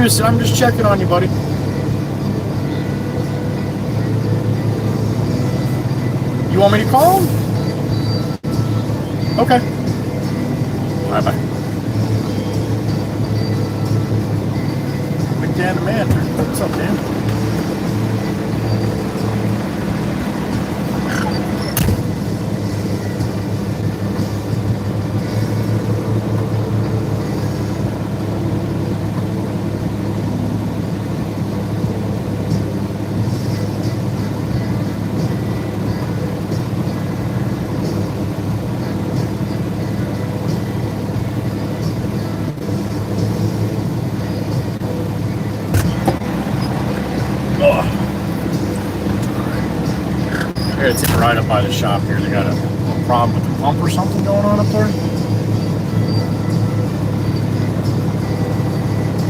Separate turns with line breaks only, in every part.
Jameson, I'm just checking on you, buddy. You want me to call him? Okay. Bye-bye. Big Dan the man. What's up, Dan? It's right up by the shop here. They got a little problem with the pump or something going on up there.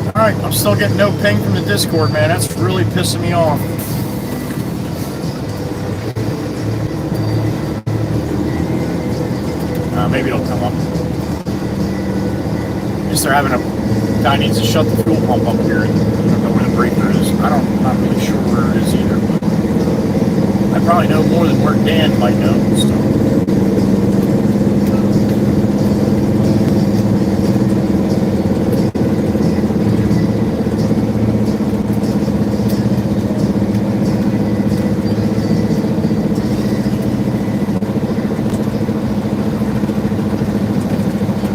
Alright, I'm still getting no ping from the Discord, man. That's really pissing me off. Maybe it'll come up. I guess they're having a guy needs to shut the fuel pump up here. I don't know where the breaker is. I'm not really sure where it is either. I probably know more than where Dan might know. So.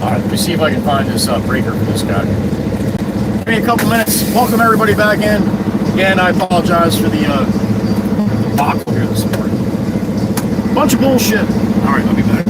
All right, let me see if I can find this breaker for this guy. Give me a couple minutes. Welcome everybody back in. Again, I apologize for the box here this morning. Bunch of bullshit. All right, I'll be back.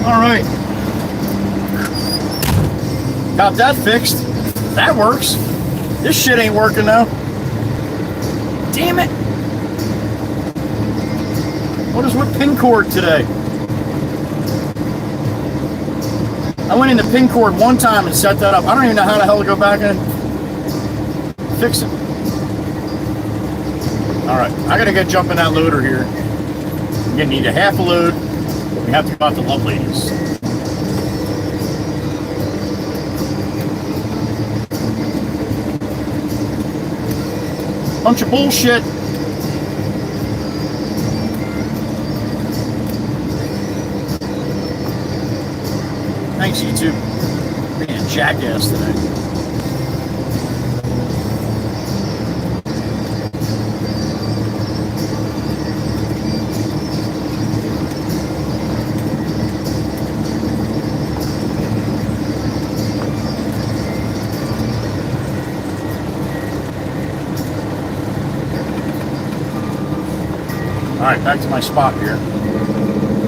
Alright. Got that fixed. That works. This shit ain't working now. Damn it. What is with pin cord today? I went into pin cord one time and set that up. I don't even know how the hell to go back and fix it. Alright, I gotta get jumping that loader here. I'm gonna need a half a load. We have to go out to Love Ladies. Bunch of bullshit. Thanks, YouTube. Being a jackass today. Alright, back to my spot here.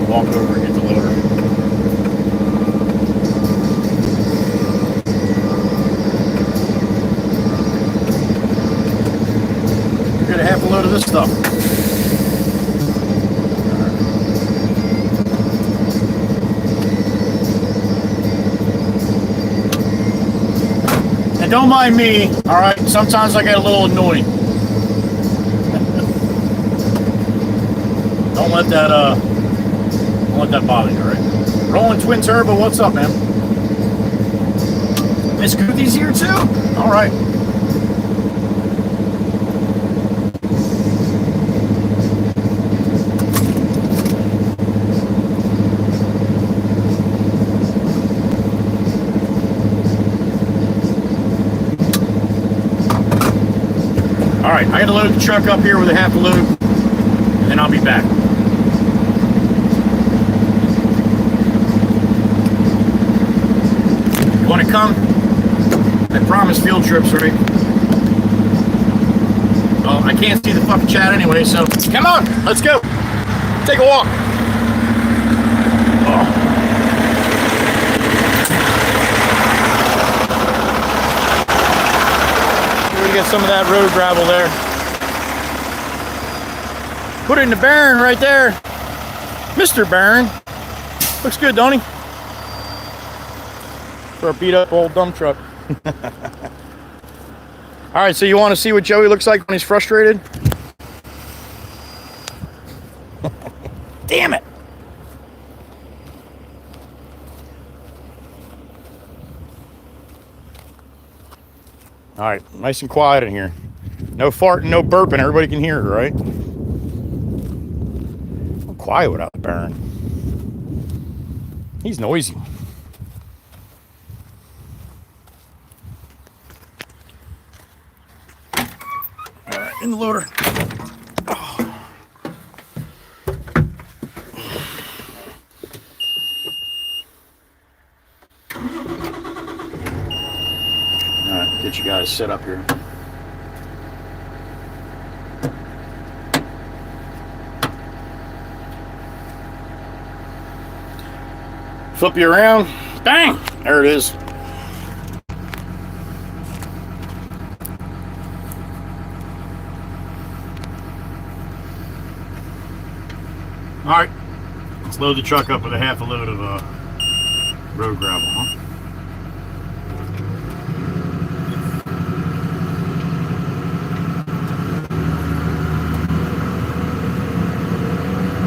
Walk over and get the loader. load of this stuff. And don't mind me, all right? Sometimes I get a little annoyed. Don't let that bother you, all right? Rolling twin turbo, what's up, man? Miss Goothy's here too? All right. All right, I got to load the truck up here with a half a load, and then I'll be back. You want to come? I promise field trips, right? Well, I can't see the fucking chat anyway, so come on, let's go. Take a walk. Oh. We get some of that road gravel there. Put it in the Baron right there. Mr. Baron. Looks good, don't he? For a beat up old dump truck. All right, so you want to see what Joey looks like when he's frustrated? Damn it. All right, nice and quiet in here. No farting, no burping. Everybody can hear it, right? I'm quiet without the Baron. He's noisy. All right, in the loader. Oh. All right, get you guys set up here. Flip you around. Bang! There it is. All right, let's load the truck up with a half a load of road gravel, huh?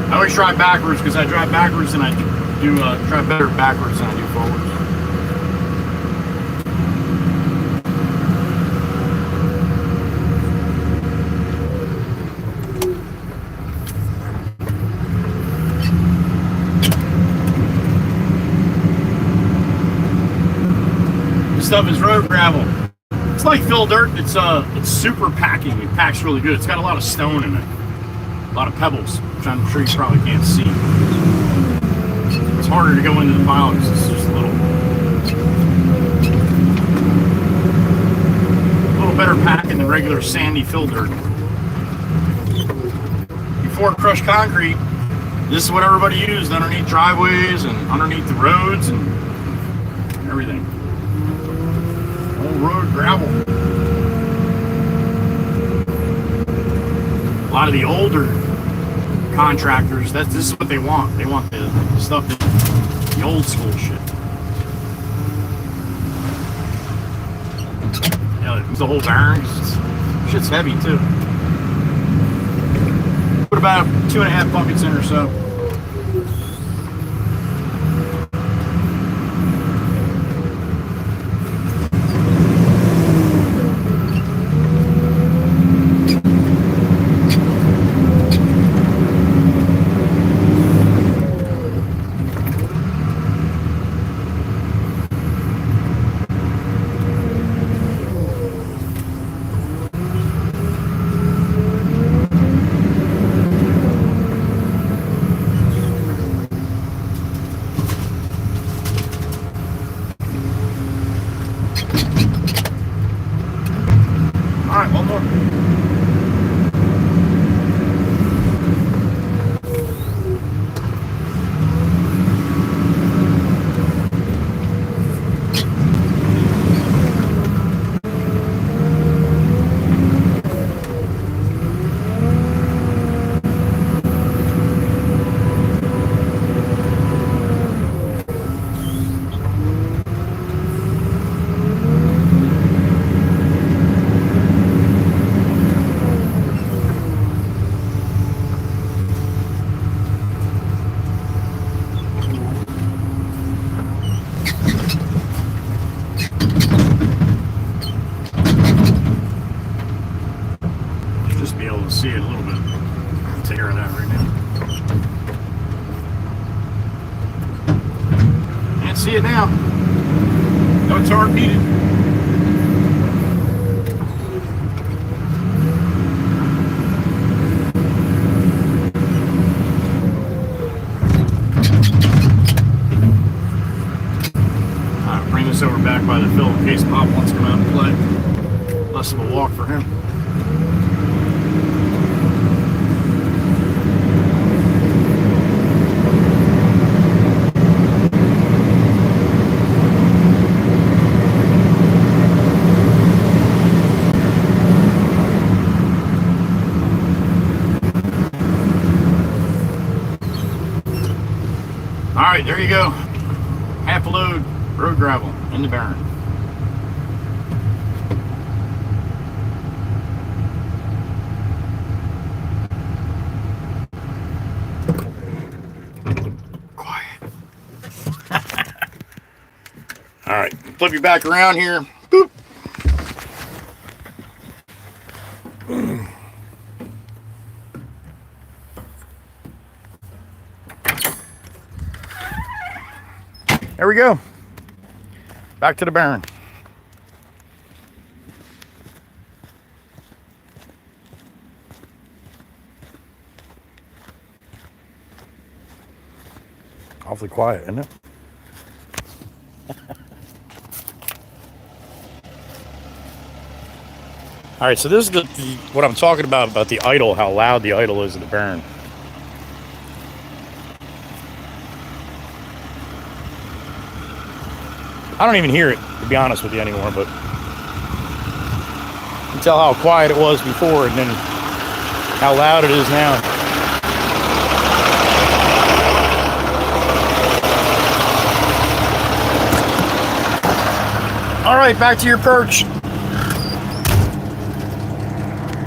I always drive backwards because I drive backwards and I do drive better backwards than I do forwards. This stuff is road gravel. It's like fill dirt. It's super packing. It packs really good. It's got a lot of stone in it, a lot of pebbles, which I'm sure you probably can't see. It's harder to go into the pile because it's just a little better packing than regular sandy fill dirt. Before crushed concrete, this is what everybody used underneath driveways and underneath the roads and everything. Old road gravel. A lot of the older contractors, this is what they want. They want the stuff, the old school shit. Yeah, it's the whole Baron. Shit's heavy too. Put about 2.5 buckets in or so. care of that right now. Can't see it now. No torque needed. Bring this over back by the fill in case Pop wants to come out and play. Less of a walk for him. All right, there you go. Half a load road gravel in the barren. Quiet. All right, flip you back around here. Boop. There we go. Back to the barren. Awfully quiet, isn't it? All right, so this is what I'm talking about the idle, how loud the idle is in the barren. I don't even hear it, to be honest with you, anymore, but you can tell how quiet it was before and then how loud it is now. All right, back to your perch.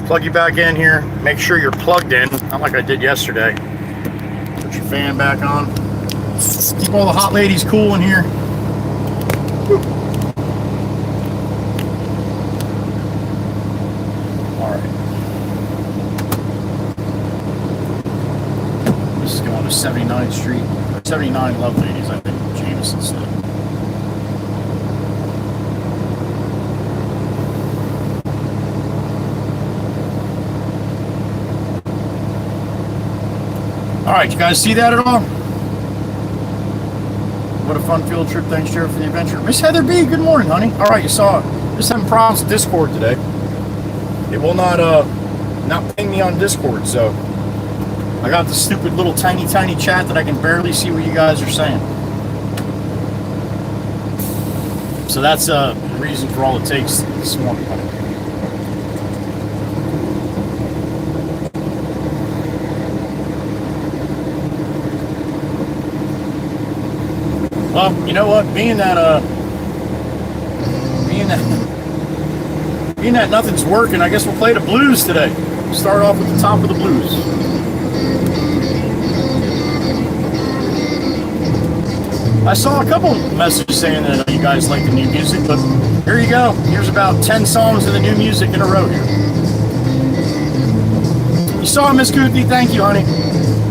Plug you back in here. Make sure you're plugged in, not like I did yesterday. Put your fan back on. Keep all the hot ladies cool in here. Alright. This is going to 79th Street. Or 79 Love Ladies, I think Jameson said. Alright, you guys see that at all? What a fun field trip. Thanks, Jared, for the adventure. Miss Heather B, good morning, honey. All right, you saw it. Just having problems with Discord today. It will not ping me on Discord, so I got the stupid little tiny chat that I can barely see what you guys are saying. So that's the reason for all it takes this morning, honey. Well, you know what? Being that nothing's working, I guess we'll play the blues today. We'll start off with the top of the blues. I saw a couple messages saying that you guys like the new music, but here you go. Here's about 10 songs of the new music in a row here. You saw it, Miss Guthrie. Thank you, honey.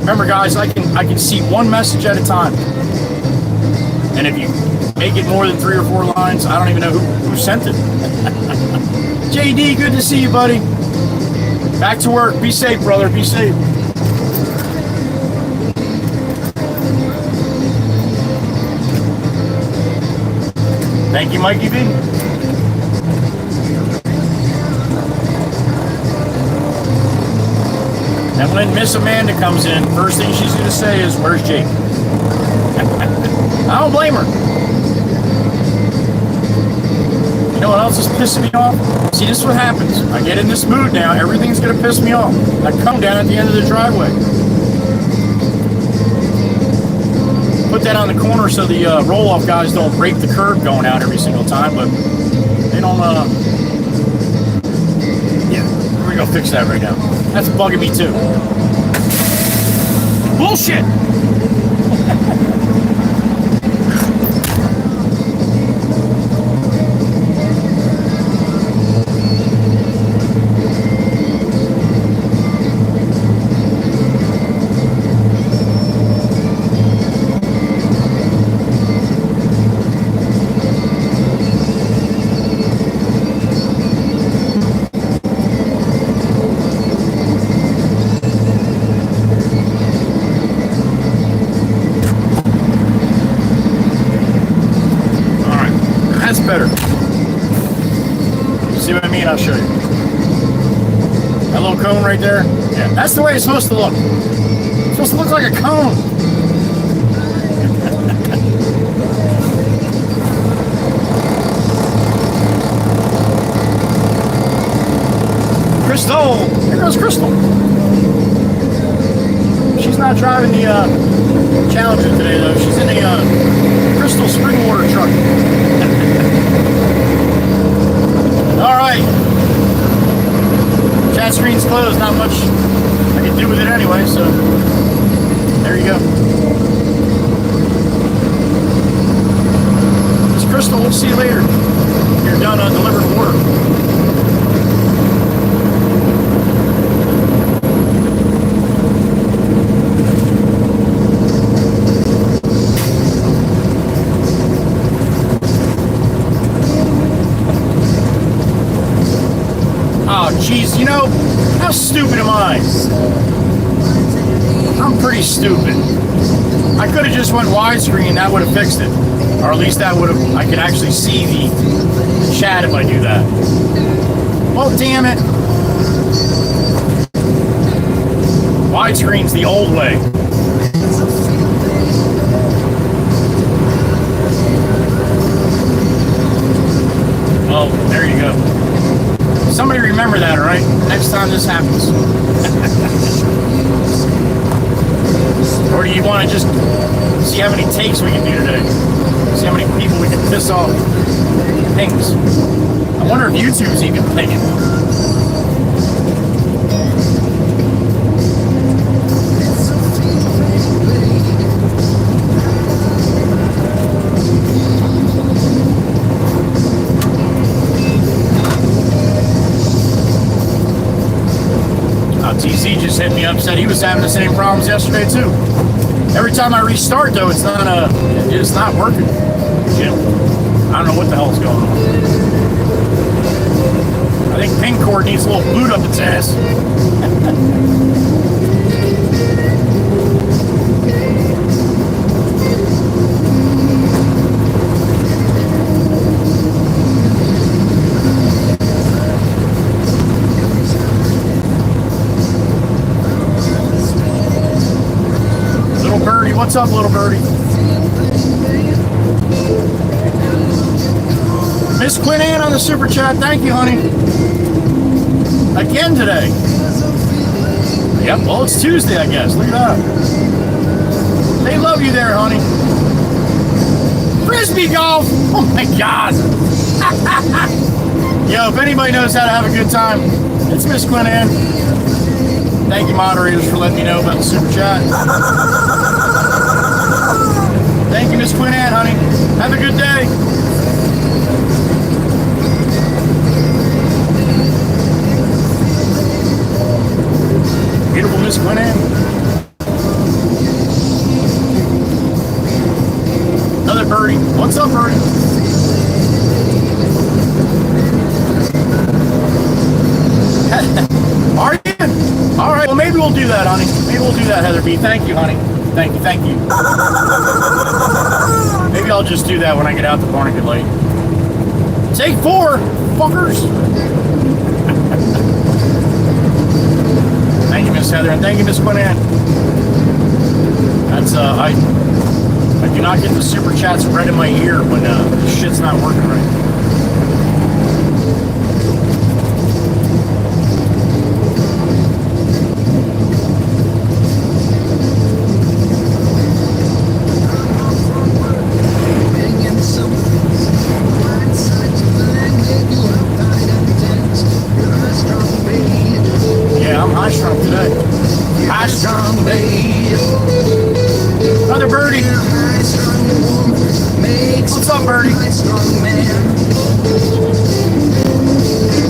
Remember, guys, I can see one message at a time. And if you make it more than 3 or 4 lines, I don't even know who sent it. JD, good to see you, buddy. Back to work. Be safe, brother. Be safe. Thank you, Mikey B. And when Miss Amanda comes in, first thing she's going to say is, "Where's Jake?" I don't blame her. You know what else is pissing me off? See, this is what happens. I get in this mood now, everything's going to piss me off. I come down at the end of the driveway. Put that on the corner so the roll-off guys don't break the curb going out every single time, but they don't, yeah, we're going to fix that right now. That's bugging me too. Bullshit! I'll show you. That little cone right there. Yeah, that's the way it's supposed to look. It's supposed to look like a cone. Crystal! Here goes Crystal. She's not driving the Challenger today, though. She's in a Crystal spring water truck. All right. Chat screen's closed. Not much I can do with it anyway, so there you go. Miss Crystal, we'll see you later. You're done on delivered water. Jeez, you know, how stupid am I? I'm pretty stupid. I could have just went widescreen, that would have fixed it. Or at least that would have, I could actually see the chat if I do that. Well, damn it. Widescreen's the old way. Oh, there you go. Somebody remember that, all right? Next time this happens. Or do you want to just see how many takes we can do today? See how many people we can piss off? Pings. I wonder if YouTube's even pinging. TZ just hit me up, said he was having the same problems yesterday too. Every time I restart though, it's not working. Jim, I don't know what the hell's going on. I think ping cord needs a little boot up its ass. What's up, little birdie? Miss Quinn Ann on the super chat. Thank you, honey. Again today. Yep, well, it's Tuesday, I guess. Look at that. They love you there, honey. Frisbee golf. Oh, my God. Yo, if anybody knows how to have a good time, it's Miss Quinn Ann. Thank you, moderators, for letting me know about the super chat. Thank you, Miss Quinn Ann, honey. Have a good day. Beautiful Miss Quinn Ann. Another birdie. What's up, birdie? Are you? All right. Well, maybe we'll do that, honey. Maybe we'll do that, Heather B. Thank you, honey. Thank you, thank you. Maybe I'll just do that when I get out the Barnegat Lake. Take 4, fuckers. Thank you, Miss Heather, and thank you, Miss Quinn Ann. That's I do not get the super chats right in my ear when this shit's not working right. Another birdie. What's up, birdie?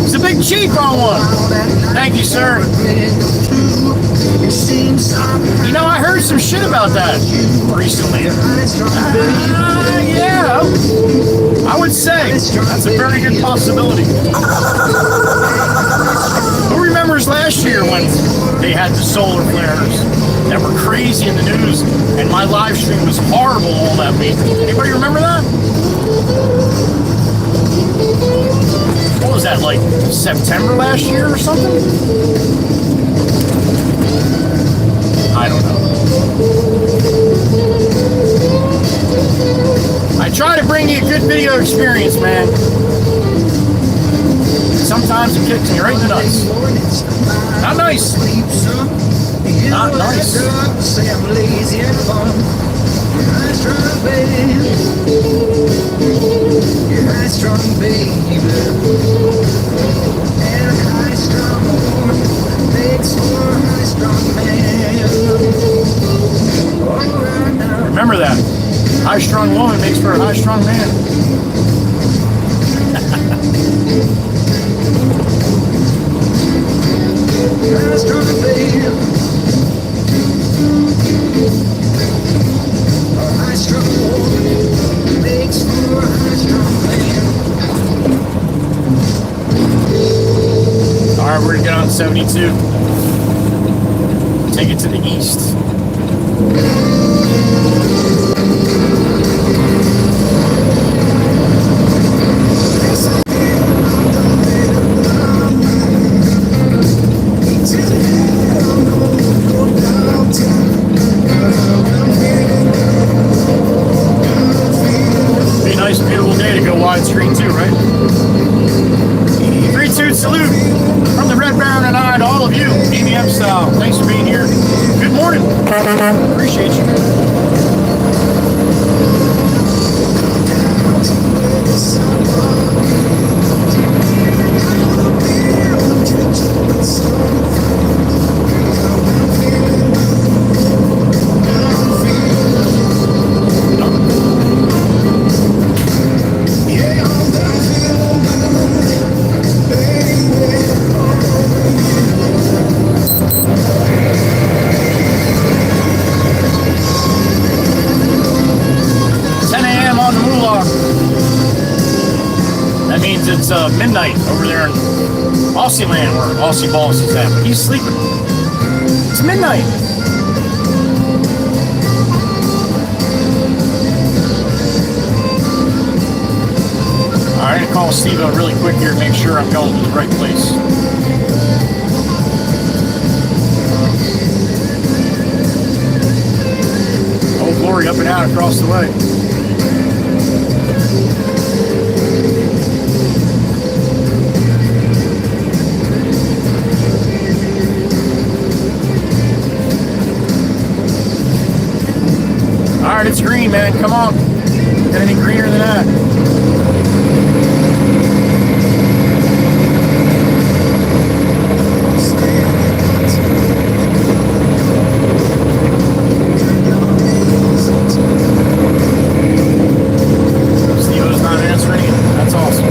It's a big cheek on one. Thank you, sir. You know, I heard some shit about that recently. Yeah, I would say that's a very good possibility. Who remembers last year when they had the solar flares that were crazy in the news, and my live stream was horrible all that week? Anybody remember that? What was was that, like September last year or something? I don't know. I try to bring you a good video experience, man. Sometimes it kicks me right in the nuts. Not nice. Not nice.
Say I'm lazy and fun. You're high strong, baby. You're high strong, baby. And a high strong woman makes for a high strong man. All right now.
Remember that. High strong woman makes for a high strong man.
High strong, baby. A high strong woman makes for a high strong man.
All right, we're gonna get on 72. Take it to the east. Be a nice, beautiful day to go widescreen too, right? 3-2 salute from the Red Baron and I to all of you, EMM style. Thanks for being here. Good morning. Appreciate you. It's midnight over there in Aussie land where Aussie Balls is at, but he's sleeping. It's midnight. Alright, I'm going to call Steve out really quick here to make sure I'm going to the right place. Oh, glory, up and out across the way. Alright, it's green, man. Come on. Get any greener than that. Stevo's not answering. That's awesome.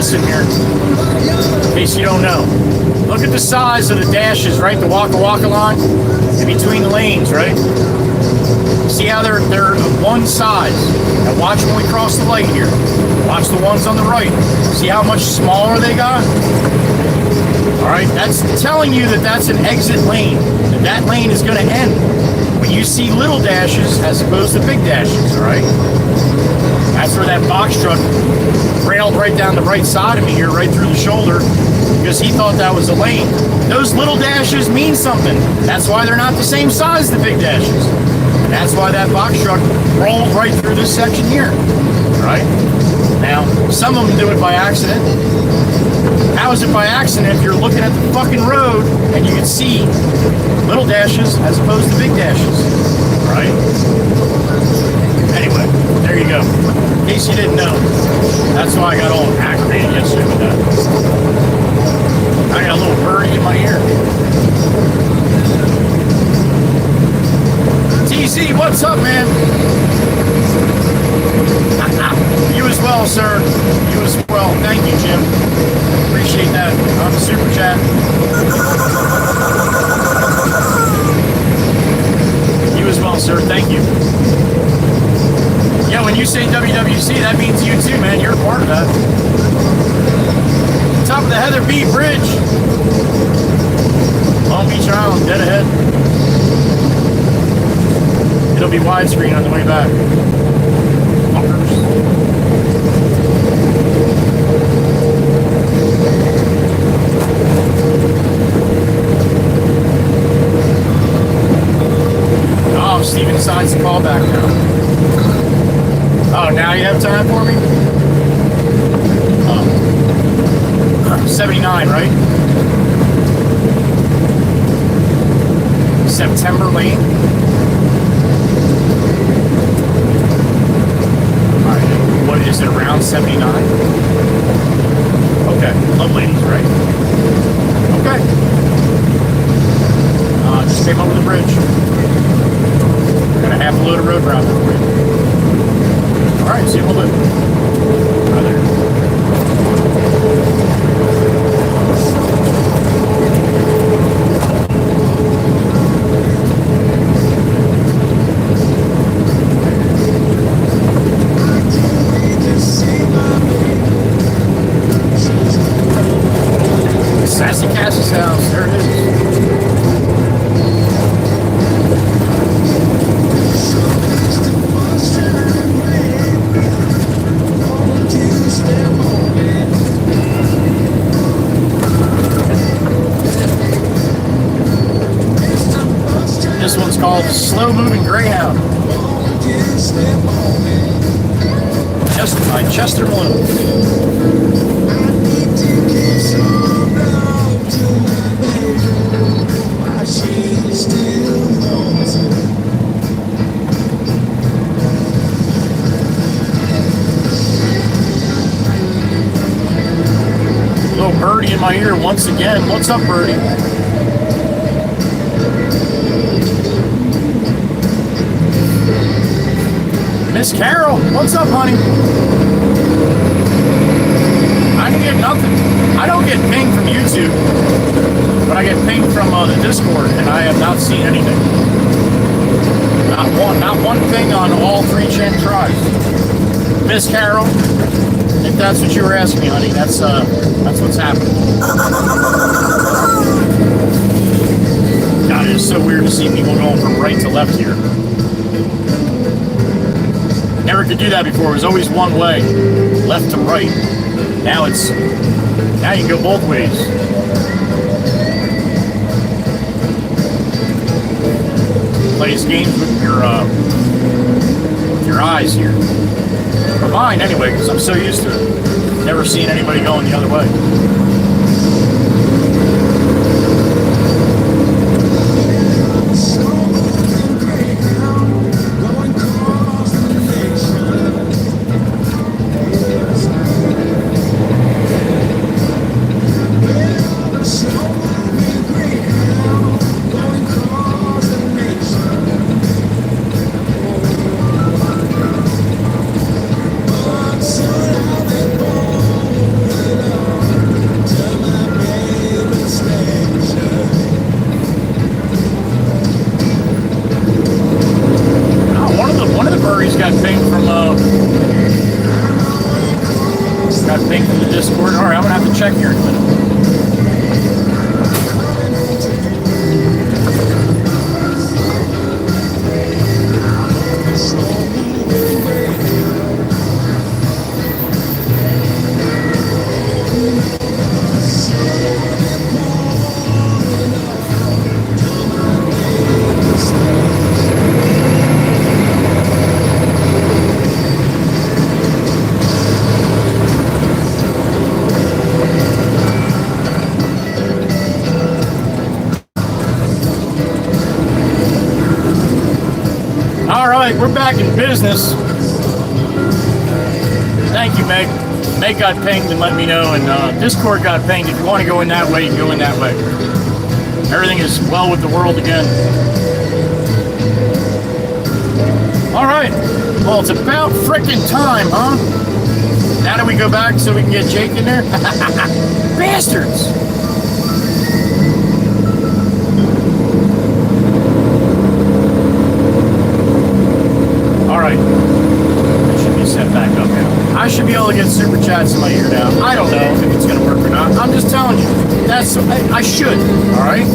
lesson here, in case you don't know. Look at the size of the dashes, right? The waka line in between the lanes, right? See how they're one size. Now watch when we cross the light here. Watch the ones on the right. See how much smaller they got? All right, that's telling you that that's an exit lane. That lane is going to end when you see little dashes as opposed to big dashes, all right? That's where that box truck railed right down the right side of me here, right through the shoulder, because he thought that was a lane. Those little dashes mean something. That's why they're not the same size as the big dashes. And that's why that box truck rolled right through this section here, right? Now, some of them do it by accident. How is it by accident if you're looking at the fucking road and you can see little dashes as opposed to big dashes, right? Anyway, there you go. In case you didn't know, that's why I got all aggravated yesterday with that. I got a little birdie in my ear. TC, what's up, man? You as well, sir. You as well. Thank you, Jim. Appreciate that on the super chat. You as well, sir. Thank you. Yeah, when you say WWC, that means you too, man. You're a part of that. Top of the Heather B Bridge. Long Beach Island, dead ahead. It'll be widescreen on the way back. Fuckers. Oh, Steven decides to call back now. Oh, now you have time for me? Oh. 79, right? September Lane. Alright, what is it, around 79? Okay, love ladies, right? Okay. Just came over the bridge. Got a half a load of road around there for you. Alright, see you in a little bit. Right there. Sassy Cass's house, there it is. This one's called Slow Moving Greyhound. By Chester Malone. Little birdie in my ear once again. What's up, birdie? Miss Carol, what's up, honey? I didn't get nothing. I don't get pinged from YouTube, but I get pinged from the Discord, and I have not seen anything. Not one thing on all 3 chat tries. Miss Carol, if that's what you were asking me, honey, that's what's happening. God, it is so weird to see people going from right to left here. Never could do that before. It was always one way, left to right. Now you can go both ways. Plays games with your eyes here. Or mine anyway, because I'm so used to it. Never seen anybody going the other way. check here in a minute. We're back in business. Thank you, Meg. Meg got pinged and let me know, and Discord got pinged. If you want to go in that way, you can go in that way. Everything is well with the world again. All right. Well, it's about frickin' time, huh? Now do we go back so we can get Jake in there? Bastards! Alright. It should be set back up now. I should be able to get super chats in my ear now. I don't know if it's going to work or not. I'm just telling you. I should. Alright?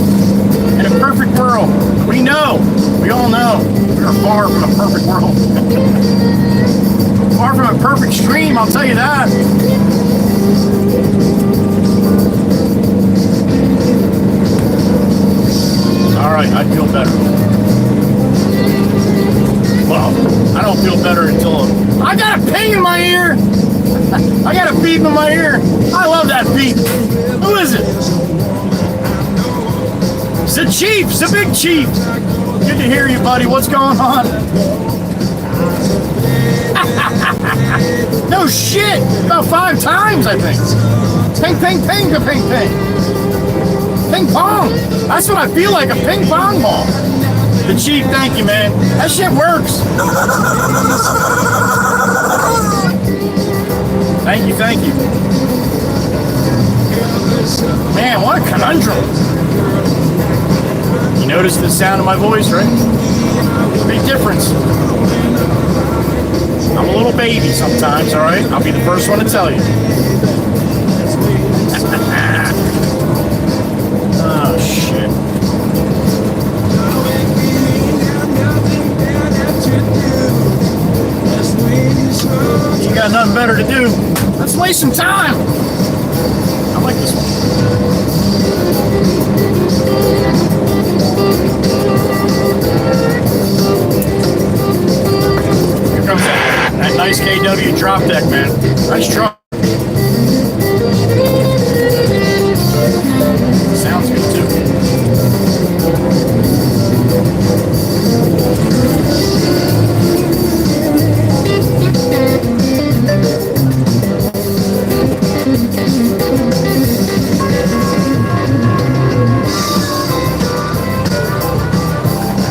In a perfect world. We know. We all know. We are far from a perfect world. Far from a perfect stream, I'll tell you that. Alright, I feel better. Well, I don't feel better until I got a ping in my ear. I got a beep in my ear. I love that beep. Who is it? It's the Chief. It's the big Chief. Good to hear you, buddy. What's going on? No shit. About 5 times, I think. Ping, ping, ping, to ping, ping. Ping pong. That's what I feel like, a ping pong ball. The Chief, thank you, man. That shit works. Thank you, thank you. Man, what a conundrum. You notice the sound of my voice, right? Big difference. I'm a little baby sometimes, all right? I'll be the first one to tell you. Oh, shit. You got nothing better to do. Let's waste some time. I like this one. Here comes that nice KW drop deck, man. Nice drop. Sounds good too.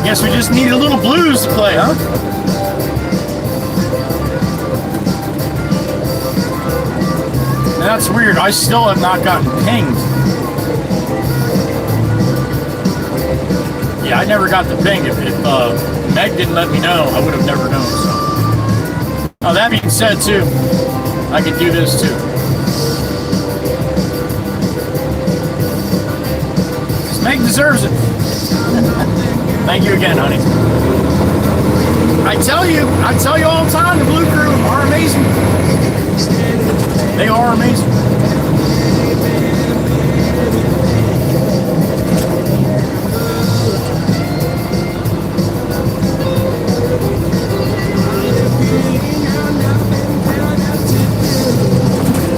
Guess we just need a little blues to play, huh? That's weird. I still have not gotten pinged. Yeah, I never got the ping. If Meg didn't let me know, I would have never known. So. Oh, that being said, too, I could do this too. Meg deserves it. Thank you again, honey. I tell you all the time, the Blue Crew are amazing. They are amazing.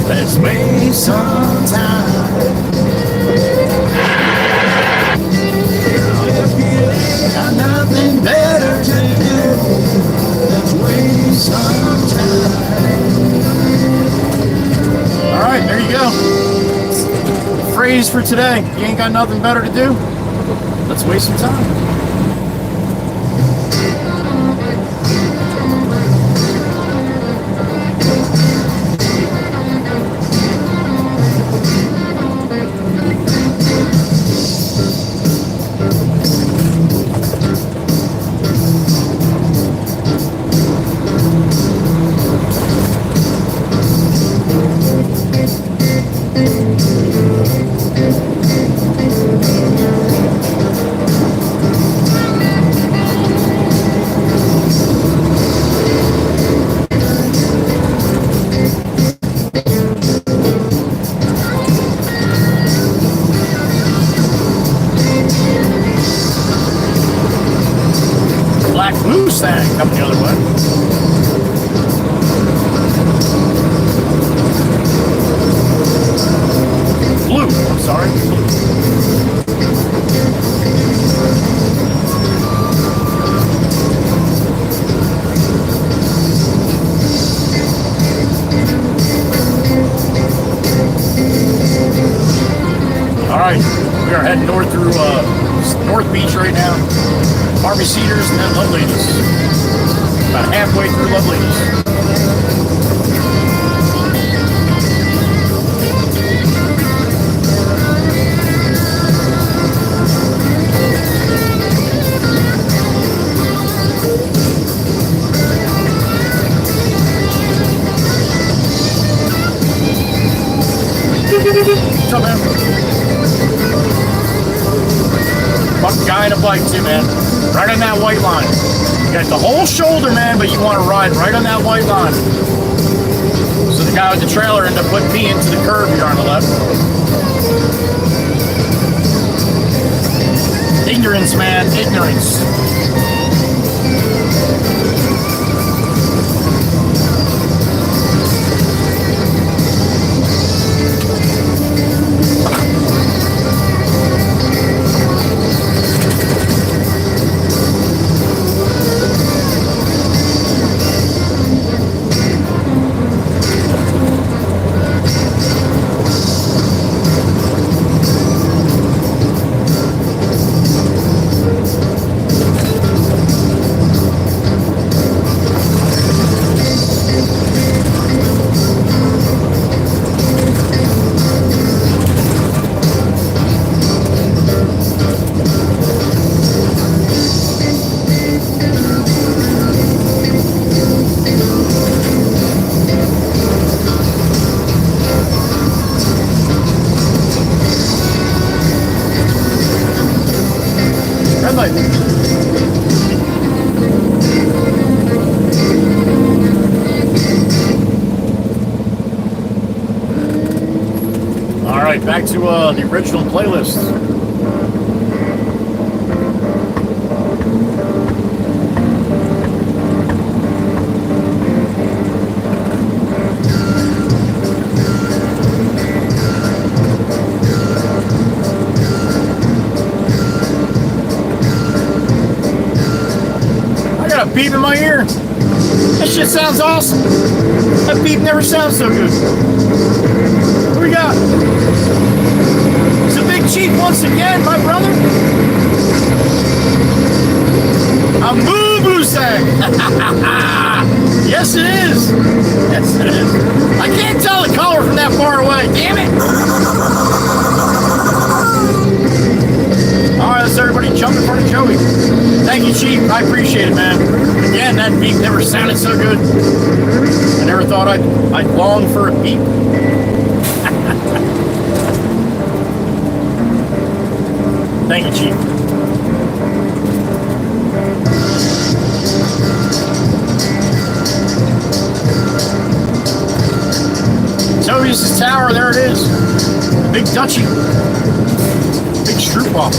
Let's waste some time. Got nothing better to do. Let's waste some time. All right, there you go. Phrase for today. You ain't got nothing better to do? Let's waste some time. I'm sorry. All right, we are heading north through North Beach right now. Harvey Cedars and then Love Ladies. About halfway through Love Ladies. What's up, man? Fuck guy in a bike too, man. Right on that white line. You got the whole shoulder, man, but you want to ride right on that white line. So the guy with the trailer ended up putting me into the curb here on the left. Ignorance, man. Ignorance. Alright, back to the original playlist. I got a beep in my ear. That shit sounds awesome. That beep never sounds so good. What we got? It's a big chief once again, my brother. A boo-boo sack. Yes, it is. Yes, it is. I can't tell the color from that far away. Damn it. All right, let's everybody jump in front of Joey. Thank you, Chief. I appreciate it, man. Again, that beep never sounded so good. I never thought I'd long for a beep. Thank you, Chief. Toby's tower, there it is. Big Dutchie. Big Stroop-off.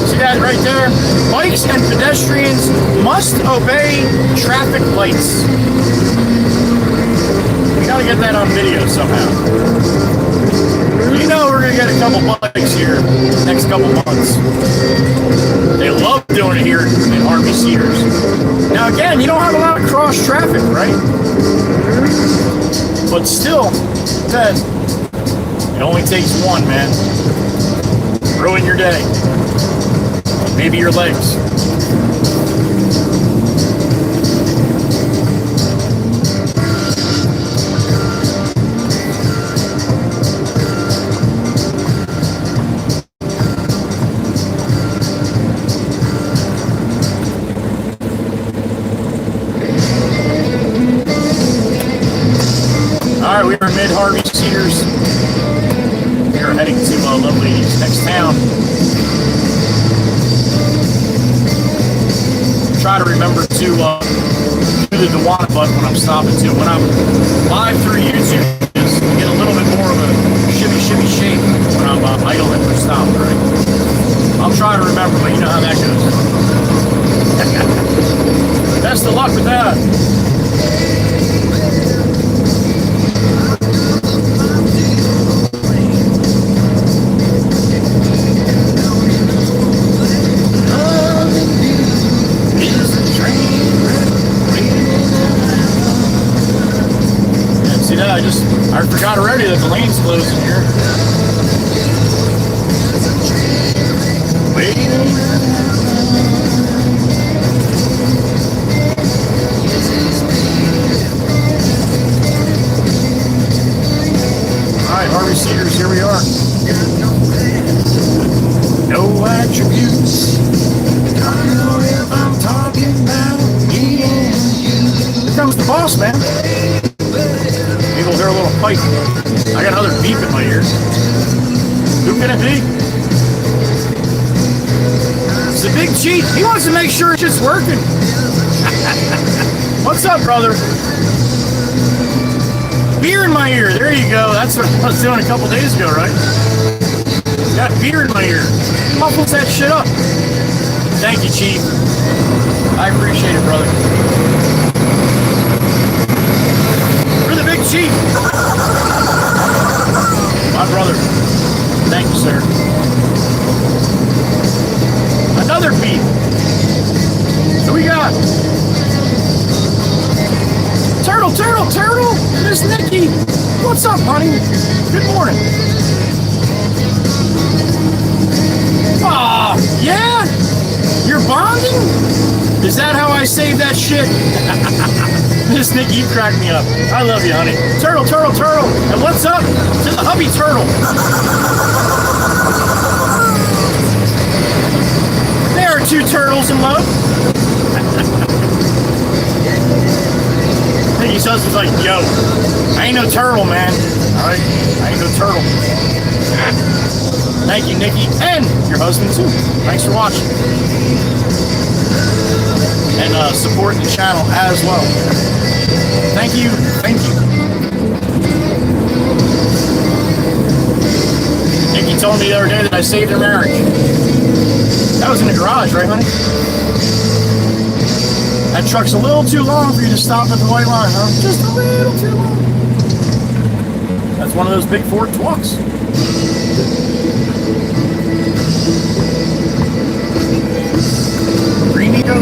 See that right there? Bikes and pedestrians must obey traffic lights. We gotta get that on video somehow. You know we're gonna get a couple bikes here next couple months. They love doing it here in Harvey Cedars. Now again, you don't have a lot of cross traffic, right? But still, Ted, it only takes one, man. Ruin your day. Maybe your legs. Alright, we are in mid-Harvey Cedars. We are heading to lovely next town. Try to remember to do the Dewana button when I'm stopping too. When I'm live through YouTube, just get a little bit more of a shimmy shape when I'm idling or stopped, right? I'm I'll try to remember, but you know how that goes. Best of luck with that. See that? I forgot already that the lane's closing here. Alright, Harvey Cedars, here we are. No attributes. Don't know if I'm talking about me and you. Here comes the boss, man. Maybe we'll hear a little fight. I got another beep in my ear. Who can it be? It's the Big Chief. He wants to make sure it's just working. What's up, brother? Beer in my ear. There you go. That's what I was doing a couple days ago, right? Got beer in my ear. Muffles that shit up. Thank you, Chief. I appreciate it, brother. For the Big Chief. My brother. Thank you, sir. Another beat. So we got Turtle. Miss Nikki. What's up, honey? Good morning. Aw, yeah? You're bonding? Is that how I save that shit? Miss Nikki, you crack me up. I love you, honey. Turtle. And what's up to the hubby turtle? There are two turtles in love. Nikki's husband's like, yo, I ain't no turtle, man. Alright? I ain't no turtle. Thank you, Nikki. And your husband, too. Thanks for watching. And supporting the channel as well. Thank you. Nikki told me the other day that I saved her marriage. That was in the garage, right, honey? That truck's a little too long for you to stop at the white line, huh? Just a little too long. That's one of those big Ford trucks. Green Eco.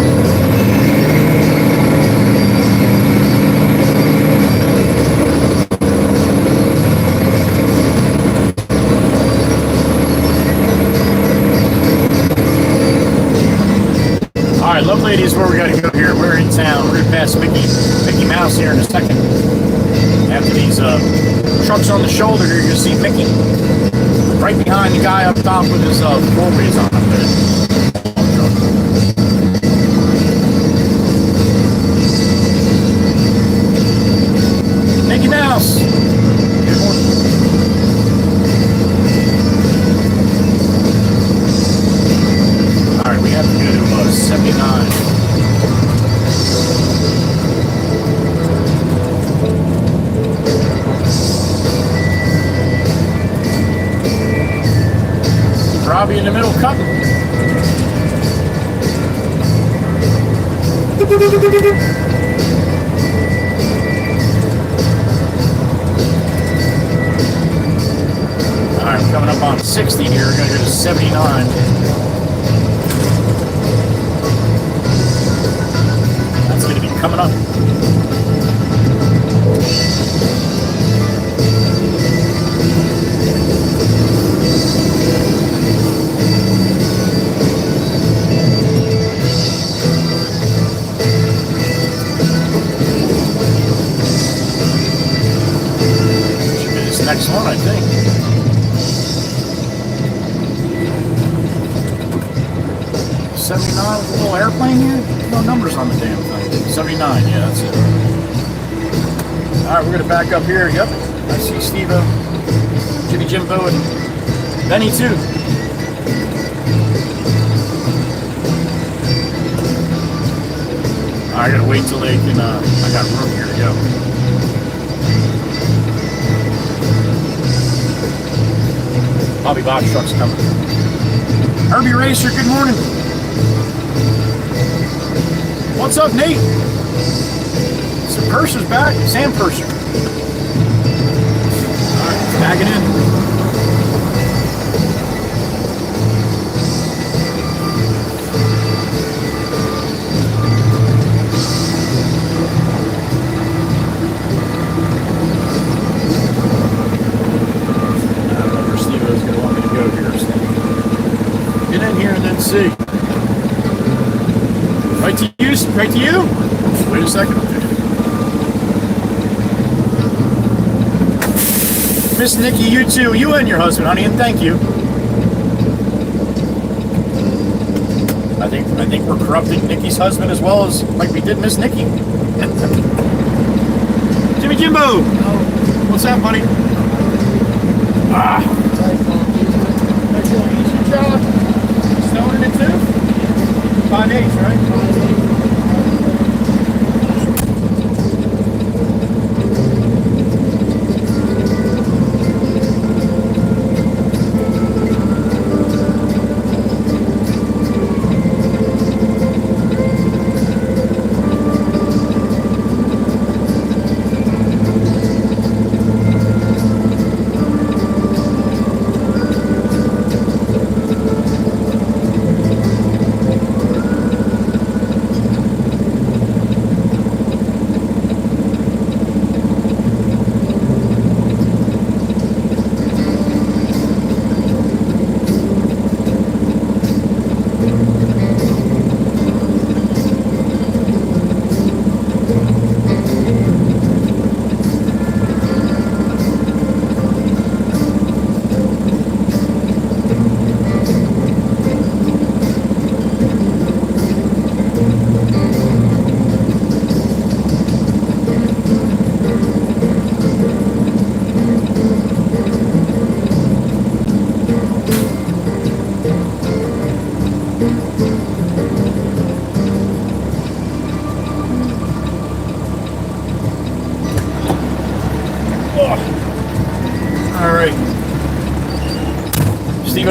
Alright, love ladies, where we gotta go here. We're in town. We're gonna pass Mickey Mouse here in a second. After these trucks on the shoulder here, you'll see Mickey right behind the guy up top with his four-ways on up there. Mickey Mouse. Good morning. Alright, we have to go to 79. Robbie in the middle cutting. Alright, we're coming up on 60 here. We're going to go to 79. That's going to be coming up. Next one, I think. $79 with a little airplane here? No numbers on the damn thing. 79, yeah, that's it. Alright, we're going to back up here. Yep, I see Steve-O, Jimmy Jimbo, and Benny too. I gotta wait till they can, I got room here to go. Bobby Box truck's coming. Herbie Racer, good morning. What's up, Nate? Sam Purser's back. Sam Purser. All right, bagging in. See. Right to you? Right to you? Wait a second. Miss Nikki, you too. You and your husband, honey, and thank you. I think we're corrupting Nikki's husband as well as like we did Miss Nikki. Jimmy Jimbo! Oh. What's up, buddy? Ah. Snowing it too? 5/8, right? 5/8.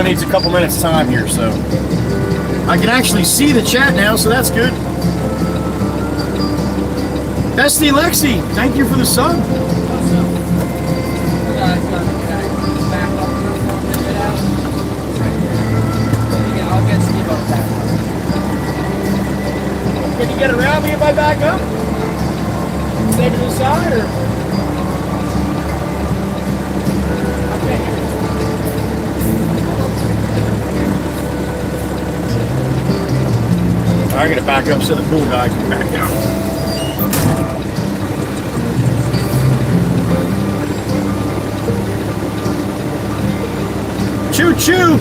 Needs a couple minutes time here, so I can actually see the chat now, so that's good. Bestie Lexi, thank you for the sub. Can you get around me if I back up? Stay to the side, or? I gotta back up so the pool guy can back down. Choo choo!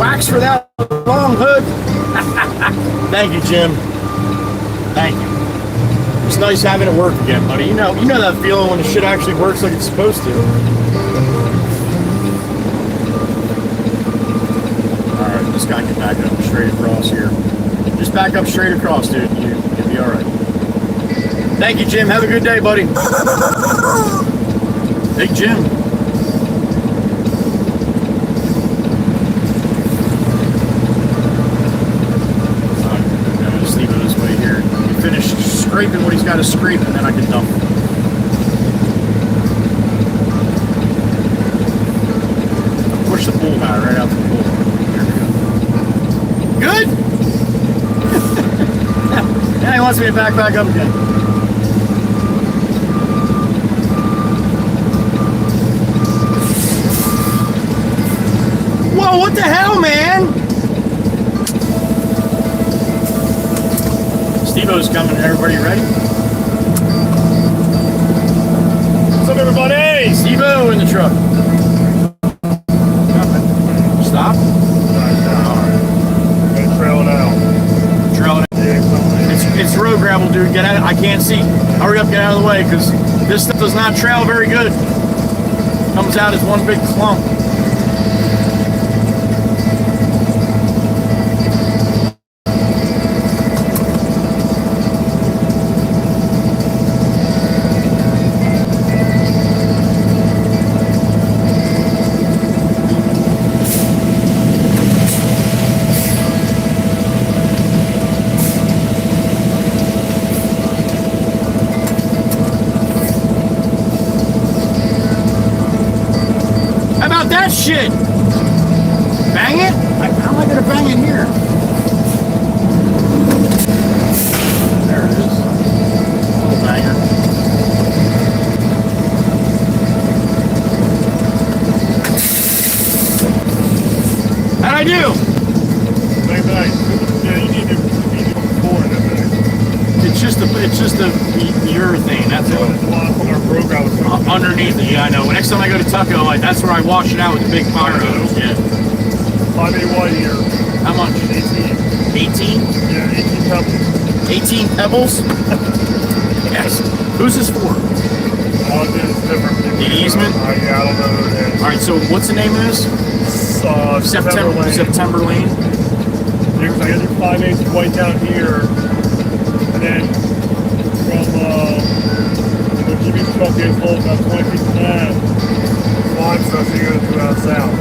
Wax for that long hood. Thank you, Jim. Thank you. It's nice having it work again, buddy. You know that feeling when the shit actually works like it's supposed to. Alright, this guy can back up straight across here. Just back up straight across, dude. You'll be all right. Thank you, Jim. Have a good day, buddy. Big Jim. I'm going to just leave it this way here. You finish scraping what he's got to scrape, and then I can dump it. Push the pool guy right out the pool. There we go. Good? Yeah, he wants me to back up again. Whoa, what the hell, man? Steve-O's coming. Everybody ready? What's up, everybody? Steve-O in the truck. Stop. Trail it out. It's road gravel, dude. Get out. I can't see. Hurry up, get out of the way, because this stuff does not trail very good. Comes out as one big clump. that shit? Bang it? How am I gonna bang it here? There it is. Little banger. How'd I do?
Very nice. Yeah, you need to forward that thing.
It's just the urethane. That's all. Underneath it, yeah, I know. Next time I go to Tucko, that's where I wash it out with the big fire hose. Yeah.
5AY here.
How much?
18.
18?
Yeah, 18 pebbles.
18 pebbles? Yes. Who's this for?
Oh, this is different.
The easement?
Yeah, I don't know who it is.
Alright, so what's the name of this?
September Lane.
September Lane.
Here's, I got your 5/8 white down here. And then from where Jimmy's truck is, about 20 feet from that, lime stuff you go to out south.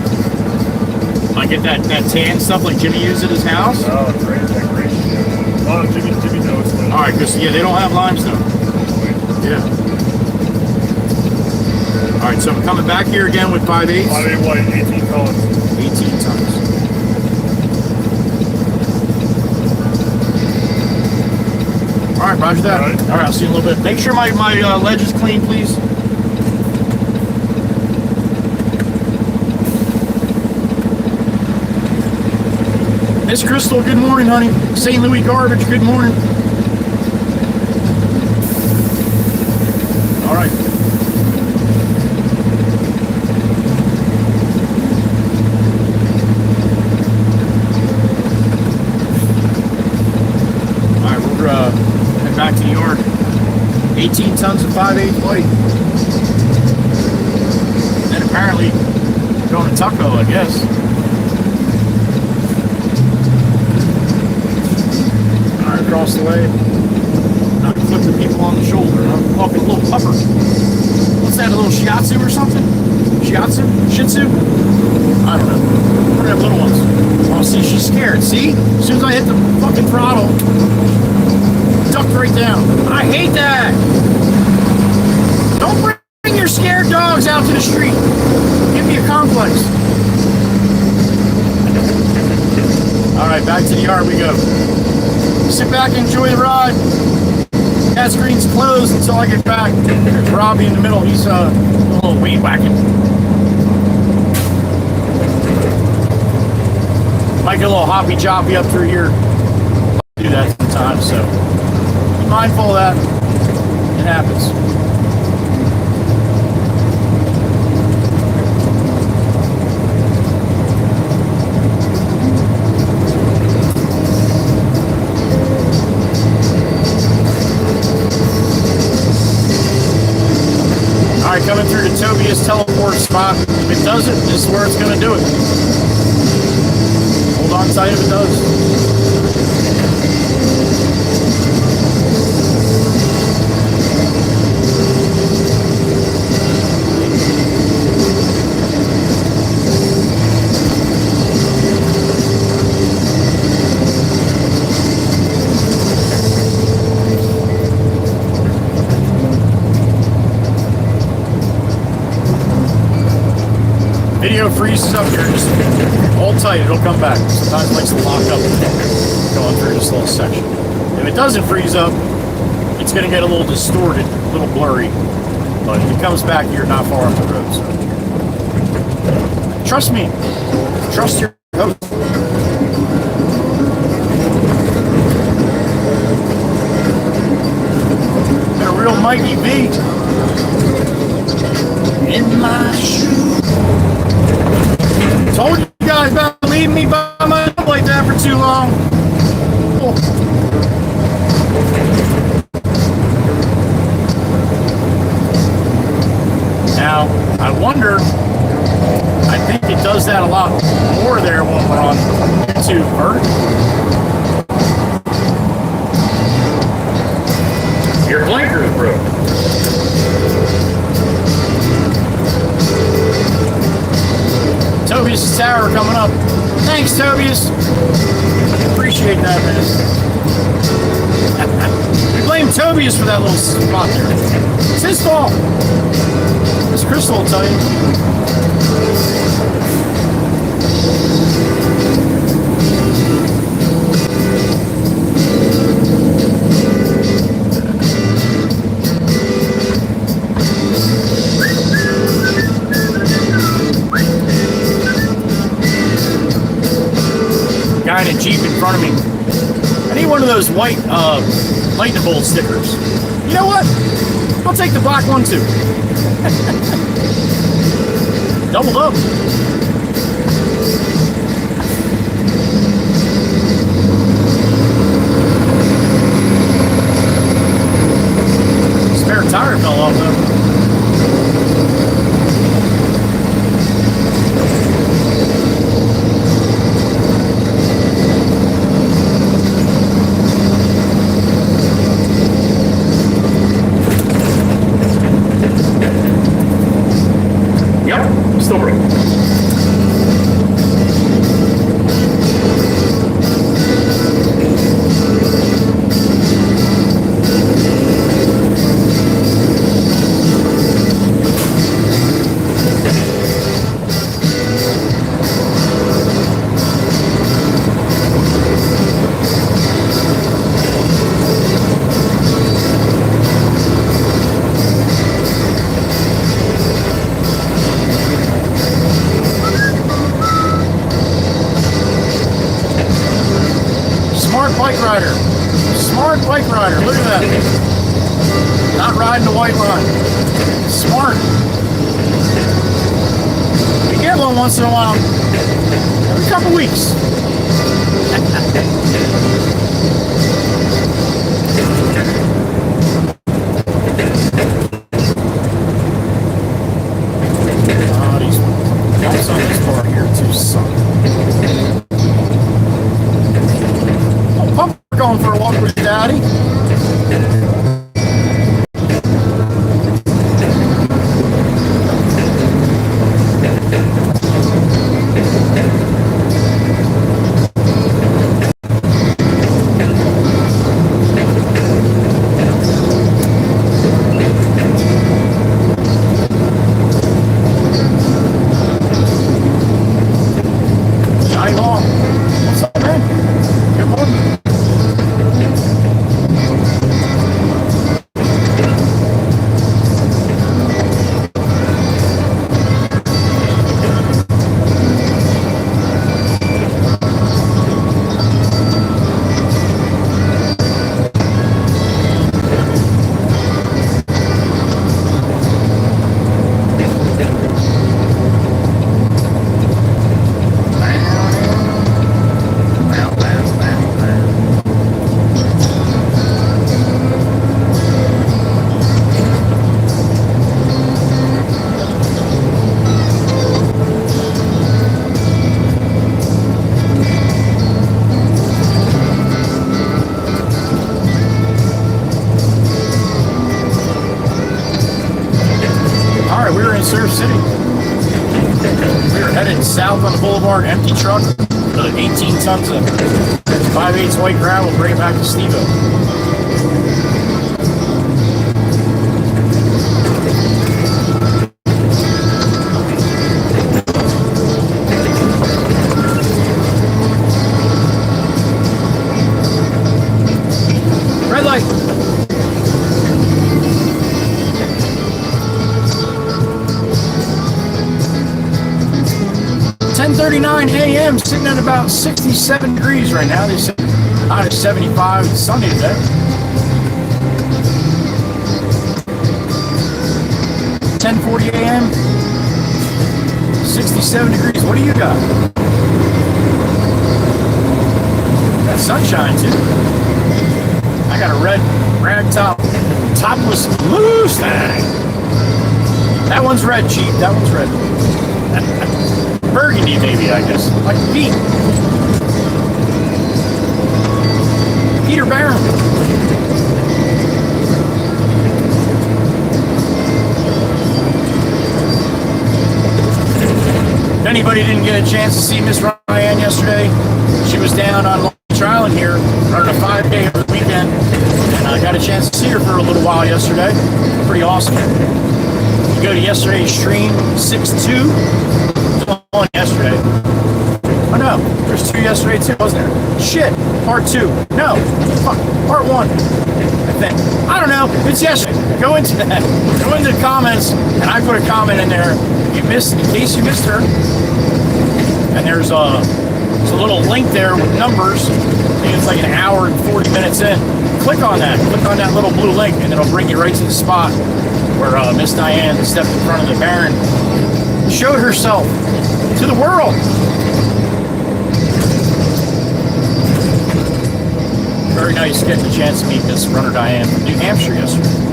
I get that tan stuff like Jimmy used at his house?
Oh, great, great shit. Oh, Jimmy knows that.
Alright, because yeah, they don't have limestone. Yeah. Alright, so I'm coming back here again with 5/8.
5/8 white, 18 tons.
18 tons. Alright, roger that. Alright, I'll see you in a little bit. Make sure my ledge is clean, please. Miss Crystal, good morning, honey. St. Louis Garbage, good morning. Alright. Head back to New York. 18 tons of 5/8 white. And apparently going to Tucko, I guess. Alright, across the way. Not flipping people on the shoulder. I'm walking a little pupper. What's that, a little shiatsu or something? Shiatsu? Shih Tzu? I don't know. We're gonna have little ones. Oh, see, she's scared. See? As soon as I hit the fucking throttle, ducked right down. I hate that. Don't bring your scared dogs out to the street. Give me a complex. Alright, back to the yard we go. Sit back and enjoy the ride. Gas screen's closed until I get back. There's Robbie in the middle. He's a little weed whacking. Might get a little hoppy joppy up through here. I do that sometimes, so be mindful of that. It happens. Alright, coming through to Tobias teleport spot. If it doesn't, this is where it's going to do it. Hold on tight if it does. Video freezes up here, just hold tight, it'll come back. Sometimes it likes to lock up going through this little section. If it doesn't freeze up, it's going to get a little distorted, a little blurry. But if it comes back, you're not far off the road. So trust me. Trust your host. Got a real Mikey V in my shoe. Told you guys about leaving me by myself like that for too long. Oh. Now, I wonder, I think it does that a lot more there when we're on YouTube vertical. Your blinker is broke. Tobias' tower coming up. Thanks, Tobias. Appreciate that, man. We blame Tobias for that little spot there. It's his fault. Miss Crystal will tell you. guy in a Jeep in front of me. I need one of those white lightning bolt stickers. You know what? I'll take the black one too. Doubled up. Spare tire fell off though.
Yep, still broke.
Bike rider. Smart bike rider. Look at that. Not riding the white line. Smart. We get one once in a while. Every couple weeks. Oh, these bumps on this bar here too suck. Going for a walk with Daddy. Johnny Long. What's up, man? Good morning. Surf City. We are headed south on the boulevard, empty truck, another 18 tons of 5/8 white gravel, bring it back to Steve-O. Red light. 10:39 a.m. sitting at about 67 degrees right now. They said out of 75. It's sunny today. (10:40 a.m.) 67 degrees. What do you got? Got sunshine too. I got a red rag top, topless Mustang. That one's red, Chief. That one's red. Burgundy, maybe, I guess. Like Pete. Peter Barron. If anybody didn't get a chance to see Miss Ryan yesterday, she was down on Long Beach Island here, running a 5K over the weekend, and I got a chance to see her for a little while yesterday. Pretty awesome. You go to yesterday's stream, 6-2. One yesterday. Oh no, there's two yesterday too, wasn't there? Shit, part two. No, fuck, part one. I think. I don't know. It's yesterday. Go into that. Go into the comments, and I put a comment in there. You missed, in case you missed her. And there's There's a little link there with numbers. I think it's like an hour and 40 minutes in. Click on that. Click on that little blue link, and it'll bring you right to the spot where Miss Diane stepped in front of the Baron, showed herself to the world. Very nice getting the chance to meet Miss Runner Diane from New Hampshire yesterday.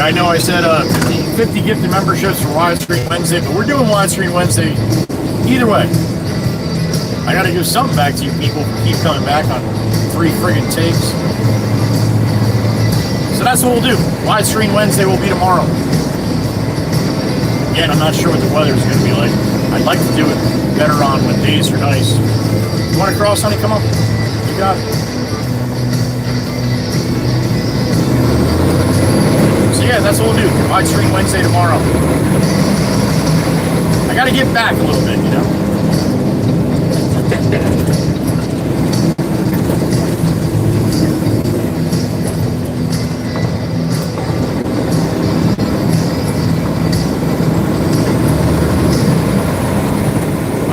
I know I said 50 gifted memberships for Widescreen Wednesday, but we're doing Widescreen Wednesday either way. I got to give something back to you people who keep coming back on 3 friggin' takes. So that's what we'll do. Widescreen Wednesday will be tomorrow. Again, I'm not sure what the weather is going to be like. I'd like to do it better on when days are nice. You want to cross, honey? Come on. You got it. So yeah, that's what we'll do. Widescreen Wednesday tomorrow. I gotta get back a little bit, you know?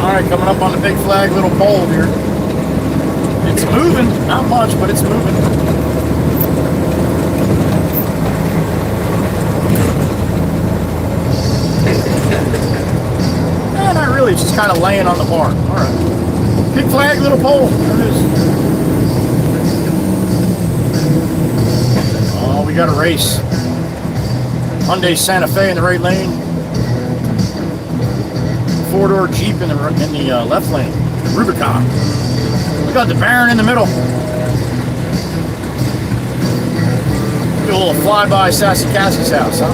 Alright, coming up on the big flag, little pole here. It's moving, not much, but it's moving. Not really, it's just kind of laying on the bar. All right. Big flag, little pole. There it is. Oh, we got a race. Hyundai Santa Fe in the right lane. 4-door Jeep in the left lane. Rubicon. We got the Baron in the middle. Do a little flyby Sassy Cassie's house, huh?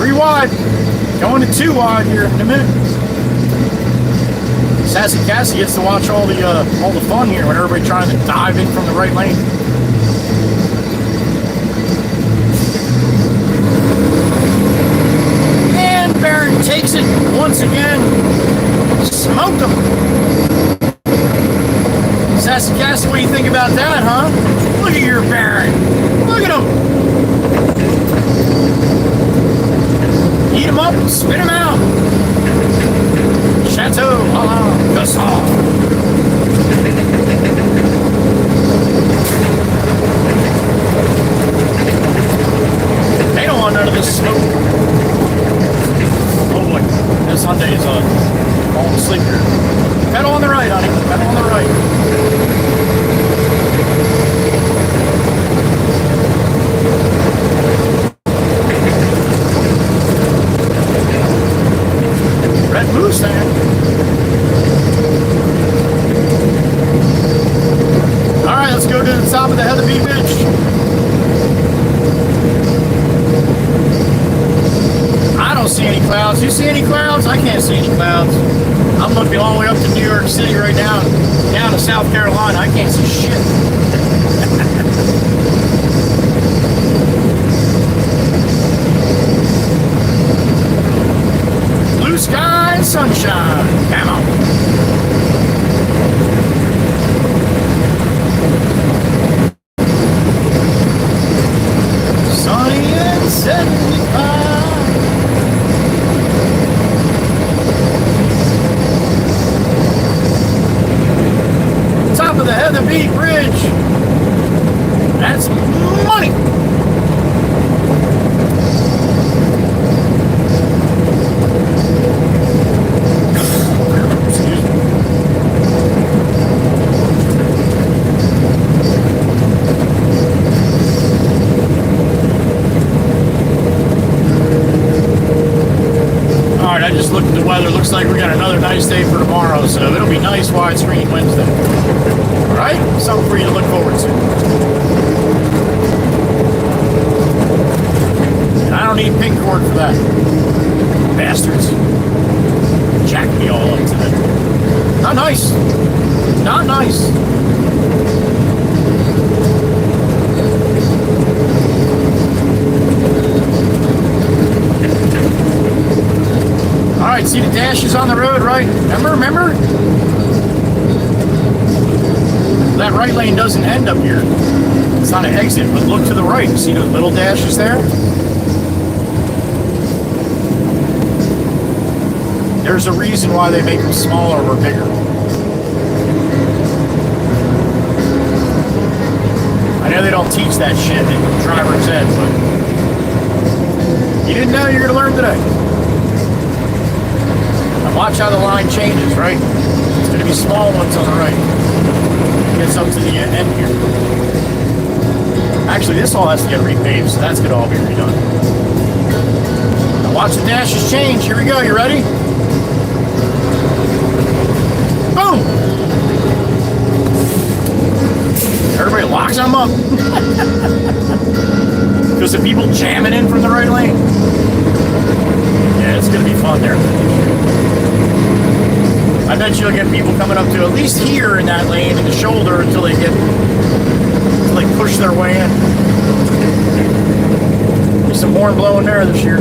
3 wide, going to 2 wide here in a minute. Sassy Cassie gets to watch all the fun here when everybody's trying to dive in from the right lane. And Baron takes it once again. Smoked him. Sassy Cassie, what do you think about that, huh? Look at your Baron. Look at him. Eat them up, spit them out. Chateau a la Gasson. They don't want none of this smoke. Oh boy, this Hyundai is falling asleep here. Pedal on the right, honey. Pedal on the right. Red Mustang. All right, let's go to the top of the Heather B Beach. I don't see any clouds. You see any clouds? I can't see any clouds. I'm looking all the way up to New York City right now, down to South Carolina. I can't see shit. Blue sky and sunshine. Come on. Sunny and 75. Top of the Heather Beat Bridge. That's money. Excuse me. All right, I just looked at the weather. Looks like we got another nice day for tomorrow, so it'll be nice widescreen Wednesday. All right, something for you to look forward to. And I don't need pink cord for that. Bastards. Jack me all up today. Not nice. Not nice. All right, see the dashes on the road, right? Remember? That right lane doesn't end up here. It's not an exit, but look to the right. See those little dashes there? There's a reason why they make them smaller or bigger. I know they don't teach that shit in driver's ed, but you didn't know, you're gonna learn today. Now watch how the line changes, right? It's gonna be small ones on the right. Gets up to the end here. Actually, this all has to get repaved, so that's gonna all be redone. Now watch the dashes change. Here we go. You ready? Boom! Everybody locks them up. Because the people jamming in from the right lane. Yeah, it's gonna be fun there. I bet you'll get people coming up to at least here in that lane in the shoulder until they push their way in. There's some horn blowing there this year.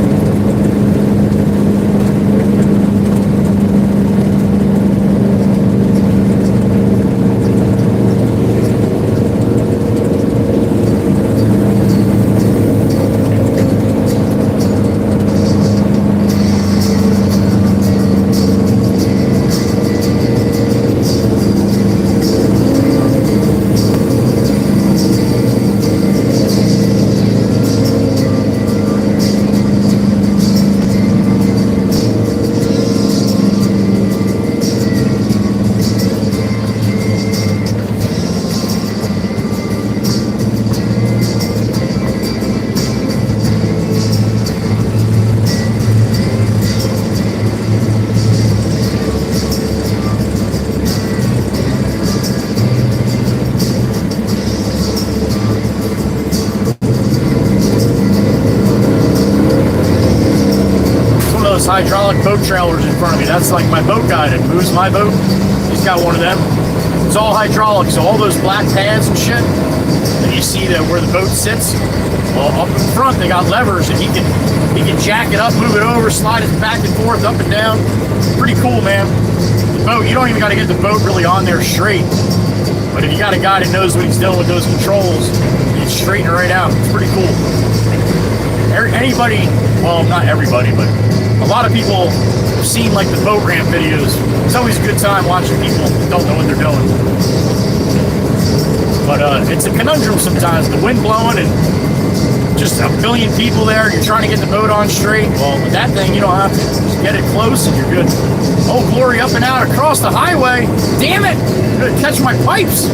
Hydraulic boat trailers in front of me. That's like my boat guy that moves my boat. He's got one of them. It's all hydraulic, so all those black pads and shit that you see that where the boat sits, well, up in front they got levers, and he can jack it up, move it over, slide it back and forth, up and down. Pretty cool, man. The boat, you don't even got to get the boat really on there straight, but if you got a guy that knows what he's doing with those controls, you can straighten it right out. It's pretty cool. Anybody, well, not everybody, but a lot of people have seen like the boat ramp videos. It's always a good time watching people that don't know what they're doing. But it's a conundrum sometimes. The wind blowing and just a billion people there. You're trying to get the boat on straight. Well, with that thing, you don't have to. Just get it close and you're good. Oh, glory, up and out across the highway. Damn it! I'm gonna catch my pipes.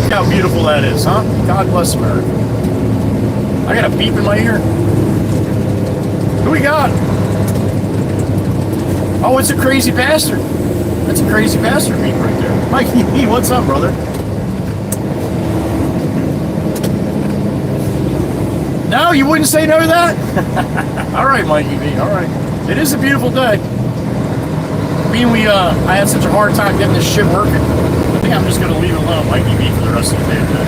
Look how beautiful that is, huh? God bless America. I got a beep in my ear. Who we got? Oh, it's a crazy bastard. That's a crazy bastard beep right there. Mikey B, what's up, brother? No, you wouldn't say no to that? All right, Mikey B, all right. It is a beautiful day. I had such a hard time getting this shit working. I think I'm just gonna leave it alone, Mikey B, for the rest of the day today.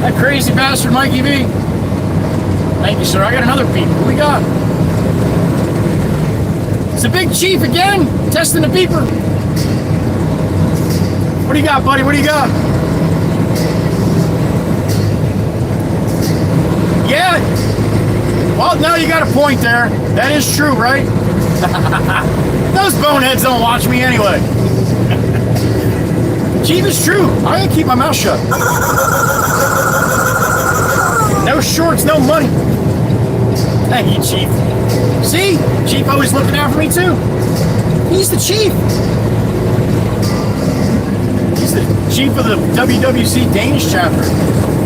That crazy bastard, Mikey B. Thank you, sir. I got another beep. What we got? It's the big chief again, testing the beeper. What do you got, buddy? What do you got? Yeah. Well, no, you got a point there. That is true, right? Those boneheads don't watch me anyway. Chief, is true. I gotta keep my mouth shut. No shorts, no money. Thank you, Chief. See? Chief always looking out for me, too. He's the chief. He's the chief of the WWC Danish chapter.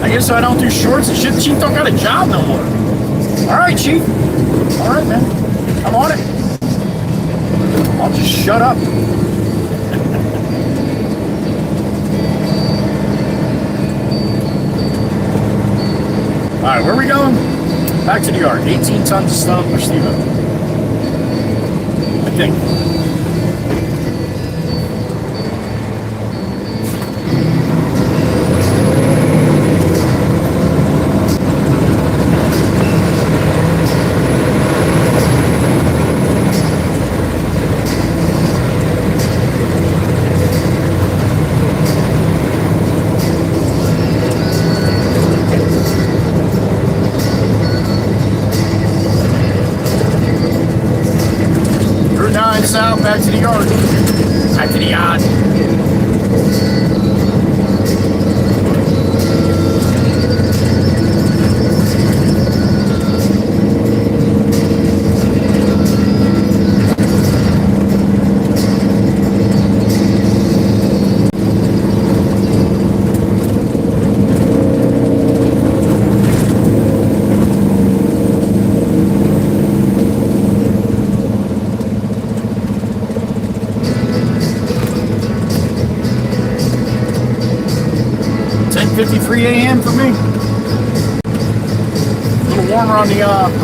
I guess I don't do shorts and shit. Chief don't got a job no more. All right, Chief. All right, man. I'm on it. I'll just shut up. All right, where are we going? Back to the yard. 18 tons of stone for Steve. I think. South, back to the yard. Back to the yard. A.m. for me. A little warmer on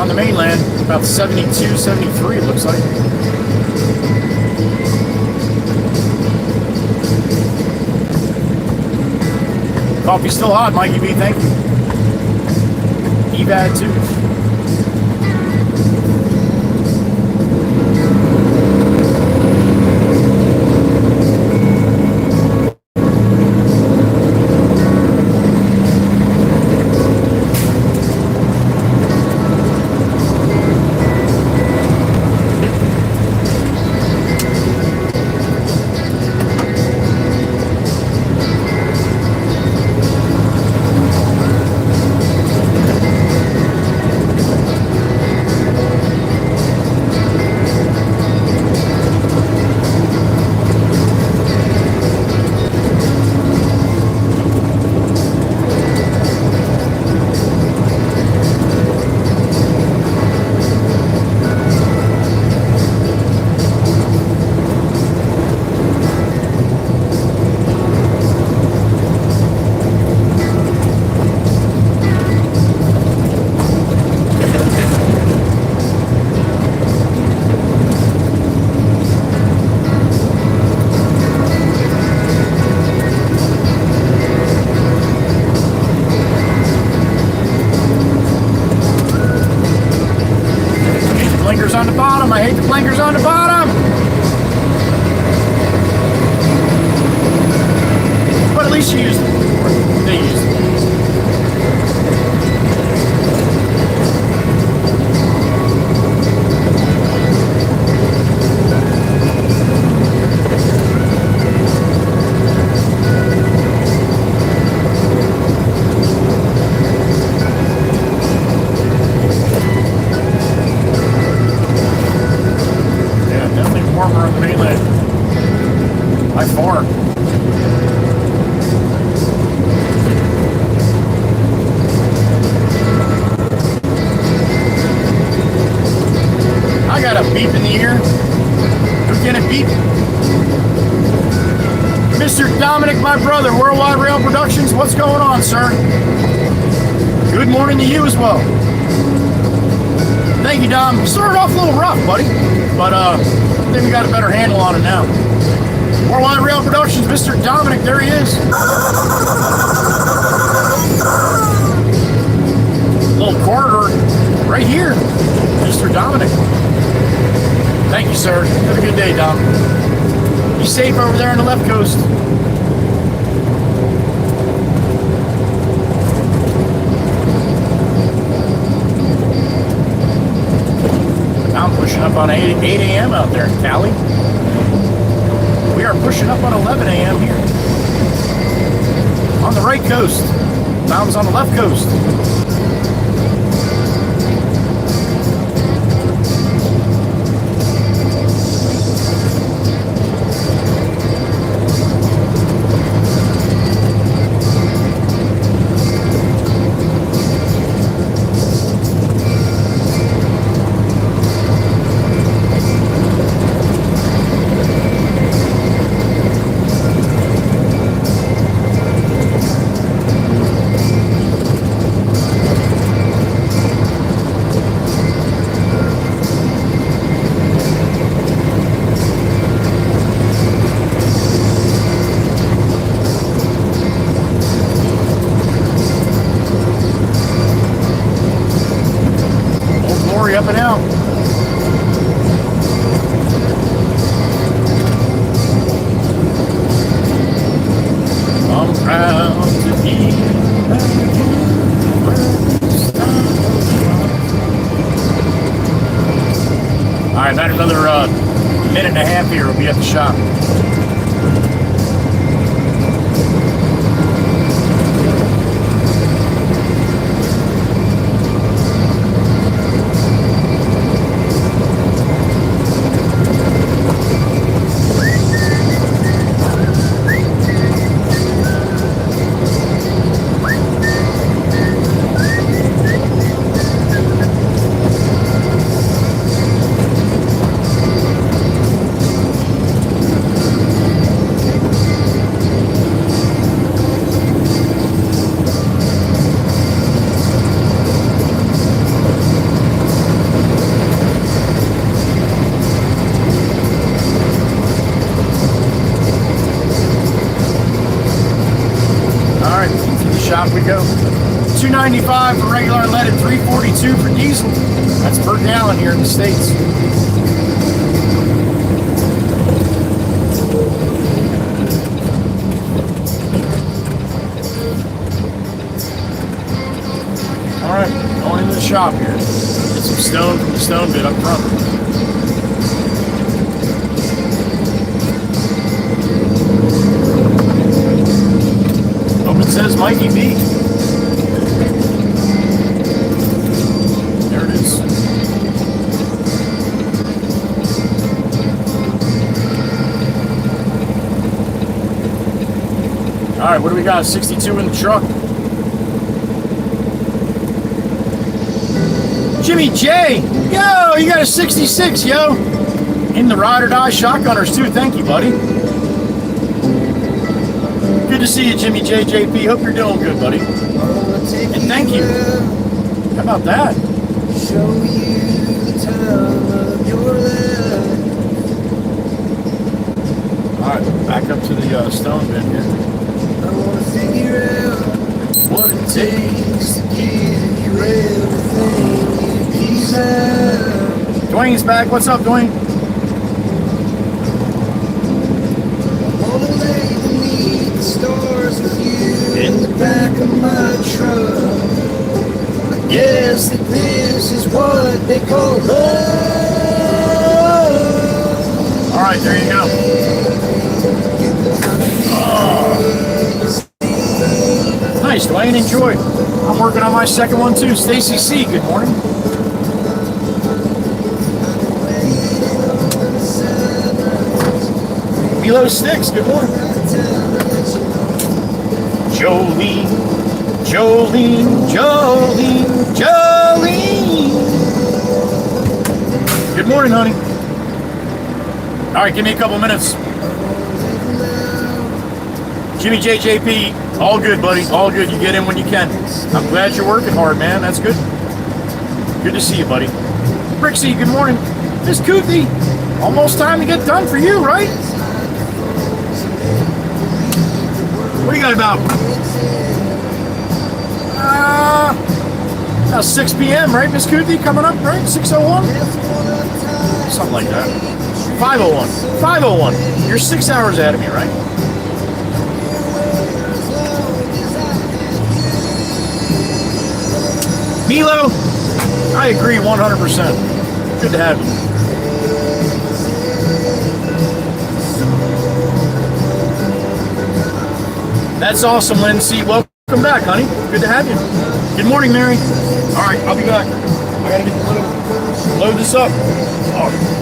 the mainland, about 72, 73 it looks like. Coffee's still hot, Mikey B, thank you. Evad too. On the bottom. I hate the blinkers on the bottom. But at least you used them. They used them. By far. I got a beep in the ear. Who's gonna beep? Mr. Dominic, my brother, Worldwide Rail Productions. What's going on, sir? Good morning to you as well. Thank you, Dom. Started off a little rough, buddy, but I think we got a better handle on it now. Worldwide Rail Productions, Mr. Dominic, there he is. Little corridor right here, Mr. Dominic. Thank you, sir. Have a good day, Dom. Be safe over there on the left coast. I'm pushing up on 8 a.m. out there in Cali. We are pushing up on 11 a.m. here. On the right coast. Tom's on the left coast. Up and out. I'm proud to be back All right, about another minute and a half here. We'll be at the shop. Shop we go. $2.95 for regular unleaded, $3.42 for diesel. That's per gallon here in the States. All right, going into the shop here. Get some stone from the stone bit up front. It says Mikey B. There it is. All right, what do we got? 62 in the truck. Jimmy J. Yo, you got a 66, yo. In the ride or die shotgunners too. Thank you, buddy. Good to see you, Jimmy JJP. Hope you're doing good, buddy. And thank you. How about that?
Show you the time of your life.
All right, back up to the stone bin here.
I want to figure out what it takes to give you everything you desire.
Dwayne's back. What's up, Dwayne?
Stars with you in the back of my truck. I guess that this is what they call love.
All right, there you go. Oh. Nice, Dwayne. Enjoy. I'm working on my second one too. Stacy C. Good morning. Milo Sticks. Good morning. Jolene, Jolene, Jolene, Jolene. Good morning, honey. All right, give me a couple minutes. Jimmy JJP, all good, buddy. All good. You get in when you can. I'm glad you're working hard, man. That's good. Good to see you, buddy. Brixie, good morning. Miss Kuthi, almost time to get done for you, right? What do you got about? About 6 p.m., right, Miss Kuthi? Coming up, right? 6:01? Something like that. 5:01. 5:01. You're 6 hours ahead of me, right? Milo, I agree 100%. Good to have you. That's awesome, Lindsay. Welcome back, honey. Good to have you. Good morning, Mary. All right, I'll be back. I gotta get load this up. Oh.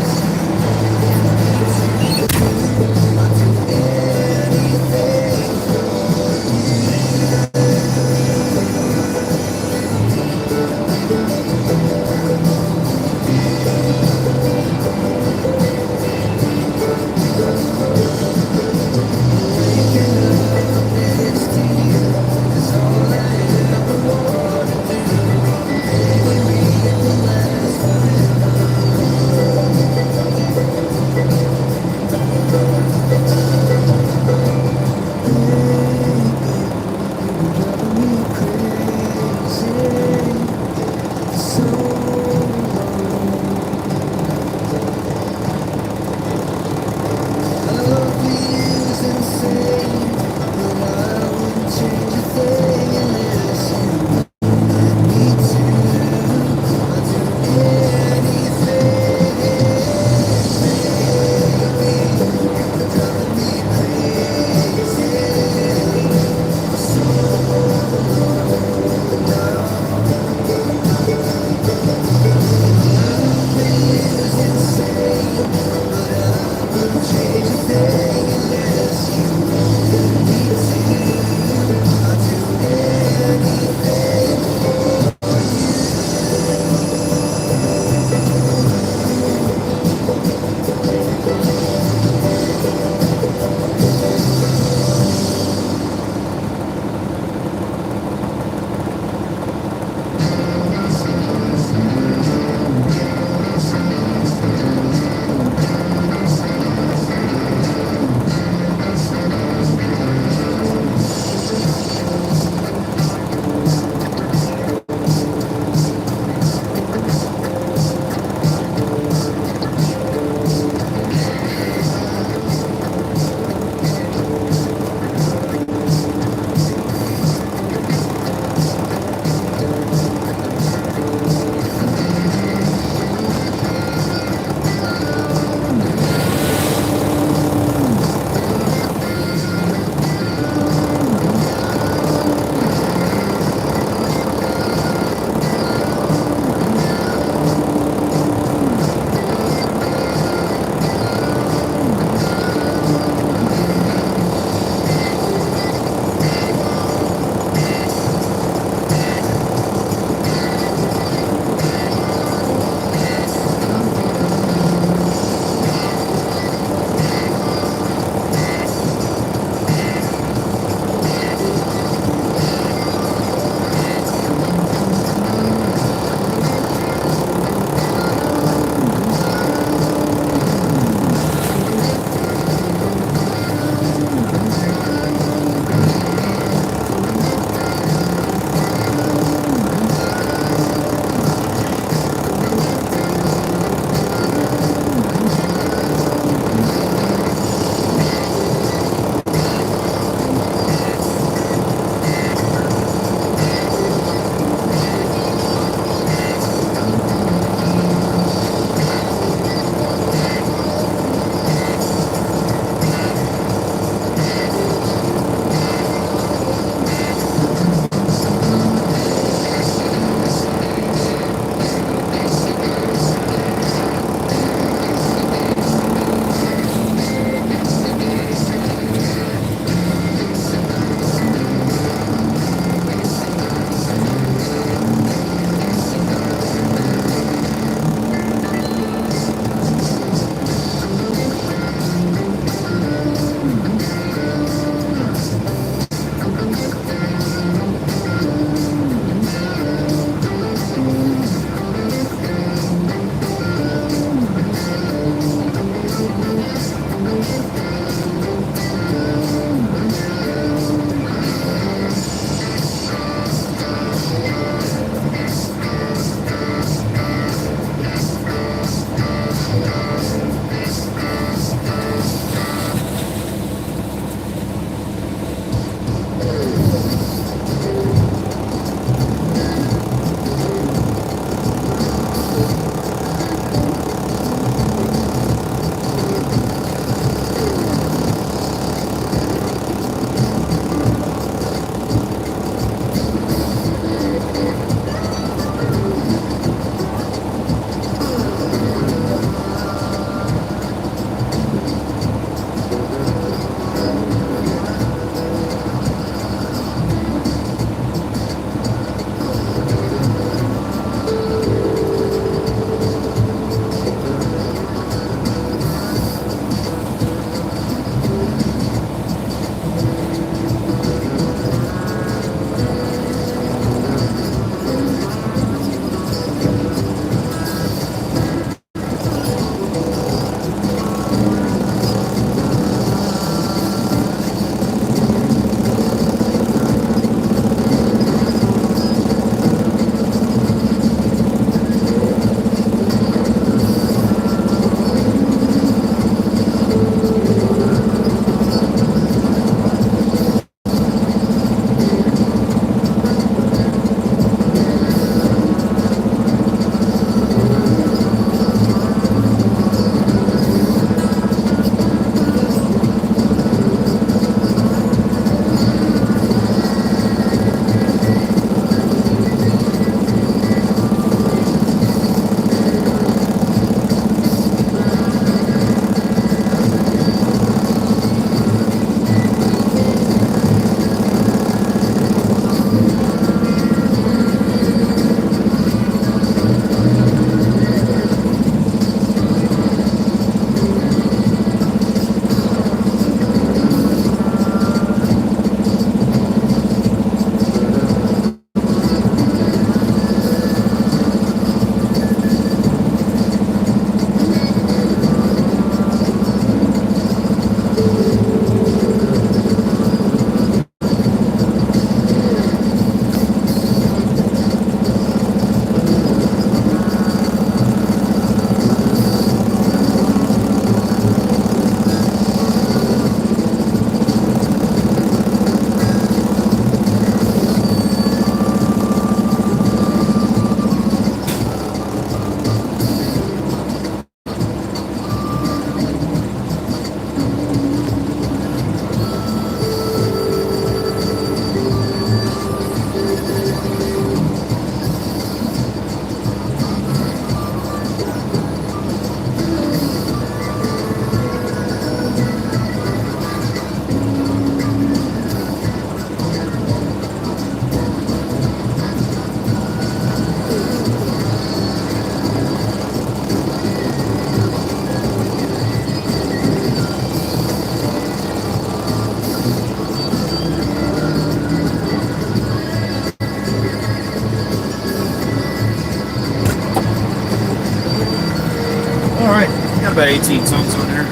about 18 tons on there.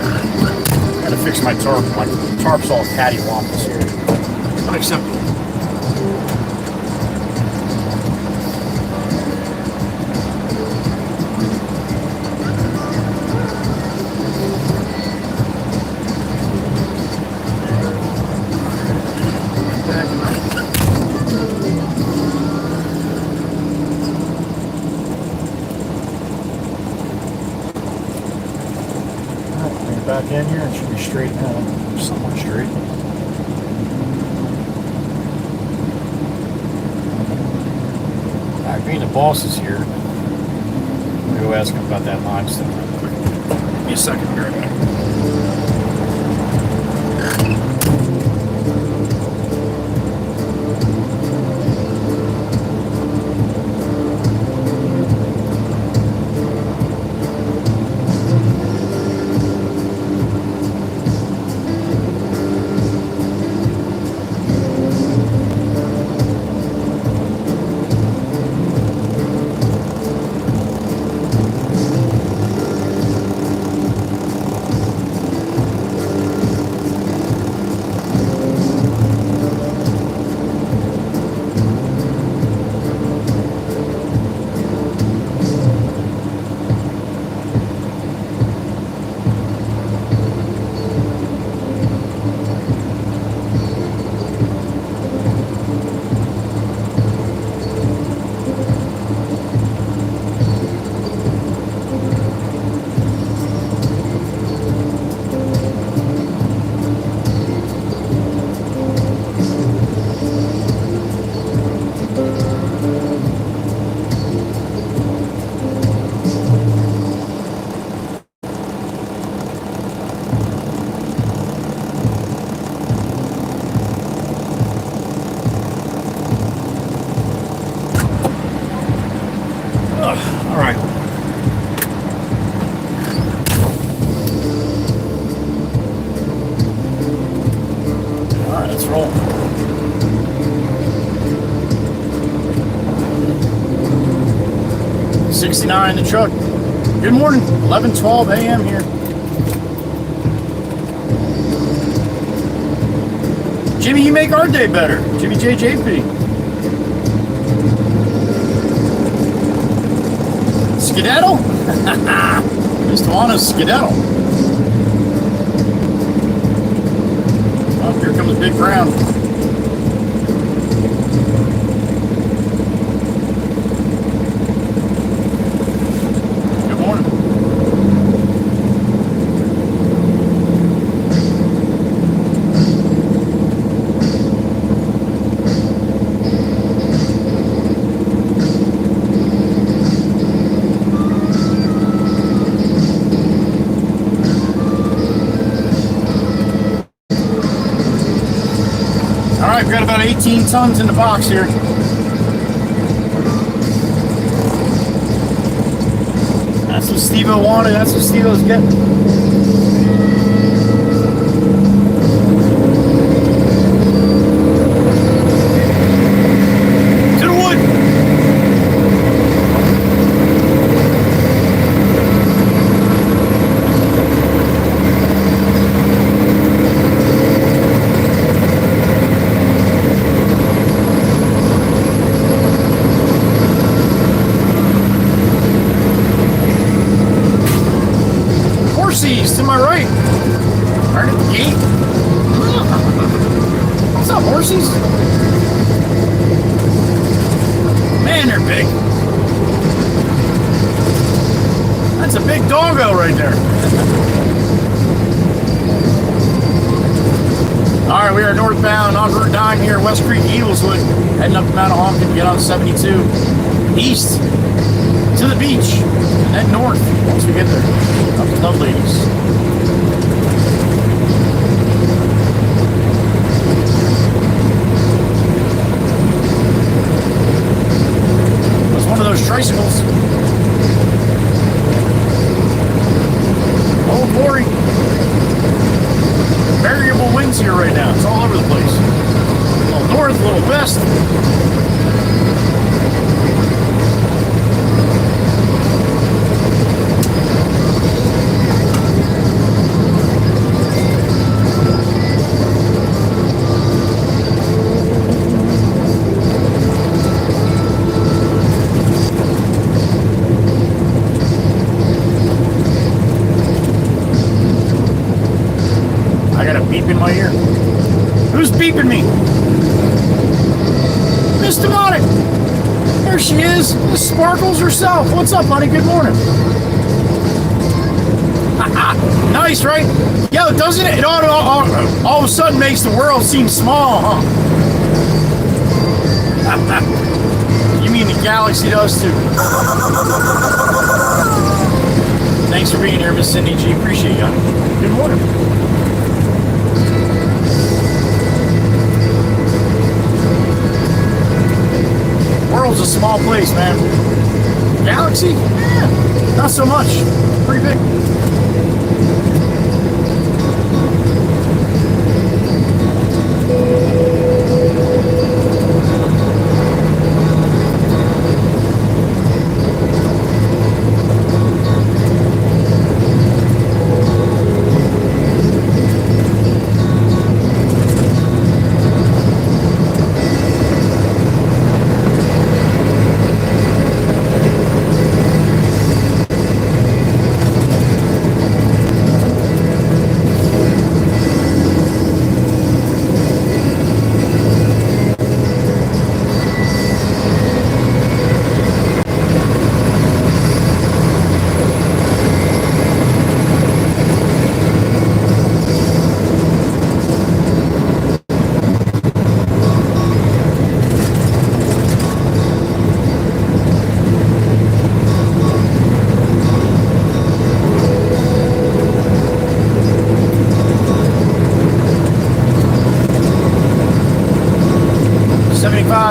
Gotta fix my tarp. My tarp's all cattywampus here. Unacceptable. Back in here, it should be straight now, somewhat straight. Alright, being the boss is here, I'm gonna go ask him about that limestone real quick. Give me a second here. All right. All right, let's roll. '69 the truck. Good morning. 11:12 a.m. here. Jimmy, you make our day better. Jimmy JJP. Skedaddle? Just want to skedaddle. Oh, here comes Big Brown. Good morning. We've got about 18 tons in the box here. That's what Steve-O wanted. That's what Steve-O's getting. To the wood. To my right. Right at the gate. What's up, horsies? Man, they're big. That's a big doggo right there. Alright, we are northbound on Route 9 here, West Creek, Eagleswood, heading up to Mount Honkin to get on 72. East to the beach, and then north once we get there. Up to the ladies. It was one of those tricycles. Oh boy. Variable winds here right now. It's all over the place. A little north, a little west. beep in my ear. Who's beeping me? Miss Demonic. There she is. Miss Sparkles herself. What's up, buddy? Good morning. Nice, right? Yo, doesn't it? It all of a sudden makes the world seem small, huh? You mean the galaxy does too? Thanks for being here, Miss Cindy G. Appreciate you. Good morning. World's a small place, man. Galaxy? Yeah, not so much. Pretty big.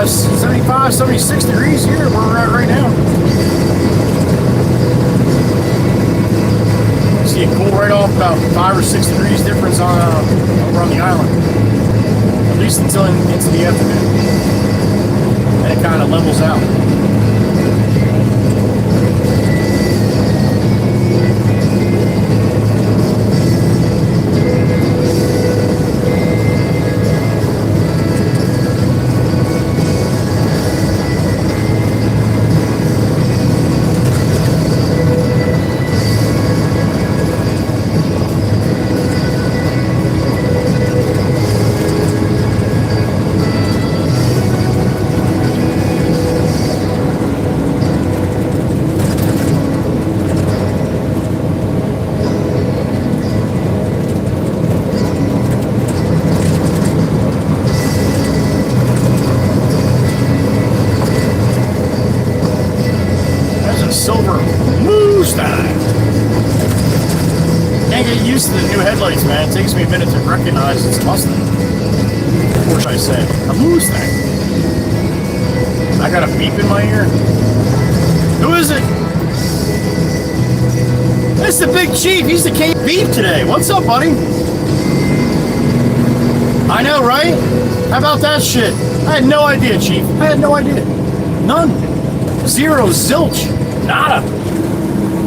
Seventy-five, 76 degrees here where we're at right now. See it cool right off, about 5 or 6 degrees difference on over on the island. At least until into the afternoon. And it kind of levels out. Man, it takes me a minute to recognize it's Mustang. Or should I say, a Mustang. I got a beep in my ear. Who is it? It's the Big Chief. He's the king of beep today. What's up, buddy? I know, right? How about that shit? I had no idea, Chief. I had no idea. None. Zero. Zilch. Nada.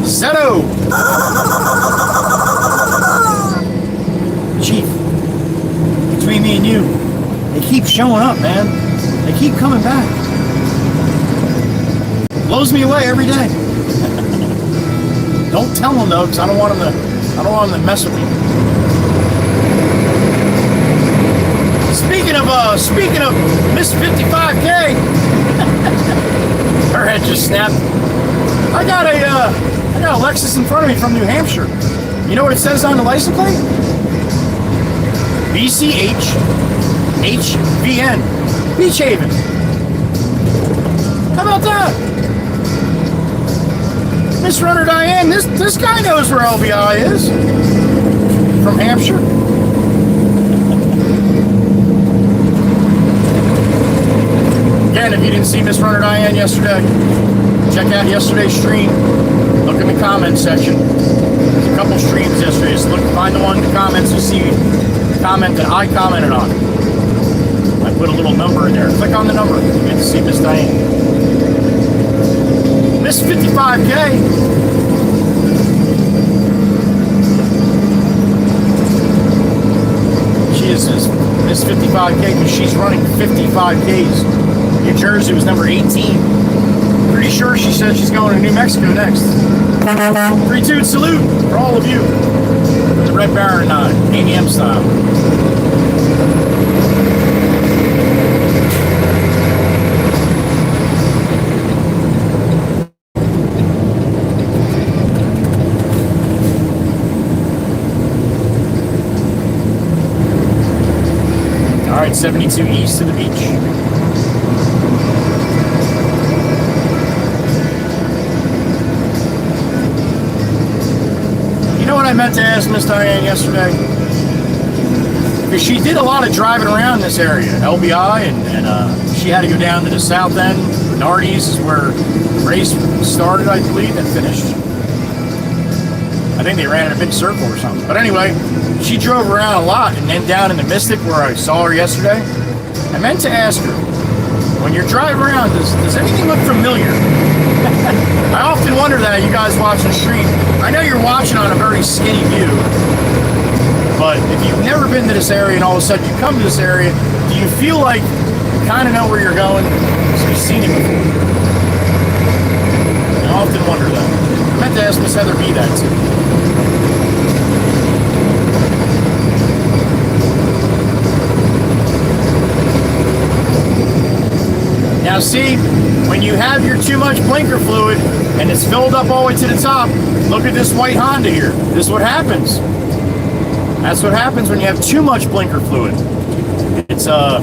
Zero. Chief, between me and you, they keep showing up, man. They keep coming back. Blows me away every day. Don't tell them though, because I don't want them to mess with me. Speaking of Miss 55K, her head just snapped. I got a Lexus in front of me from New Hampshire. You know what it says on the license plate? BCH HVN Beach Haven. How about that? Miss Runner Diane, this guy knows where LBI is. From Hampshire. Again, if you didn't see Miss Runner Diane yesterday, check out yesterday's stream. Look in the comments section. There's a couple streams yesterday. Just find the one in the comments you see. Comment that I commented on. I put a little number in there. Click on the number. You get to see Miss Diane. Miss 55K. She is Miss 55K because she's running 55Ks. New Jersey was number 18. Pretty sure she said she's going to New Mexico next. 3-2 salute for all of you. The Red Baron or not, ADM style. All right, 72 east to the beach. You know what I meant to ask Miss Diane yesterday? Because she did a lot of driving around this area, LBI, and she had to go down to the south end. Nardies is where the race started, I believe, and finished. I think they ran in a big circle or something. But anyway, she drove around a lot, and then down in the Mystic where I saw her yesterday. I meant to ask her, when you're driving around, does anything look familiar? I often wonder that, you guys watching the stream. I know you're watching on a very skinny view, but if you've never been to this area and all of a sudden you come to this area, do you feel like you kind of know where you're going? So you've seen it before. I often wonder that. I meant to ask Miss Heather B that too. Now see, when you have your too much blinker fluid and it's filled up all the way to the top, look at this white Honda here. This is what happens. That's what happens when you have too much blinker fluid. It's up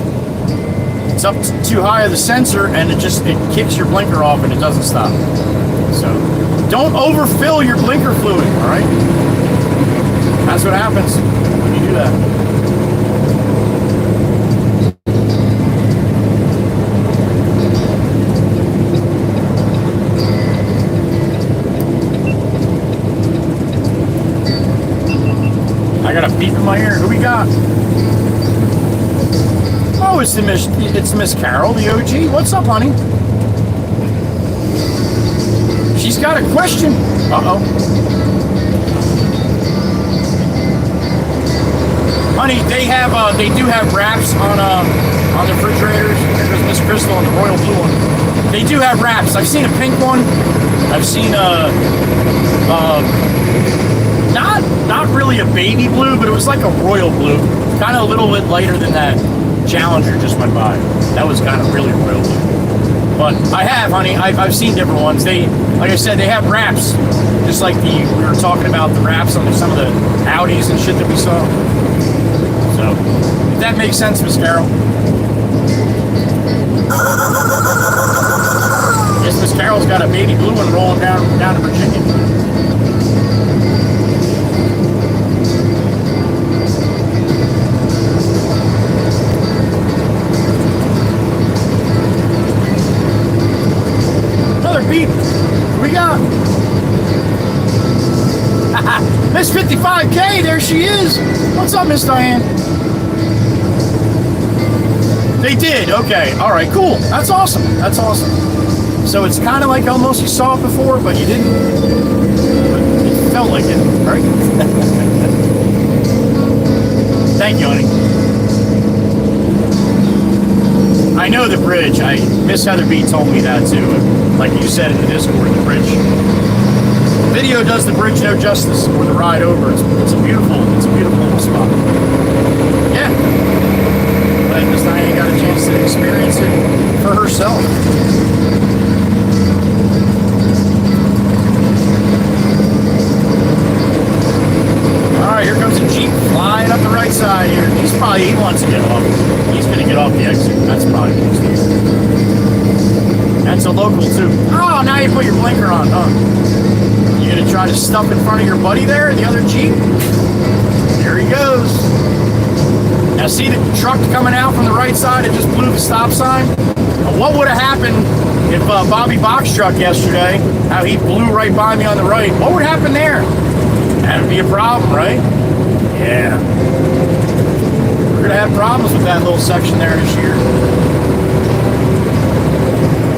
too high of the sensor and it kicks your blinker off and it doesn't stop. So don't overfill your blinker fluid, all right? That's what happens when you do that. I got a beep in my ear. Who we got? Oh, it's Miss Carol, the OG. What's up, honey? She's got a question. Uh-oh. Honey, they do have wraps on the refrigerators. There's Miss Crystal and the royal blue one. They do have wraps. I've seen a pink one. I've seen not really a baby blue, but it was like a royal blue, kind of a little bit lighter than that Challenger just went by. That was kind of really royal blue. But I have, honey, I've seen different ones. They, like I said, they have wraps, just like we were talking about the wraps on some of the Audis and shit that we saw. So, if that makes sense, Miss Carol. Yes, Miss Carol's got a baby blue one rolling down to Virginia. Beep. We got Miss 55K. There she is. What's up, Miss Diane? They did. Okay. All right. Cool. That's awesome. That's awesome. So it's kind of like almost you saw it before, but you didn't. But it felt like it, right? Thank you, honey. I know the bridge. Miss Heather B told me that too. Like you said in the Discord, the bridge. Video does the bridge no justice, or the ride over. It's a beautiful little spot. Yeah. But Miss Diane got a chance to experience it for herself. Alright, here comes a Jeep flying up the right side here. He wants to get off. He's going to get off the exit. That's probably what he's doing. That's a local too. Oh, now you put your blinker on, huh? You going to try to stuff in front of your buddy there, the other Jeep? There he goes. Now see the truck coming out from the right side? It just blew the stop sign. Now, what would have happened if Bobby Box truck yesterday, how he blew right by me on the right? What would happen there? That'd be a problem, right? Yeah. We're going to have problems with that little section there this year.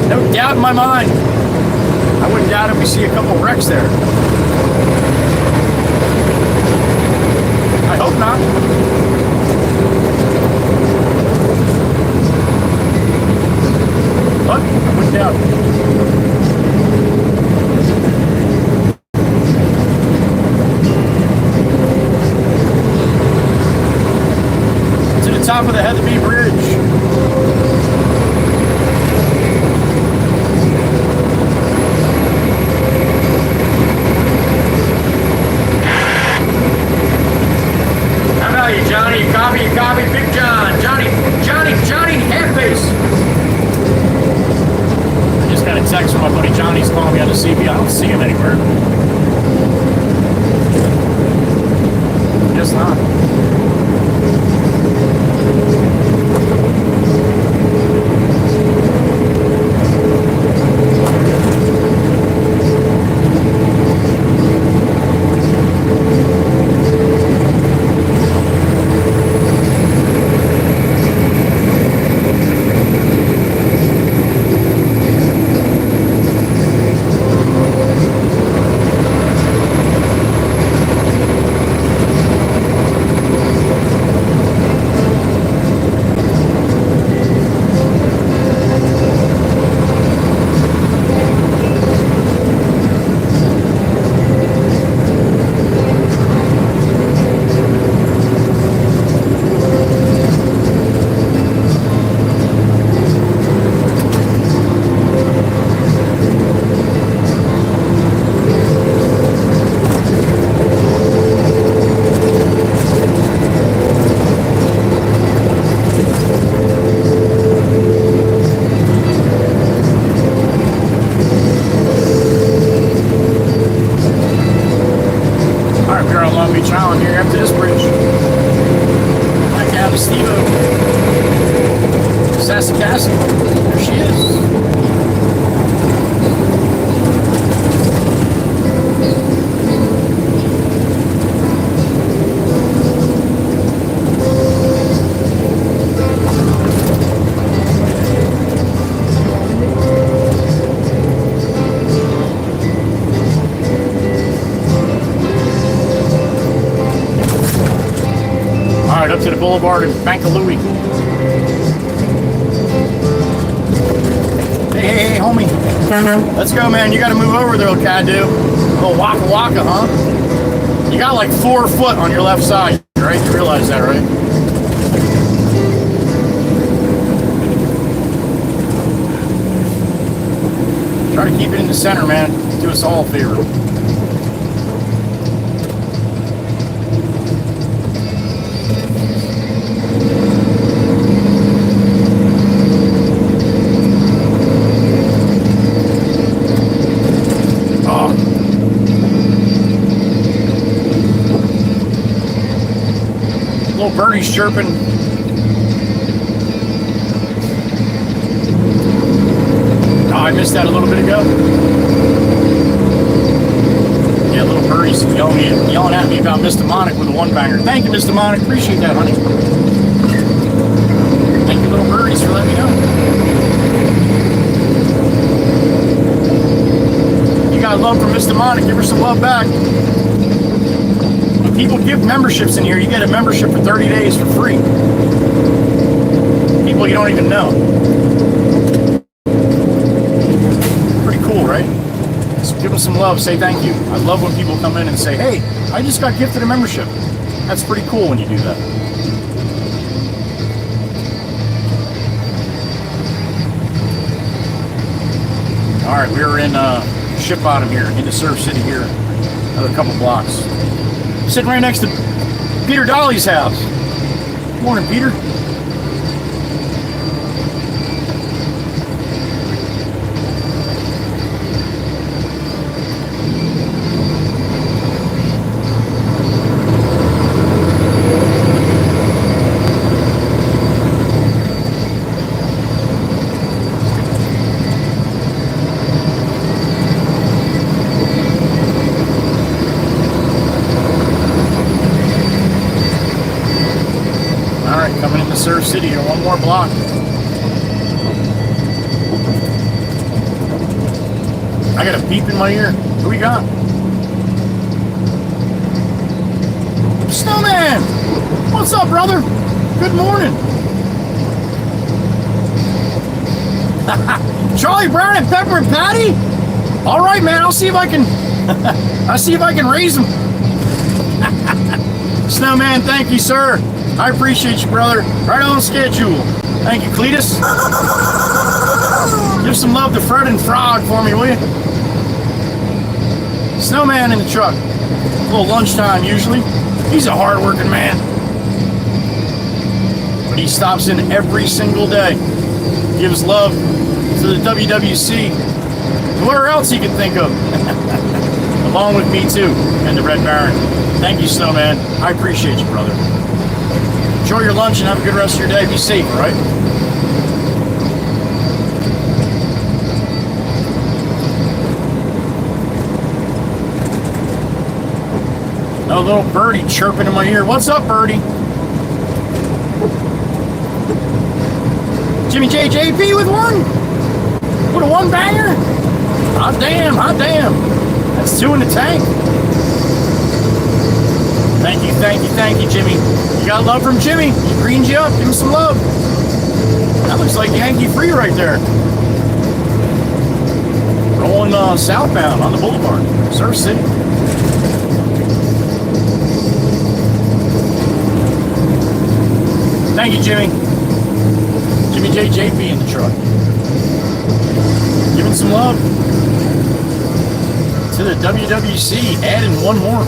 No doubt in my mind. I wouldn't doubt if we see a couple wrecks there. I hope not. But I wouldn't doubt it. top of the Heatherby Bridge. How about you, Johnny? You copy, Big John. Johnny, half-face. I just got a text from my buddy Johnny's calling me on the CB. I don't see him anywhere. Guess not. Up to the boulevard in Bankalooey. Hey, homie. Let's go, man. You got to move over there, Cadu. A little waka waka, huh? You got like 4 foot on your left side, right? You realize that, right? Try to keep it in the center, man. Do us all a favor. Little birdies chirping. Oh, I missed that a little bit ago. Yeah, little birdies yelling at me about Mr. Monic with a one-banger. Thank you, Mr. Monic. Appreciate that, honey. Thank you, little birdies, for letting me know. You got love from Mr. Monic. Give her some love back. People give memberships in here. You get a membership for 30 days for free. People you don't even know. Pretty cool, right? So give them some love. Say thank you. I love when people come in and say, hey, I just got gifted a membership. That's pretty cool when you do that. All right, we're in Ship Bottom here, into Surf City here. Another couple blocks. Sitting right next to Peter Dolly's house. Morning, Peter. Coming into Surf City here, one more block. I got a beep in my ear. Who we got? Snowman! What's up, brother? Good morning. Charlie Brown and Pepper and Patty? All right, man. I'll see if I can. I'll see if I can raise them. Snowman, thank you, sir. I appreciate you, brother. Right on schedule. Thank you, Cletus. Give some love to Fred and Frog for me, will you? Snowman in the truck. A little lunchtime usually. He's a hard-working man. But he stops in every single day. Gives love to the WWC. Whoever else he can think of. Along with me too. And the Red Baron. Thank you, Snowman. I appreciate you, brother. Enjoy your lunch and have a good rest of your day. Be safe, all right? A little birdie chirping in my ear. What's up, birdie? Jimmy JJP with one? With a one banger? Hot damn, hot damn. That's 2 in the tank. Thank you, thank you, thank you, Jimmy. You got love from Jimmy. He greens you up. Give him some love. That looks like Yankee Free right there. Rolling southbound on the boulevard. Surf City. Thank you, Jimmy. Jimmy JJP in the truck. Giving some love to the WWC. Adding one more.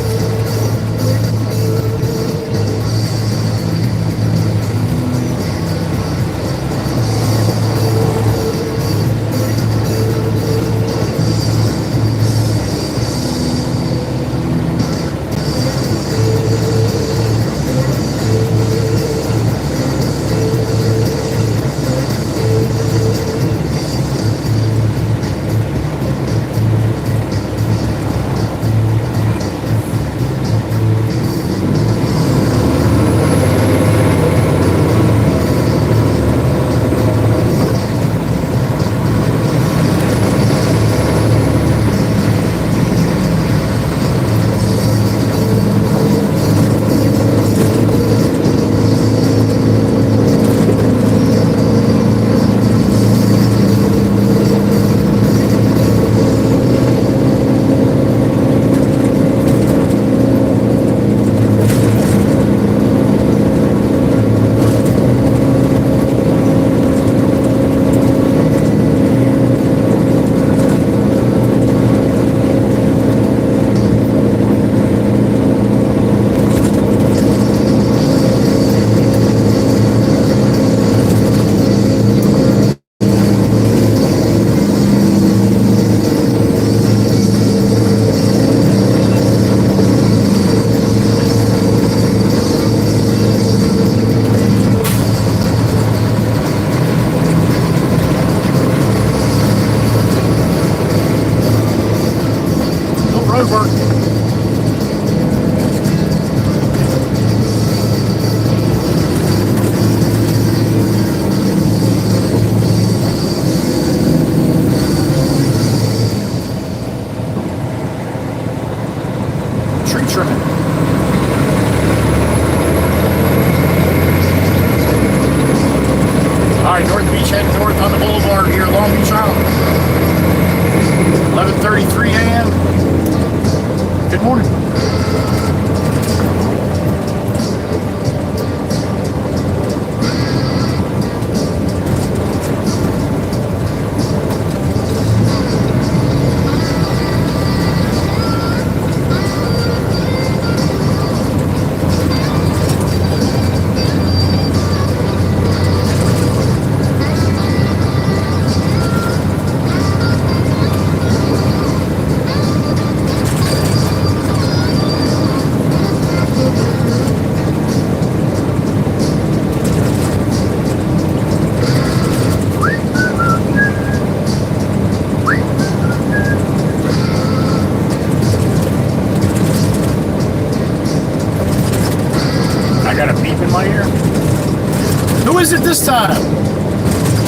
Is it this time?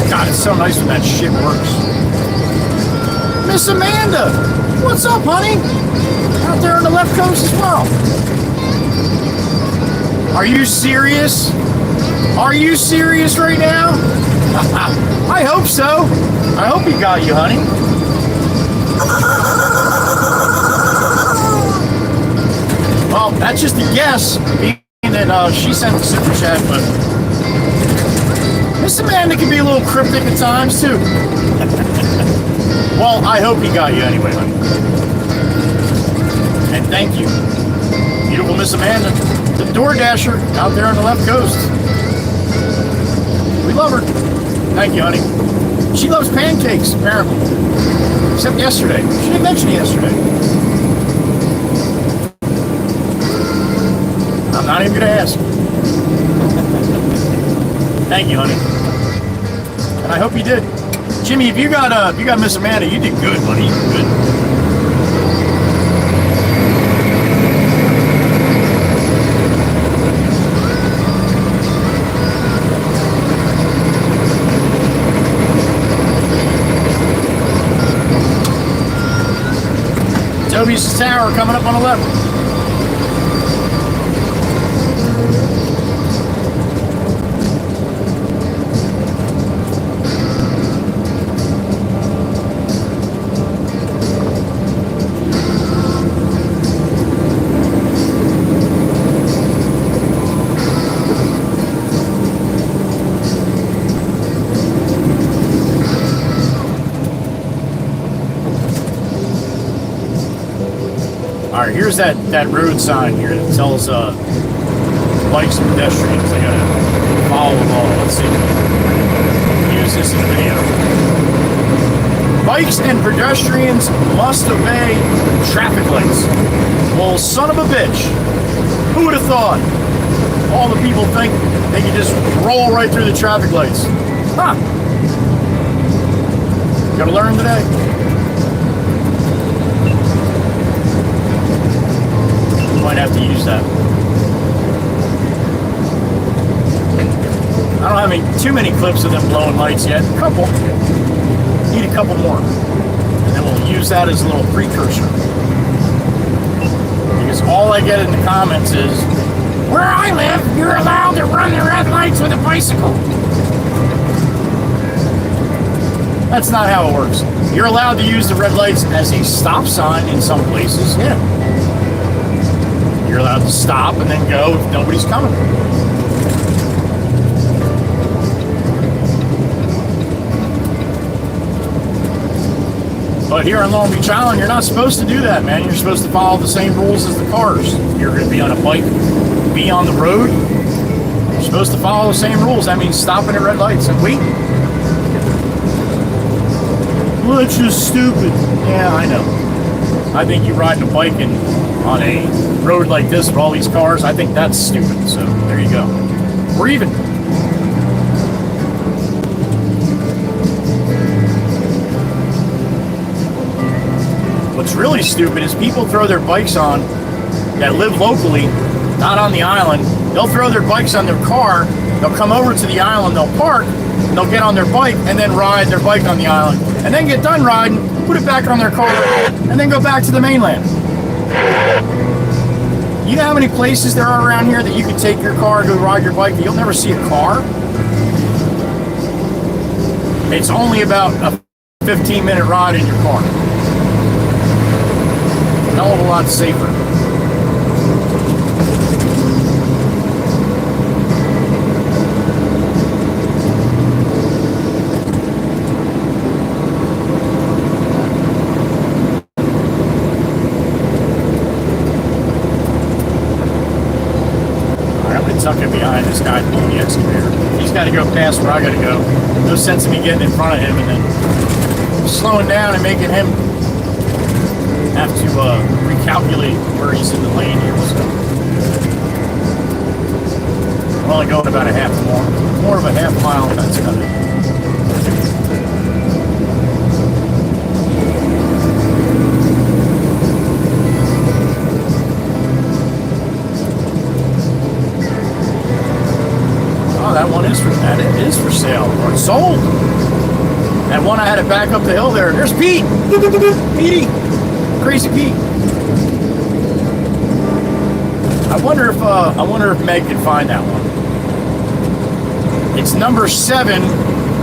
God, it's so nice when that shit works. Miss Amanda, what's up, honey? Out there on the left coast as well. Are you serious? Are you serious right now? I hope so. I hope he got you, honey. Well, that's just a guess. Being saying that she sent the super chat, but Miss Amanda can be a little cryptic at times too. Well, I hope he got you anyway, honey. And thank you, beautiful Miss Amanda, the DoorDasher out there on the left coast. We love her. Thank you, honey. She loves pancakes, apparently. Except yesterday. She didn't mention it yesterday. I'm not even going to ask. Thank you, honey. And I hope you did. Jimmy, if you got Miss Amanda, you did good, buddy. You did good. Toby's Tower coming up on 11. Alright, here's that road sign here that tells bikes and pedestrians they gotta follow the law. Let's see. Use this in the video. Bikes and pedestrians must obey traffic lights. Well, son of a bitch. Who would have thought? All the people think they can just roll right through the traffic lights. Huh. Gotta learn today. Might have to use that. I don't have too many clips of them blowing lights yet. A couple. Need a couple more. And then we'll use that as a little precursor. Because all I get in the comments is, where I live, you're allowed to run the red lights with a bicycle. That's not how it works. You're allowed to use the red lights as a stop sign in some places, yeah. You're allowed to stop and then go if nobody's coming. But here on Long Beach Island, you're not supposed to do that, man. You're supposed to follow the same rules as the cars. You're going to be on a bike, be on the road. You're supposed to follow the same rules. That means stopping at red lights and waiting. Well, that's just stupid. Yeah, I know. I think you riding a bike on a road like this with all these cars, I think that's stupid. So there you go. We're even. What's really stupid is people throw their bikes on that live locally, not on the island. They'll throw their bikes on their car. They'll come over to the island. They'll park. And they'll get on their bike and then ride their bike on the island. And then get done riding, put it back on their car, and then go back to the mainland. You know how many places there are around here that you can take your car and go ride your bike, but you'll never see a car? It's only about a 15-minute ride in your car. A hell of a lot safer. Tucking behind this guy pulling the excavator. He's got to go past where I got to go. No sense of me getting in front of him and then slowing down and making him have to recalculate where he's in the lane here. So I'm only going about a more of a half mile. That's coming. That one is for sale, or it's sold. That one I had to back up the hill there. There's Pete. Petey. Crazy Pete. I wonder if Meg can find that one. It's number 7,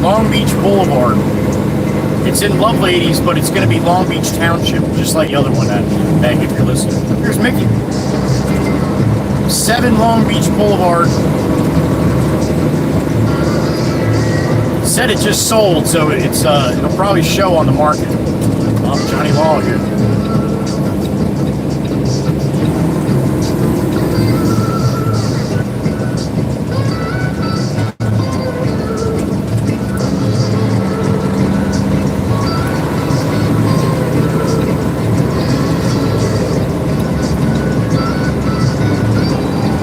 Long Beach Boulevard. It's in Loveladies, but it's going to be Long Beach Township, just like the other one. That Meg, if you're listening. Here's Mickey. 7 Long Beach Boulevard. Said it just sold, so it'll probably show on the market. Oh, Johnny Law here.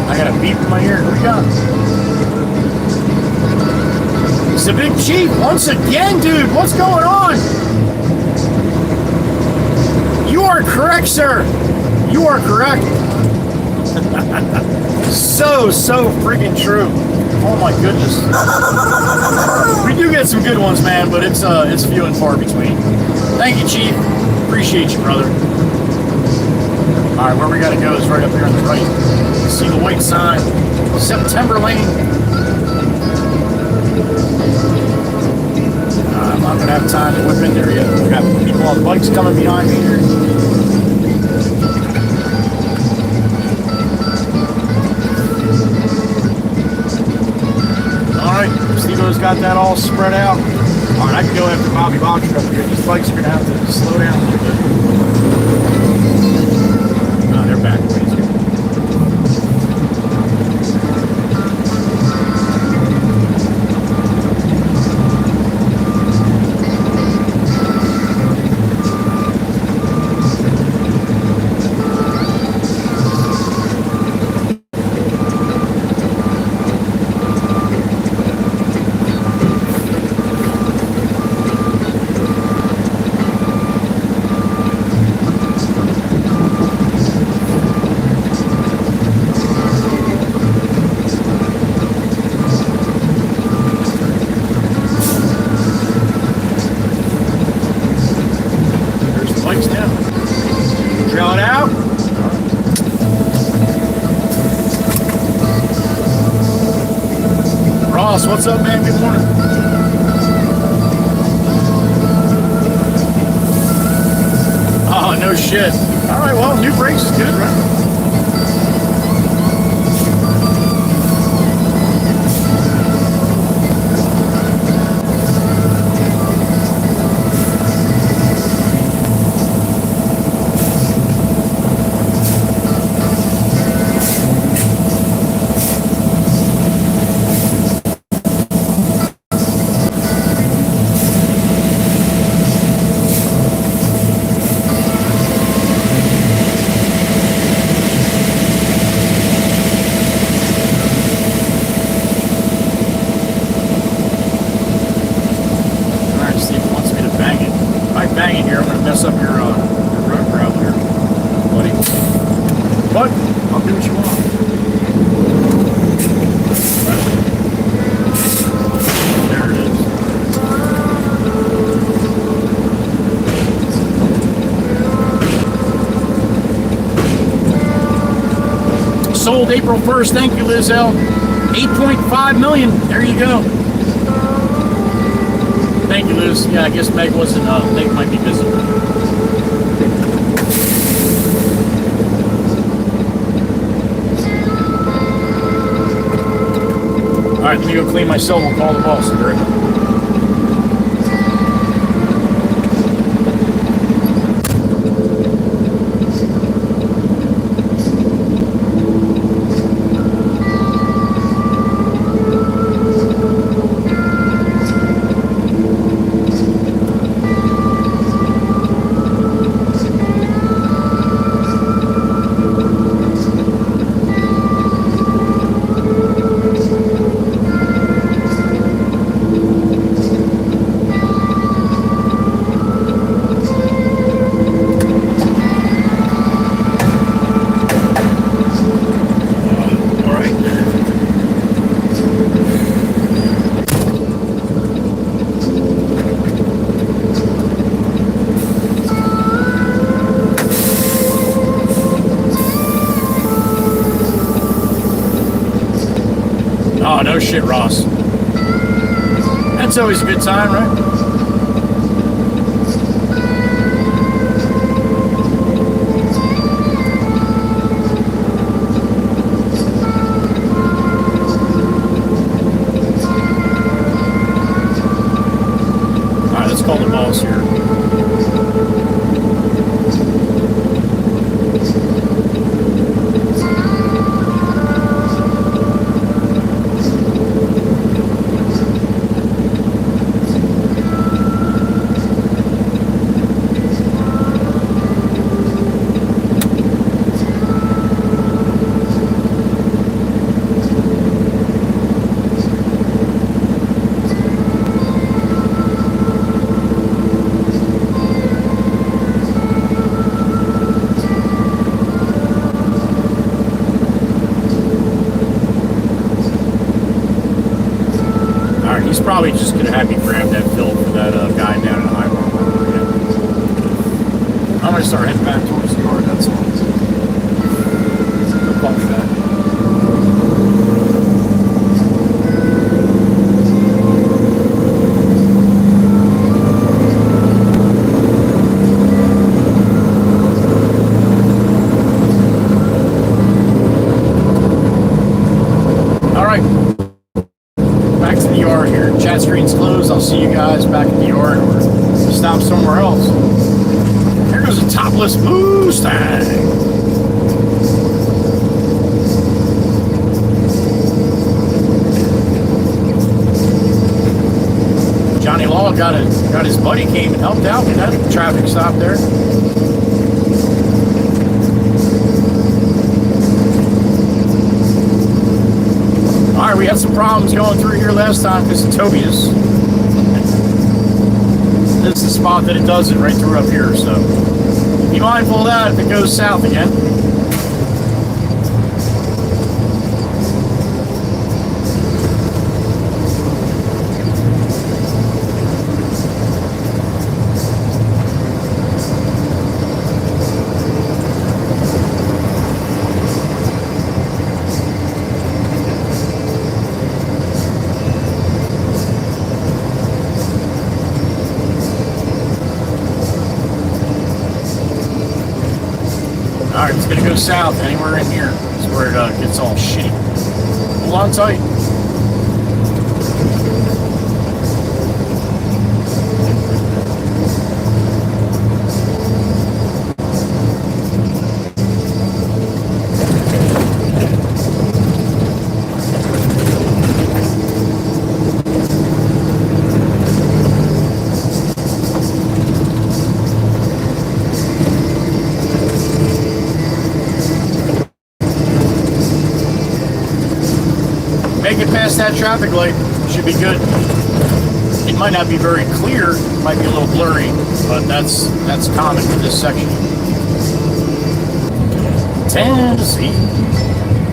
I got a beep in my ear. Here we go. It's the Big Chief once again, dude. What's going on? You are correct, sir. You are correct. so freaking true. Oh my goodness. We do get some good ones, man, but it's few and far between. Thank you, Chief. Appreciate you, brother. All right, where we gotta go is right up here on the right. You see the white sign, September Lane. I'm not gonna have time to whip in there yet. We got people on bikes coming behind me here. Alright, Steve-O's got that all spread out. Alright, I can go after Bobby Boxer up here. These bikes are gonna have to slow down a little bit. Oh, they're back a ways here. What's up, man? Good morning. Oh, no shit. All right, well, new brakes is good, right? Sold April 1st. Thank you, Liz L. 8.5 million. There you go. Thank you, Liz. Yeah, I guess Meg wasn't, Meg might be busy. All right, let me go clean myself. We'll call the boss. All right. Oh, no shit, Ross. That's always a good time, right? He's probably just going to have me grab that fill for that guy down in High Mark. I'm going to start heading back towards the yard, that's all. He'll call me back. I'll see you guys back in the yard or stop somewhere else. Here goes a topless Mustang. Johnny Law got his buddy came and helped out with that traffic stop there. All right, we had some problems going through here last time because of Tobias. This is the spot that it does it right through up here, so be mindful of that if it goes south again. Alright, it's going to go south. Anywhere in here is where it gets all shitty. Hold on tight. Make it past that traffic light, should be good. It might not be very clear, it might be a little blurry, but that's common for this section. Tennessee.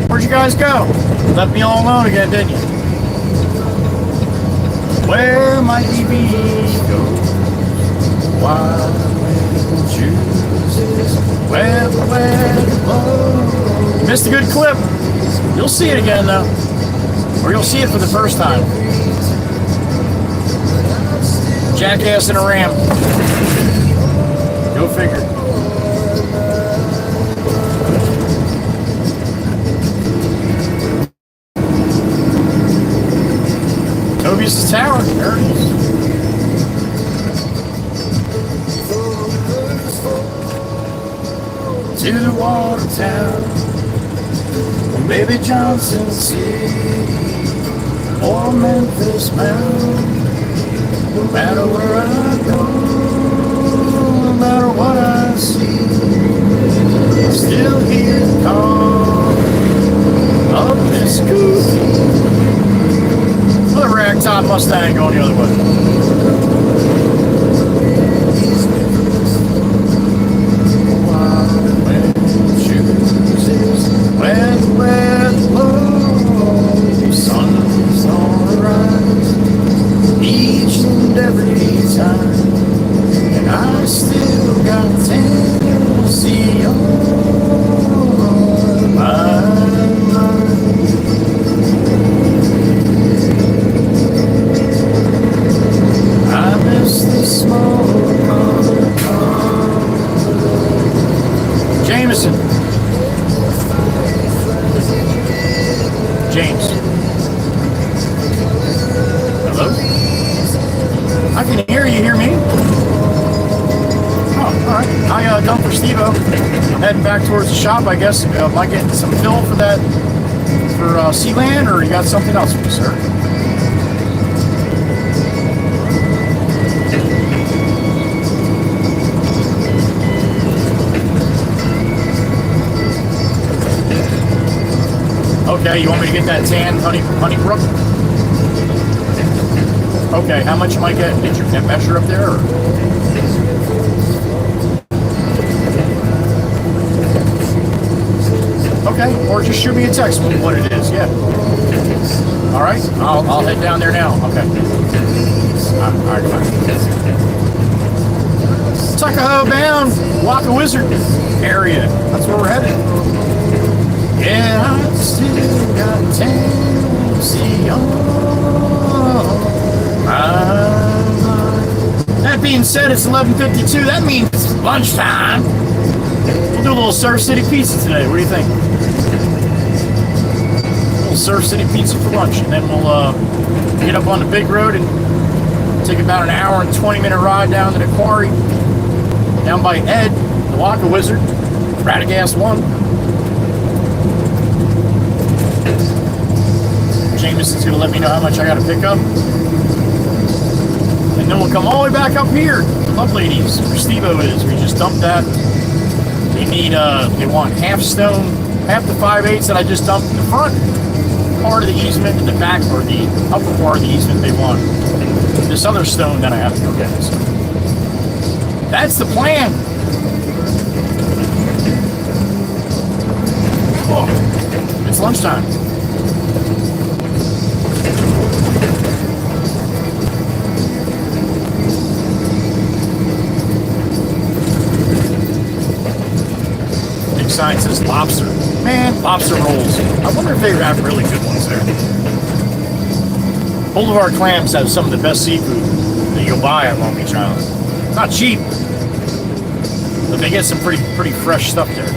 Where'd you guys go? Left me all alone again, didn't you? Where might he be? Go. Why chooses where to go? Missed a good clip. You'll see it again though. Or you'll see it for the first time. Jackass in a Ram. Go figure. Tobias' Tower. There it is. To the water tower. Baby Johnson City. Or Memphis Mountain, no matter where I go, no matter what I see, I still hear the call of Miss Goofy. Another ragtop Mustang going the other way. James. Hello? I can hear you. Hear me? Oh, alright. I done for Steve-O. I'm heading back towards the shop, I guess. Am I getting some fill for that, for Sealand, or you got something else for me, sir? Okay, you want me to get that tan Honeybrook? Okay, how much am I getting? Did you measure up there? Or? Okay, or just shoot me a text with what it is, yeah. All right, I'll head down there now. Okay. All right, fine. Tuckahoe bound, Waka Wizard area. That's where we're headed. Yeah, I still got Tennessee on my mind. That being said, it's 11:52. That means it's lunchtime. We'll do a little Surf City pizza today. What do you think? A little Surf City pizza for lunch, and then we'll get up on the big road and take about an hour and 20-minute ride down to the quarry, down by Ed, the Waka Wizard, Radagast 1. Jameson's gonna let me know how much I gotta pick up. And then we'll come all the way back up here, Love Ladies, where Steve-O is. We just dumped that. They need, they want half stone, half the 5/8 that I just dumped in the front part of the easement, and the back, or the upper part of the easement they want. This other stone that I have to go get. So that's the plan. Oh, it's lunchtime. Big sign says lobster. Man, lobster rolls. I wonder if they have really good ones there. Boulevard Clams have some of the best seafood that you'll buy at Long Beach Island. It's not cheap, but they get some pretty fresh stuff there.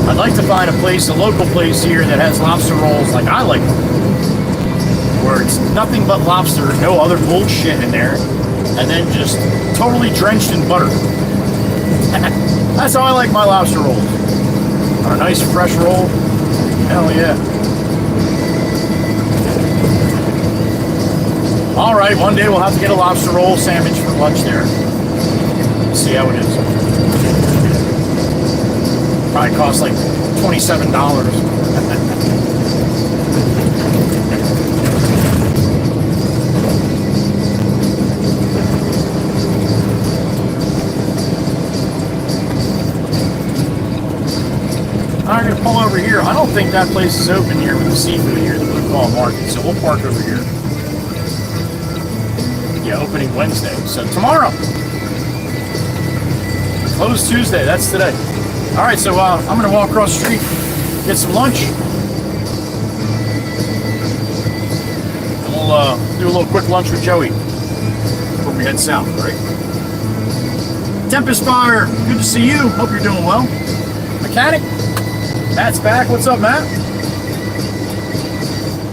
I'd like to find a place, a local place here that has lobster rolls like I like them, where it's nothing but lobster, no other bullshit in there, and then just totally drenched in butter. That's how I like my lobster rolls. On a nice fresh roll. Hell yeah. Alright, one day we'll have to get a lobster roll sandwich for lunch there. See how it is. Probably costs like $27. I'm going to pull over here. I don't think that place is open here with the seafood here, the Blue Claw Market, so we'll park over here. Yeah, opening Wednesday, so tomorrow. Closed Tuesday, that's today. All right, so I'm going to walk across the street, get some lunch. And we'll do a little quick lunch with Joey before we head south, all right? Tempest Fire, good to see you. Hope you're doing well. Mechanic, Matt's back. What's up, Matt?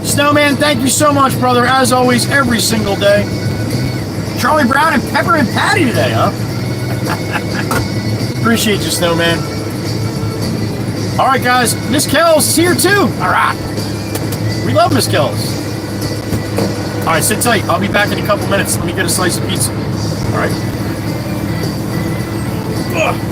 Snowman, thank you so much, brother. As always, every single day. Charlie Brown and Pepper and Patty today, huh? Appreciate you, Snowman. All right, guys. Miss Kells is here, too. All right. We love Miss Kells. All right, sit tight. I'll be back in a couple minutes. Let me get a slice of pizza. All right. Ugh.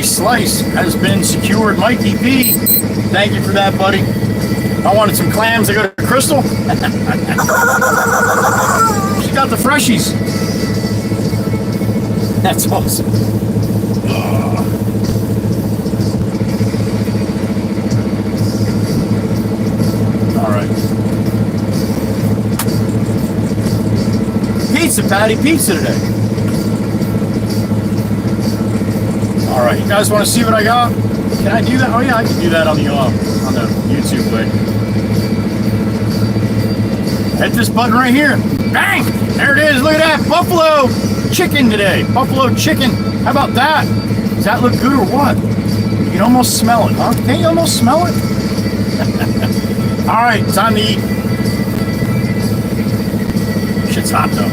slice has been secured. Mikey P, thank you for that, buddy. I wanted some clams. I go to Crystal. She got the freshies. That's awesome. All right. Pizza, Patty. Pizza today. All right. You guys want to see what I got? Can I do that? Oh, yeah, I can do that on the YouTube way. Hit this button right here. Bang! There it is. Look at that. Buffalo chicken today. Buffalo chicken. How about that? Does that look good or what? You can almost smell it, huh? Can't you almost smell it? All right, time to eat. Shit's hot though.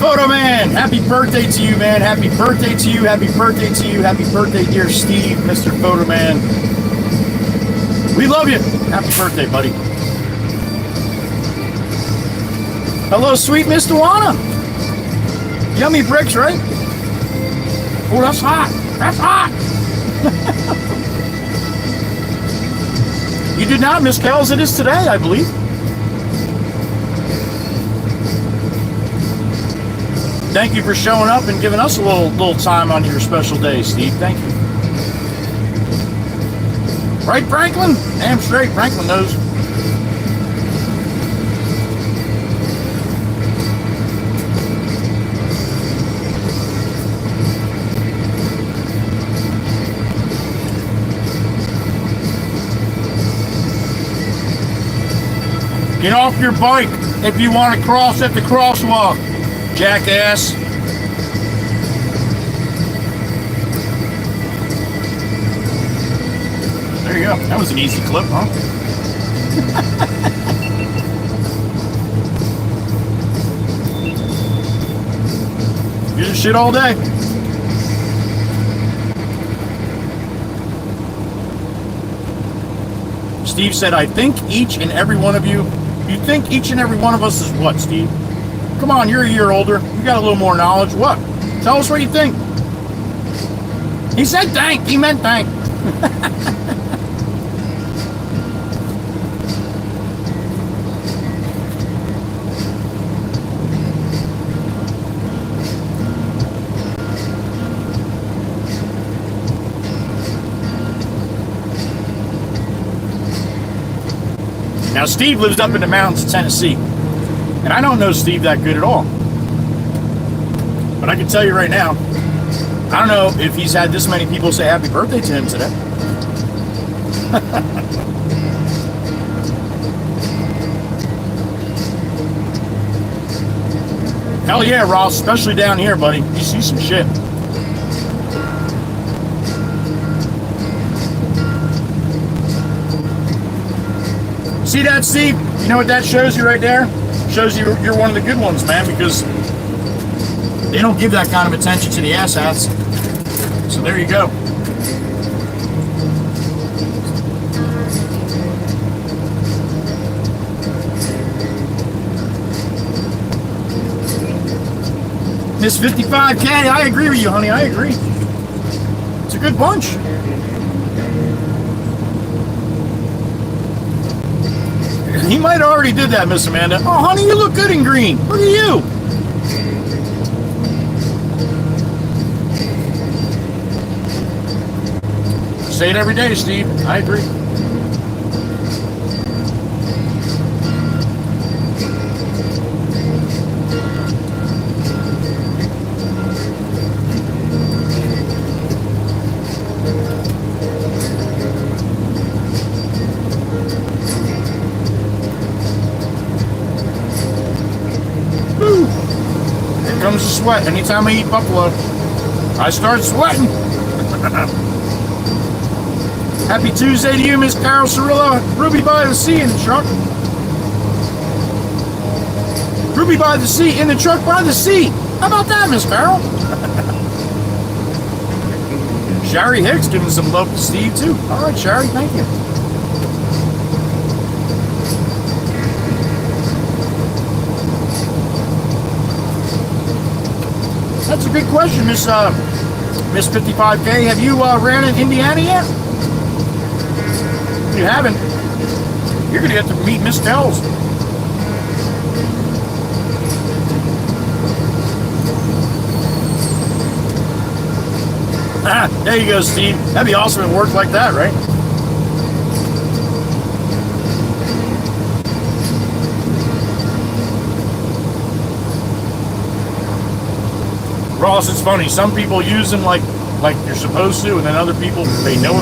Photo man, happy birthday to you, man. Happy birthday to you. Happy birthday to you. Happy birthday, dear Steve, Mr. Photo man. We love you. Happy birthday, buddy. Hello, sweet Miss Duana. Yummy bricks, right? Oh, that's hot. That's hot. You did not, Miss Kells. It is today, I believe. Thank you for showing up and giving us a little time on your special day, Steve. Thank you. Right, Franklin? Damn straight, Franklin knows. Get off your bike if you want to cross at the crosswalk, jackass. There you go. That was an easy clip, huh? Do this shit all day. Steve said, I think each and every one of you. You think each and every one of us is what, Steve? Come on, you're a year older. You got a little more knowledge. What? Tell us what you think. He said thank. He meant thank. Now, Steve lives up in the mountains of Tennessee, and I don't know Steve that good at all. But I can tell you right now, I don't know if he's had this many people say happy birthday to him today. Hell yeah, Ross, especially down here, buddy. You see some shit. See that, Steve? You know what that shows you right there? Shows you you're one of the good ones, man, because they don't give that kind of attention to the asshats. So there you go. Miss 55K, I agree with you, honey. I agree. It's a good bunch. He might have already did that, Miss Amanda. Oh, honey, you look good in green. Look at you. Say it every day, Steve. I agree. Comes the sweat. Anytime I eat buffalo, I start sweating. Happy Tuesday to you, Miss Carol Cirillo. Ruby by the Sea in the truck. Ruby by the Sea in the truck by the sea. How about that, Miss Carol? Shari Hicks giving some love to Steve too. All right, Shari, thank you. That's a good question, Miss Miss 55K, have you ran in Indiana yet? If you haven't, you're going to get to meet Miss Tells. Ah, there you go, Steve. That'd be awesome if it worked like that, right? Ross, it's funny. Some people use them like you're supposed to, and then other people pay no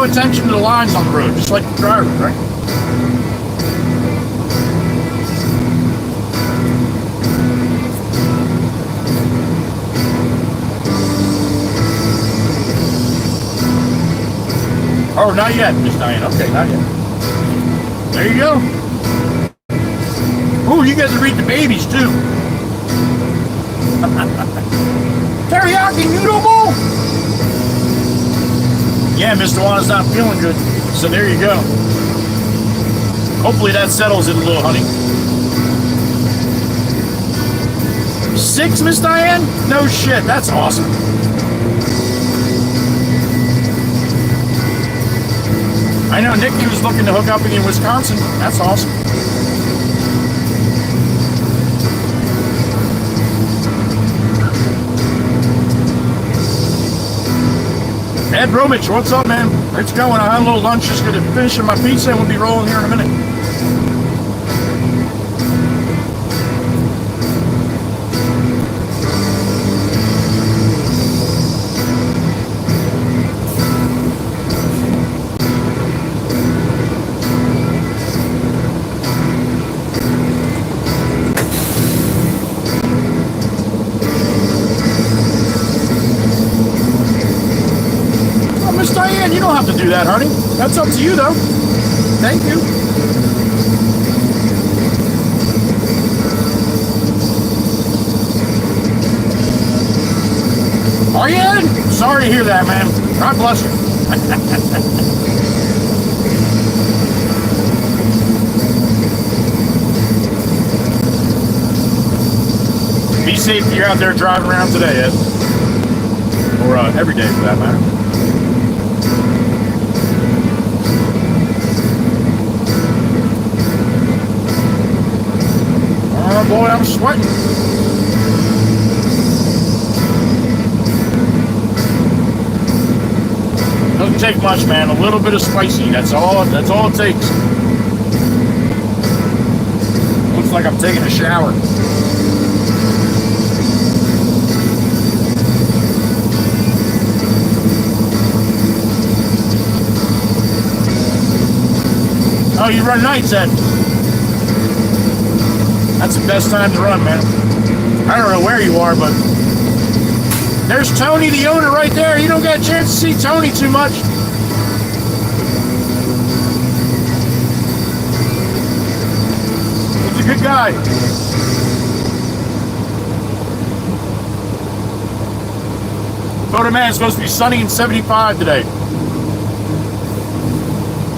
attention to the lines on the road, just like the drivers, right? Oh, not yet, Miss Diane. Okay, not yet. There you go. Ooh, you guys can read the babies too. Teriyaki noodle bowl. Yeah, Mr. Juan's not feeling good, so there you go. Hopefully that settles it a little, honey. 6, Miss Diane? No shit, that's awesome. I know Nikki was looking to hook up in Wisconsin. That's awesome. Ed Romich, what's up, man? It's going. I had a little lunch, just going to finish my pizza, and we'll be rolling here in a minute. You don't have to do that, honey. That's up to you, though. Thank you. Are you, Ed? Sorry to hear that, man. God bless you. Be safe if you're out there driving around today, Ed. Or every day, for that matter. Oh boy, I'm sweating. Doesn't take much, man. A little bit of spicy. That's all it takes. Looks like I'm taking a shower. Oh, you run nights, Ed? That's the best time to run, man. I don't know where you are, but there's Tony, the owner, right there. You don't get a chance to see Tony too much. He's a good guy. Photo man, it's supposed to be sunny and 75 today.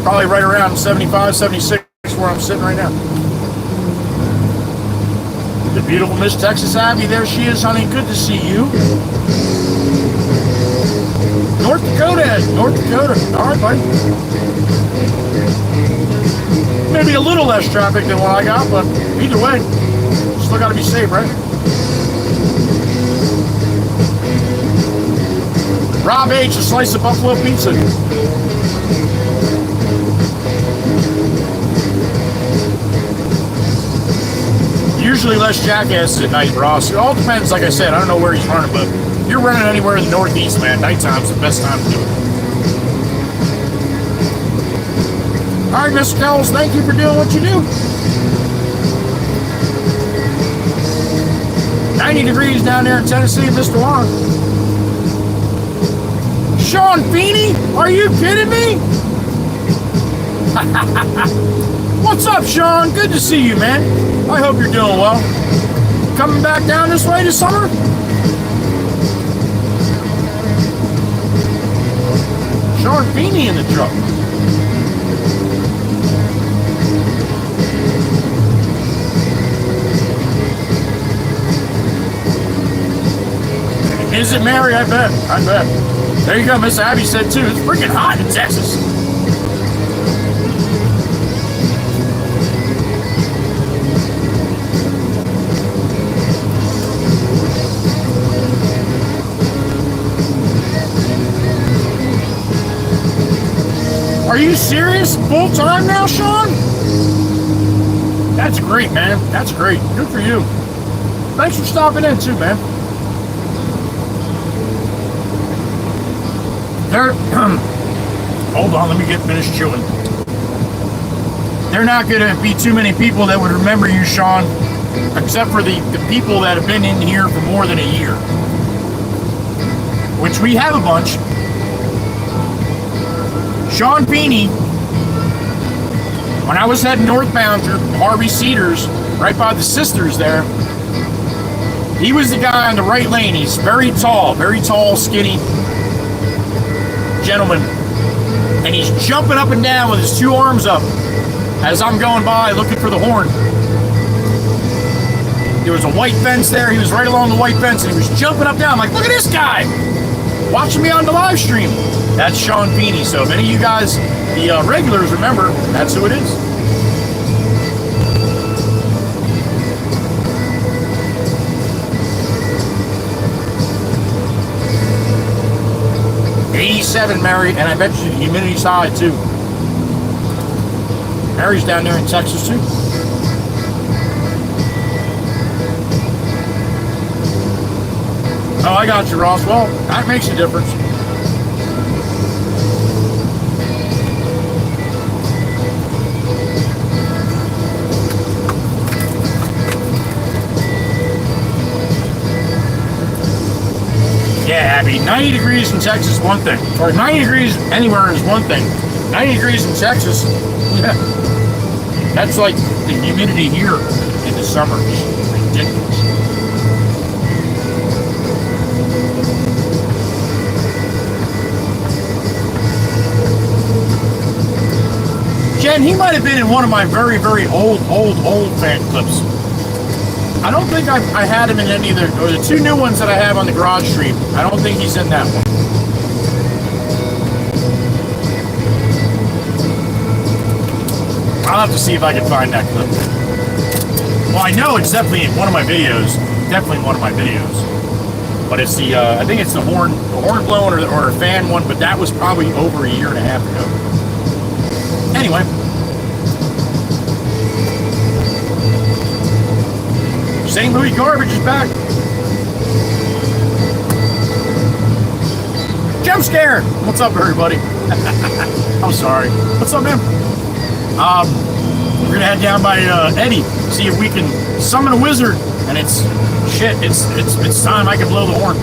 Probably right around 75, 76 where I'm sitting right now. The beautiful Miss Texas Abby, there she is, honey. Good to see you. North Dakota, North Dakota. All right, buddy. Maybe a little less traffic than what I got, but either way, still got to be safe, right? Rob H, a slice of buffalo pizza. Usually less jackasses at night, Ross. It all depends, like I said. I don't know where he's running, but if you're running anywhere in the Northeast, man, nighttime's the best time to do it. All right, Mr. Kells, thank you for doing what you do. 90 degrees down there in Tennessee, Mr. Juan. Sean Feeney? Are you kidding me? What's up, Sean? Good to see you, man. I hope you're doing well. Coming back down this way this summer? Sean Feeney in the truck. Is it, Mary? I bet. I bet. There you go. Miss Abby said too. It's freaking hot in Texas. Are you serious? Full time now, Sean? That's great, man. That's great. Good for you. Thanks for stopping in too, man. There, hold on, let me get finished chewing. There are not going to be too many people that would remember you, Sean, except for the people that have been in here for more than a year, which we have a bunch. Sean Feeney, when I was heading northbound through Harvey Cedars, right by the Sisters there, he was the guy on the right lane. He's very tall, skinny gentleman. And he's jumping up and down with his two arms up as I'm going by looking for the horn. There was a white fence there. He was right along the white fence and he was jumping up and down. I'm like, look at this guy watching me on the live stream. That's Sean Feeney. So if any of you guys, the regulars, remember, that's who it is. '87, Mary, and I bet you the humidity's high too. Mary's down there in Texas too. Oh, I got you, Ross. Well, that makes a difference. Yeah, Abby, 90 degrees in Texas is one thing. Or 90 degrees anywhere is one thing. 90 degrees in Texas, yeah. That's like the humidity here in the summer. It's ridiculous. Jen, he might have been in one of my very, very old fan clips. I don't think I had him in any of the two new ones that I have on the garage stream. I don't think he's in that one. I'll have to see if I can find that clip. Well, I know it's definitely in one of my videos. Definitely in one of my videos. But it's the, I think it's the horn blowing or a fan one, but that was probably over a year and a half ago. Anyway. St. Louis Garbage is back. Jump scare. What's up, everybody? I'm sorry. What's up, man? We're gonna head down by Eddie, see if we can summon a wizard. And it's time I can blow the horn.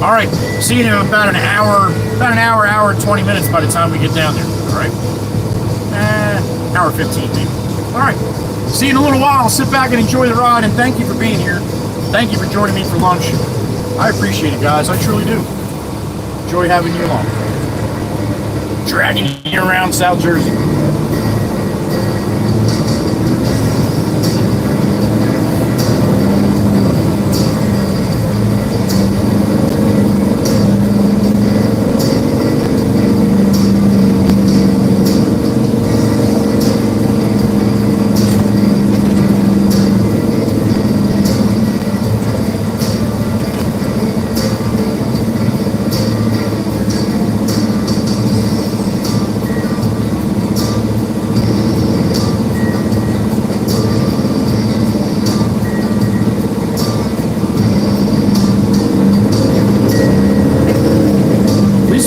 All right. See you in about an hour and 20 minutes by the time we get down there. All right. Hour 15 maybe. All right. See you in a little while. Sit back and enjoy the ride, and thank you for being here. Thank you for joining me for lunch. I appreciate it, guys. I truly do. Enjoy having you along. Dragging you around South Jersey.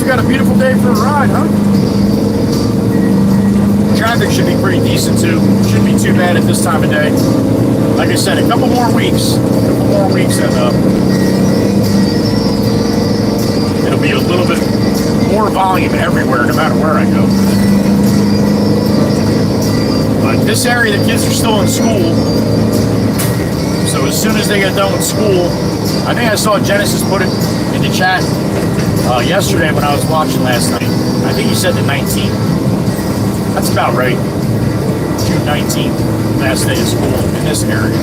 Got a beautiful day for a ride, huh? Traffic should be pretty decent too. Shouldn't be too bad at this time of day. Like I said, a couple more weeks and it'll be a little bit more volume everywhere, no matter where I go. But this area, the kids are still in school. So as soon as they get done with school, I think I saw Genesis put it in the chat yesterday when I was watching last night. I think he said the 19th. That's about right. June 19th, last day of school in this area.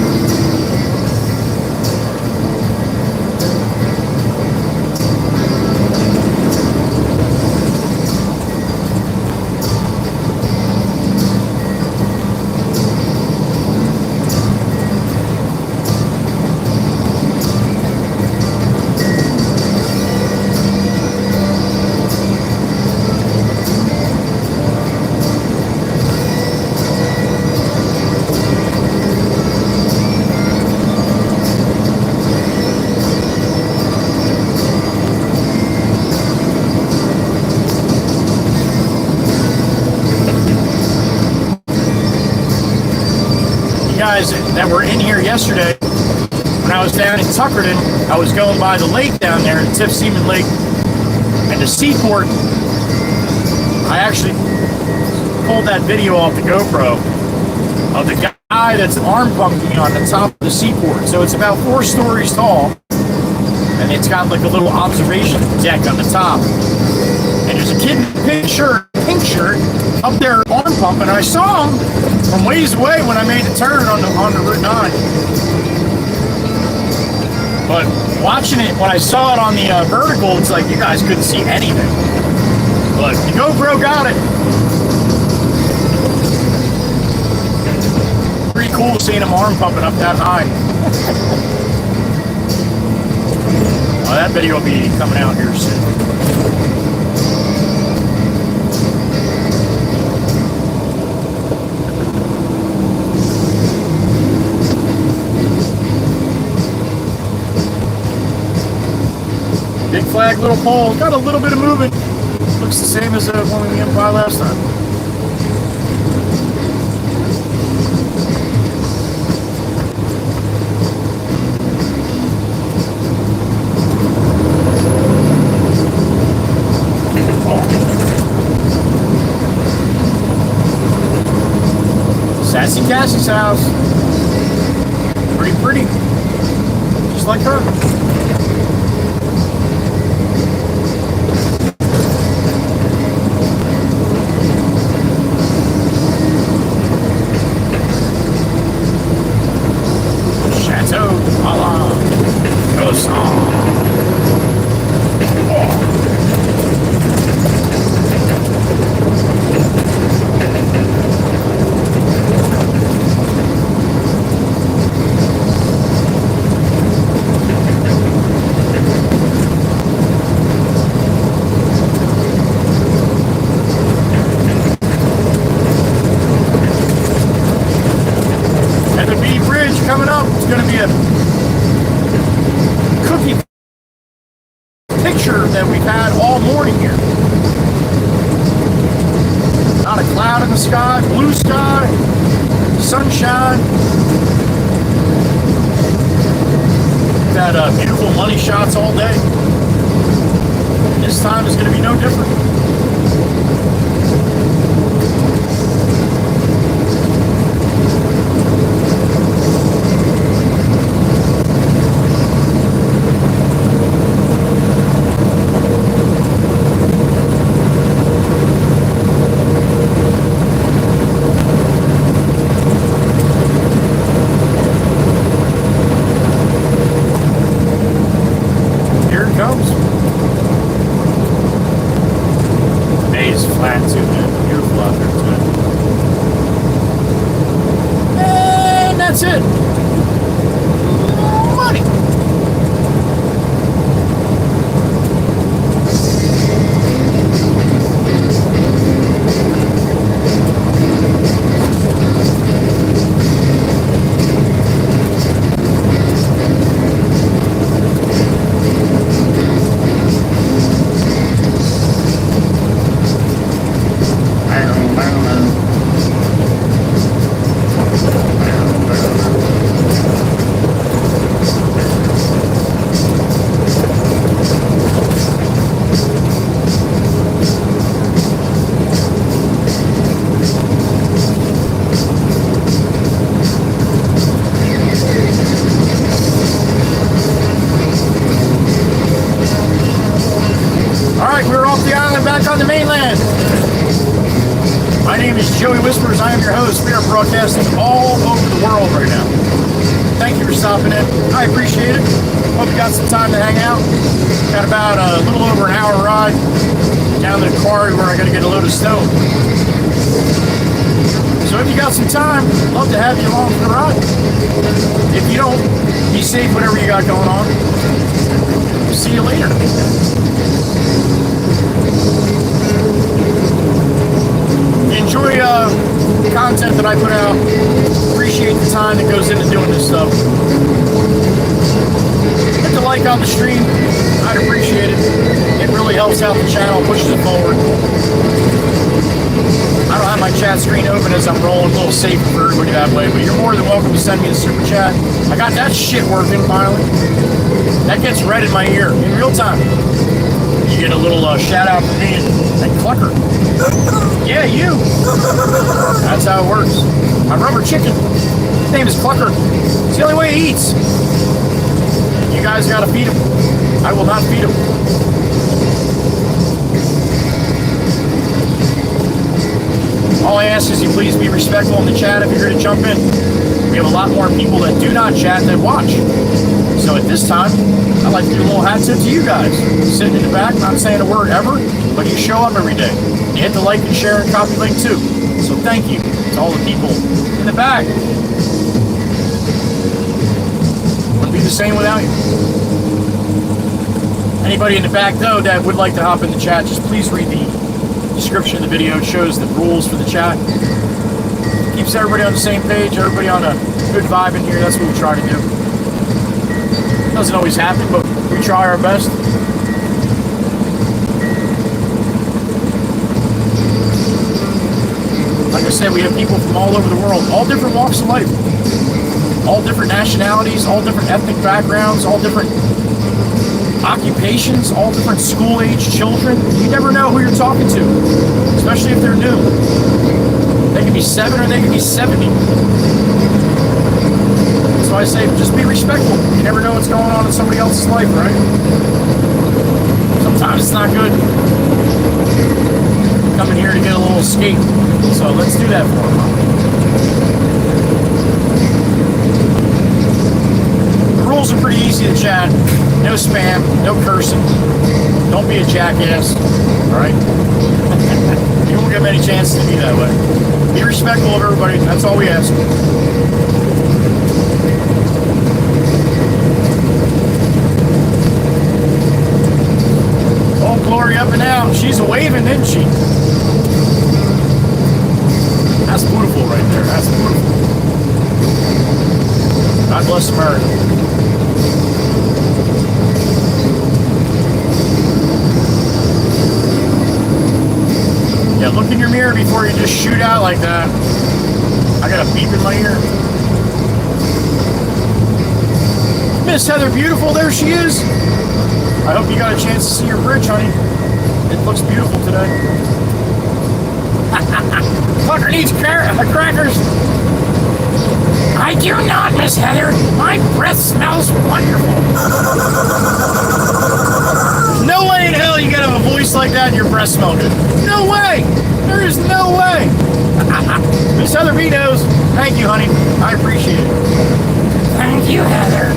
guys that were in here yesterday, when I was down in Tuckerton, I was going by the lake down there, the Tiff Seaman Lake, and the seaport. I actually pulled that video off the GoPro of the guy that's arm pumping on the top of the seaport. So it's about 4 stories tall, and it's got like a little observation deck on the top. And there's a kid in a pink shirt, up there arm pumping, and I saw him from ways away when I made the turn on the Route 9. But watching it, when I saw it on the vertical, it's like you guys couldn't see anything. But the GoPro got it. Pretty cool seeing him arm pumping up that high. Well, that video will be coming out here soon. Big flag, little pole, got a little bit of movement. Looks the same as when we went by last time. Sassy Cassie's house. Pretty. Just like her. Coming up, it's going to be a cookie picture that we've had all morning here. Not a cloud in the sky, blue sky, sunshine. We've had beautiful money shots all day. This time is going to be no different. That's it. Money. On the mainland. My name is Joey Whispers. I am your host. We are broadcasting all over the world right now. Thank you for stopping in. I appreciate it. Hope you got some time to hang out. Got about a little over an hour ride down to the quarry where I got to get a load of stone. So if you got some time, love to have you along for the ride. If you don't, be safe whatever you got going on. See you later. Enjoy the content that I put out. Appreciate the time that goes into doing this stuff. Hit the like on the stream. I'd appreciate it. It really helps out the channel, pushes it forward. I don't have my chat chat screen open as I'm rolling, a little safer for everybody that way. But you're more than welcome to send me a super chat. I got that shit working finally. That gets read in my ear in real time. You get a little shout out from me and Clucker. Yeah, you. That's how it works. My rubber chicken. His name is Clucker. It's the only way he eats. You guys gotta feed him. I will not feed him. All I ask is you please be respectful in the chat if you're going to jump in. We have a lot more people that do not chat that watch. So at this time, I'd like to give a little hat tip to you guys. Sitting in the back, not saying a word ever, but you show up every day. You hit the like and share and copy link too. So thank you to all the people in the back. Wouldn't be the same without you. Anybody in the back though that would like to hop in the chat, just please read the description of the video. It shows the rules for the chat. Keeps everybody on the same page, everybody on a good vibe in here. That's what we try to do. Doesn't always happen, but we try our best. Like I said, we have people from all over the world, all different walks of life, all different nationalities, all different ethnic backgrounds, all different occupations, all different school-age children. You never know who you're talking to, especially if they're new. They could be 7 or they could be 70. So I say, just be respectful. You never know what's going on in somebody else's life, right? Sometimes it's not good. Coming here to get a little escape. So let's do that for them. The rules are pretty easy to chat. No spam, no cursing. Don't be a jackass, all right? You won't get many chances to be that way. Be respectful of everybody. That's all we ask. Oh, Glory up and out. She's waving, isn't she? That's beautiful right there. That's beautiful. God bless America. Yeah, look in your mirror before you just shoot out like that. I got a beep in my ear. Miss Heather Beautiful, there she is. I hope you got a chance to see your bridge, honey. It looks beautiful today. Fucker needs crackers. I do not, Miss Heather. My breath smells wonderful. No way in hell you gotta have a voice like that and your breath smell good. No way! There is no way! Miss Heather B knows. Thank you, honey. I appreciate it. Thank you, Heather.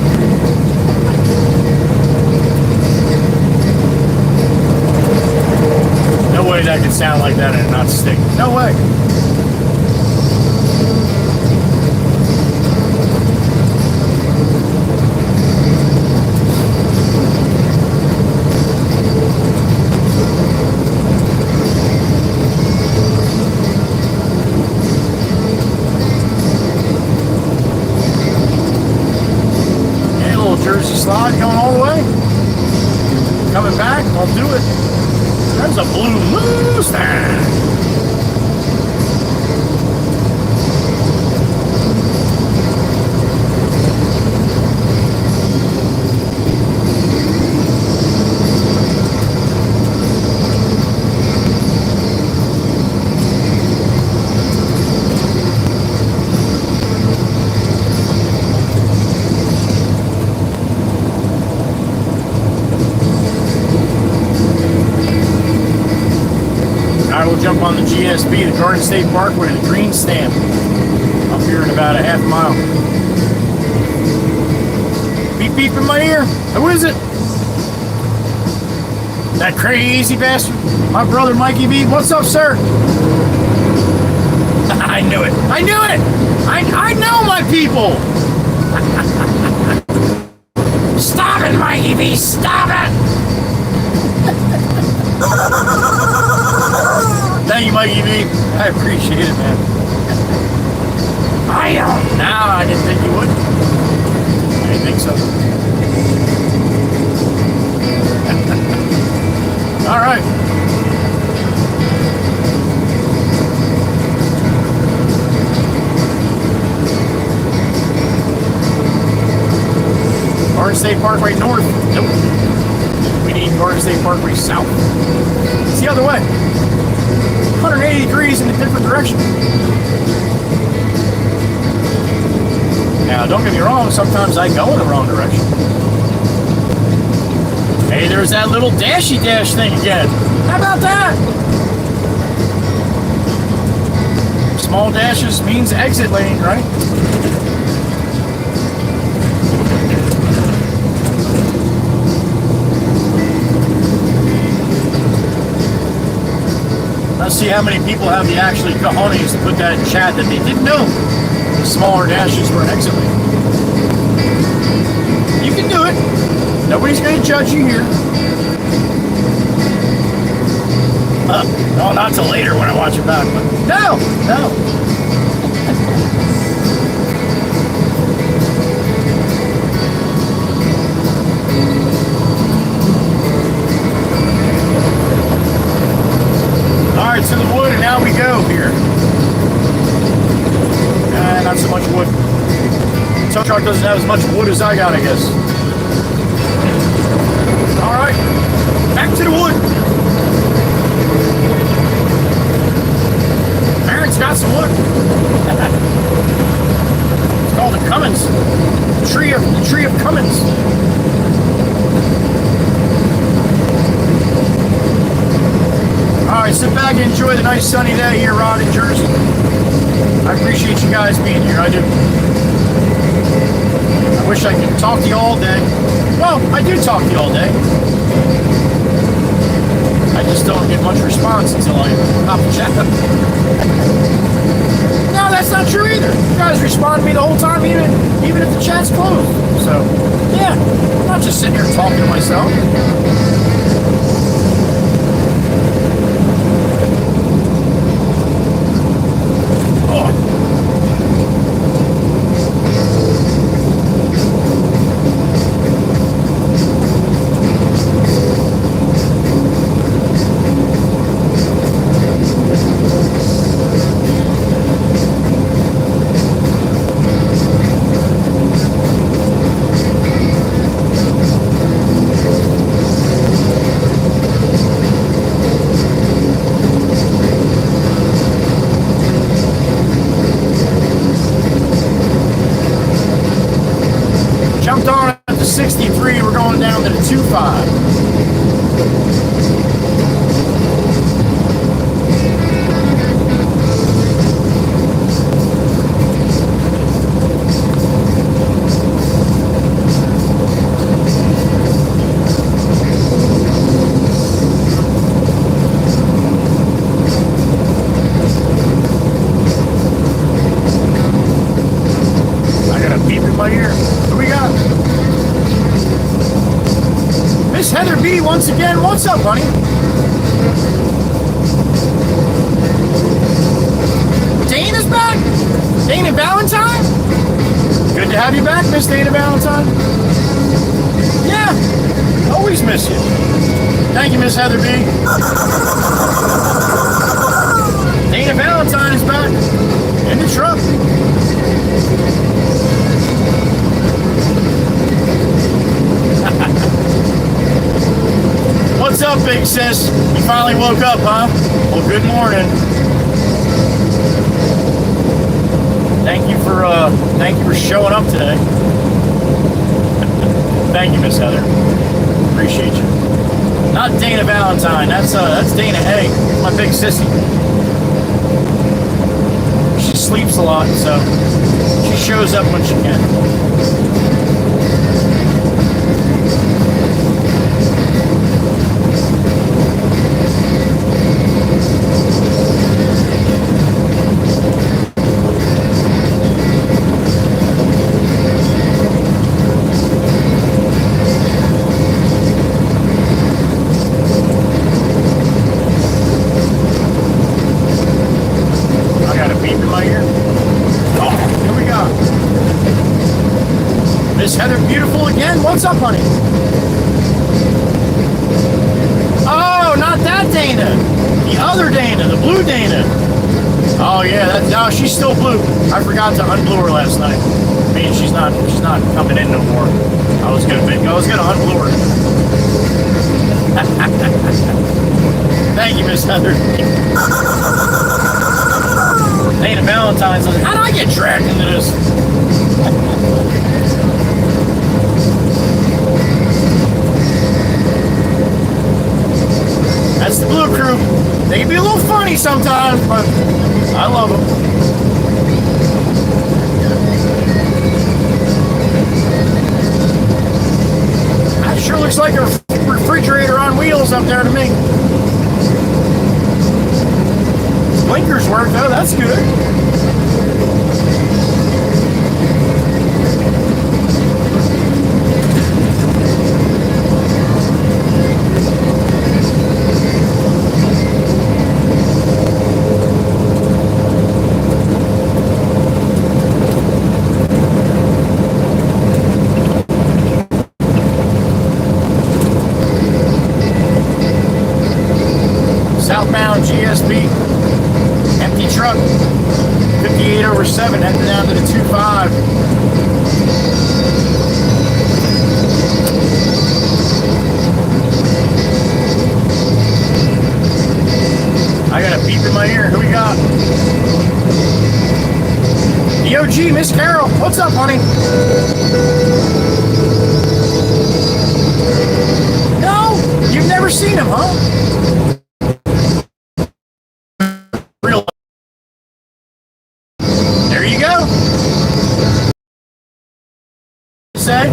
No way that could sound like that and not stick. No way. Jersey slide going all the way. Coming back, I'll do it. There's a blue Mustang. Jump on the GSB, the Garden State Parkway, the green stamp, up here in about a half mile. Beep beep in my ear. Who is it? That crazy bastard. My brother Mikey B. What's up, sir? I knew it. I knew it. I know my people. Stop it, Mikey B. Stop it. Thank you, Mikey B. I appreciate it, man. I don't know. I didn't think you would. I didn't think so. All right. State Parkway north. Nope. We need Garden State Parkway south. It's the other way. 180 degrees in a different direction. Now, don't get me wrong, sometimes I go in the wrong direction. Hey, there's that little dashy dash thing again. How about that? Small dashes means exit lane, right? Let's see how many people have the actually cojones to put that in chat that they didn't know the smaller dashes were an exit lane. You can do it. Nobody's going to judge you here. No, not till later when I watch it back. But no. All right, to the wood, and now we go here. Not so much wood. Tow truck doesn't have as much wood as I got, I guess. All right, back to the wood. Aaron's got some wood. It's called the Cummins. The tree of Cummins. All right, sit back and enjoy the nice sunny day here, Rod, in Jersey. I appreciate you guys being here. I do. I wish I could talk to you all day. Well, I do talk to you all day. I just don't get much response until I hop the chat. No, that's not true either. You guys respond to me the whole time, even if the chat's closed. So, yeah, I'm not just sitting here talking to myself. Once again, what's up, honey? Dana's back? Dana Valentine? Good to have you back, Miss Dana Valentine. Yeah, always miss you. Thank you, Miss Heather B. Dana Valentine is back in the truck. What's up, big sis? You finally woke up, huh? Well, good morning. Thank you for showing up today. Thank you, Miss Heather. Appreciate you. Not Dana Valentine. That's Dana A. My big sissy. She sleeps a lot, so she shows up when she can. What's up, honey? Oh, not that Dana. The other Dana, the blue Dana. Oh, Oh yeah, no, she's still blue. I forgot to unblue her last night. I mean, she's not coming in no more. I was gonna unblue her. Thank you, Miss Heather. Ain't a Valentine's. How did I get dragged into this? That's the Blue Crew. They can be a little funny sometimes, but I love them. That sure looks like a refrigerator on wheels up there to me. Blinkers work though, that's good. Southbound GSP, empty truck, 58/7, heading down to the 2-5. I got a beep in my ear. Who we got? The OG, Miss Carol. What's up, honey? No, you've never seen him, huh? There you go. Say,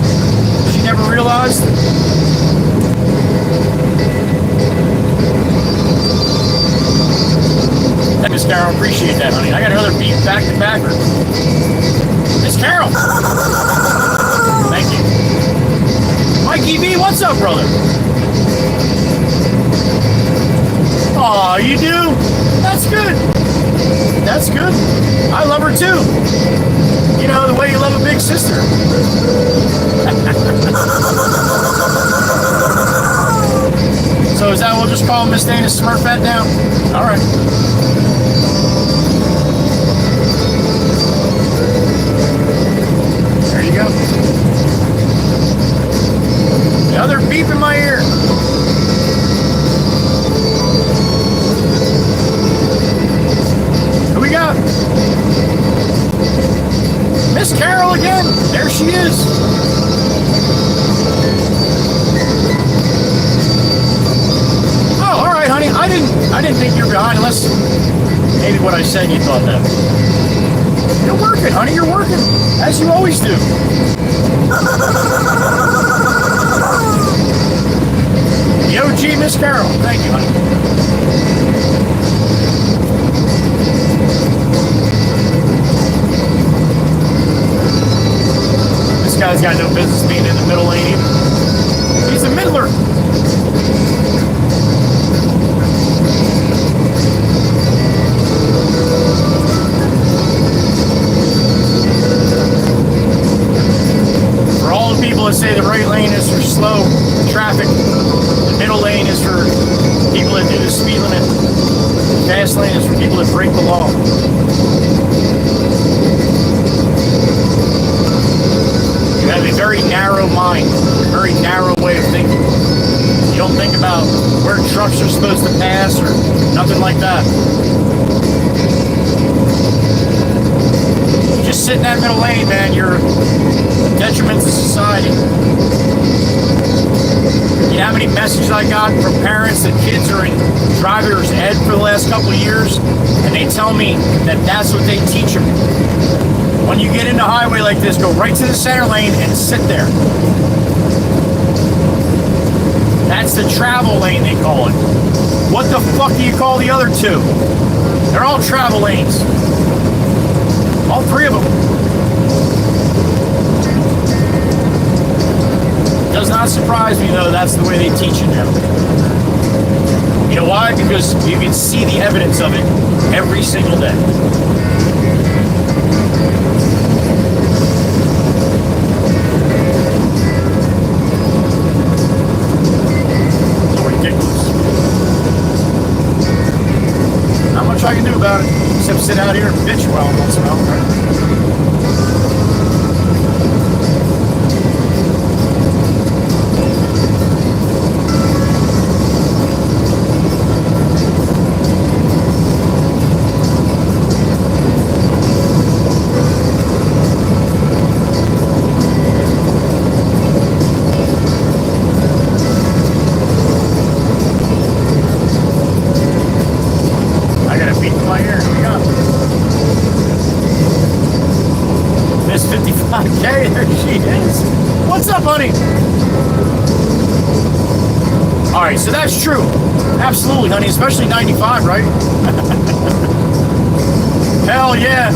she never realized. Miss Carol, appreciate that, honey. I got another beat back to back. Miss Carol. Thank you. Mikey V, what's up, brother? Aw, you do? That's good. That's good. I love her too. You know, the way you love a big sister. So is that we'll just call Miss Dana Smurfette now? All right. There you go. Another beep in my ear. Who we got? Miss Carol again. There she is. Oh, all right, honey. I didn't think you were behind, unless maybe what I said you thought that. You're working, honey. You're working, as you always do. The OG Miss Carol. Thank you, honey. This guy's got no business being in the middle lane either. He's a middler. For all the people that say the right lane is for slow traffic, the middle lane is for people that do the speed limit, the fast lane is for people that break the law. You have a very narrow mind, a very narrow way of thinking. You don't think about where trucks are supposed to pass or nothing like that. You just sit in that middle lane, man, you're a detriment to society. You know how many messages I got from parents that kids are in driver's ed for the last couple of years, and they tell me that that's what they teach them. When you get into a highway like this, go right to the center lane and sit there. That's the travel lane, they call it. What the fuck do you call the other two? They're all travel lanes. All three of them. Does not surprise me, though, that's the way they teach it now. You know why? Because you can see the evidence of it every single day. I can do about it, except sit out here and bitch well once in a while, right? I got a beat in my ear. Here we go. Miss 55K. There she is. What's up, honey? All right, so that's true. Absolutely, honey. Especially 95, right? Hell yeah.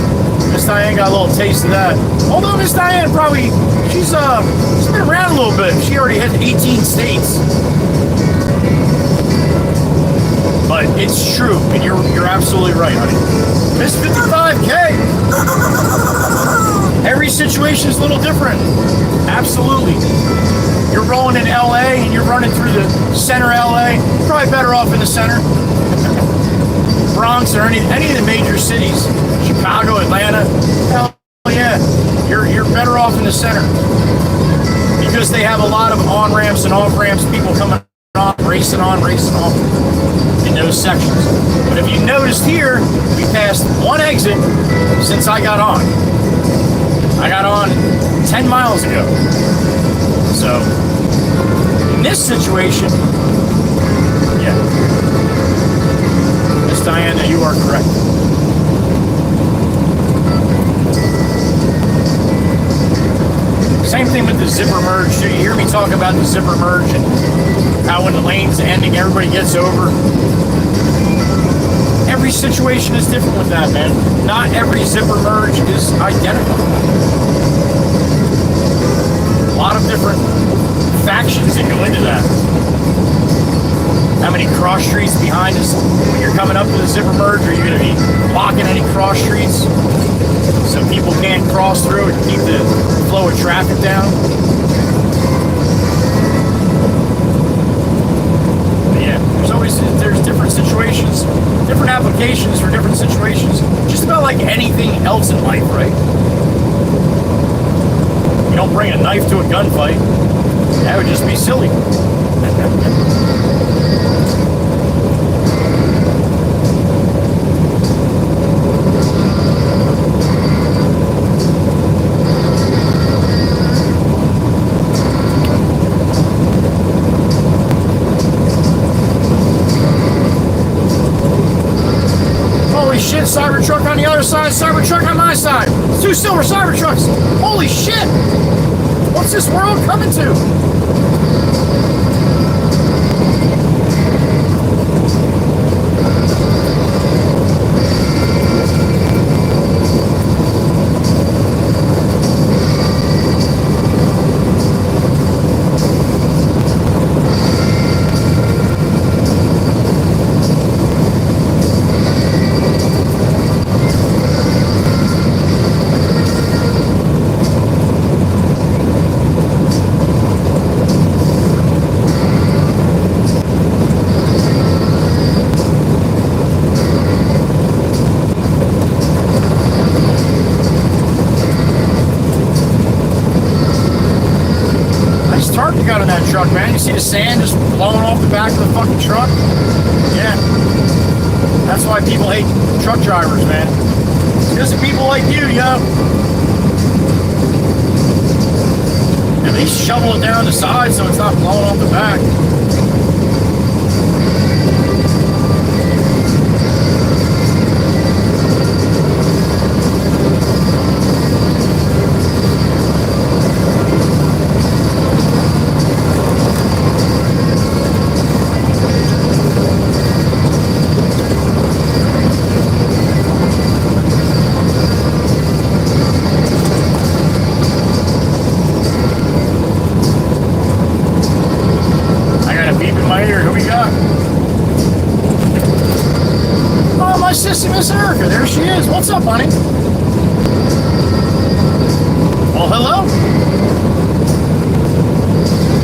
Miss Diane got a little taste of that. Although Miss Diane probably, she's been around a little bit. She already hit 18 states. But it's true, and you're absolutely right, honey. Miss 55K. Every situation is a little different. Absolutely. You're rolling in LA and you're running through the center of LA. You're probably better off in the center. Bronx or any of the major cities. Chicago, Atlanta. Hell yeah. You're better off in the center. Because they have a lot of on-ramps and off-ramps, people coming on, racing off in those sections. But if you noticed here, we passed one exit since I got on. I got on 10 miles ago. So, in this situation, yeah. Miss Diana, you are correct. Same thing with the zipper merge, too. You hear me talk about the zipper merge and how when the lane's ending, everybody gets over. Every situation is different with that, man. Not every zipper merge is identical. A lot of different factions that go into that. How many cross streets behind us? When you're coming up to the zipper merge, are you going to be blocking any cross streets so people can't cross through and keep the flow of traffic down? But yeah, there's different situations, different applications for different situations. Just about like anything else in life, right? You don't bring a knife to a gunfight. That would just be silly. Holy shit, Cybertruck on the other side, Cybertruck on my side. It's two silver Cybertrucks. Holy shit! What's this world coming to? You got in that truck, man. You see the sand just blowing off the back of the fucking truck? Yeah. That's why people hate truck drivers, man. It's because of people like you, yo. At least shovel it down the side so it's not blowing off the back. Miss Erica, there she is. What's up, honey? Well, hello.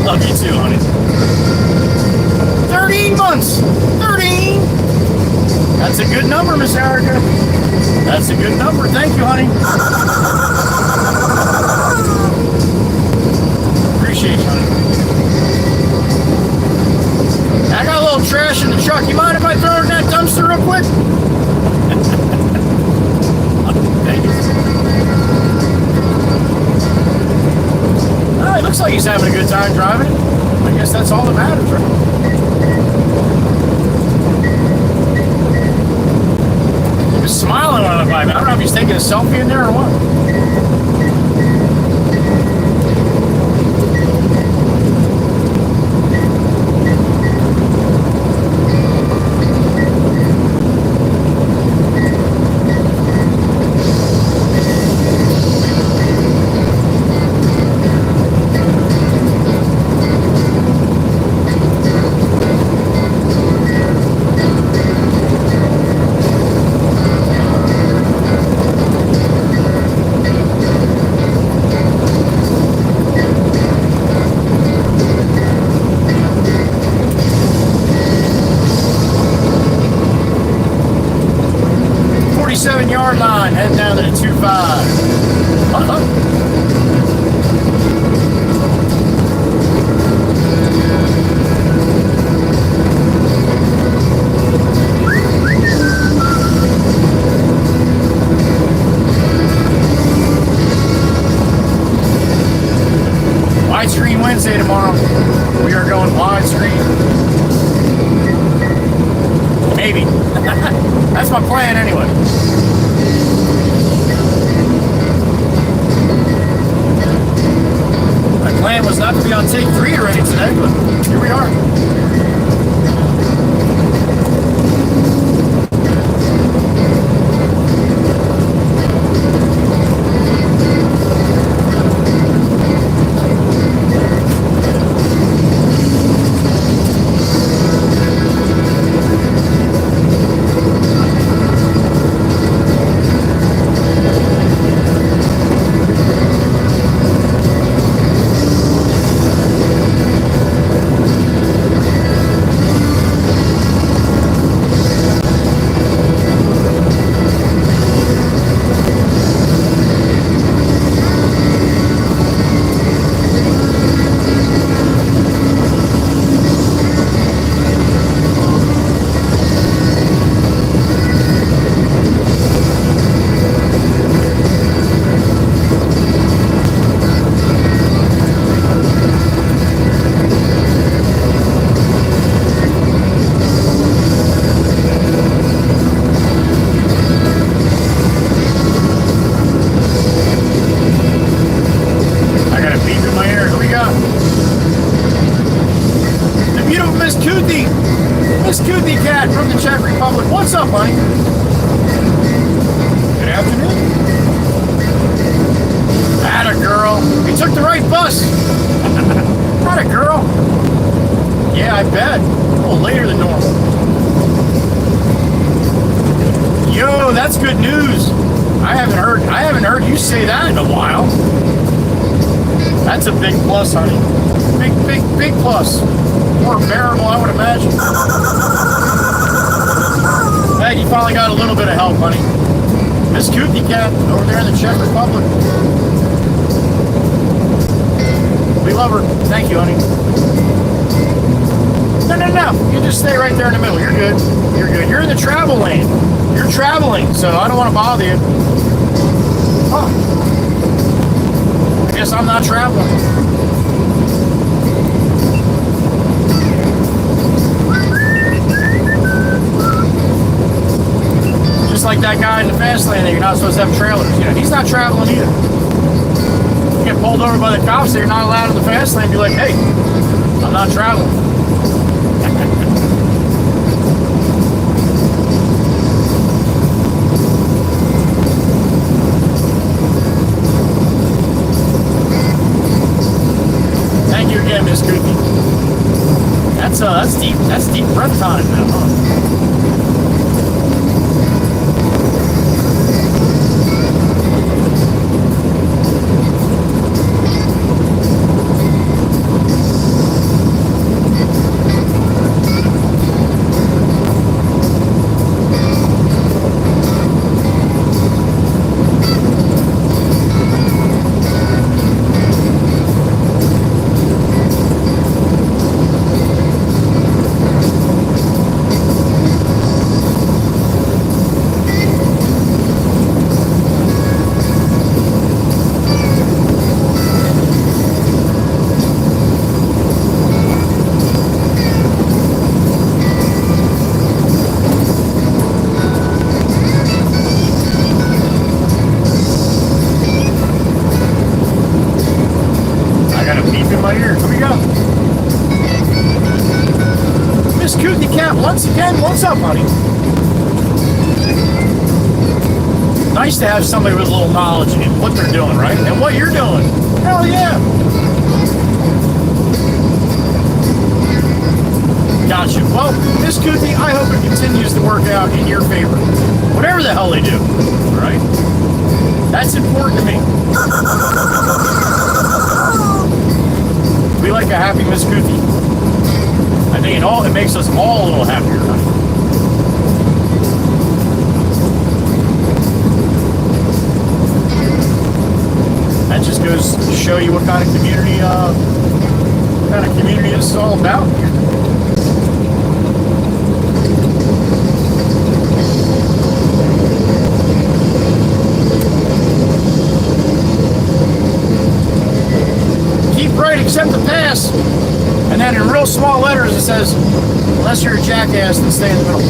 Love you too, honey. 13 months. 13. That's a good number, Miss Erica. That's a good number. Thank you, honey. Appreciate you, honey. I got a little trash in the truck. You mind if I throw it in that dumpster real quick? Thank you. Oh, it looks like he's having a good time driving it. I guess that's all that matters, right? He was smiling on the bike. I don't know if he's taking a selfie in there or what. Yard line, heading down to the 2-5. Widescreen Wednesday tomorrow. We are going widescreen. Maybe. That's my plan anyway. My plan was not to be on take 3 already today, but here we are. From the Czech Republic. What's up, honey? Good afternoon. Atta girl. You took the right bus. Atta girl. Yeah, I bet. A little later than normal. Yo, that's good news. I haven't heard you say that in a while. That's a big plus, honey. Big plus. More bearable, I would imagine. Hey, you finally got a little bit of help, honey. Miss Kooky Cat over there in the Czech Republic. We love her. Thank you, honey. No. You just stay right there in the middle. You're good. You're good. You're in the travel lane. You're traveling, so I don't want to bother you. Oh. I guess I'm not traveling. Just like that guy in the fast lane that you're not supposed to have trailers. You know, he's not traveling either. You get pulled over by the cops that you're not allowed in the fast lane, be like, hey, I'm not traveling. Thank you again, Miss Goofy. That's deep breath time now, huh? Jen, what's up, honey? Nice to have somebody with a little knowledge in what they're doing, right? And what you're doing. Hell yeah. Gotcha. Well, Miss Kuthi, I hope it continues to work out in your favor. Whatever the hell they do, all right? That's important to me. We like a happy Miss Kuthi. I think it makes us all a little happier, right? That just goes to show you what kind of community this is all about here. Keep right, accept the pass. And then in real small letters it says, unless you're a jackass, then stay in the middle.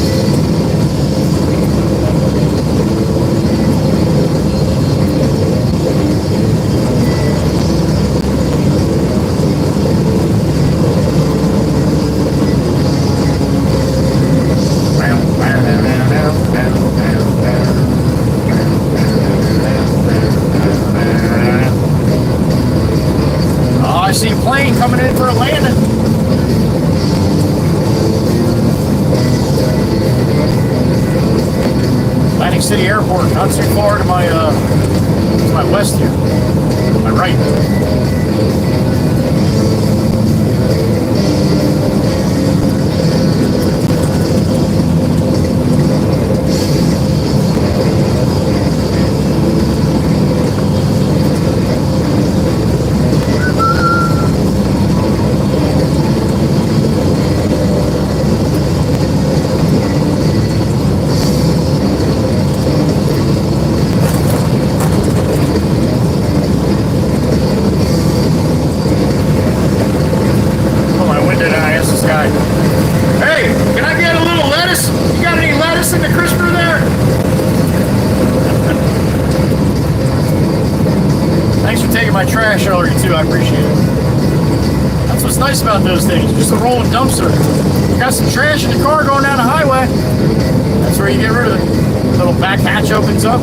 Oh, I see a plane coming in for a landing. Atlantic City Airport, not too far to my west here, my right. Hey, can I get a little lettuce? You got any lettuce in the crisper there? Thanks for taking my trash earlier too, I appreciate it. That's what's nice about those things, just a rolling dumpster. You got some trash in the car going down the highway, that's where you get rid of it. Little back hatch opens up,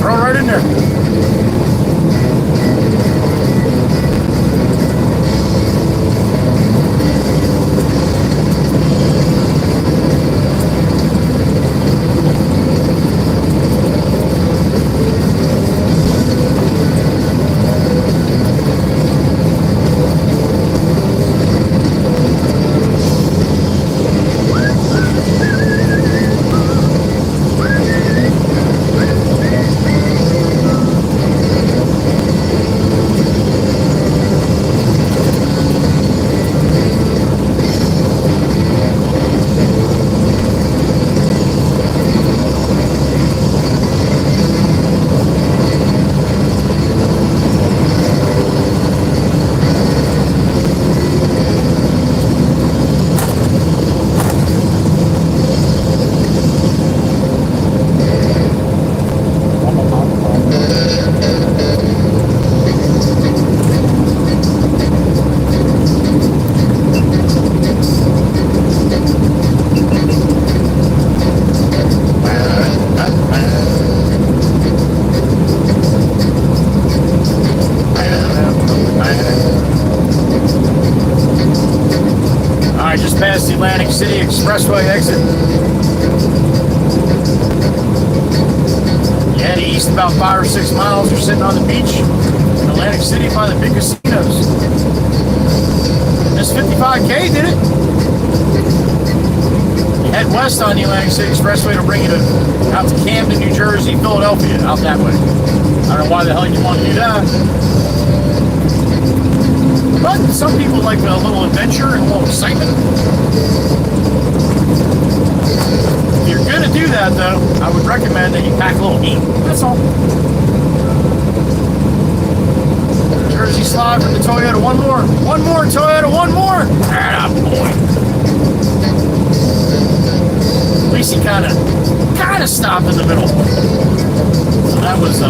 throw it right in there. Past the Atlantic City Expressway exit. You head east about 5 or 6 miles, you're sitting on the beach in Atlantic City by the big casinos. This 55K did it. You head west on the Atlantic City Expressway to bring you out to Camden, New Jersey, Philadelphia, out that way. I don't know why the hell you want to do that. But some people like a little adventure and a little excitement. If you're going to do that, though, I would recommend that you pack a little heat. That's all. Jersey slide from the Toyota. One more. One more, Toyota. One more. Ah, boy. At least he kind of stopped in the middle. So that was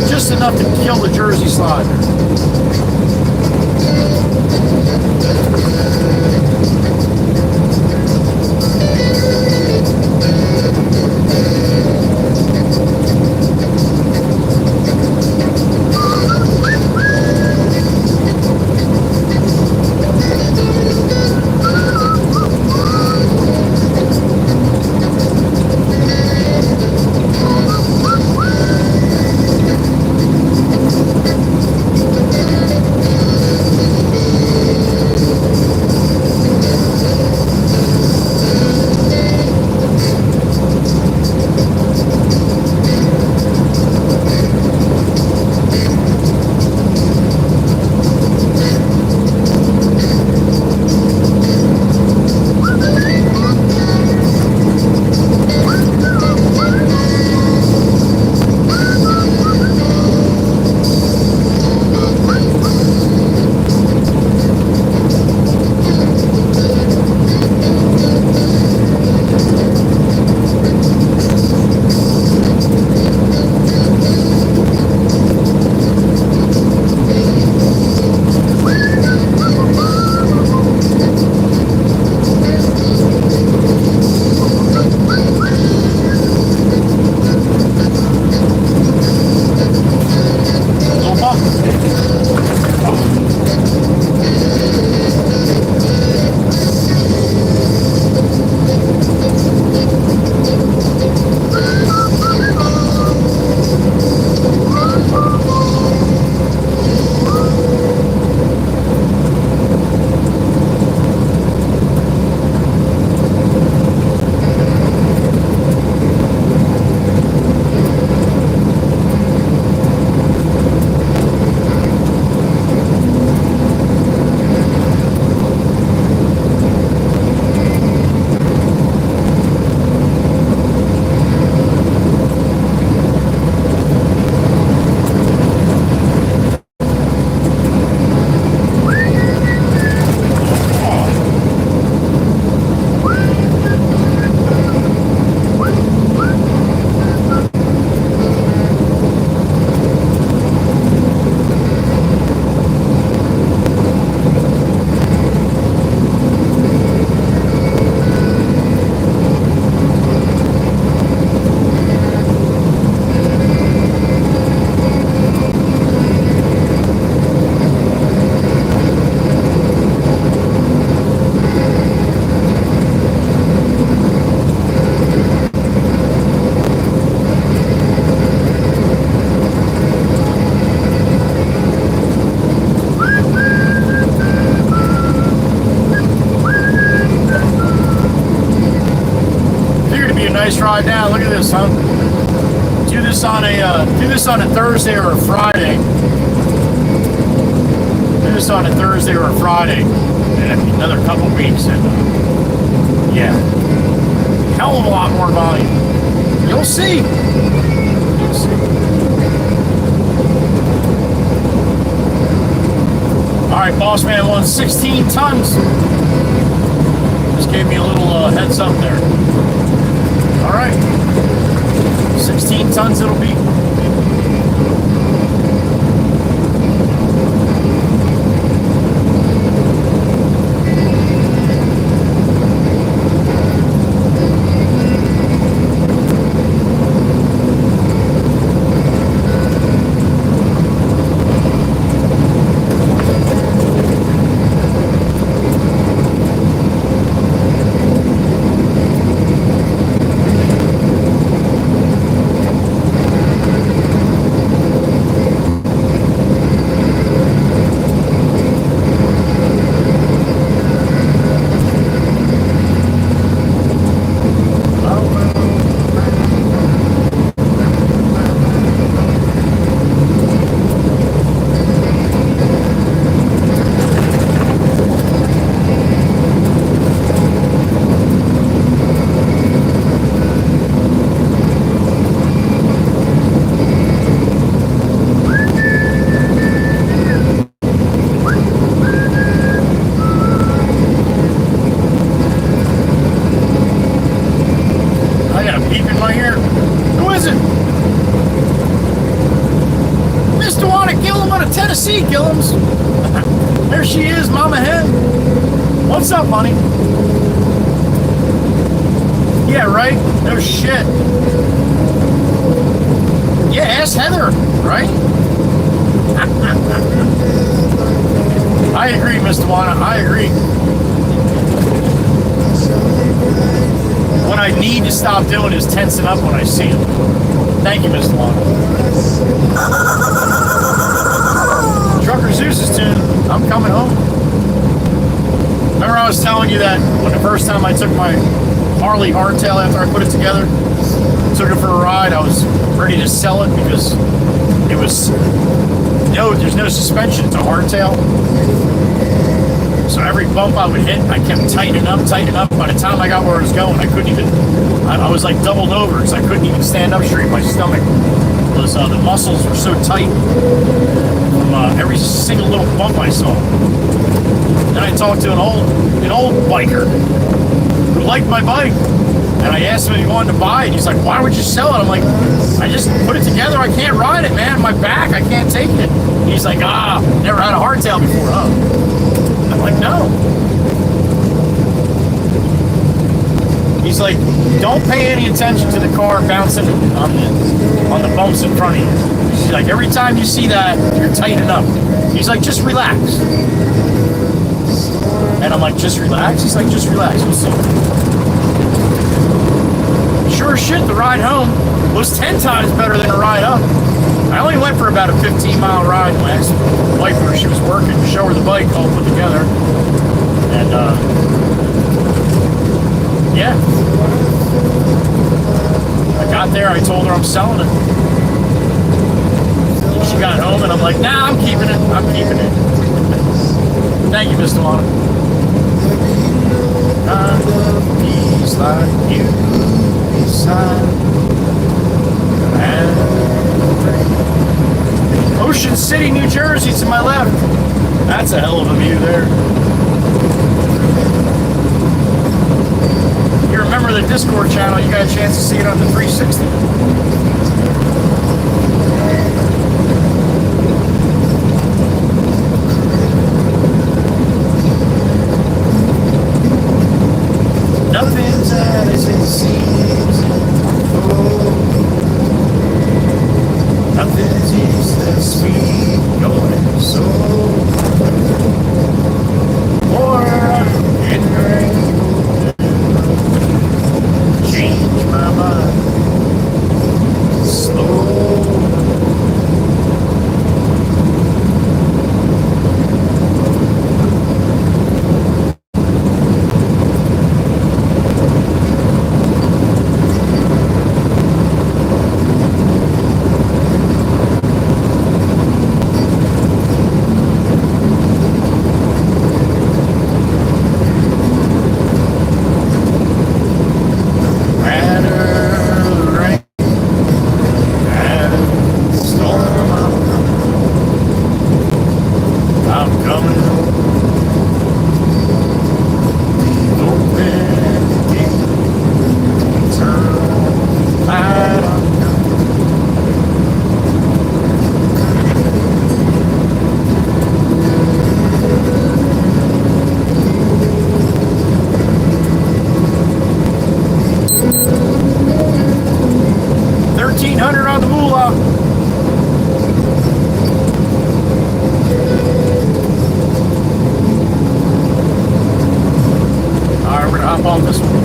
just enough to kill the Jersey slide. ride down. Look at this, huh? Do this on a Thursday or a Friday. Do this on a Thursday or a Friday, and another couple weeks, and yeah, hell of a lot more volume. You'll see. You'll see. All right, Boss Man won 16 tons. Just gave me a little heads up there. All right, 16 tons it'll be. Tennessee, Gillums. There she is, Mama Hen. What's up, honey? Yeah, right? No shit. Yeah, ask Heather, right? I agree, Miss Tawana. I agree. What I need to stop doing is tensing up when I see him. Thank you, Miss Tawana. Trucker Zeus's tune, I'm coming home. Remember I was telling you that when the first time I took my Harley hardtail after I put it together, took it for a ride, I was ready to sell it because it was, there's no suspension, it's a hardtail. So every bump I would hit, I kept tightening up. By the time I got where I was going, I couldn't even, I was like doubled over because I couldn't even stand up straight. My stomach was, the muscles were so tight from every single little bump I saw. Then I talked to an old biker who liked my bike. And I asked him if he wanted to buy it. He's like, why would you sell it? I'm like, I just put it together. I can't ride it, man. My back, I can't take it. He's like, never had a hardtail before, huh? I'm like, no. He's like, don't pay any attention to the car bouncing on the bumps in front of you. He's like, every time you see that, you're tightening up. He's like, just relax. And I'm like, just relax? He's like, just relax. You'll see. Sure as shit, the ride home was 10 times better than the ride up. I only went for about a 15-mile ride when I asked my wife where she was working to show her the bike all put together. And, yeah. I got there, I told her I'm selling it. And she got home and I'm like, nah, I'm keeping it. I'm keeping it. Thank you, Mr. Lana. I love peace like you beside and Ocean City, New Jersey to my left. That's a hell of a view there. You remember the Discord channel, you got a chance to see it on the 360. Nothing's as it seems. Nothing seems to sweet going so. Or in rain. Change my mind. Slow. 500 on the moolah. All right, we're gonna hop on this one.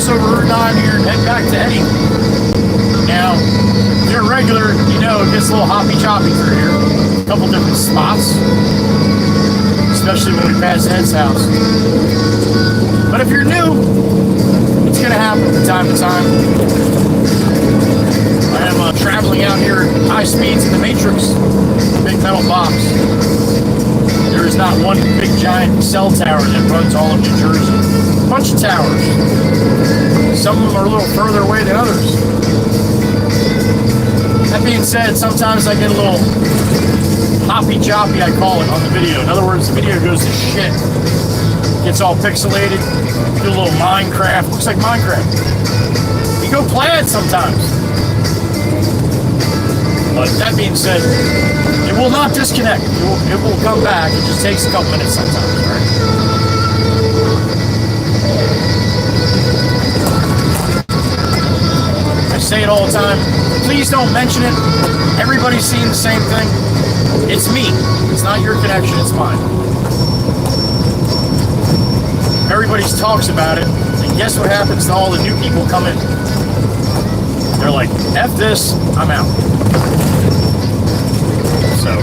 Over Route 9 here and head back to Eddie. Now, if you're a regular, you know it gets a little hoppy choppy through here. A couple different spots, especially when we pass Ed's house. But if you're new, it's going to happen from time to time. I am traveling out here at high speeds in the Matrix, big metal box. There is not one big giant cell tower that runs all of New Jersey. A bunch of towers. Some of them are a little further away than others. That being said, sometimes I get a little hoppy-joppy, I call it, on the video. In other words, the video goes to shit. Gets all pixelated. Do a little Minecraft. Looks like Minecraft. You go play it sometimes. But that being said, it will not disconnect. It will come back. It just takes a couple minutes sometimes, all right? I say it all the time. Please don't mention it. Everybody's seeing the same thing. It's me. It's not your connection. It's mine. Everybody talks about it. And guess what happens to all the new people come in? They're like, F this, I'm out. So,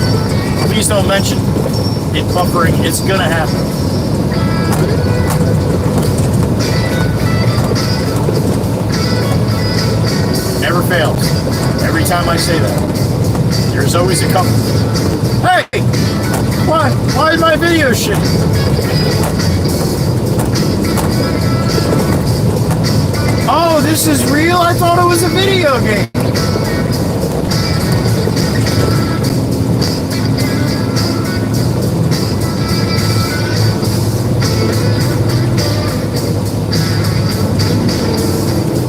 please don't mention it buffering. It's gonna happen. Never fails. Every time I say that. There's always a couple. Hey! Why is my video shit? Oh, this is real? I thought it was a video game.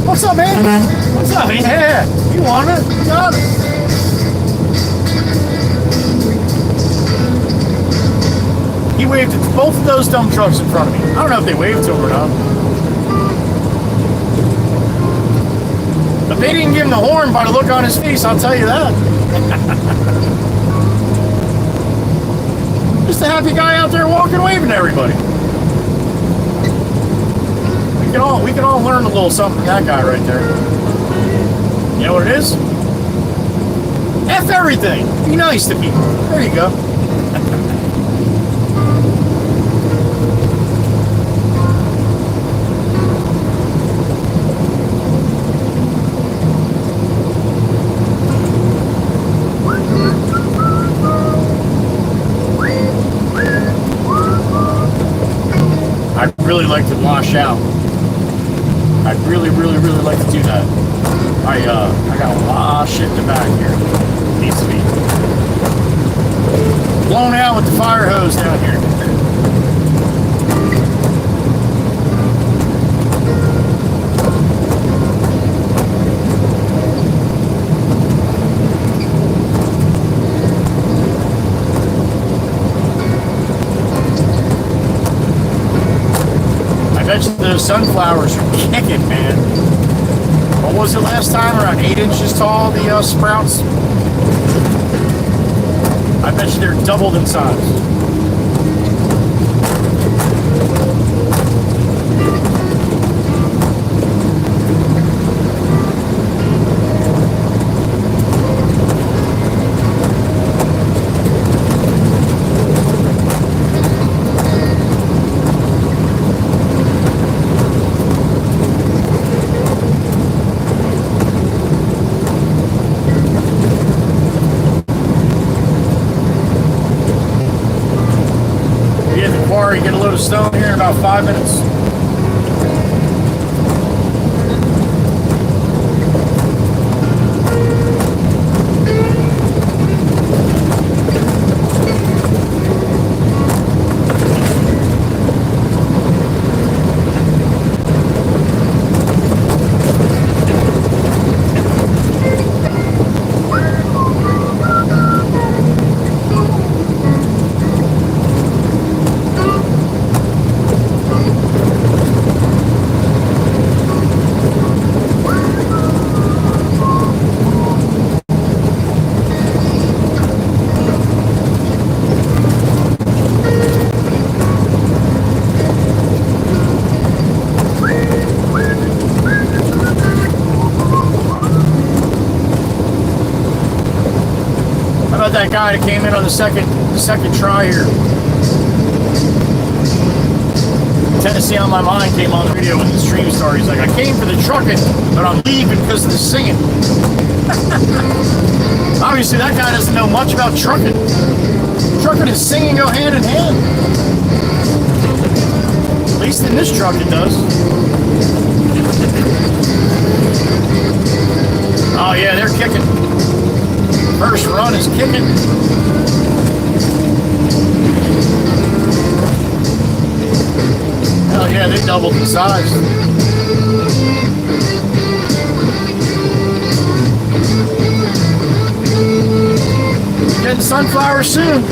What's up, man? What's up, man? Yeah, you want it? You got it. He waved at both of those dumb trucks in front of me. I don't know if they waved to him or not. But they didn't give him the horn by the look on his face, I'll tell you that. Just a happy guy out there walking, waving to everybody. We can all learn a little something from that guy right there. You know what it is? F everything. Be nice to people. There you go. I'd really like to wash out. I'd really like to do that. I got a lot of shit in the back here. Needs to be blown out with the fire hose down here. I bet you those sunflowers are kicking, man. What was it last time? Around 8 inches tall, the sprouts? I bet you they're doubled in size. Sorry, get a load of stone here in about 5 minutes. That guy that came in on the second try here. Tennessee on My Mind came on the video when the stream started. He's like, I came for the trucking, but I'm leaving because of the singing. Obviously, that guy doesn't know much about trucking. Trucking and singing go hand in hand. At least in this truck it does. Oh yeah, they're kicking. First run is kicking. Hell yeah, they doubled in size. Getting sunflowers soon.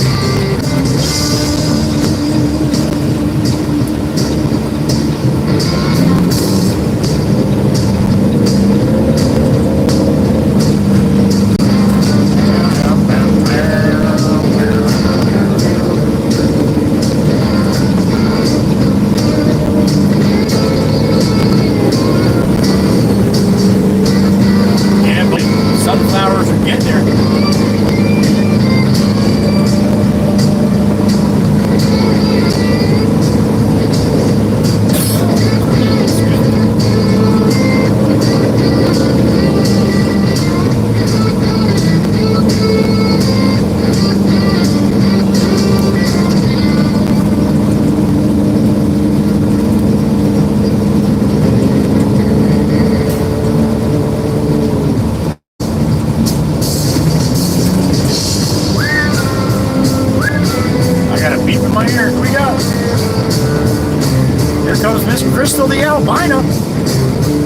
The albino.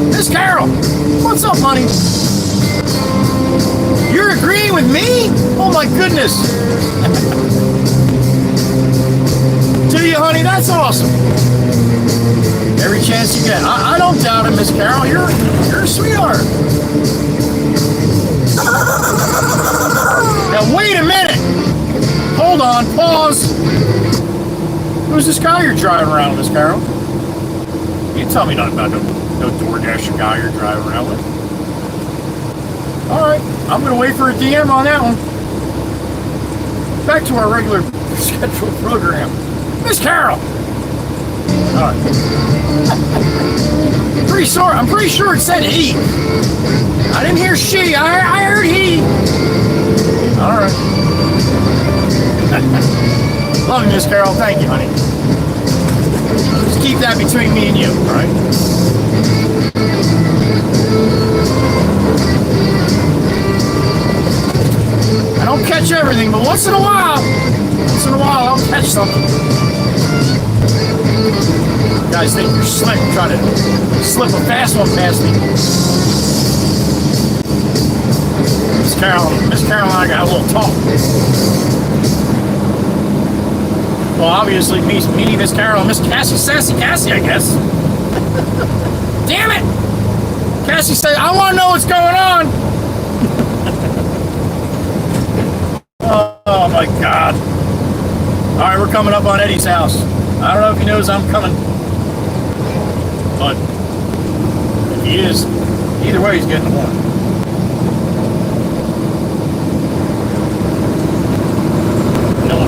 Miss Carol, what's up, honey? You're agreeing with me? Oh my goodness. Do you, honey? That's awesome. Every chance you get. I don't doubt it, Miss Carol. You're a sweetheart. Now wait a minute. Hold on, pause. Who's this guy you're driving around, Miss Carol? You tell me nothing about no DoorDash guy you're driving around with. Alright, I'm going to wait for a DM on that one. Back to our regular scheduled program. Miss Carol! Alright. I'm pretty sure it said he. I didn't hear she, I heard he. Alright. Love you, Miss Carol. Thank you, honey. Just keep that between me and you, all right? I don't catch everything, but once in a while I'll catch something. You guys think you're slick, trying to slip a fast one past me. Miss Carol and I got a little talk. Well, obviously, me, Miss Carol, and Miss Sassy Cassie, I guess. Damn it! Cassie said, I want to know what's going on! Oh, my God. All right, we're coming up on Eddie's house. I don't know if he knows I'm coming. But if he is, either way, he's getting one.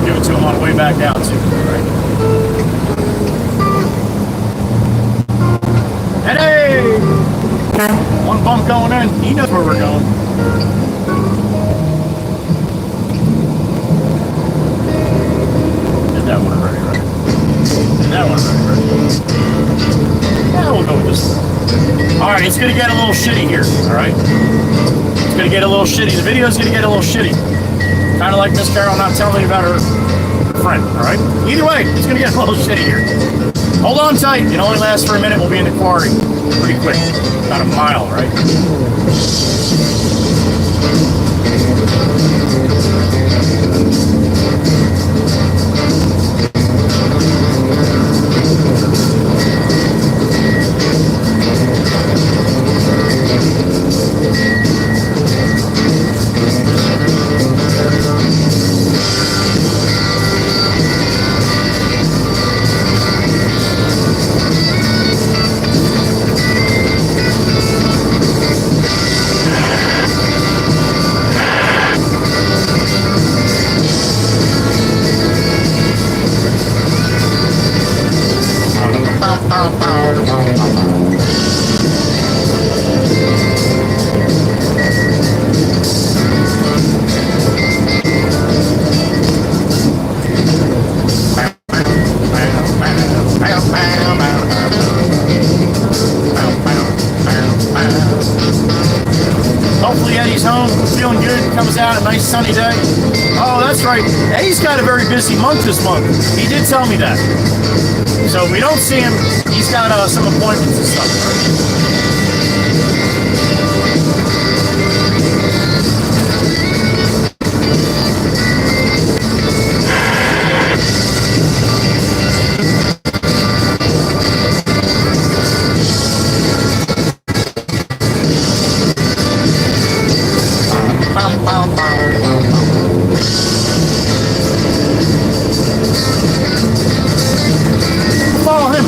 Give it to him on the way back down too, right? Hey! One bump going in. He knows where we're going. Did that one already, right? get a little shitty here, all right? It's gonna get a little shitty. The video's gonna get a little shitty. Kind of like Miss Carol not telling me about her friend, all right? Either way, it's gonna get a little shitty here. Hold on tight. It only lasts for a minute. We'll be in the quarry pretty quick. About a mile, right? Hopefully Eddie's home, feeling good, comes out a nice sunny day. Oh, that's right. Eddie's got a very busy month this month. He did tell me that. So if we don't see him, he's got some appointments and stuff. Follow him.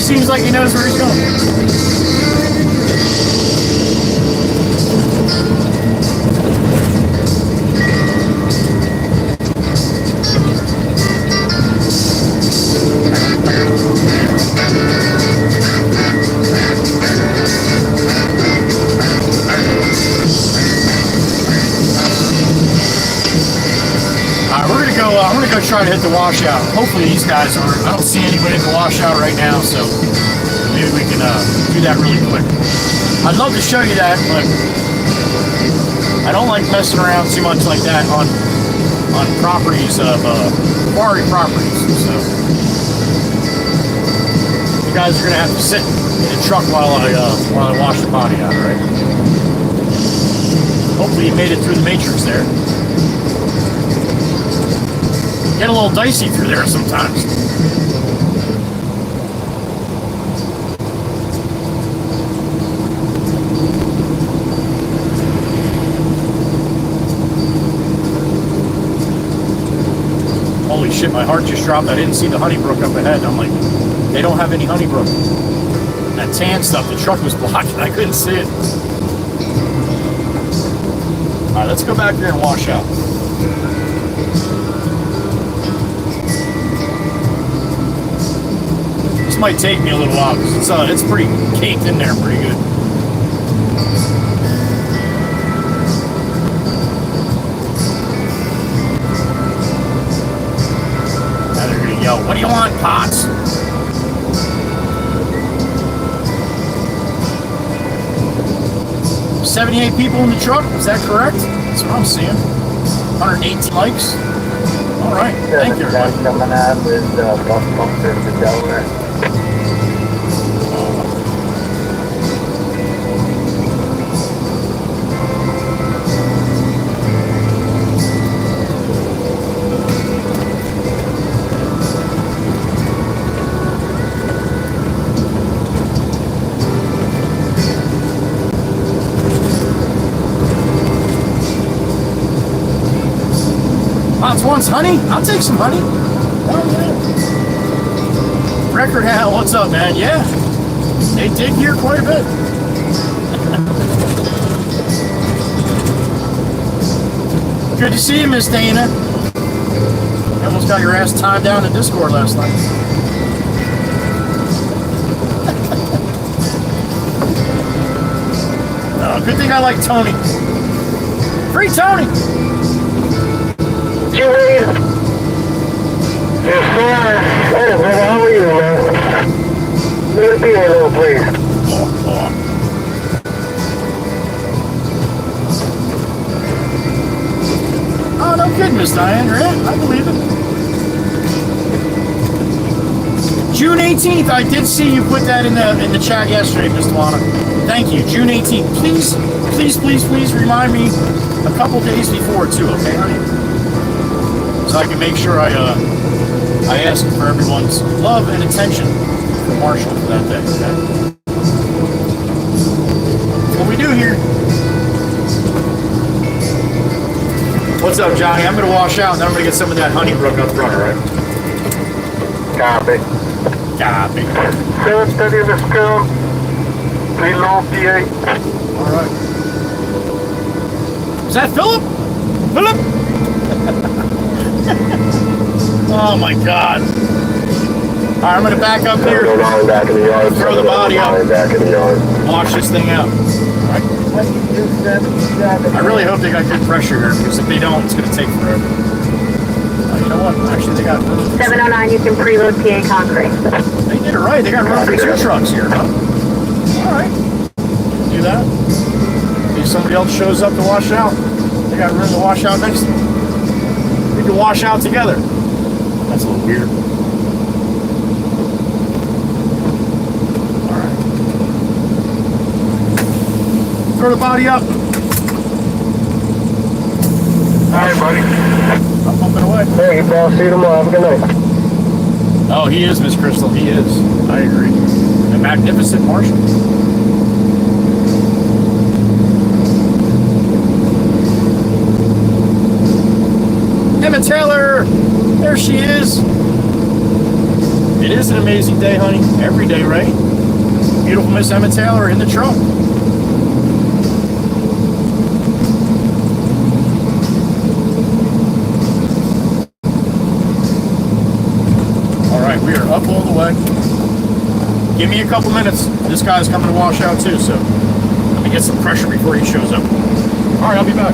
Seems like he knows where he's going. I'm gonna go try to hit the washout. Hopefully these guys are. I don't see anybody at the washout right now, so maybe we can do that really quick. I'd love to show you that, but I don't like messing around too much like that on properties of quarry properties. So you guys are gonna have to sit in the truck while I wash the body out, right? Hopefully you made it through the matrix there. Get a little dicey through there sometimes. Holy shit, my heart just dropped. I didn't see the Honeybrook up ahead. I'm like, they don't have any Honeybrook. That tan stuff, the truck was blocking. I couldn't see it. All right, let's go back here and wash out. This might take me a little while because it's pretty caked in there pretty good. Now they're gonna yell, "What do you want, Potts?" "78 people in the truck, is that correct?" That's what I'm seeing. 118 likes. All right, thank you.
Coming out with bus bumper to Delaware.
Potts wants honey? I'll take some honey. Oh, yeah. Record Hal, what's up, man? Yeah, they dig here quite a bit. Good to see you, Miss Dana. You almost got your ass tied down in Discord last night. Good thing I like Tony. Free Tony!
Yes, sir. Hey, how are you, man? Let me be a little, please.
Diane. Yeah, I believe it. June 18th. I did see you put that in the chat yesterday, Miss Lana. Thank you. June 18th. Please remind me a couple days before too, okay, honey? So I can make sure I ask for everyone's love and attention for Marshall for that day. Okay? What we do here. What's up, Johnny? I'm gonna wash out and then I'm gonna get some of that Honeybrook up front, all right?
Copy. 7:30 in the school. 3 long PA.
All right. Is that Philip? Philip? Oh my God. All right, I'm gonna back up here.
Back in the yard.
Throw the body up.
Back in the yard.
Wash this thing out. All right. I really hope they got good pressure here, because if they don't, it's gonna take forever. You know what? Actually, they got
709, you can preload PA concrete.
They did it right. They got room for 2 trucks here, huh? All right. Do that. If somebody else shows up to wash out, they got room to wash out next to them. We can wash out together. That's a little weird. All right. Throw the body up.
All right, buddy.
I'm pumping away.
Hey, boss. See you tomorrow. Have a good night.
Oh, he is, Miss Crystal. He is. I agree. A magnificent Marshall. Emma Taylor! There she is. It is an amazing day, honey. Every day, right? Beautiful Miss Emma Taylor in the truck. We are up all the way. Give me a couple minutes. This guy's coming to wash out too, so let me get some pressure before he shows up. All right, I'll be back.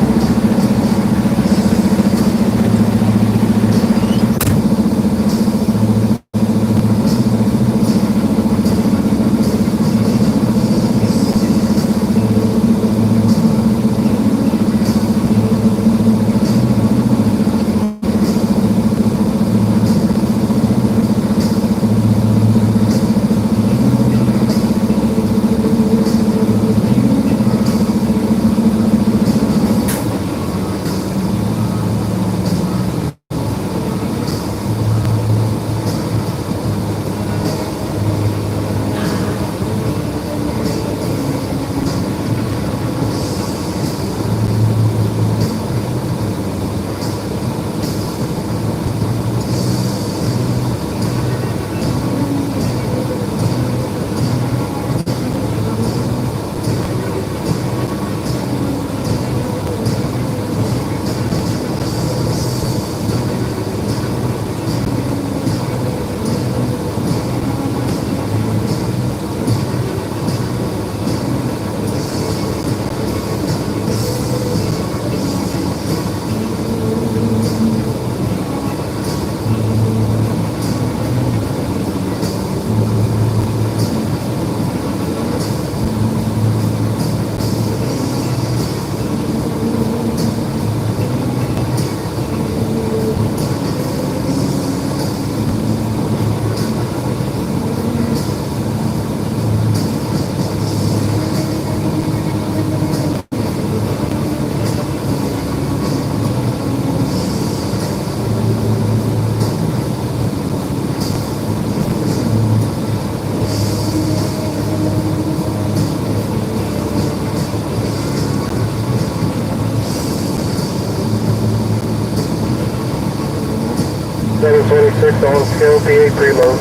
726 on scale, PA preload.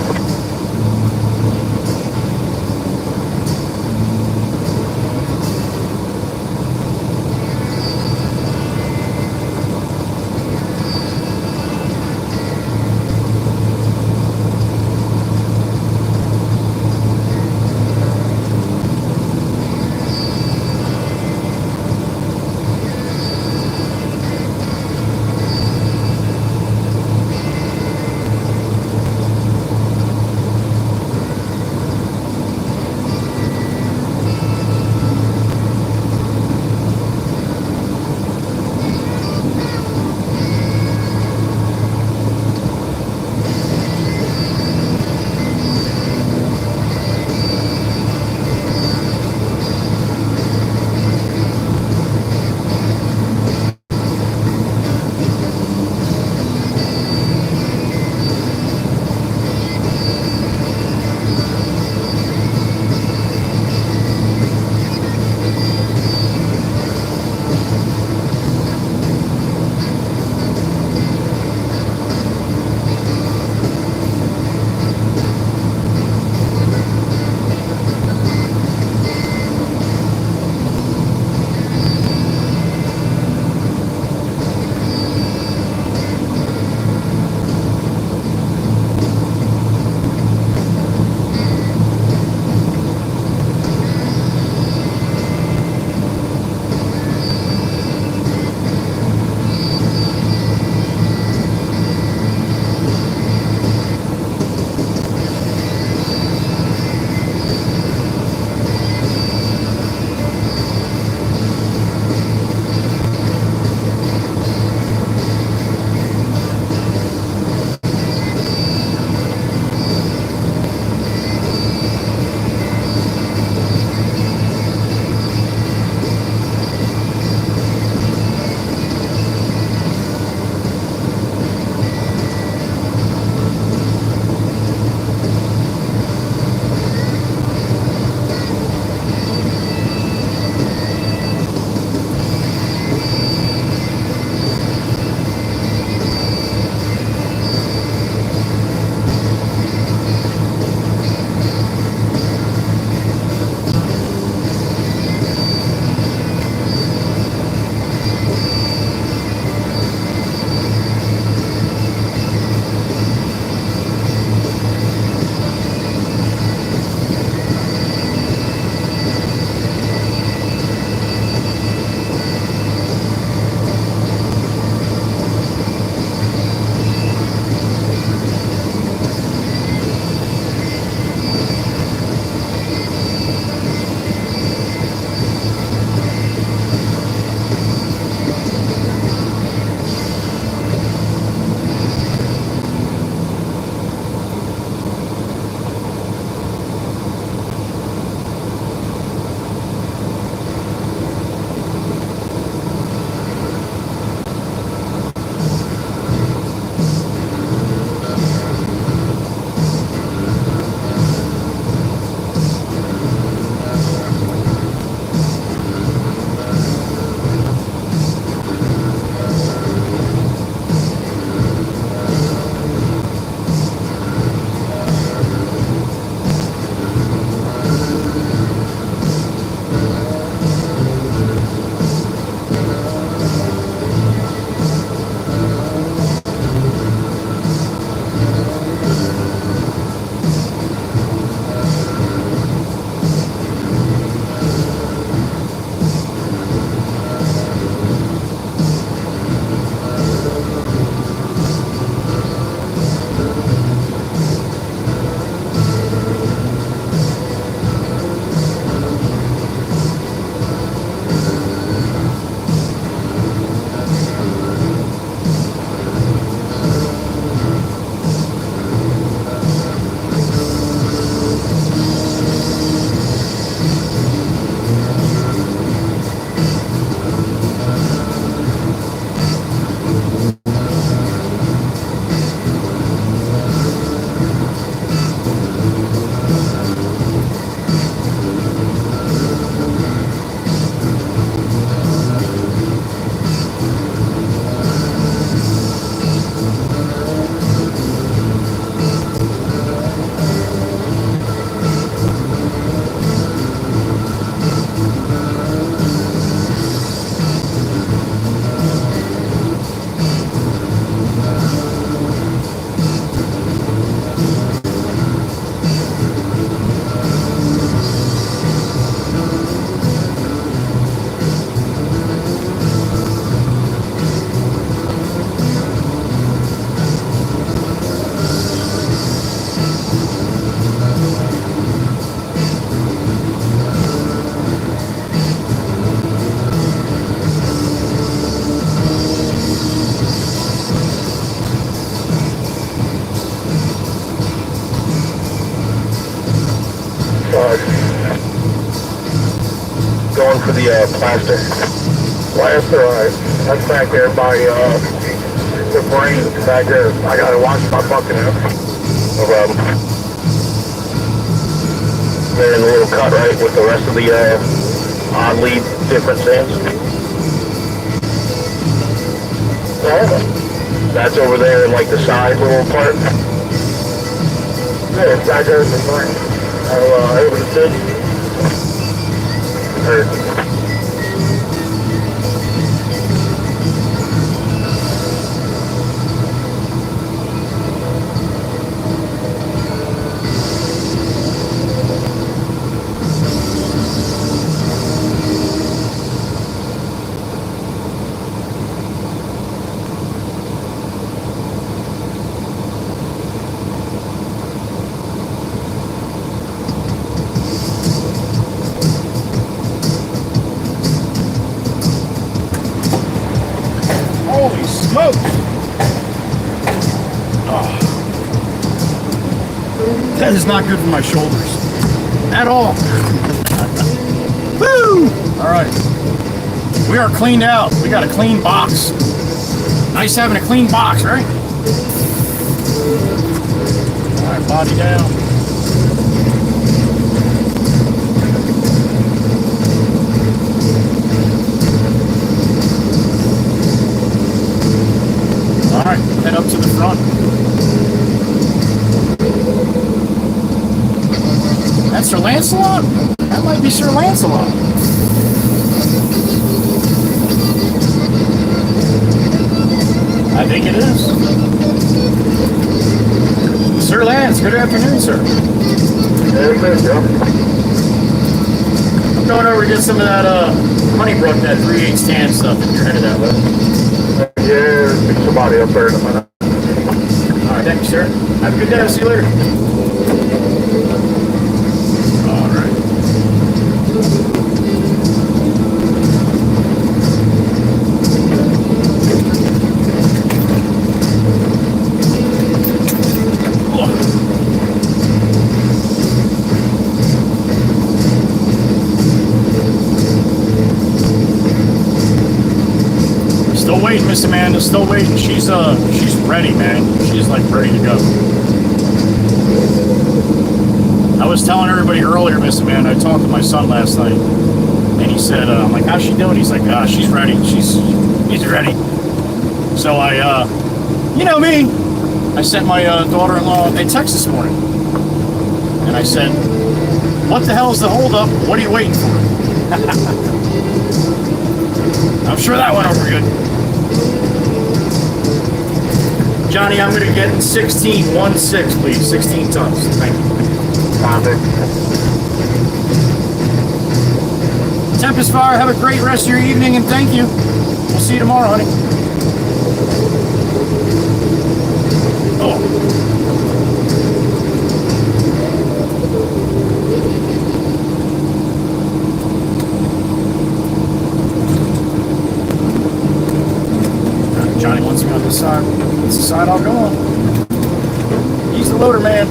going for the plaster. Plaster, that's back there by the brain back there. I gotta wash my fucking hair. No problem. They're in the little cut, right, with the rest of the oddly different sands. That's over there in like the side little part. Yeah, it's back there in the brain. Over the city.
Holy smoke! Oh. That is not good for my shoulders. At all. Woo! Alright. We are cleaned out. We got a clean box. Nice having a clean box, right? Alright, body down. Alright, head up to the front. That's Sir Lancelot? That might be Sir Lancelot. I think it is. Sir Lance, good afternoon, sir. I'm going over to get some of that Honeybrook, that 3/8 tan stuff if you're headed that way.
Yeah, there's somebody up there in a minute.
Alright, thank you, sir. Have a good day. I'll see you later. Alright. Still waiting, Miss Amanda. Still waiting. She's ready, man. She's like ready to go. I was telling everybody earlier, Miss Amanda. I talked to my son last night, and he said, "I'm like, how's she doing?" He's like, "She's ready. She's ready." So I, you know me. I sent my daughter-in-law a text this morning, and I said, "What the hell is the holdup? What are you waiting for?" I'm sure that went over good. Johnny, I'm going to get 16, please. 16 tons. Thank you. Tempest Fire, have a great rest of your evening, and thank you. We'll see you tomorrow, honey. Oh. Johnny wants me on this side. That's the side I'll go on. He's the loader man.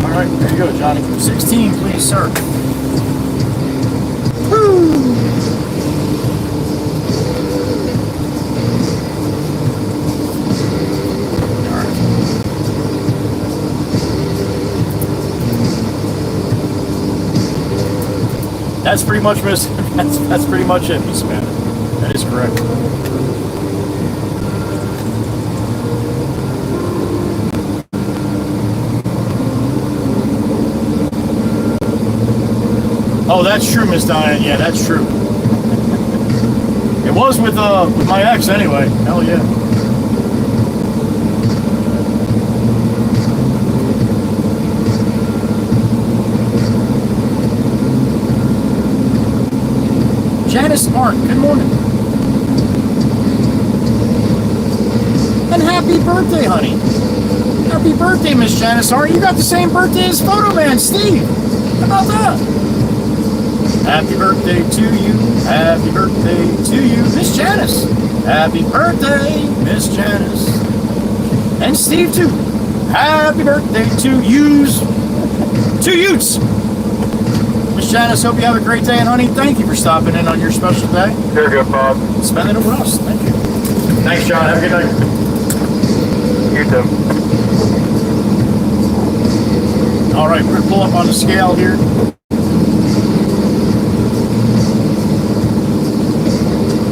All right, there you go, Johnny. 16, please, sir. That's pretty much that's pretty much it, Miss Amanda. That is correct. Oh, that's true, Miss Diane. Yeah, that's true. It was with my ex anyway. Hell yeah. Janice Martin, good morning. And happy birthday, honey. Happy Happy birthday, Miss Janice. Are you got the same birthday as Photo Man, Steve? How about that? Happy birthday to you. Happy birthday to you, Miss Janice. Happy birthday, Miss Janice. And Steve, too. Happy birthday to yous. To Utes. Miss Janice, hope you have a great day. And, honey, thank you for stopping in on your special day.
You're good, Bob.
Spending it with us. Thank you.
Thanks, John. Have a good night. You too.
All right, we're going to pull up on the scale here.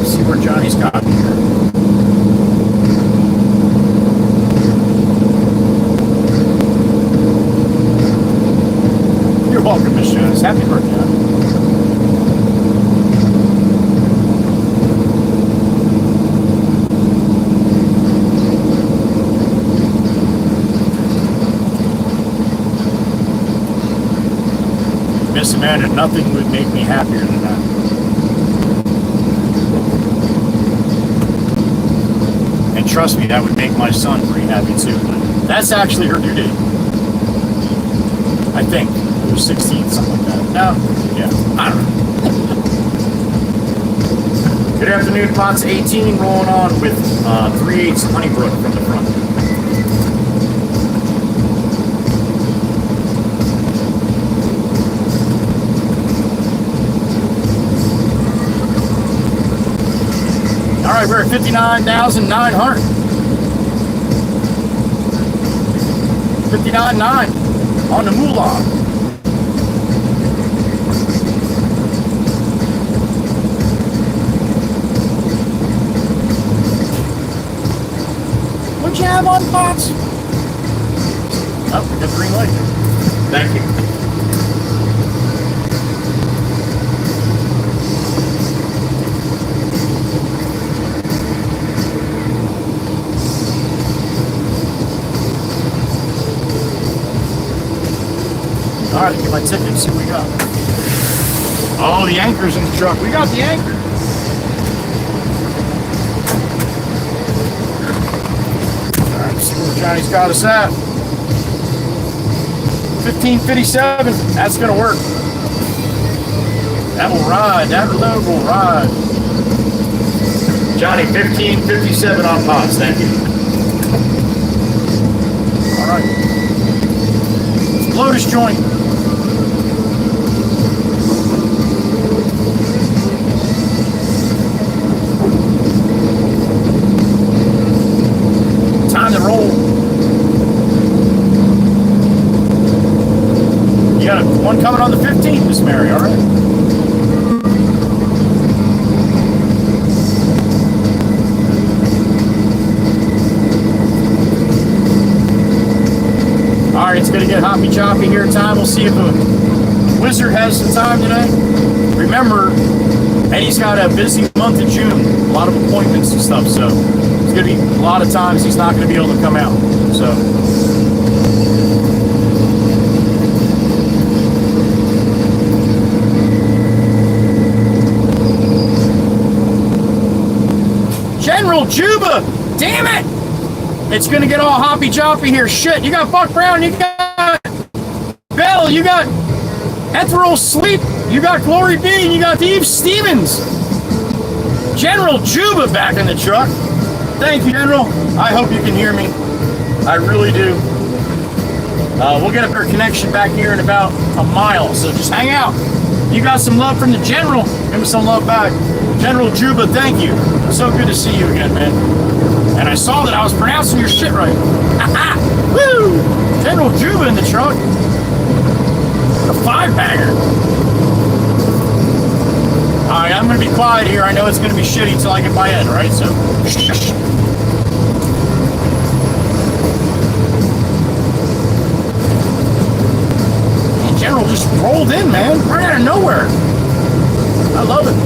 See where Johnny's got here. You're welcome, Miss Janice. Happy birthday. Miss Amanda, nothing would make me happier than that. And trust me, that would make my son pretty happy too. That's actually her due date. I think. It was 16th, something like that. No? Yeah. I don't know. Good afternoon, Pots 18, rolling on with 3/8 Honeybrook from the front. All right, we're at 59,900. 59.9 on the moolah. What'd you have on, Pots? Oh, we got the green light. Thank you. All right, get my ticket, see what we got. Oh, the anchor's in the truck. We got the anchor. All right, see where Johnny's got us at. 1557. That's going to work. That will ride. That load will ride. Johnny, 1557 on Pots. Thank you. All right. Let's blow this joint. Time to roll. You got one coming on the 15th, Miss Mary, all right? All right, it's going to get hoppy choppy here. Time. We'll see if the Wizard has some time today. Remember, Eddie's got a busy month of June. A lot of appointments and stuff, so there's going to be a lot of times he's not going to be able to come out. So. General Juba! Damn it! It's gonna get all hoppy choppy here. Shit, you got Buck Brown, you got Bell, you got Ethereal Sleep, you got Glory B, and you got Eve Stevens. General Juba back in the truck. Thank you, General. I hope you can hear me. I really do. We'll get a better connection back here in about a mile, so just hang out. You got some love from the General, give me some love back. General Juba, thank you. So good to see you again, man. And I saw that I was pronouncing your shit right. Woo! General Juba in the truck. A 5-bagger. Alright, I'm going to be quiet here. I know it's going to be shitty till I get my end, right? So, shush. Man, General just rolled in, man. Right out of nowhere. I love it.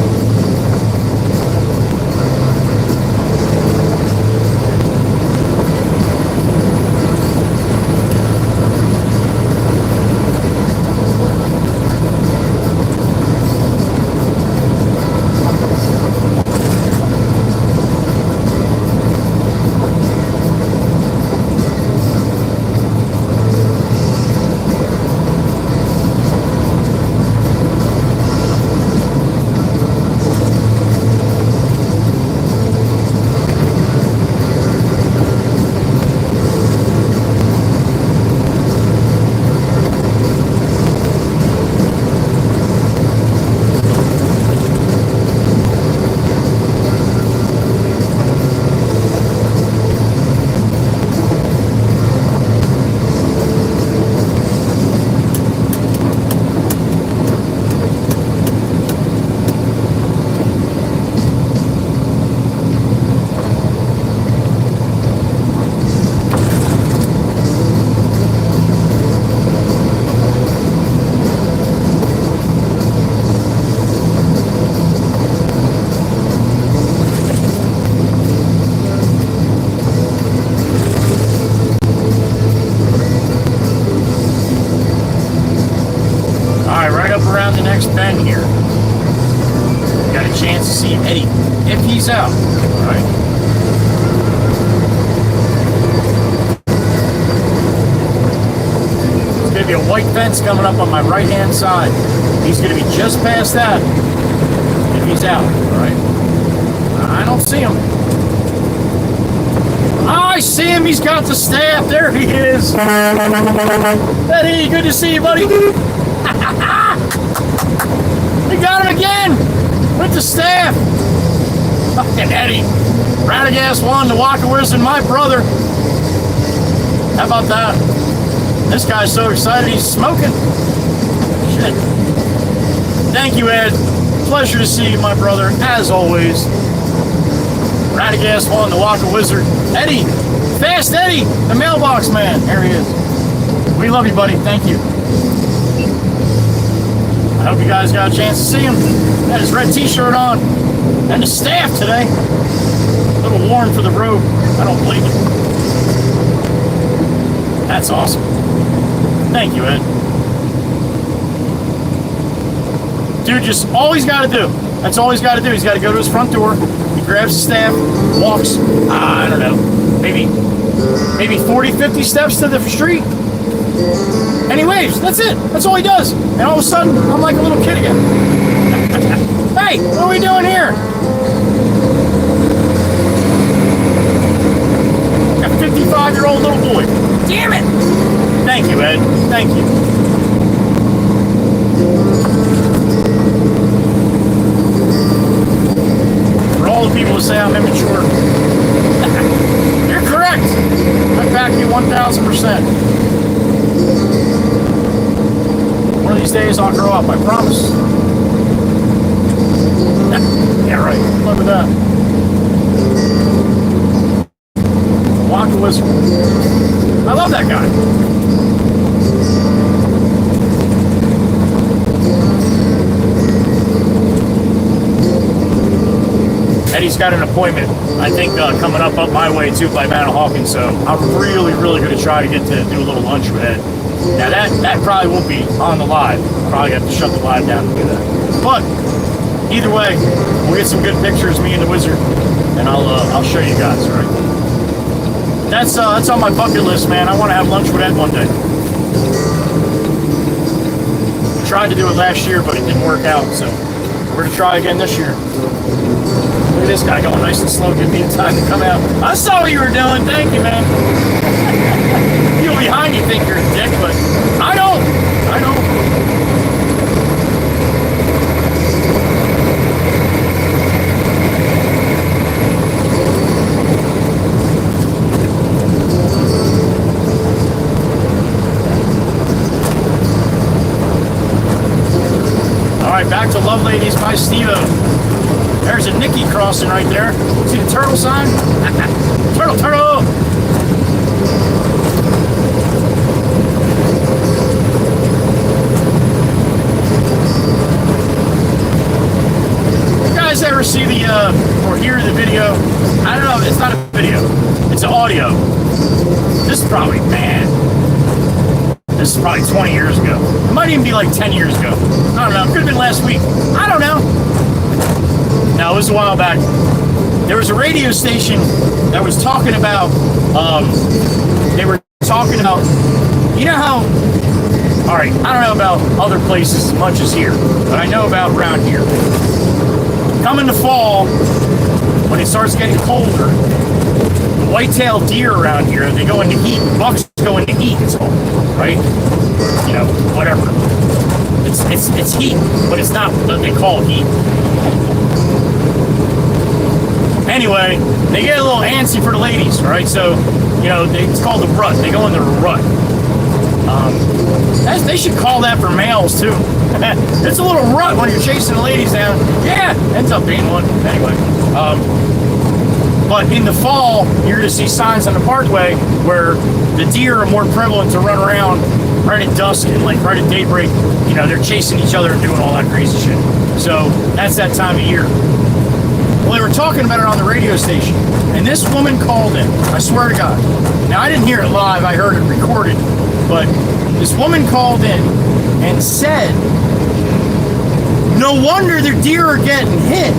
next bend here. Got a chance to see Eddie if he's out. All right. There's going to be a white fence coming up on my right-hand side. He's going to be just past that if he's out. All right. I don't see him. I see him. He's got the staff. There he is. Eddie, good to see you, buddy. We got him again with the staff. Fucking Eddie. Radagast 1, the Walker Wizard, my brother. How about that? This guy's so excited he's smoking. Shit. Thank you, Ed. Pleasure to see you, my brother, as always. Radagast 1, the Walker Wizard. Eddie, Fast Eddie, the mailbox man. There he is. We love you, buddy. Thank you. I hope you guys got a chance to see him. Got his red t-shirt on. And the staff today. A little warm for the road. I don't blame you. That's awesome. Thank you, Ed. Dude, just all he's got to do. That's all he's got to do. He's got to go to his front door. He grabs the staff, walks, I don't know, maybe 40, 50 steps to the street. And he waves. That's it. That's all he does. And all of a sudden, I'm like a little kid again. Hey, what are we doing here? A 55-year-old little boy. Damn it. Thank you, Ed. Thank you. For all the people who say I'm immature, you're correct. I back you 1,000%. One of these days I'll grow up, I promise. Yeah, right. Look at that. Walker Wizard. I love that guy. Eddie's got an appointment, I think, coming up my way too by Manahawkin, so I'm really going to try to get to do a little lunch with Ed. Now that probably won't be on the live. Probably have to shut the live down to do that. But either way, we'll get some good pictures, me and the Wizard, and I'll show you guys. All right. That's on my bucket list, man. I want to have lunch with Ed one day. Tried to do it last year, but it didn't work out, so we're gonna try again this year. Look at this guy going nice and slow, give me time to come out. I saw what you were doing. Thank you, man. People behind you think you're a dick, but I don't. All right, back to Love Ladies by Steve-O. There's a Nikki crossing right there. See the turtle sign? Turtle! You guys ever see or hear the video? I don't know, it's not a video. It's an audio. This is probably 20 years ago. It might even be like 10 years ago. I don't know, it could have been last week. I don't know. Now, it was a while back. There was a radio station that was talking about, you know how, all right, I don't know about other places as much as here, but I know about around here. Come in the fall, when it starts getting colder, the white-tailed deer around here, they go into heat. Bucks go into heat, it's called, right? You know, whatever. It's heat, but it's not what they call heat. Anyway, they get a little antsy for the ladies, right? So, you know, it's called the rut. They go in the rut. They should call that for males, too. It's a little rut when you're chasing the ladies down. Yeah, ends up being one. Anyway. But in the fall, you're going to see signs on the parkway where the deer are more prevalent to run around right at dusk and like right at daybreak. You know, they're chasing each other and doing all that crazy shit. So that's that time of year. Well, they were talking about it on the radio station, and this woman called in. I swear to God. Now, I didn't hear it live. I heard it recorded. But this woman called in and said No wonder the deer are getting hit.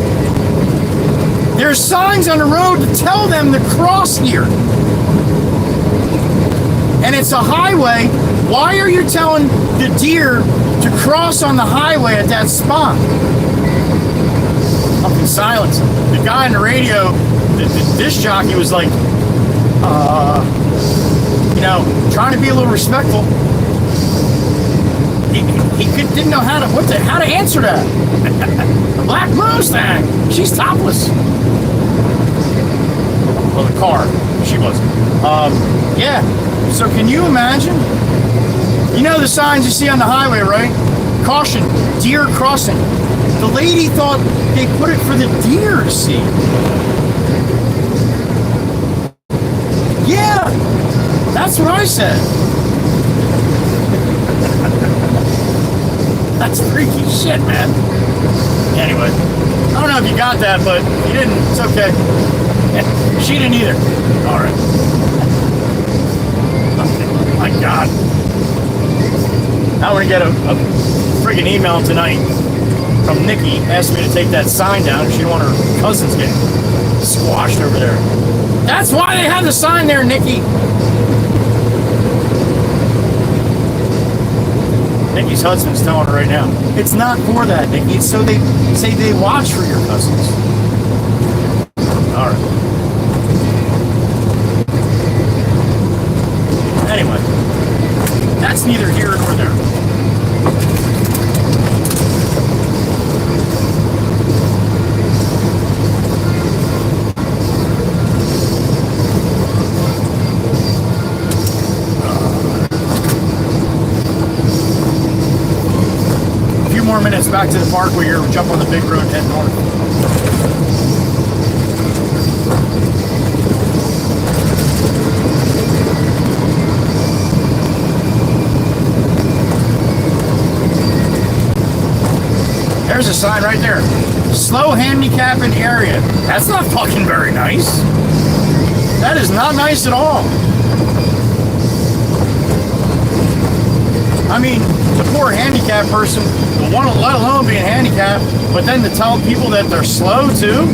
There's signs on the road to tell them to cross here. And it's a highway. Why are you telling the deer to cross on the highway at that spot? Fucking silence. The guy on the radio, the disc jockey was like, you know, trying to be a little respectful. He didn't know how to answer that. A black Mustang. She's topless. Well, the car. She wasn't. Yeah. So can you imagine? You know the signs you see on the highway, right? Caution, deer crossing. The lady thought they put it for the deer to see. Yeah, that's what I said. That's freaky shit, man. Anyway, I don't know if you got that, but you didn't. It's okay. She didn't either. All right. My God. I want to get a friggin' email tonight from Nikki asking me to take that sign down. She didn't want her cousins getting squashed over there. That's why they have the sign there, Nikki. Nikki's husband's telling her right now. It's not for that, Nikki. It's so they say they watch for your cousins. All right. Anyway, that's neither here nor there. A few more minutes back to the park where you're jump on the big road and head north. There's a sign right there. Slow handicapping area. That's not fucking very nice. That is not nice at all. I mean, the poor handicapped person will want to let alone being handicapped, but then to tell people that they're slow too?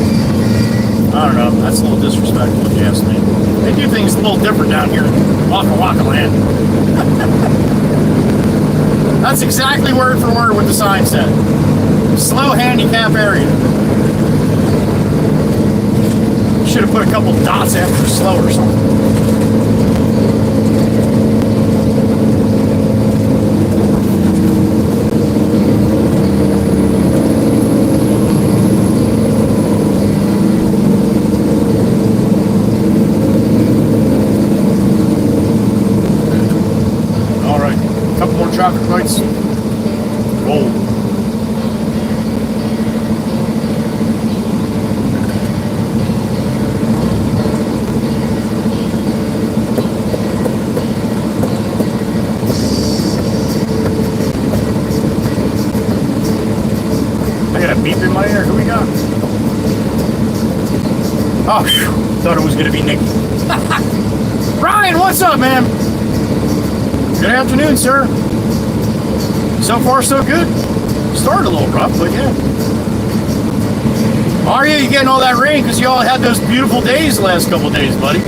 I don't know. That's a little disrespectful if you ask me. They do things a little different down here in Waka Waka land. That's exactly word for word what the sign said. Slow handicap area. Should have put a couple dots after slow or something. All right, a couple more traffic lights. Roll. Beep in my ear. Who we got? Oh, phew. Thought it was going to be Nikki. Ryan, what's up, man? Good afternoon, sir. So far, so good. Started a little rough, but yeah. Are you getting all that rain? Because you all had those beautiful days the last couple of days, buddy.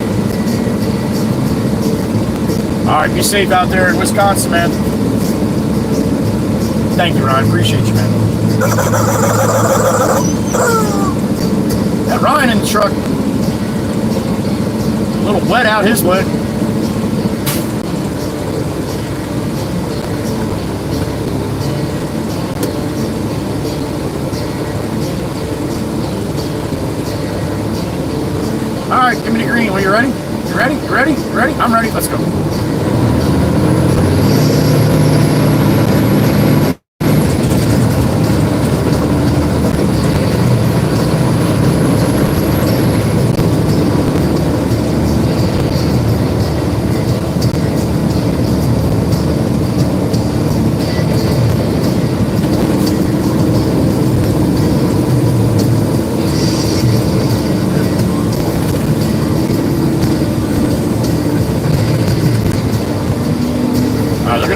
All right, be safe out there in Wisconsin, man. Thank you, Ryan. Appreciate you, man. Got Ryan in the truck. A little wet out his way. All right, give me the green. Are you ready? You ready? You ready? You ready? I'm ready. Let's go.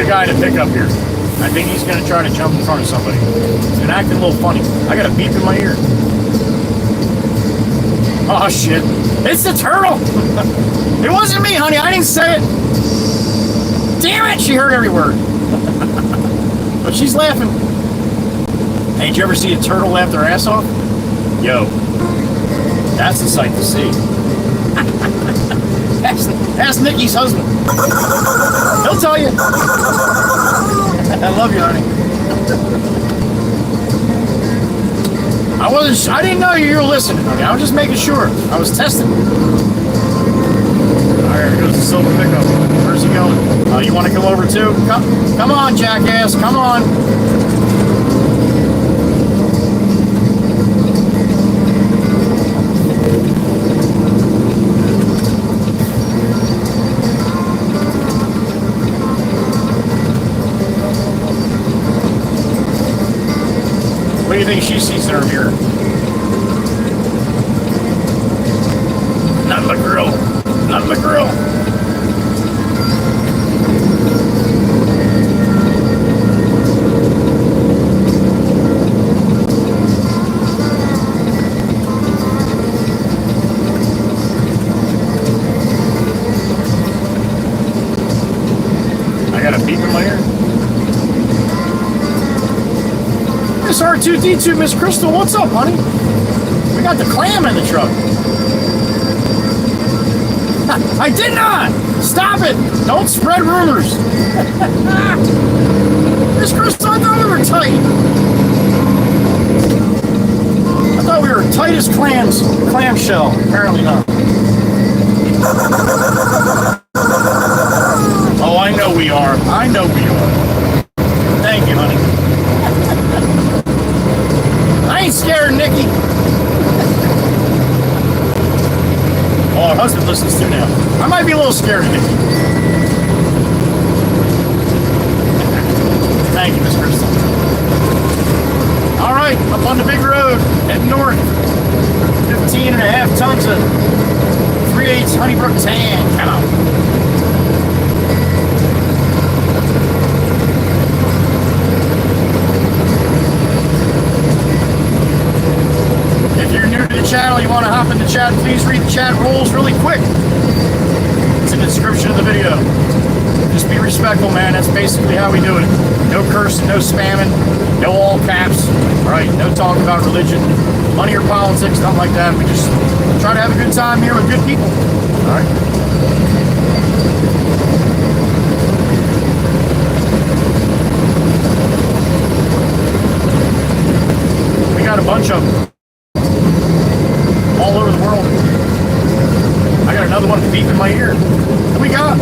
Guy to pick up here. I think he's gonna try to jump in front of somebody. He's been acting a little funny. I got a beep in my ear. Oh shit. It's the turtle! It wasn't me, honey. I didn't say it. Damn it! She heard every word. But she's laughing. Hey, did you ever see a turtle laugh their ass off? Yo. That's a sight to see. Ask Nikki's husband. He'll tell you. I love you, honey. I didn't know you were listening, honey. I was just making sure. I was testing. Alright, here goes the silver pickup. Where's he going? You want to come over too? Come on, jackass. Come on. What do you think she sees in her mirror? Not my girl. Not my girl. I got a beep in my ear. Miss R2D2, Miss Crystal, what's up, honey? We got the clam in the truck. I did not! Stop it! Don't spread rumors. Miss Crystal, I thought we were tight. I thought we were tight as clams. Clamshell. Apparently not. Oh, I know we are. I know we are. Thank you, honey. I ain't scared, Nikki. Oh, her husband listens too now. I might be a little scared of Nikki. Thank you, Miss Crystal. All right, up on the big road, heading north. 15 and a half tons of 3/8 Honeybrook tan. Come on. If you're new to the channel, you want to hop in the chat, please read the chat rules really quick. It's in the description of the video. Just be respectful, man. That's basically how we do it. No cursing, no spamming, no all caps, all right? No talk about religion, money or politics, nothing like that. We just try to have a good time here with good people, all right? We got a bunch of them. All over the world. I got another one beep in my ear. What we got?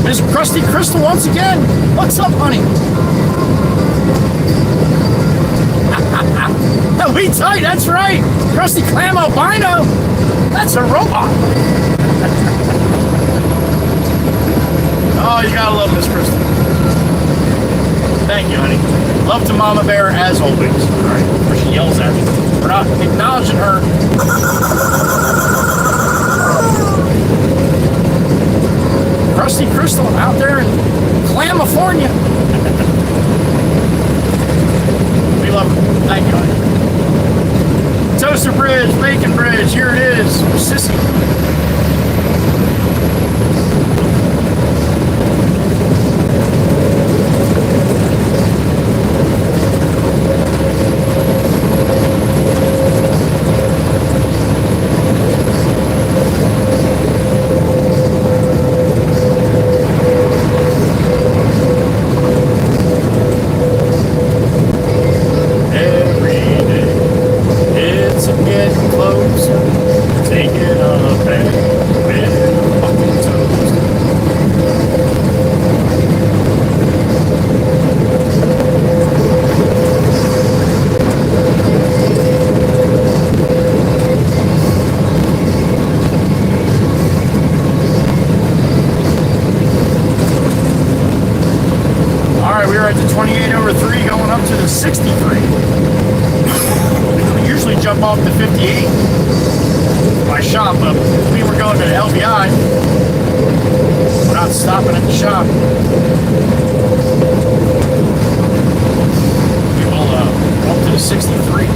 Miss Krusty Crystal once again. What's up, honey? We tight, that's right. Krusty Clam Albino. That's a robot. Oh, you gotta love Miss Crystal. Thank you, honey. Love to Mama Bear as always. All right, before she yells at me. We're not acknowledging her. Krusty Crystal out there in Clamifornia. We love her. Thank you, honey. Toaster Bridge, Bacon Bridge, here it is. Sissy. at the 28 over 3 going up to the 63. We usually jump off the 58 by shop, but we were going to LBI. We're not stopping at the shop. We will up to the 63.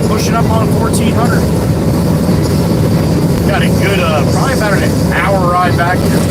Pushing up on 1400. Got a good, probably about an hour ride back here.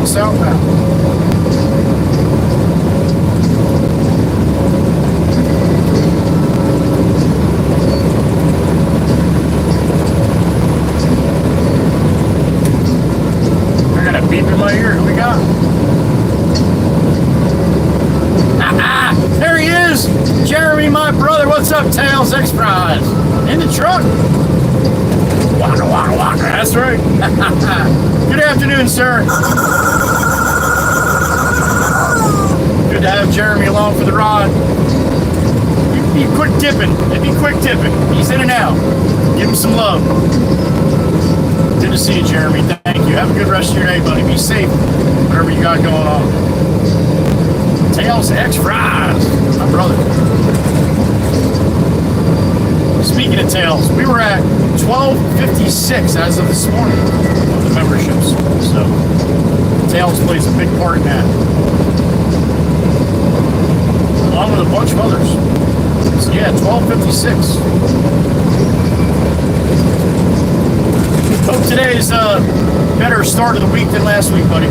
Southbound. I got a beep in my ear. Who we got? There he is! Jeremy, my brother. What's up, Tails X Fries? In the truck. Waka, waka, waka. That's right. Good afternoon, sir. Good to have Jeremy along for the ride. Be quick tipping. Be quick tipping. He's in and out. Give him some love. Good to see you, Jeremy. Thank you. Have a good rest of your day, buddy. Be safe. Whatever you got going on. Tails X Fries. My brother. Speaking of Tails, we were at 1256 as of this morning of the memberships. So Tails plays a big part in that. Along with a bunch of others. So yeah, 1256. Hope today is a better start of the week than last week, buddy.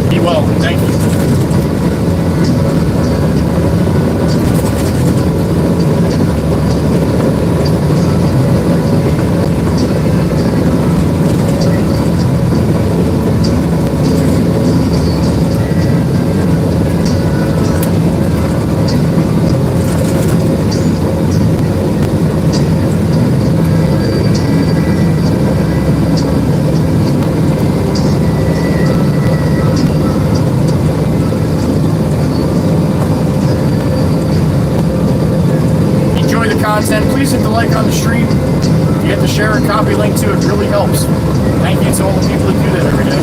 Be well, thank you. Content, please hit the like on the stream. If you hit the share and copy link to it, really helps. Thank you to all the people that do that every day.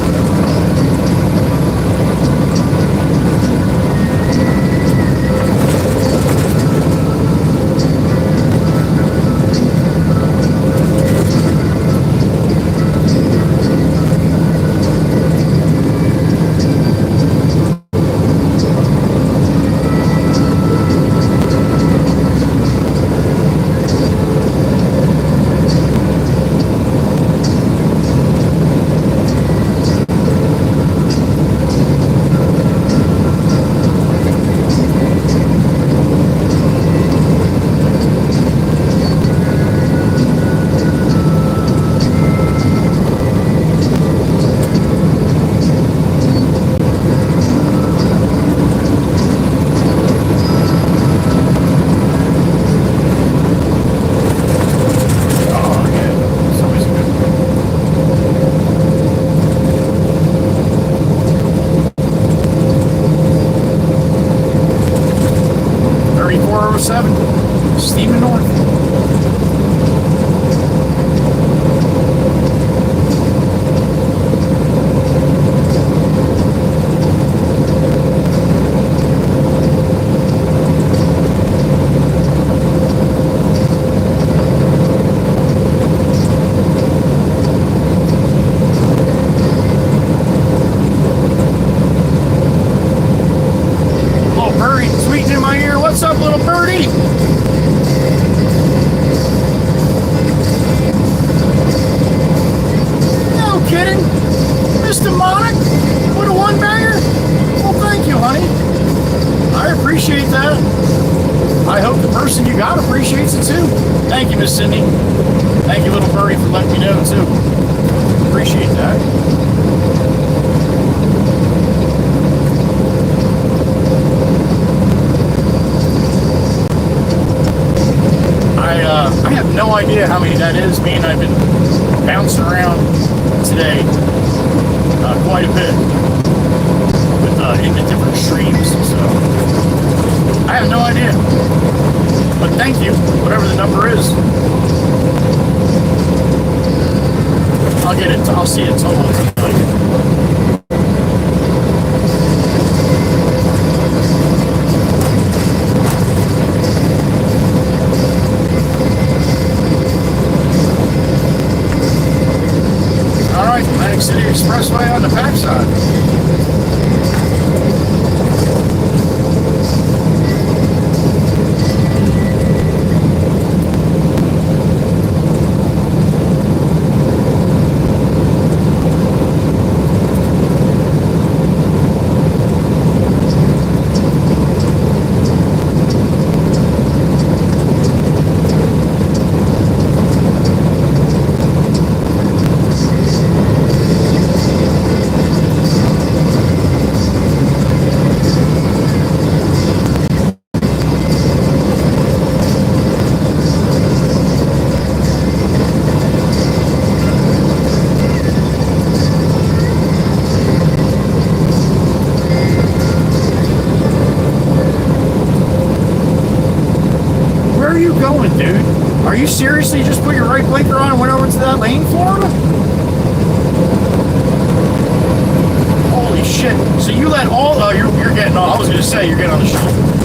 Steaming north. Little birdie tweeting in my ear. What's up, little birdie? No kidding. Mr. Monic with a one-banger? Well, thank you, honey. I appreciate that. I hope the person you got appreciates it too. Thank you, Miss Cindy. Thank you, little birdie, for letting me know too. Appreciate that. I have no idea how many that is. Me and I've been bouncing around today quite a bit with into different streams, so I have no idea. But thank you, whatever the number is. I'll get it. I'll see it total tonight. Atlantic City Expressway on the backside. Dude, are you seriously just put your right blinker on and went over to that lane, Florida? Holy shit. So you let all, oh, you're getting on, I was going to say, you're getting on the show.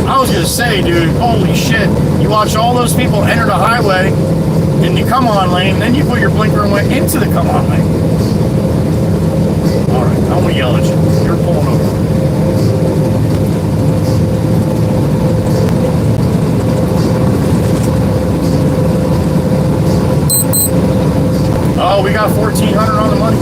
I was going to say, dude, holy shit. You watch all those people enter the highway in the come-on lane, then you put your blinker and went into the come-on lane. All right, I'm going to yell at you. You're pulling over. Oh, we got 1,400 on the money.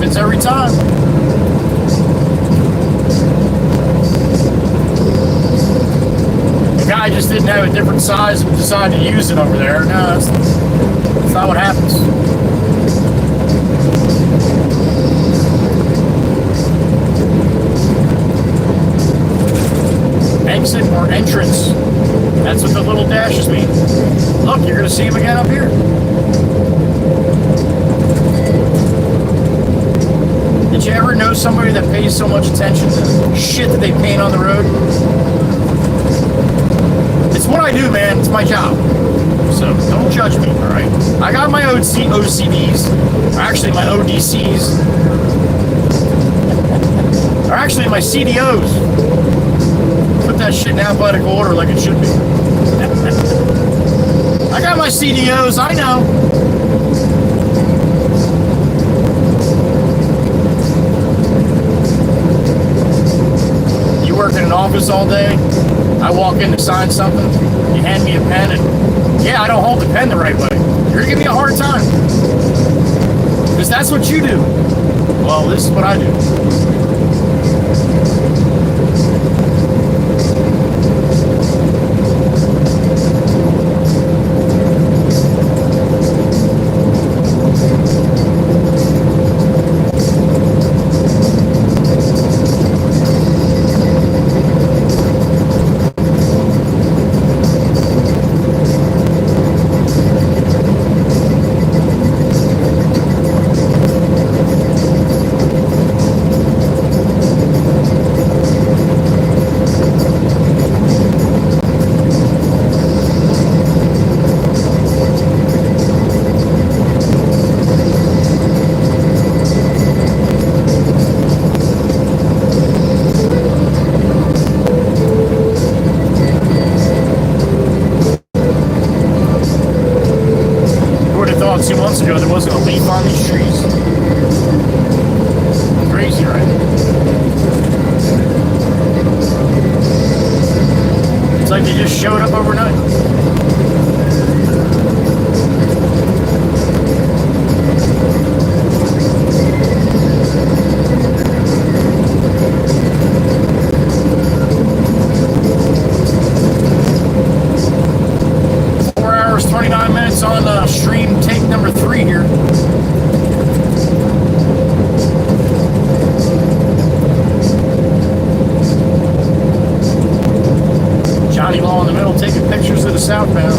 happens every time. The guy just didn't have a different size and decided to use it over there. No, that's not what happens. Exit or entrance. That's what the little dashes mean. Look, you're going to see him again up here. Did you ever know somebody that pays so much attention to shit that they paint on the road? It's what I do, man. It's my job. So don't judge me, all right? I got my OCDs, or actually my ODCs, or actually my CDOs. Put that shit in alphabetical order like it should be. I got my CDOs, I know. You work in an office all day, I walk in to sign something, you hand me a pen, and yeah, I don't hold the pen the right way. You're gonna give me a hard time. Because that's what you do. Well, this is what I do. There wasn't a leaf on these trees. Crazy, right? It's like they just showed up overnight. On stream take number 3 here. Johnny Law in the middle taking pictures of the southbound.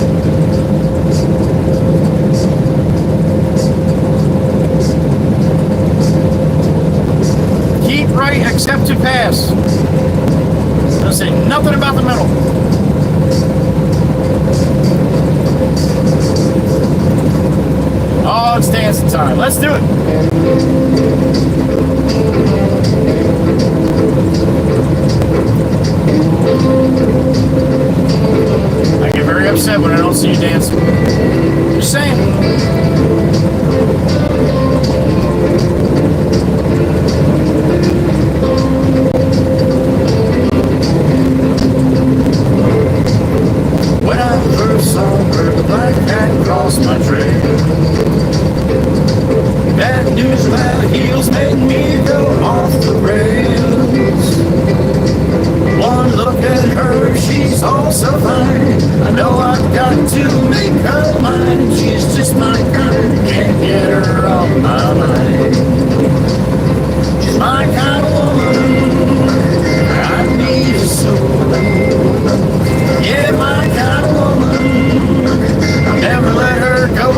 Keep right except to pass. Doesn't say nothing about the middle. Oh, it's dancing time. Let's do it. I get very upset when I don't see you dancing. Just saying. When I first saw her, the black cat crossed my trail. Bad news about heels made me go off the rails. One look at her, she's all so fine. I know I've got to make her mine. She's just my kind, can't get her off my mind. She's my kind of woman, I need her so. Yeah, my kind of woman, I'll never let her go.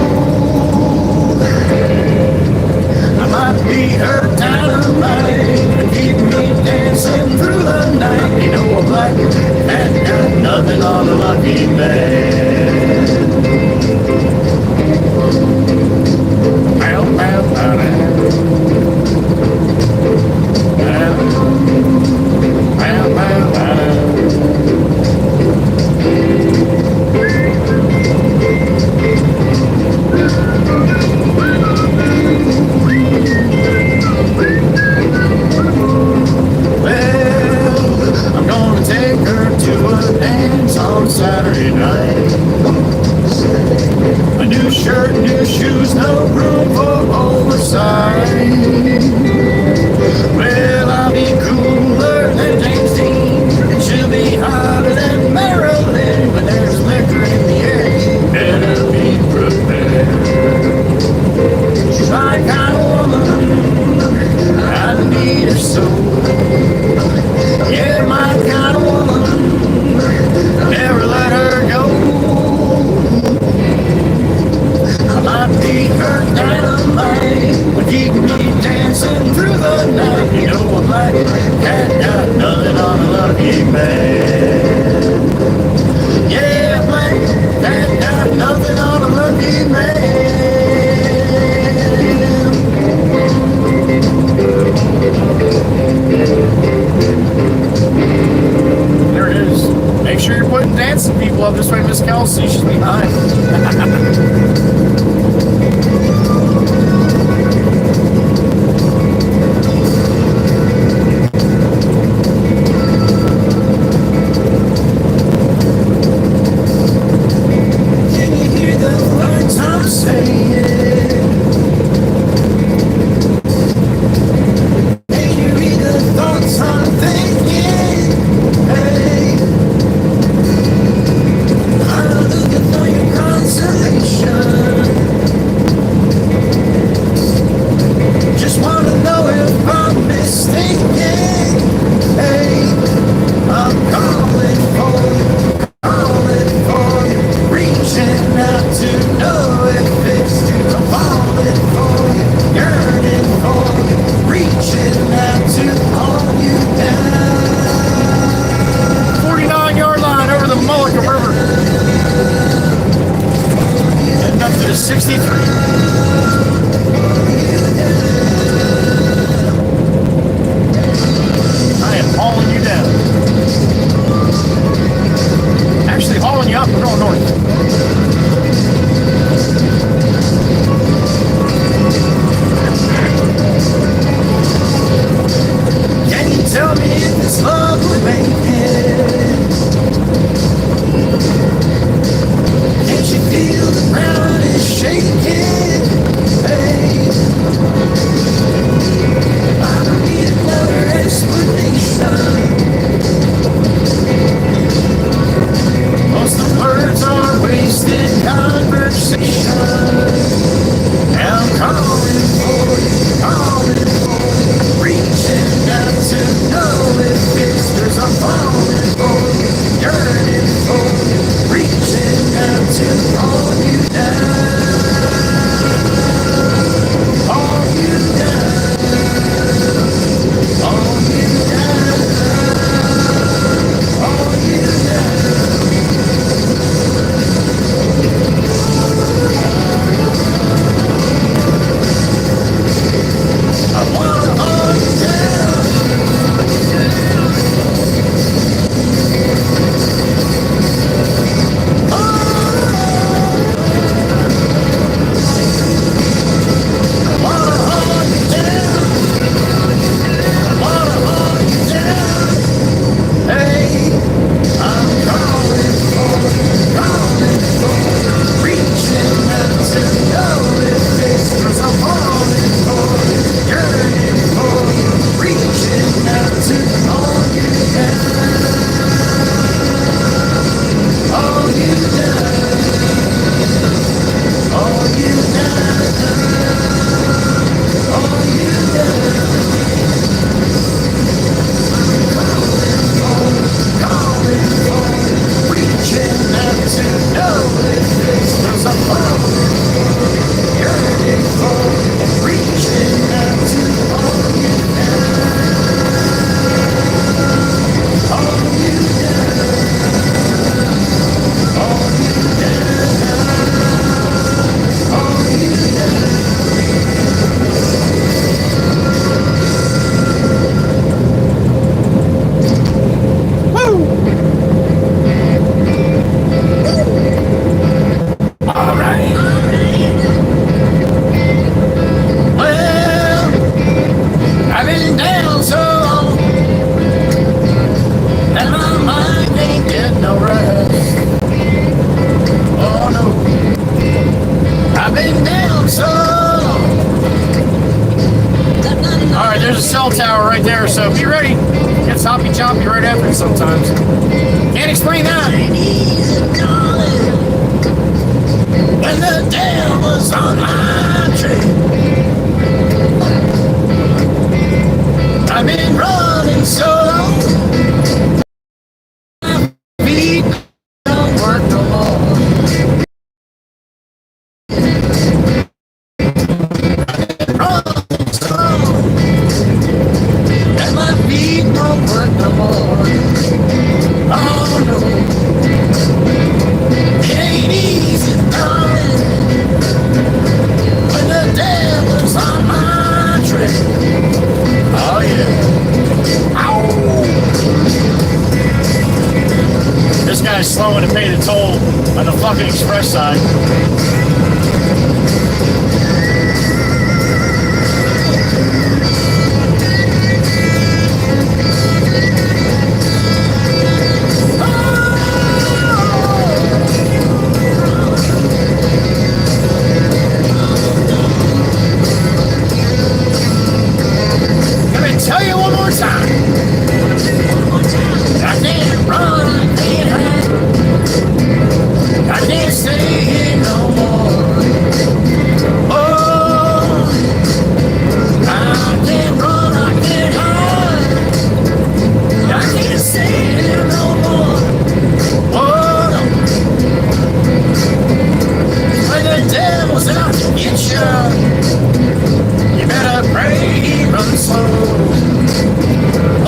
Might be her dynamite, keep me dancing through the night. You know a black cat got nothing on a lucky man. Bow, bow, bow, bow, bow, bow. Saturday night. A new shirt, new shoes, no room for oversized. dancing through the night. You know a black cat got nothing on a lucky man. Yeah, black cat got nothing on a lucky man. There it is. Make sure you're putting dancing people up. This way Miss Kelsey, she's behind.
Can you hear the words I'm saying? Can you read the thoughts I'm thinking? Hey, I'm looking for your consolation. Just wanna know if I'm mistaken. Hey, I'm calling for you, reaching out to know if it's true. I'm falling for you, yearning for you, reaching out to hold you down.
49-yard line over the Mullica River. And up to the 63. I am hauling you down. Actually hauling you up. We're going north.
Can you tell me if this love will make it? Can't you feel the ground is shaking? Hey, I don't need another explanation. Most of the words are wasted conversation. Now I'm calling for you, reaching out to know if it's cause I'm falling for you, yearning for you, reaching out to hold you down, hold you down, hold you down, hold you down. I wanna hold you down.
cell tower right there, so be ready. It's hoppy choppy right after it sometimes. Can't explain that.
When the deal was on my train, I've been running so long, my feet don't work no more. I've been running so long,
going to pay the toll on the fucking express side. Tell you one more time. I can't run, I can't hide. I can't stay here no more. Oh, I can't run, I can't hide. I can't stay here no more. Oh, no. When the devil's out to get you, you better pray he runs slow.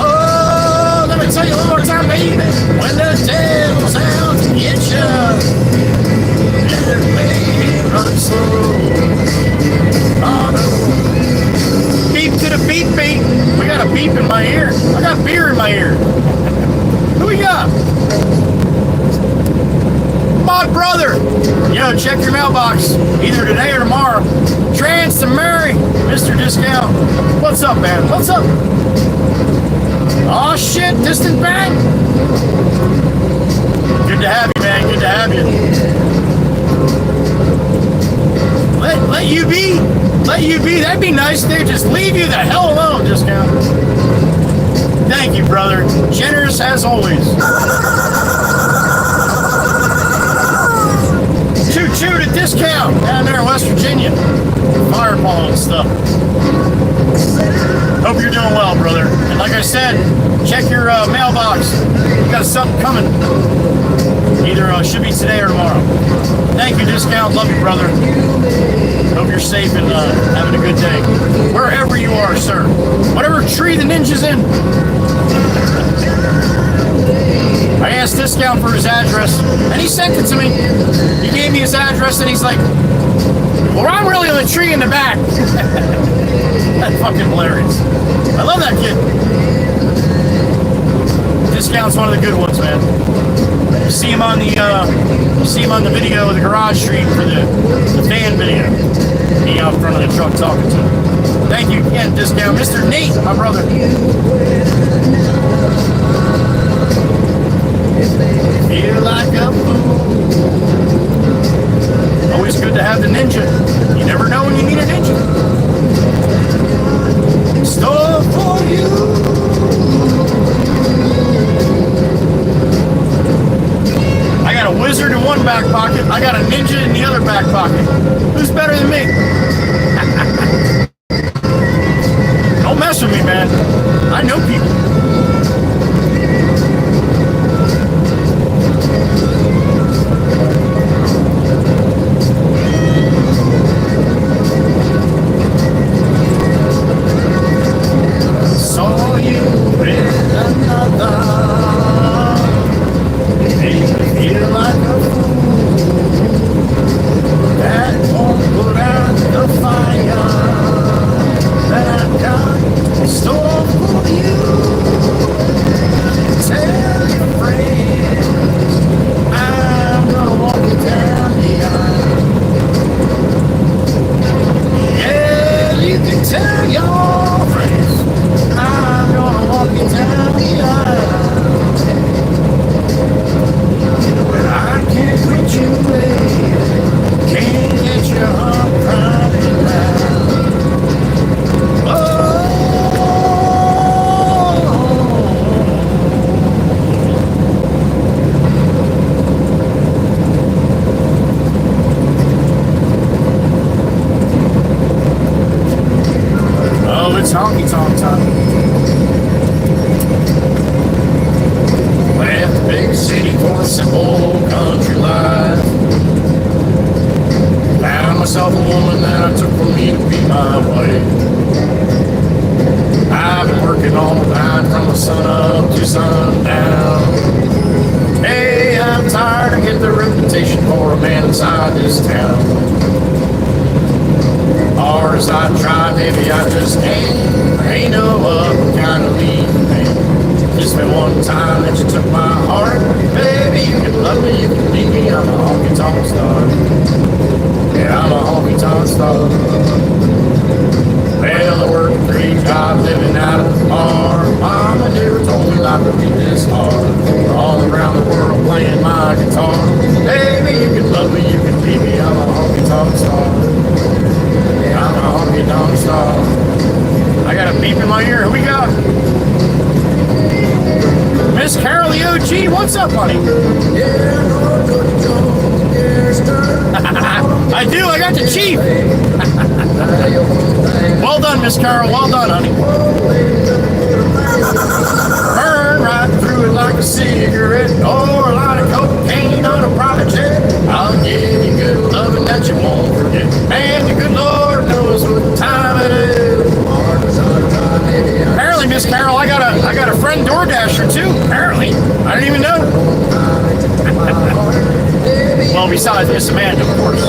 Oh, let me tell you one more time, baby. When the devil's out to get you, better pray he runs slow. Oh, no. Beep to the beep beep. We got a beep in my ear. I got beer in my ear. Who we got? My brother. Yo, check your mailbox either today or tomorrow. Trans to Mary, Mr. Discount. What's up, man? What's up? Oh shit, distant bang. Good to have you, man. Good to have you. Let you be. Let you be. That'd be nice. They just leave you the hell alone, Discount. Thank you, brother. Generous as always. Choo-choo to Discount down there in West Virginia. Fireball and stuff. Hope you're doing well, brother. And like I said, check your mailbox. You got something coming. Either should be today or tomorrow. Thank you, Discount. Love you, brother. Hope you're safe and having a good day. Wherever you are, sir. Whatever tree the ninja's in. I asked Discount for his address, and he sent it to me. He gave me his address, and he's like, well, I'm really on the tree in the back. That's fucking hilarious. I love that kid. Discount's one of the good ones, man. You see him on the video of the garage stream for the fan video. Me out front of the truck talking to him. Thank you again, Discount. Mr. Nate, my brother. Feel like a fool. Always good to have the ninja. You never know when you need a ninja. Store for you. I got a wizard in one back pocket. I got a ninja in the other back pocket. Who's better than me? Don't mess with me, man. I know people. Saw you with another. Made me feel like a fool. That won't put out the fire that I've got in store for you. Tell your friends I'm gonna walk you down the aisle. Yeah, you can tell your friends I'm gonna walk you down the aisle. But I can't reach you, baby. Can't get your heart crying loud. Oh, it's honky tonk time. Left the big city for a simple country life. Found myself a woman that I took from me to be my wife. I've been working all night from the sun up to sundown. Hey, I'm tired of getting the reputation for a man inside this town. Hard as I try, baby, I just ain't no up kind of leaving, man. Just been one time that you took my heart, baby, you can love me beep in my ear. Who we got? Miss Carol the OG, what's up, honey? I do, I got the chief. Well done, Miss Carol, well done, honey. Burn right through it like a cigarette or a lot of cocaine on a private jet. I'll give you good loving that you won't forget. And the good Lord knows what time it is. Apparently, Miss Carol, I got a friend DoorDasher too. Apparently, I didn't even know. Well, besides Miss Amanda, of course.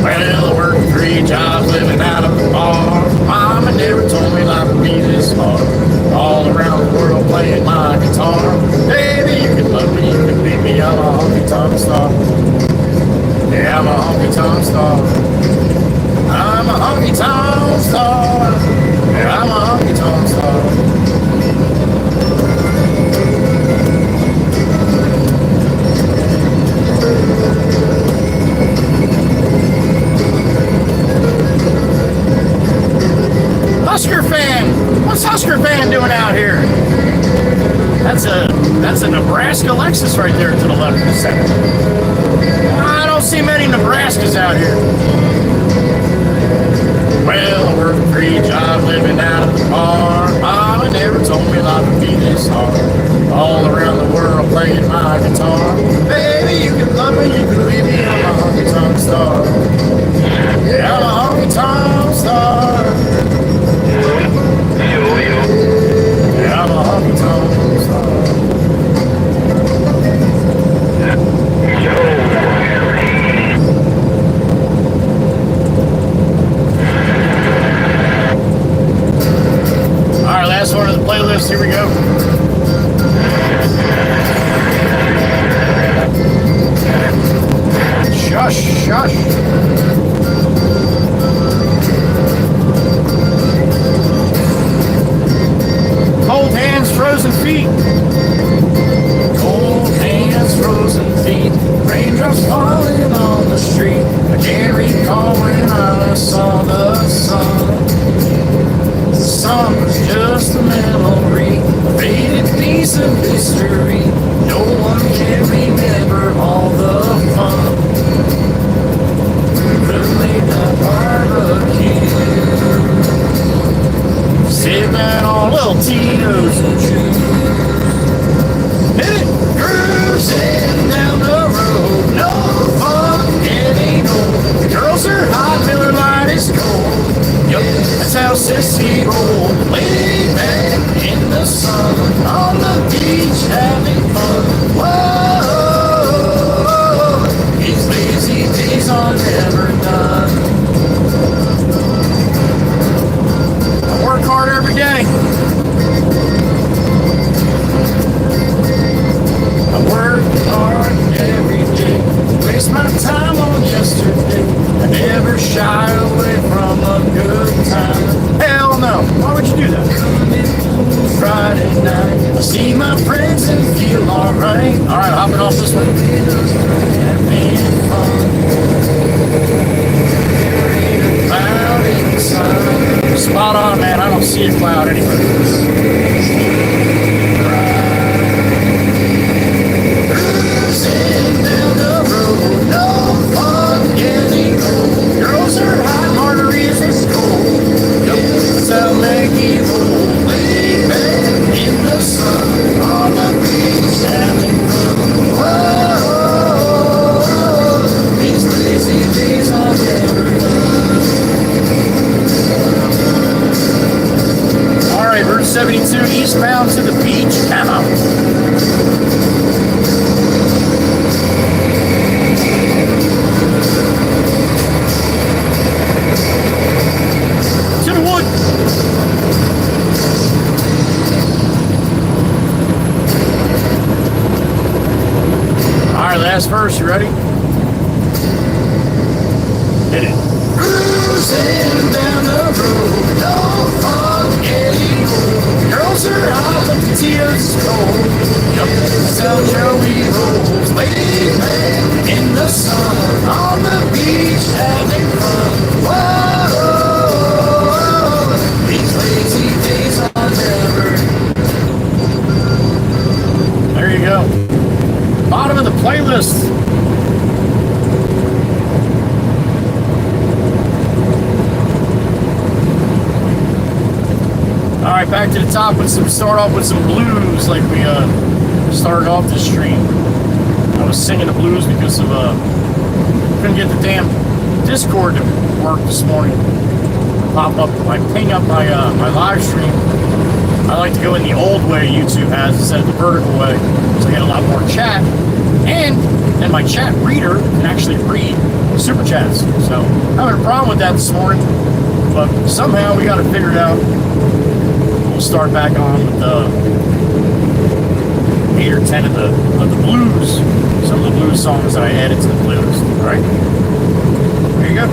Well, I worked 3 jobs living out of the bar. Mama never told me life would be this hard. All around the world playing my guitar. Baby, you can love me, you can beat me. I'm a honky-tonk star. Yeah, I'm a honky-tonk star. I'm a honky-tonk star. Yeah, I'm a honky-tonk star. Husker fan! What's Husker fan doing out here? That's a Nebraska Lexus right there to the left of the center. I don't see many Nebraskas out here. Well, I worked 3 jobs living out of the bar. Mama never told me life would be this hard. All around the world playing my guitar. Baby, you can love me, you can leave me. I'm a honky-tonk star. Yeah, I'm a honky-tonk star. Yeah, I'm a honky-tonk star. Alright, last one of the playlist. Here we go. Shush, shush. Cold hands, frozen feet. Cold hands, frozen feet. Raindrops falling on the street. I can't recall when I saw the sun. The sun was just a memory, a faded piece of history. No one can remember all the fun. The late night barbecue. Sipping on little Tito's and juice. Hit it! Cruising down the road, no fun getting old. The girls are hot, Miller Lite is cold. Yup, that's how sissy roll. Laid back in the sun, on the beach having fun. Whoa, these lazy days are never done. Work hard every day. I work hard every day. Waste my time on yesterday. I never shy away from a good time. Hell no. Why would you do that? Friday night. I see my friends and feel alright. Alright, hopping off this one. Having fun. Cloud inside. Spot on, man. I don't see a cloud anywhere. Cruising down the road, no fun getting old. Girls are hot, margaritas is cold. Yep, that's how Maggie roll. Laid back in the sun, on the beach having fun. Whoa, these lazy days are never done. Alright, Route 72 eastbound to the beach. Come on. To the wood. Alright, last verse, you ready? Hit it. Cruising down the road, no fun getting old. Girls are hot, but the tears cold. Yup, that's how Joey rolls. Laid back in the sun, on the beach having fun. Whoa. right, back to the top with start off with some blues like we started off this stream. I was singing the blues because of couldn't get the damn Discord to work this morning. Ping up my live stream. I like to go in the old way YouTube has instead of the vertical way, so I get a lot more chat. And then my chat reader can actually read super chats. So having a problem with that this morning, but somehow we got it figured out. We'll start back on with 8 or 10 of the blues, some of the blues songs that I added to the playlist. All right, there you go.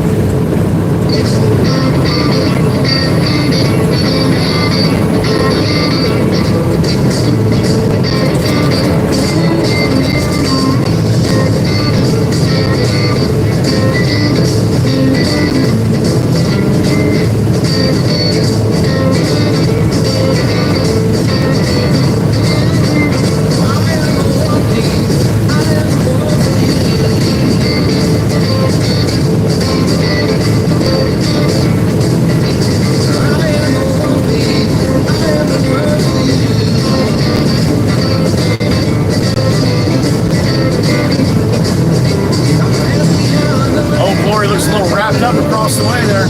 Across the way there.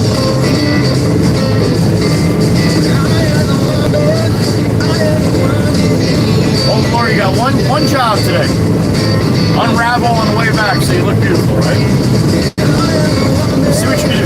Oh, Lord, you got one job today. Unravel on the way back so you look beautiful, right? See what you can do.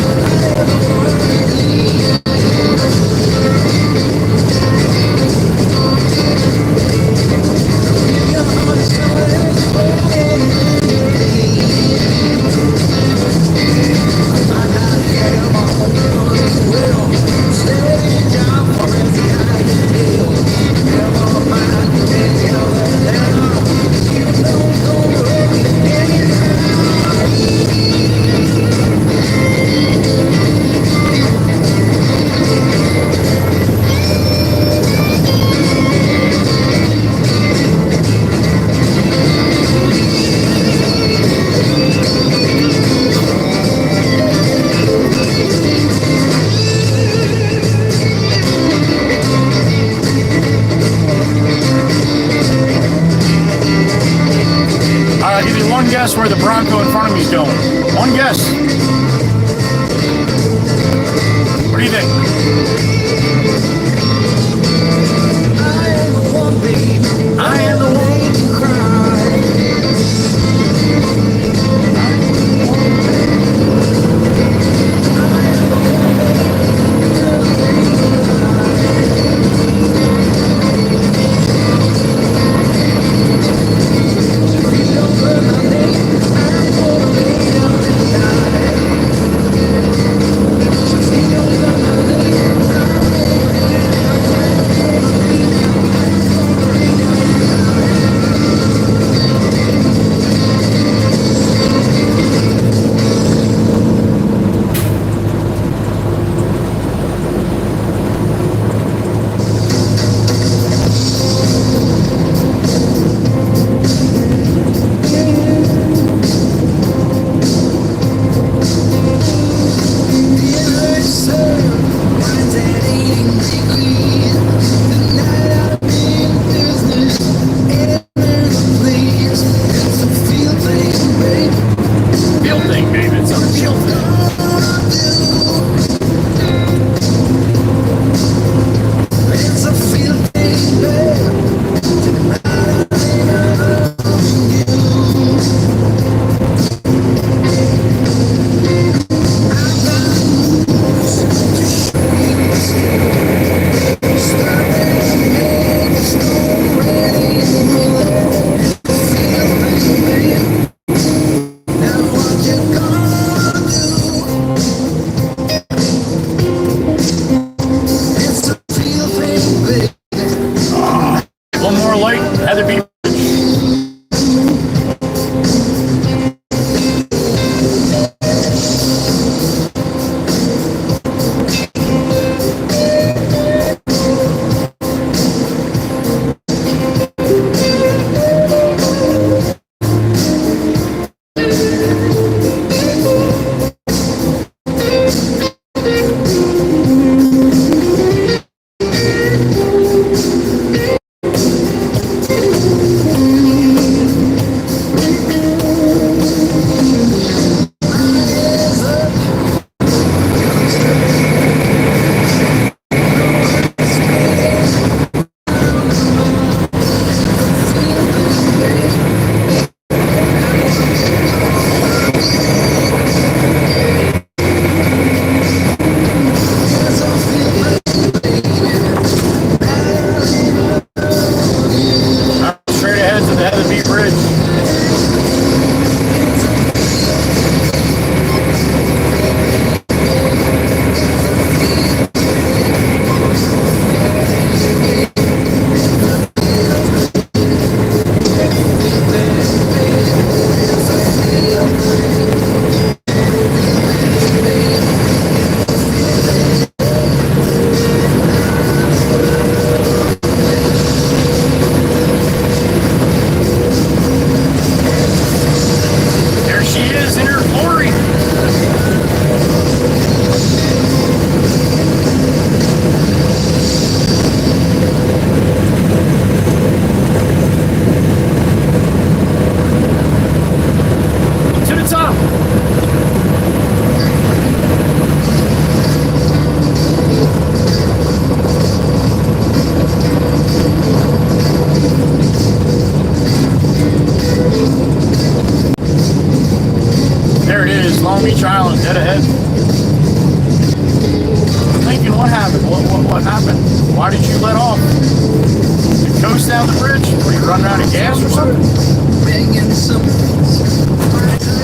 What happened? Why did you let off? You coast down the bridge? Were you running out of gas or something?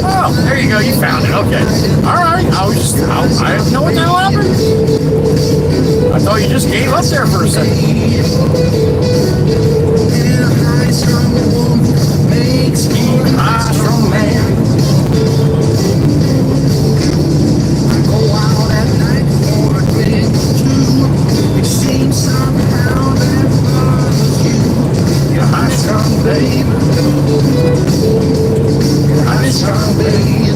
Oh, there you go. You found it. Okay. All right. I didn't know what the hell happened. I thought you just gave up there for a second. Makes me a high strong man. I go out at night for a day or two. It seems somehow that bothers you. You're high strong, babe. You're high strong, babe.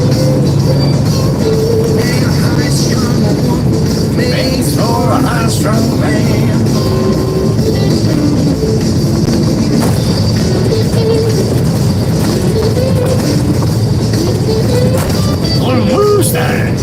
And a high strong woman makes for a high strong man. Blue Mustang.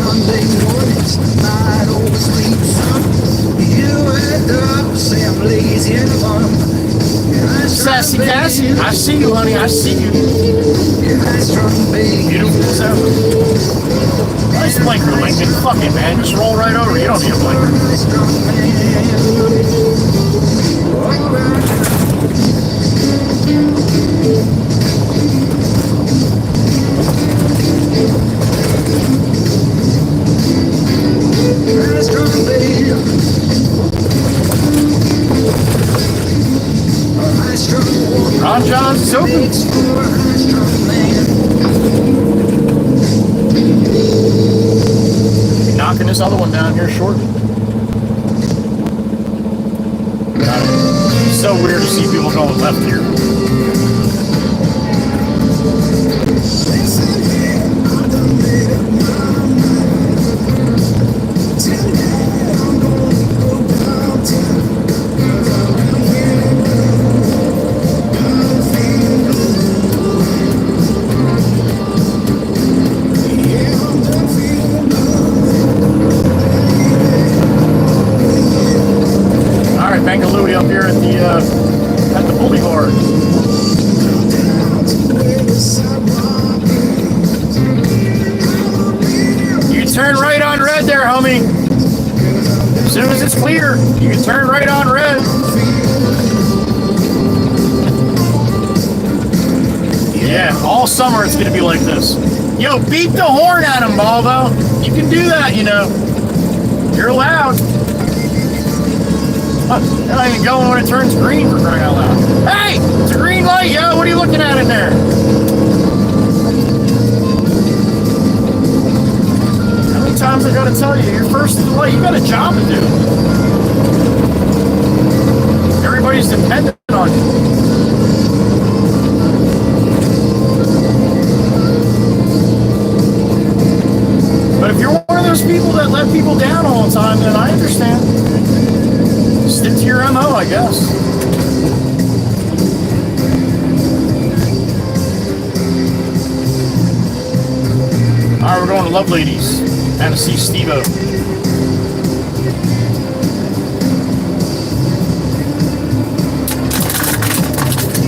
Monday mornings, night oversleep, son. You end up say I'm lazy and fun. Sassy Cassie, I see you, honey, I see you. Beautiful sound. Nice blinker, Lincoln. Fuck it, man. Just roll right over. You don't need a blinker. Ron John's is open. Be knocking this other one down here shortly. It's so weird to see people going left here. Up here at the boulevard. You turn right on red there, homie. As soon as it's clear, you can turn right on red. Yeah, all summer it's gonna be like this. Yo, beep the horn at him, Baldo. You can do that, you know. You're allowed. It ain't even going when it turns green, for crying out loud. Hey! It's a green light, yo! What are you looking at in there? How many times I gotta tell you, you're first to the light, you got a job to do. Everybody's dependent on you. But if you're one of those people that let people down all the time, then I understand. Stick to your MO, I guess. Alright, we're going to Love Ladies. And to see Steve-O.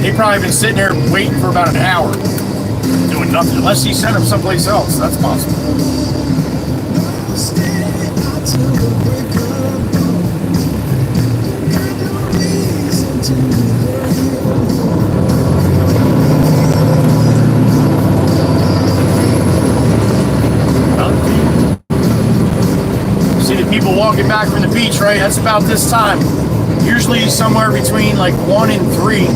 He probably been sitting there waiting for about an hour. Doing nothing. Unless he sent him someplace else. That's possible. See the people walking back from the beach, right? That's about this time. Usually somewhere between like 1 and 3.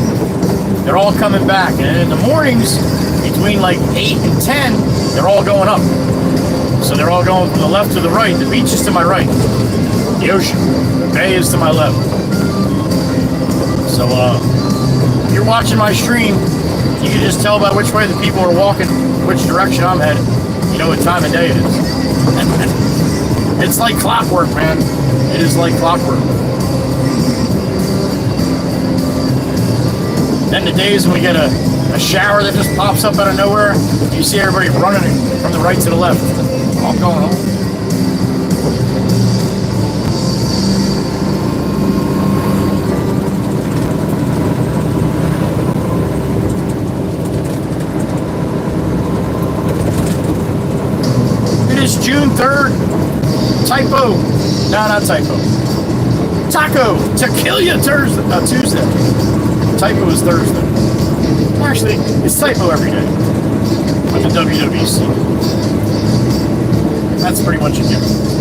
They're all coming back. And in the mornings, between like 8 and 10, they're all going up. So they're all going from the left to the right. The beach is to my right. The ocean. The bay is to my left. So if you're watching my stream, you can just tell by which way the people are walking, which direction I'm headed. You know what time of day it is. It's like clockwork, man. It is like clockwork. Then the days when we get a shower that just pops up out of nowhere, you see everybody running from the right to the left. All going on. Typo. No, not typo. Taco. Tequila Tuesday. Typo is Thursday. Actually, it's typo every day. With the WWC. That's pretty much a given.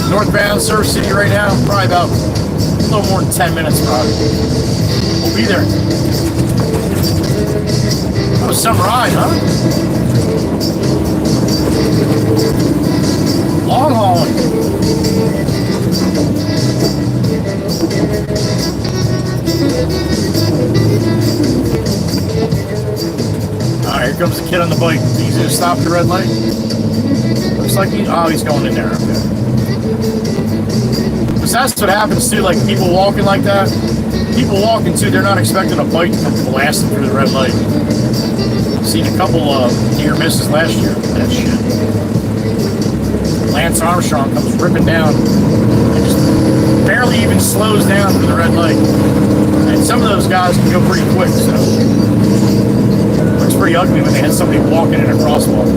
Northbound Surf City right now, probably about a little more than 10 minutes probably. We'll be there. Oh, some ride, huh? Long hauling. Alright, here comes the kid on the bike. He's gonna stop at the red light. Looks like he's going in there, okay. Because that's what happens too, like people walking like that. People walking too, they're not expecting a bike to come blasting through the red light. Seen a couple near misses last year. That shit. Lance Armstrong comes ripping down and just barely even slows down for the red light. And some of those guys can go pretty quick, so it looks pretty ugly when they had somebody walking in a crosswalk.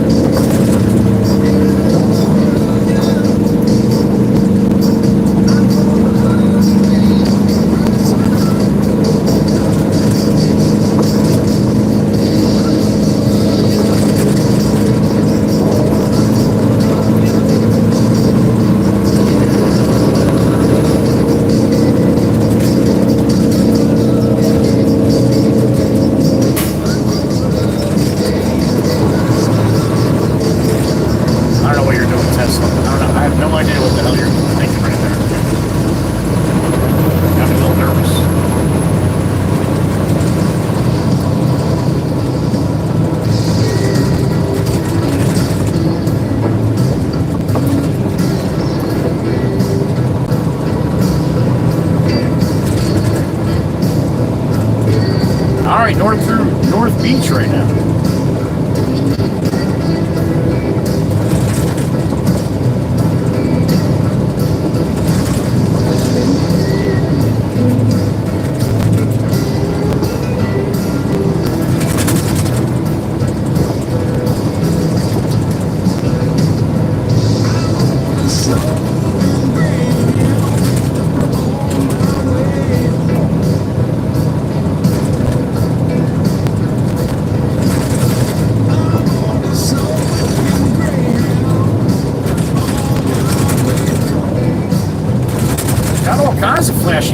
North Beach right now.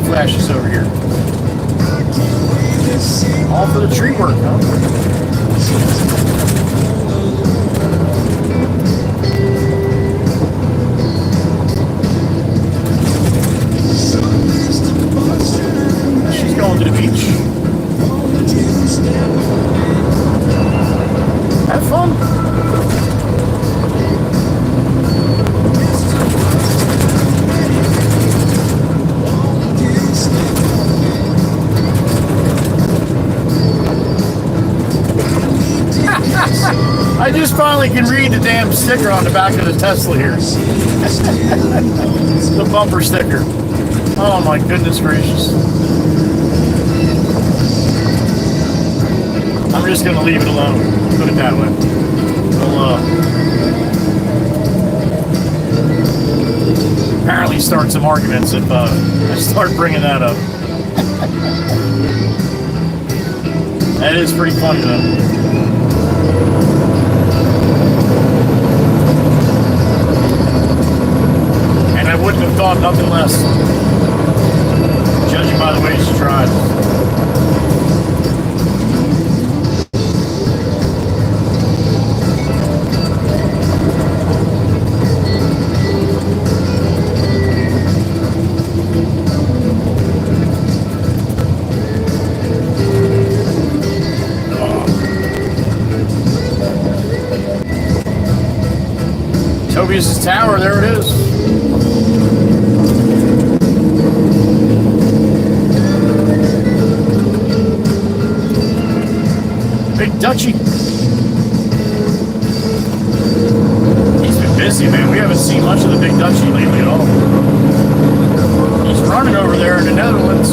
Flashes over here. All for the tree work, huh? She's going to the beach. Have fun. I just finally can read the damn sticker on the back of the Tesla here. The bumper sticker. Oh my goodness gracious. I'm just going to leave it alone. Put it that way. We'll apparently start some arguments if I start bringing that up. That is pretty funny though. I wouldn't have thought nothing less, judging by the way she tried. tower, there it is. Big Dutchie. He's been busy, man. We haven't seen much of the Big Dutchie lately at all. He's running over there in the Netherlands.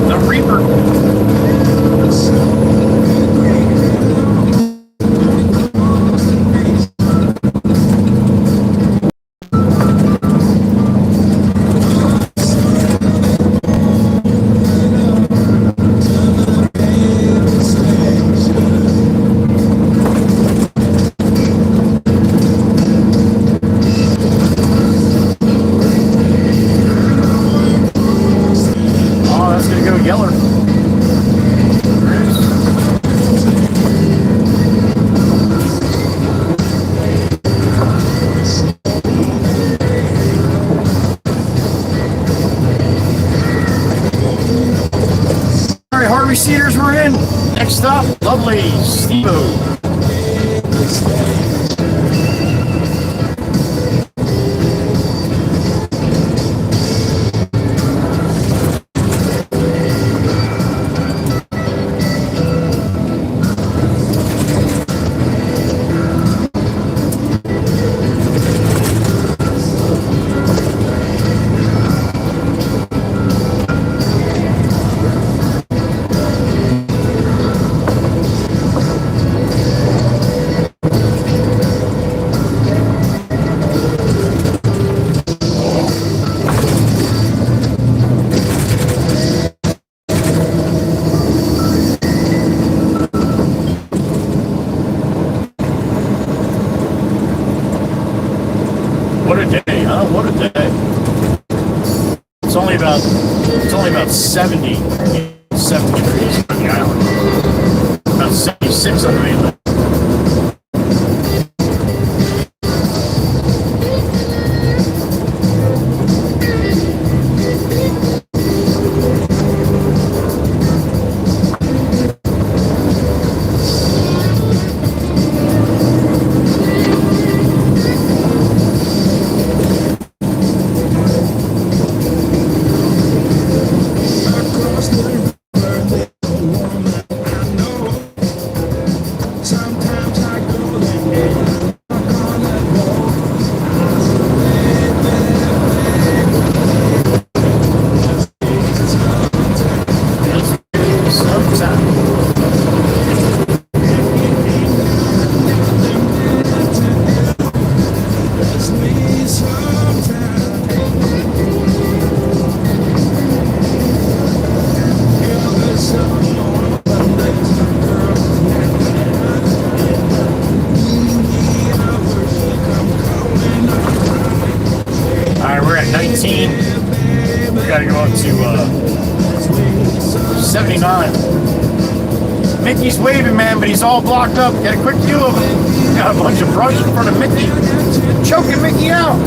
The Reaper. Seaters we're in. Next stop, lovely Steve-O. What a day, huh? What a day. It's only about 70 degrees on the island. About 76 on the mainland. We gotta go up to 79. Mickey's waving, man, but he's all blocked up. Got a quick view of him. Got a bunch of brush in front of Mickey. Choking Mickey out.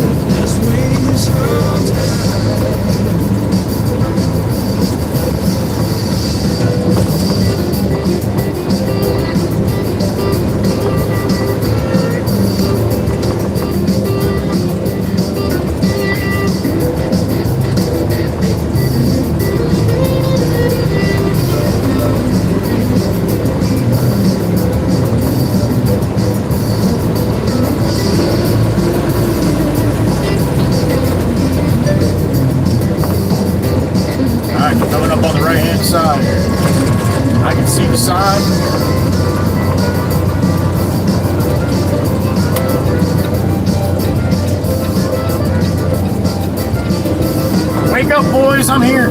Coming up on the right hand side, I can see the sign. Wake up, boys, I'm here.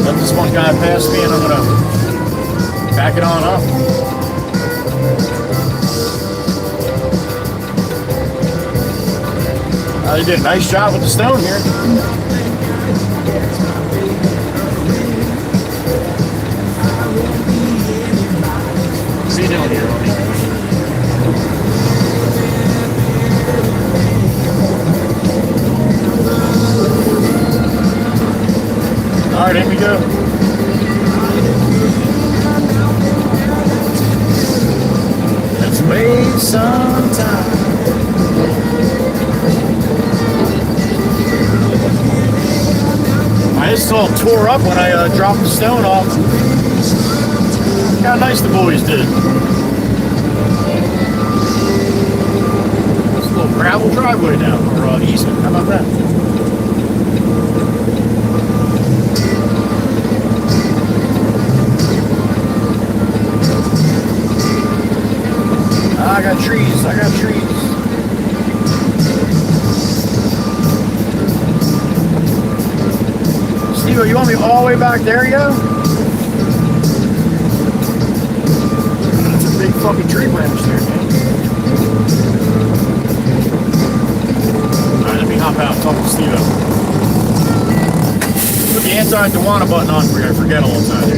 Let this one guy pass me and I'm gonna back it on up. They did a nice job with the stone here. What's he doing here, homie? sometime. I just all tore up when I dropped the stone off. Look how nice the boys did. It's a little gravel driveway now, or easement. How about that? I got trees. I got trees. Steve, you want me all the way back there, yo? That's a big fucking tree branch there, man. Alright, let me hop out and talk to Steve. Put the anti-Dewana button on for you. I forget all the time.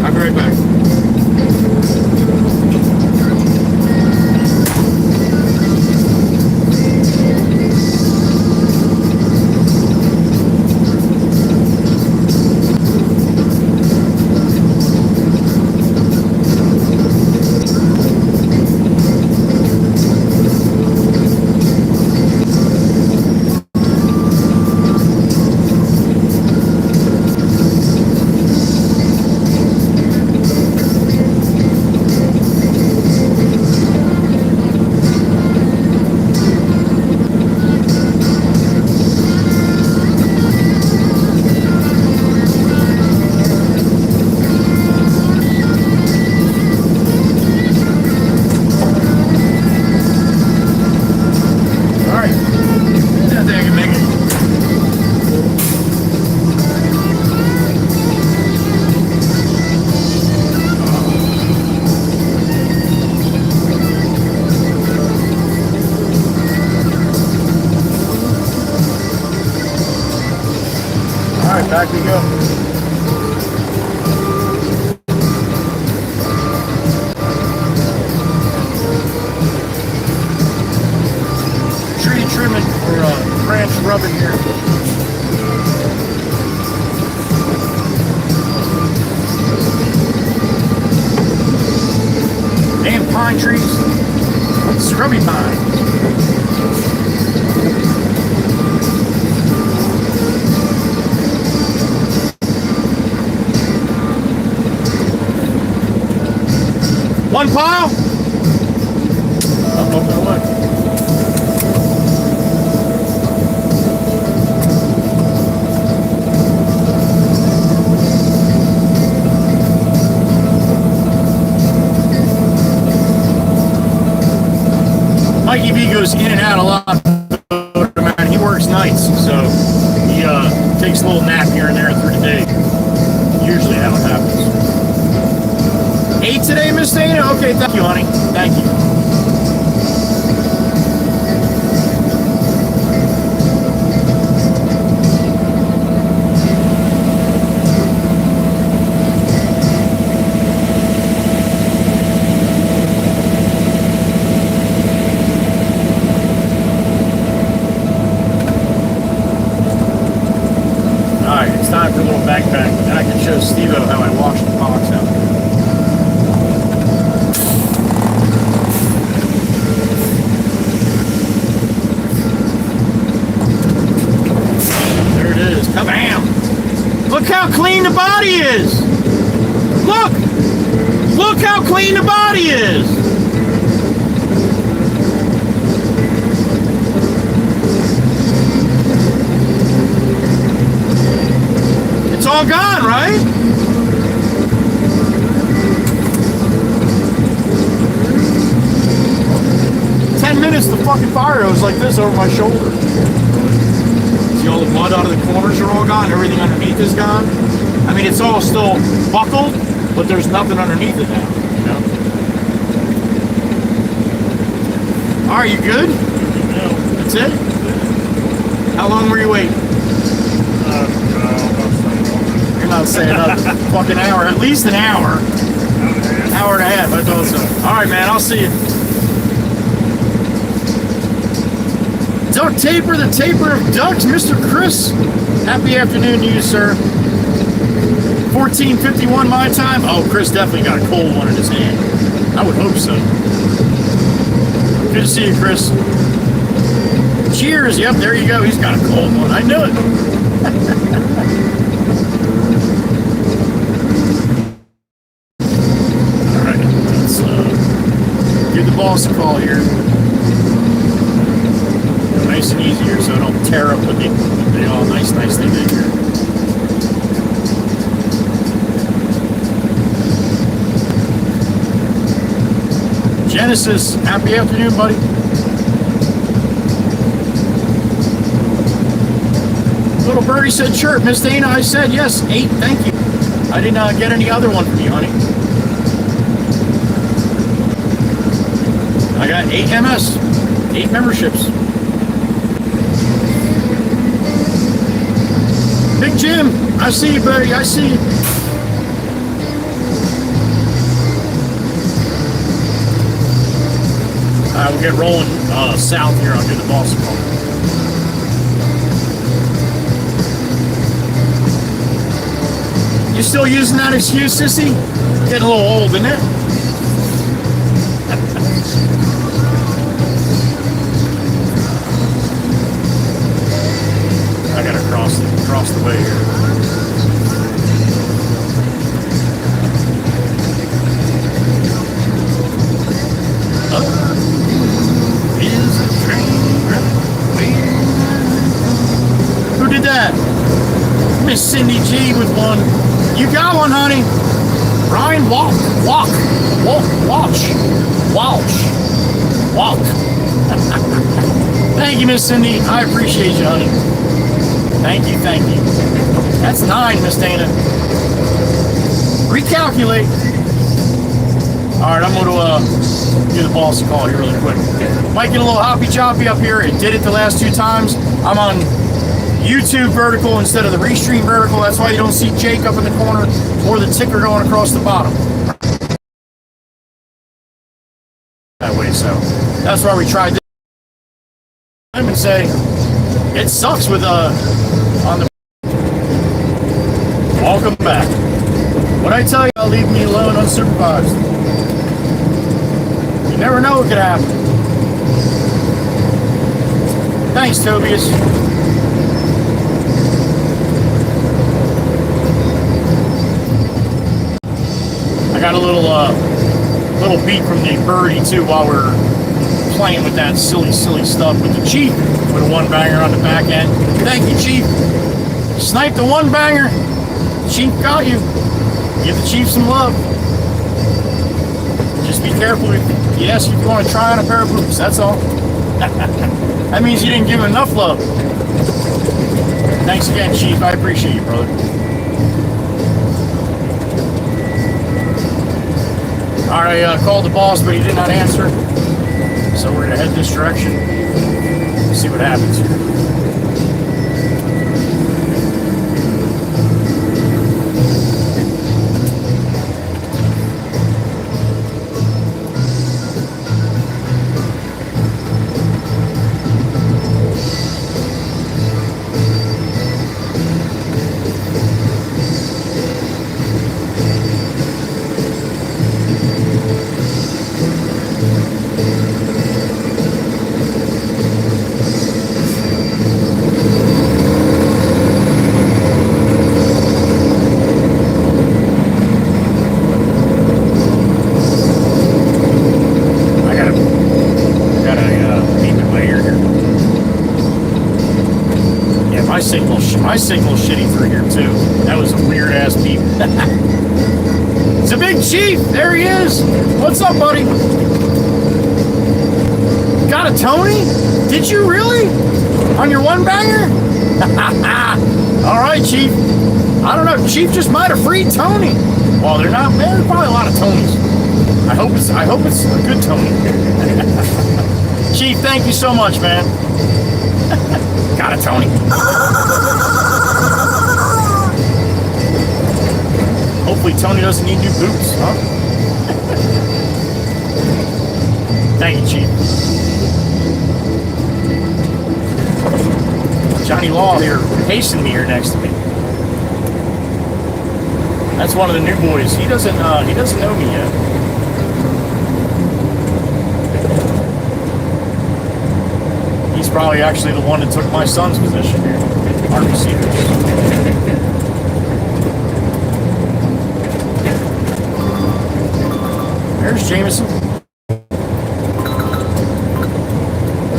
I'll be right back. Back we go. Tree trimming or branch rubbing here. Damn pine trees. Scrubby pine. One pile? I'm not gonna look. Mikey B goes in and out a lot. Man, he works nights, so he takes a little nap here and there through the day. Usually how it happens. 8 today, Miss Dana? Okay, thank you, honey. Thank you. Alright, it's time for a little backpack. And I can show Steve-O how I wash the box out here. Kabam! Look how clean the body is! Look! Look how clean the body is! It's all gone, right? The fucking fire hose like this over my shoulder. See all the mud out of the corners are all gone. Everything underneath is gone. I mean, it's all still buckled, but there's nothing underneath it now. You know? Are you good? That's it? How long were you waiting? You're not saying another fucking hour. At least an hour. Hour and a half, I thought so. All right, man, I'll see you. Duck Taper, the taper of ducks, Mr. Chris. Happy afternoon to you, sir. 14:51 my time. Oh, Chris definitely got a cold one in his hand. I would hope so. Good to see you, Chris. Cheers. Yep, there you go. He's got a cold one. I knew it. All right, let's give the boss a call here. Nice and easy here, so I don't tear up with the all nice they did here. Genesis, happy afternoon, buddy. Little birdie said chirp. Miss Dana, I said yes. 8, thank you. I did not get any other one from you, honey. I got 8 MS, 8 memberships. Big Jim, I see you, buddy. I see you. We'll get rolling south here. I'll do the boss call. You still using that excuse, sissy? Getting a little old, isn't it? I gotta cross the way here. Who did that? Miss Cindy G with one. You got one, honey. Ryan, walk. Thank you, Miss Cindy. I appreciate you, honey. Thank you. That's 9, Miss Dana. Recalculate. All right, I'm going to do the boss call here really quick. Might get a little hoppy choppy up here. It did it the last 2 times. I'm on YouTube vertical instead of the restream vertical. That's why you don't see Jake up in the corner or the ticker going across the bottom. That way, so that's why we tried this and say it sucks with on the. Welcome back. What I tell you, I'll leave me alone unsupervised. You never know what could happen. Thanks, Tobias. I got a little beat from the birdie too while we're playing with that silly stuff with the Chief with a 1-banger on the back end. Thank you, Chief. Sniped the 1-banger. Chief got you. Give the Chief some love. Just be careful if he asks you if you want to try on a pair of boots. That's all. That means you didn't give him enough love. Thanks again, Chief. I appreciate you, brother. Alright, I called the boss, but he did not answer. So we're going to head this direction. See what happens here. My signal's shitty through here too. That was a weird ass beep. It's a big Chief. There he is. What's up, buddy? Got a Tony? Did you really? On your 1-banger? All right, Chief. I don't know. Chief just might have freed Tony. Well, there's probably a lot of Tonys. I hope it's a good Tony. Chief, thank you so much, man. Got a Tony. Hopefully Tony doesn't need new boots, huh? Thank you, Chief. Johnny Law here, pacing me here next to me. That's one of the new boys. He doesn't know me yet. probably actually the one that took my son's position here. Our receivers. There's Jameson.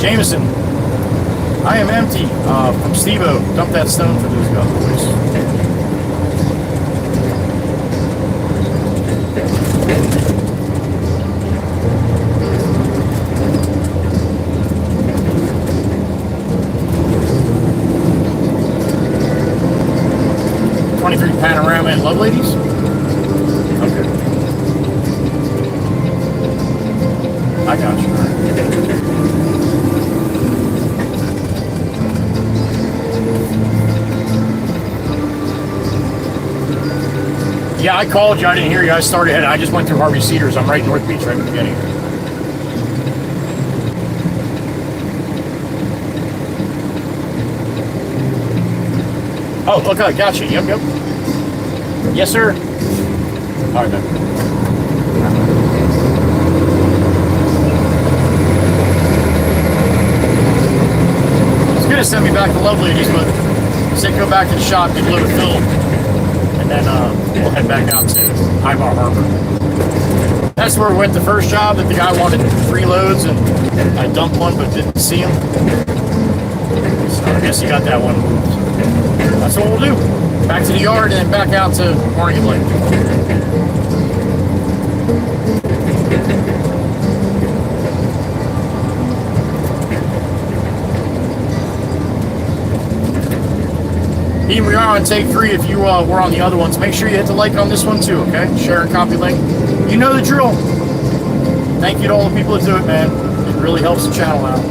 Jameson, I am empty. From Steve-O. Dump that stone for those guys, boys. Panorama and Love Ladies? Okay. I got you. Yeah, I called you. I didn't hear you. I started ahead. I just went through Harvey Cedars. I'm right in North Beach right at the beginning. Oh, okay, gotcha. Yep. Yes, sir. All right, man. It's gonna send me back to Love Ladies, but he said go back to the shop, get a load of film, and then we'll head back out to Ivar Harbor. That's where we went the first job that the guy wanted 3 loads, and I dumped one but didn't see him. So I guess he got that one moved. That's what we'll do. Back to the yard and then back out to Morgan Lake. Here we are on take 3. If you were on the other ones, make sure you hit the like on this one too, okay? Share and copy link. You know the drill. Thank you to all the people that do it, man. It really helps the channel out.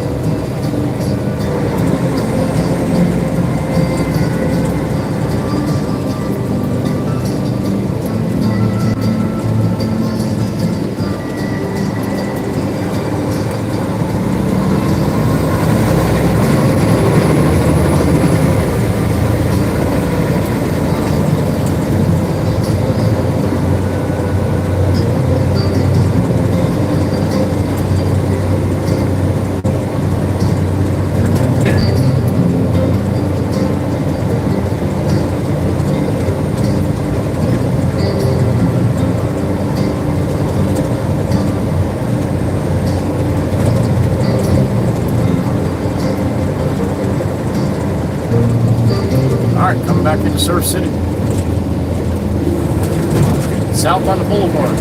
Back into Surf City. South on the boulevard.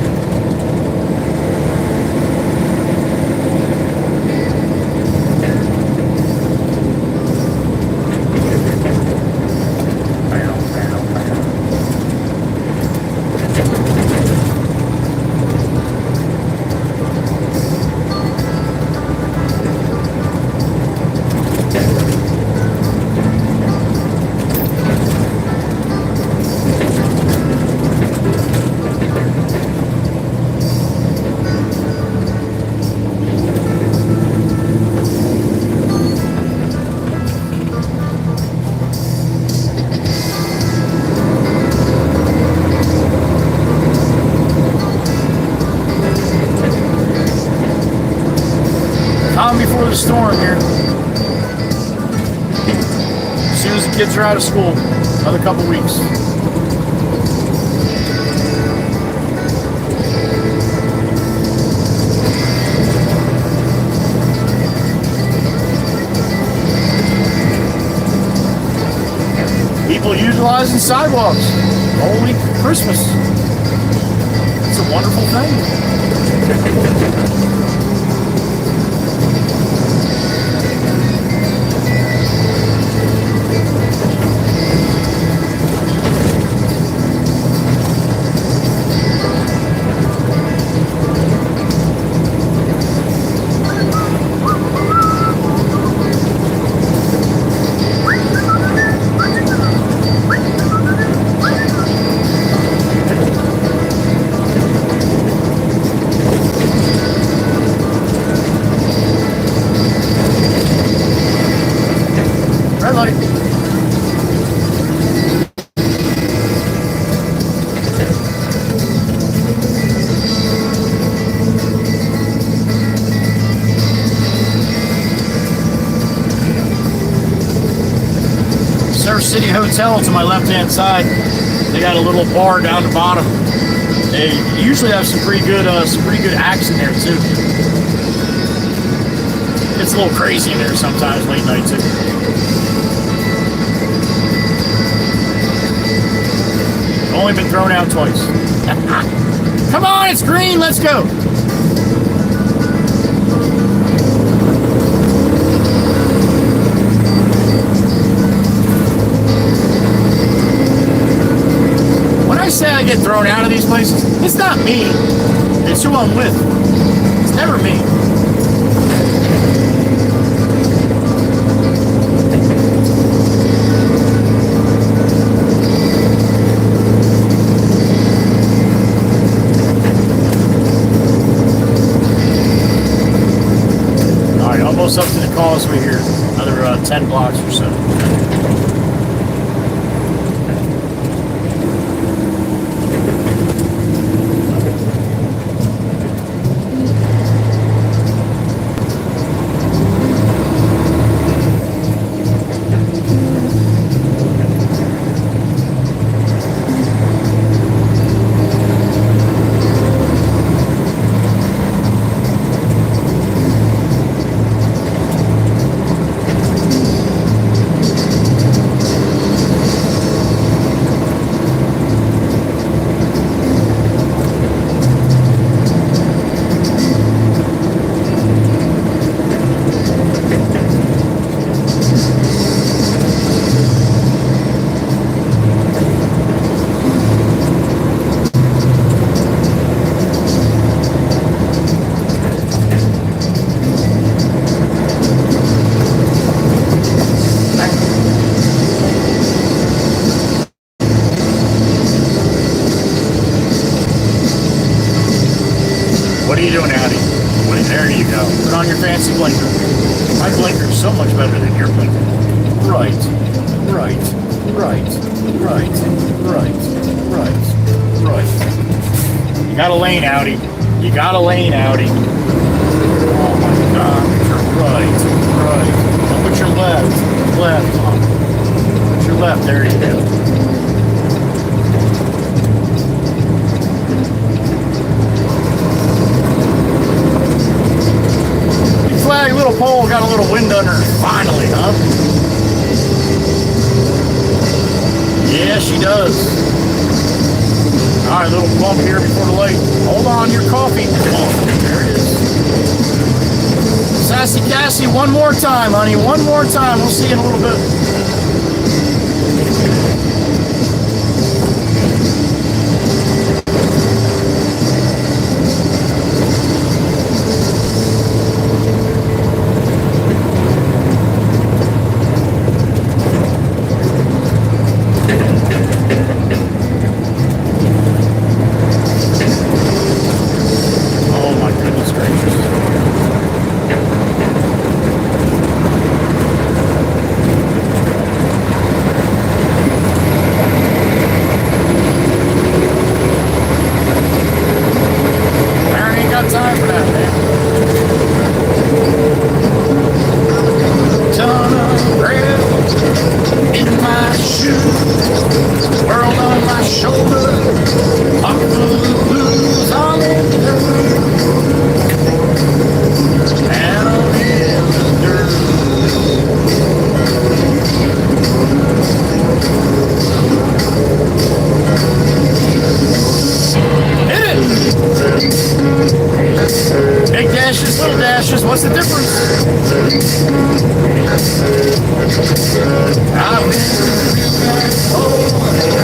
Before the storm here. As soon as the kids are out of school, another couple weeks. People utilizing sidewalks. Holy Christmas. It's a wonderful thing. City Hotel to my left-hand side. They got a little bar down the bottom. They usually have some pretty good acts in there too. It's a little crazy in there sometimes late night too. Only been thrown out twice. Come on, it's green. Let's go. When I say I get thrown out of these places, it's not me. It's who I'm with. It's never me. Almost up to the causeway here, another 10 blocks or so. What are you doing, Audi? There you go. Put on your fancy blinker. My blinker is so much better than your blinker. Right, right, right, right, right, right, right. You got a lane, Audi. You got a lane, Audi. Oh my God. Right, right. Now put your left on. Put your left. There you go. Flag little pole got a little wind under it. Finally, huh? Yeah, she does. Alright, little bump here before the light. Hold on, your coffee. Oh, there it is. Sassy Cassie, one more time, honey. One more time. We'll see you in a little bit. What's the difference? I've been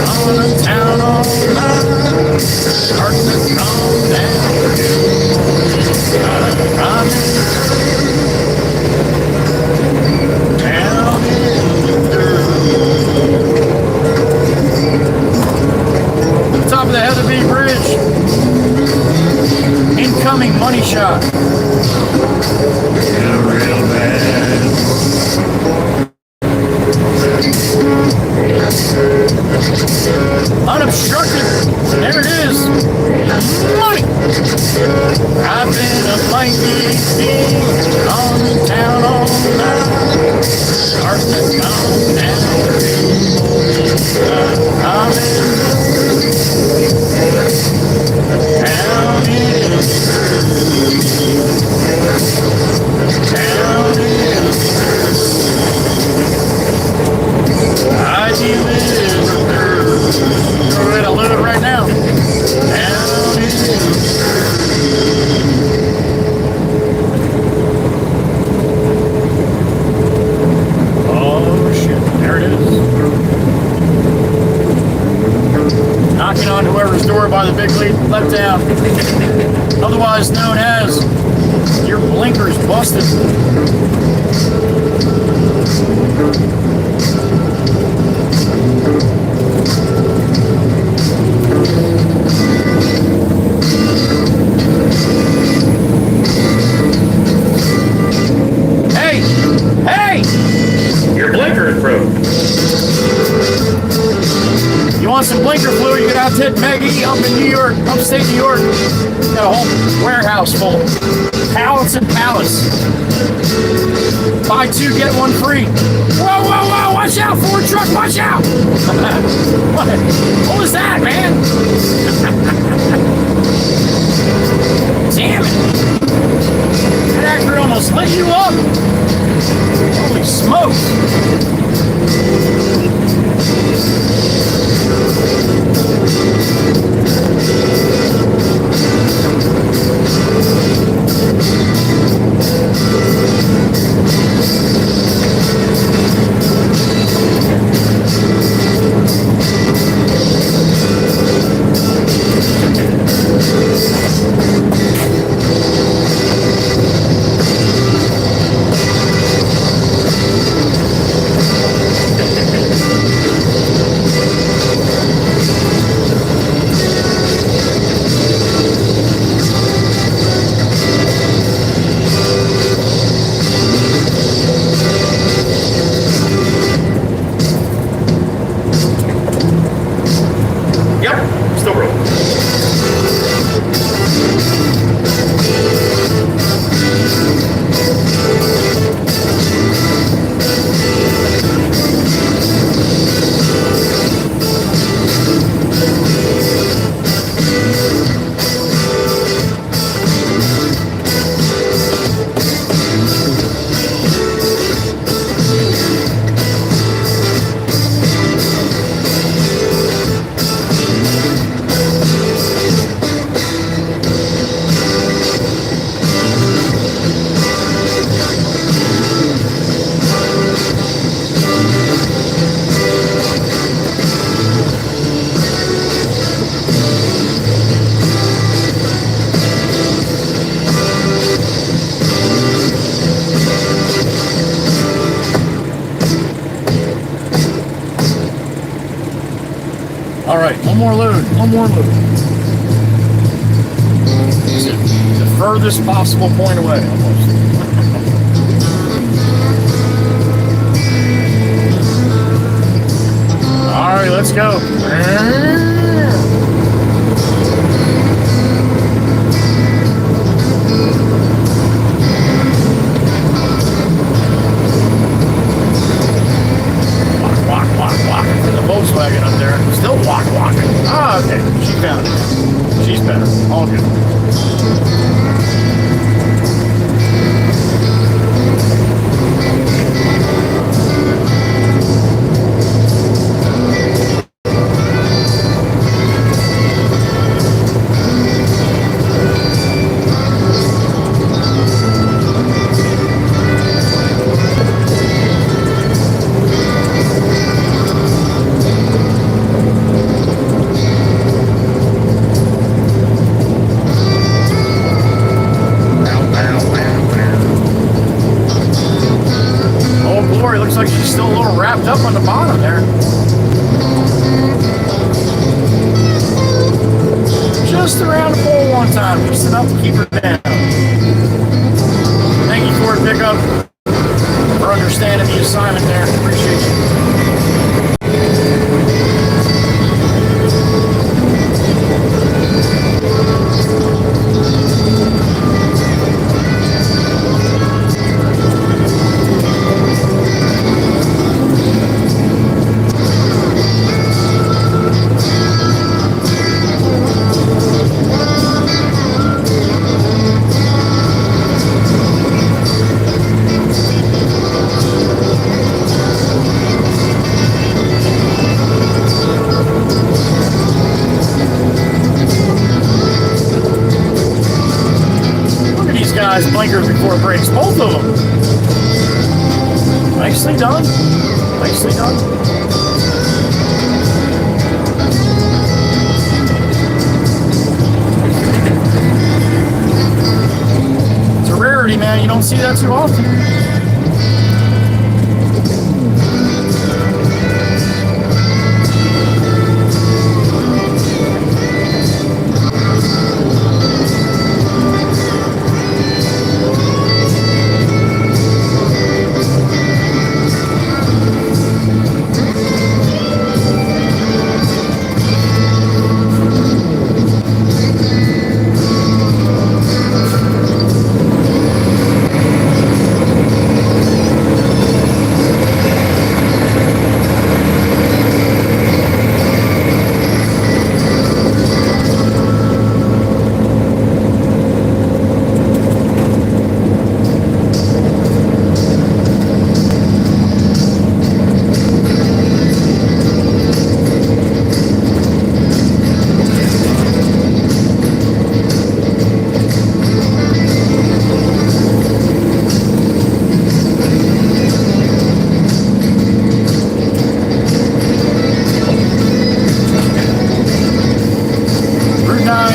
on a town all night, starting to calm down. I'm down in the dirt. Top of the Heatherby Bridge. Incoming money shot. Yeah, real bad. Unobstructed. There it is. Money. I've been a blanket thief on the town all night. Starting to calm down. by the big lead letdown, otherwise known as your blinkers busted. Hey! Hey!
Your blinker is broke.
You want some blinker fluid? You get out to Maggie up in New York, upstate New York. Got a whole warehouse full of pallets and pallets. Buy two, get one free. Whoa, whoa, whoa! Watch out, Ford truck! Watch out! What was that, man? Damn it! That actor almost lit you up. Holy smokes! All right, one more load. Is it the furthest possible point away, almost? All right, let's go. Volkswagen up there. Still walking. Ah, okay. She found it. She's better. All good. Up on the bottom there. Just around the pole one time, just enough to keep her down. Thank you, Ford Pickup, for understanding the assignment there. Appreciate you. Blinkers before brakes, both of them. Nicely done. Nicely done. man. You don't see that too often.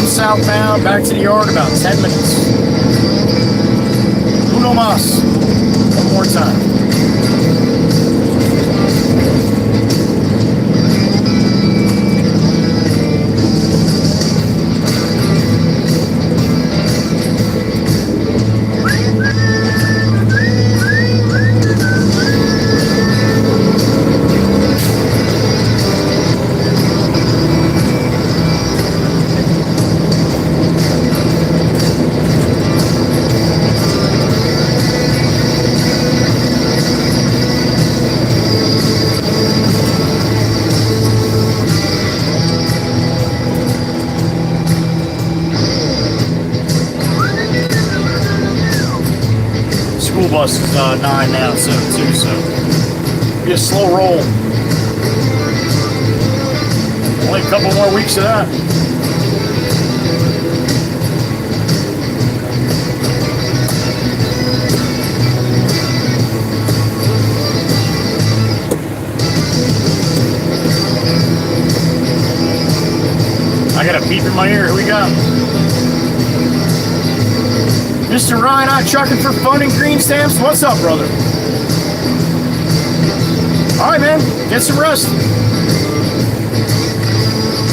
Southbound, back to the yard, about 10 minutes. Uno mas. One more time. Bus is 9 now, 7-2, so be a slow roll. Only a couple more weeks of that. I got a beep in my ear. Who we got? Mr. Ryan, I'm trucking for fun and green stamps. What's up, brother? All right, man. Get some rest.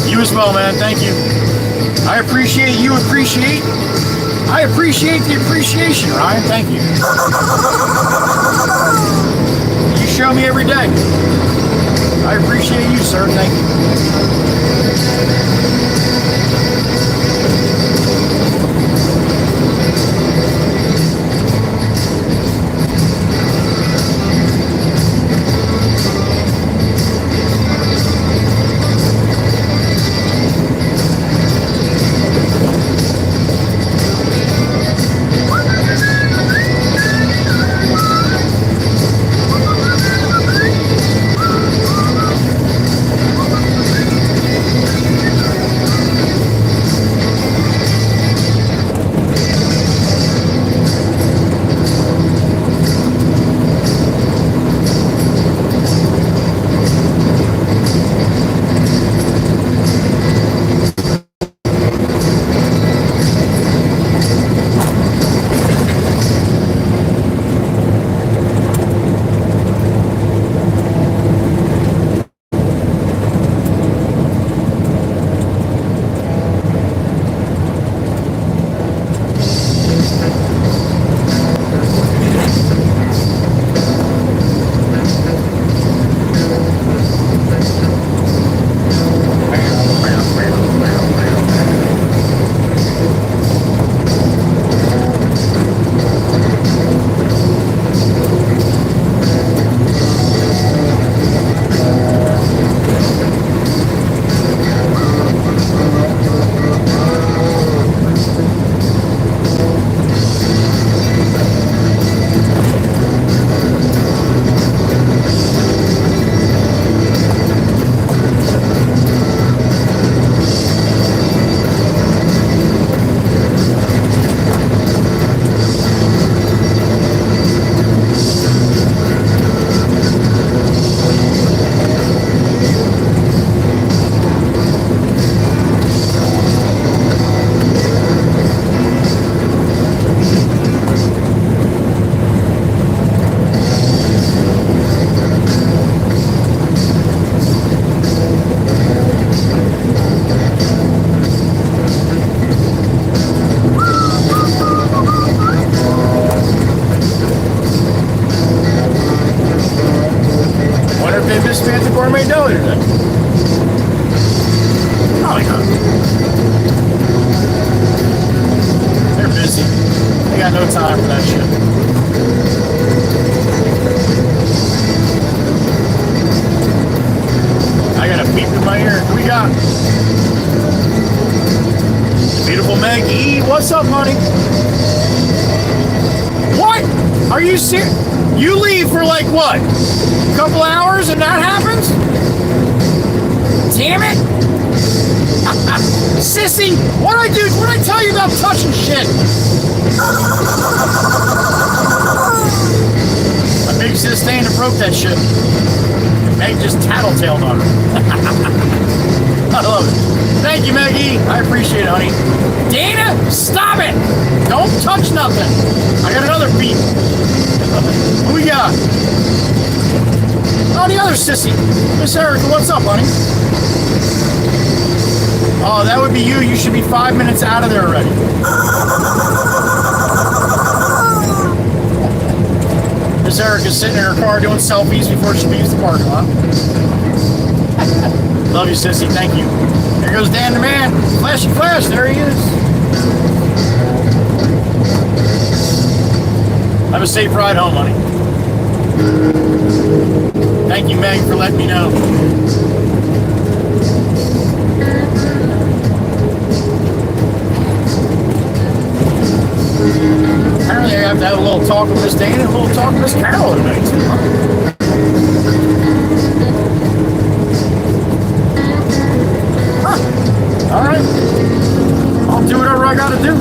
You as well, man. Thank you. I appreciate you. I appreciate the appreciation, Ryan. Thank you. You show me every day. I appreciate you, sir. Thank you. got time for that shit. I got a beep in my ear. Who we got? Beautiful Maggie. What's up, honey? What? Are you serious? You leave for like what? A couple hours and that happens? Damn it! Sissy, what I do? What I tell you about touching shit? My big sis Dana broke that shit. Meg just tattletaled on her. I love it. Thank you, Maggie. I appreciate it, honey. Dana, stop it! Don't touch nothing. I got another beat. Who we got? Oh, the other sissy. Miss Erica, what's up, honey? Oh, that would be you. You should be 5 minutes out of there already. Miss Erica's sitting in her car doing selfies before she leaves the parking lot. Love you, sissy. Thank you. There goes Dan the man. Flashy flash. There he is. Have a safe ride home, honey. Thank you, Meg, for letting me know. Apparently, I have to have a little talk with Miss Dana and a little talk with Miss Carol tonight, too, huh? All right. I'll do whatever I gotta do.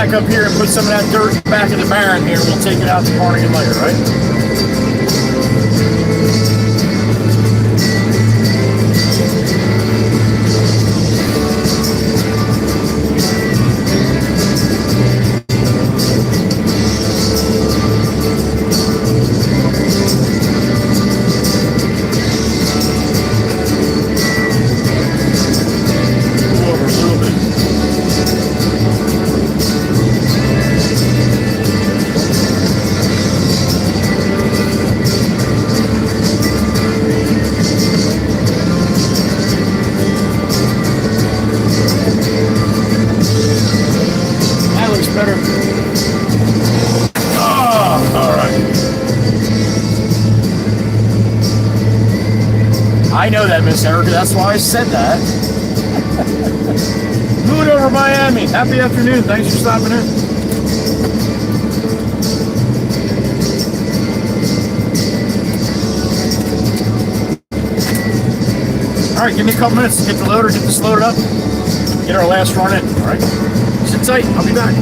Up here and put some of that dirt back in the barren here. We'll take it out to Carnegie later, right? I know that, Miss Erica. That's why I said that. Mood over Miami. Happy afternoon. Thanks for stopping in. All right, give me a couple minutes to get the loader, get this loaded up, get our last run in. All right, sit tight. I'll be back.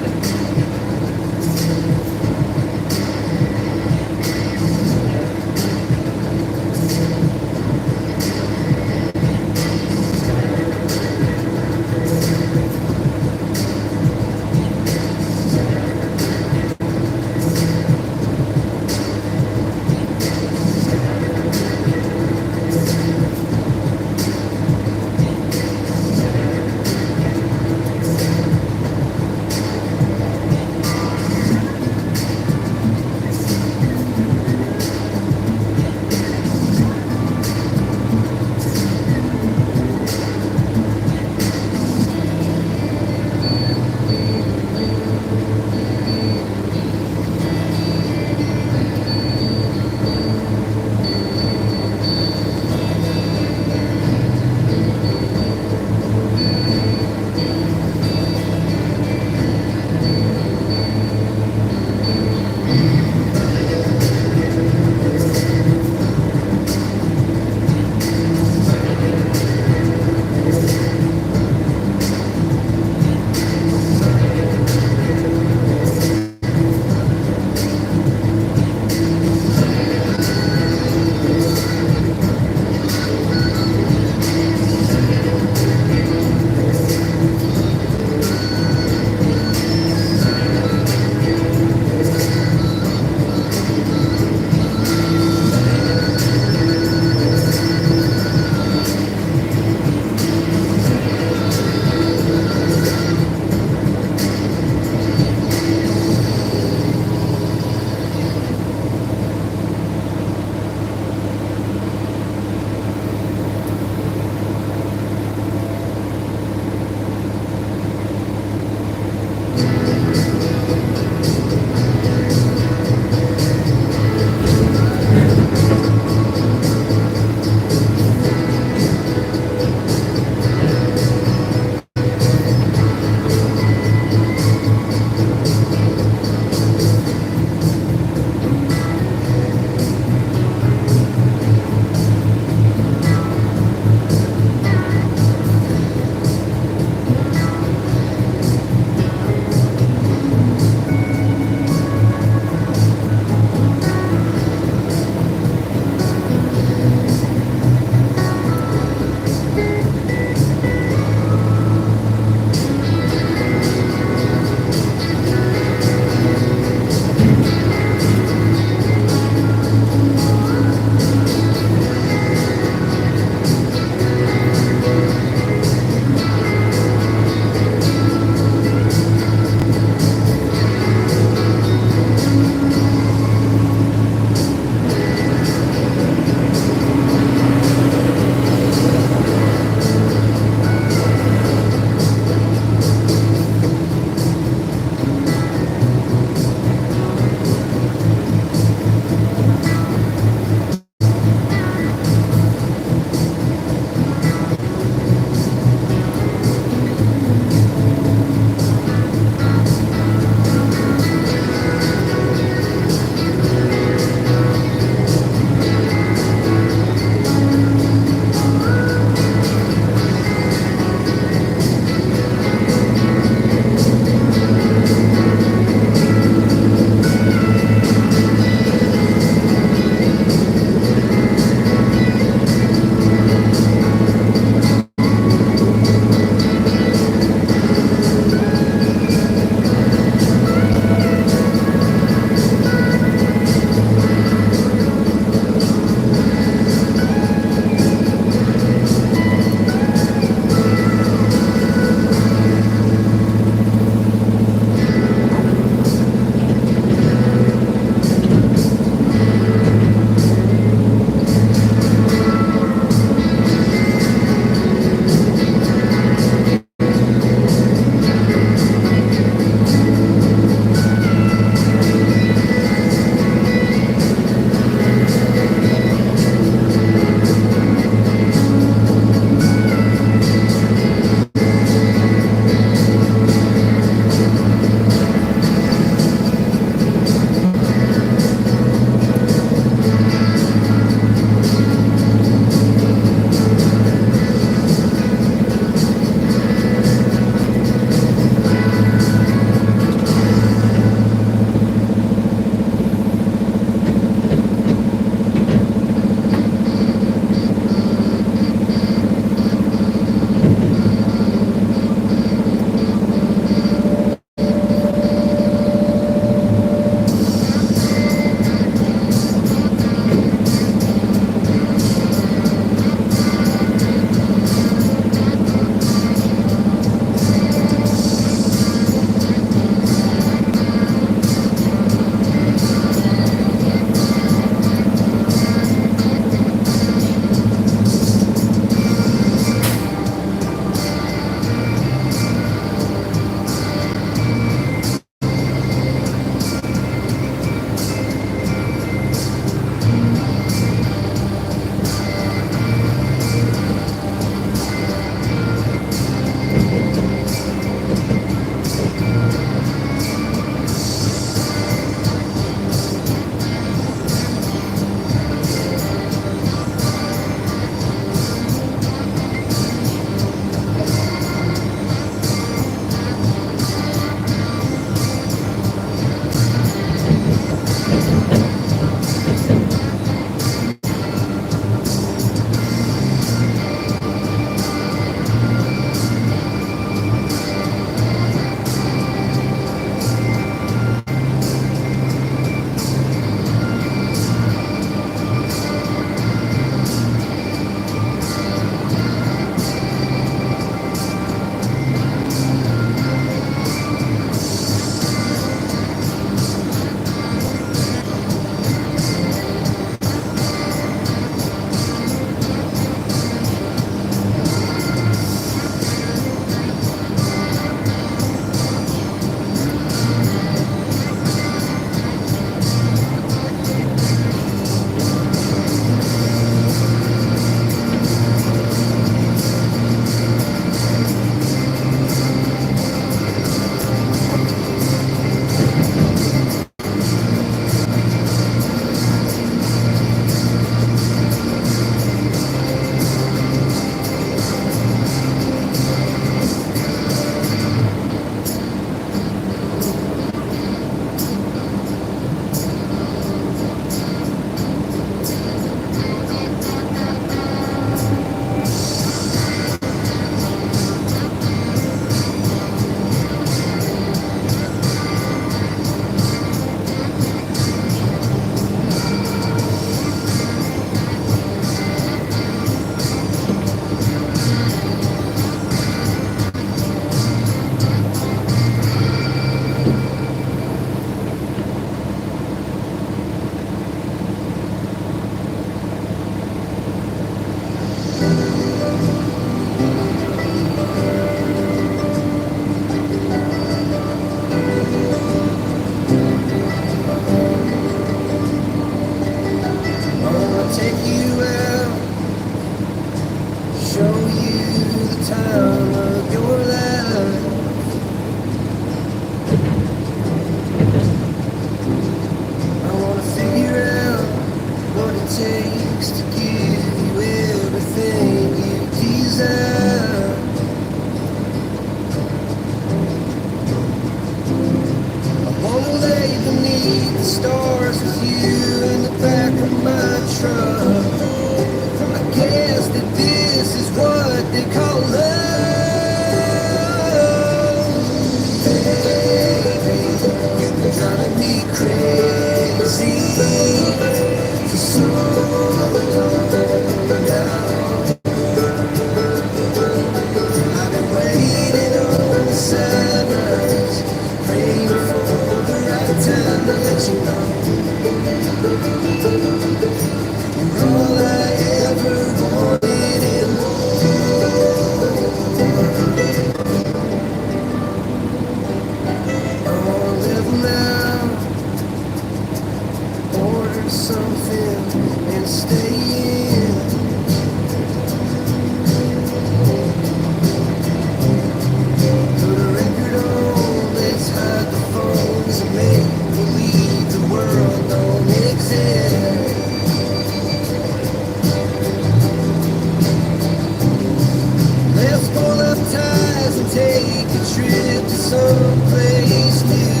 waste you.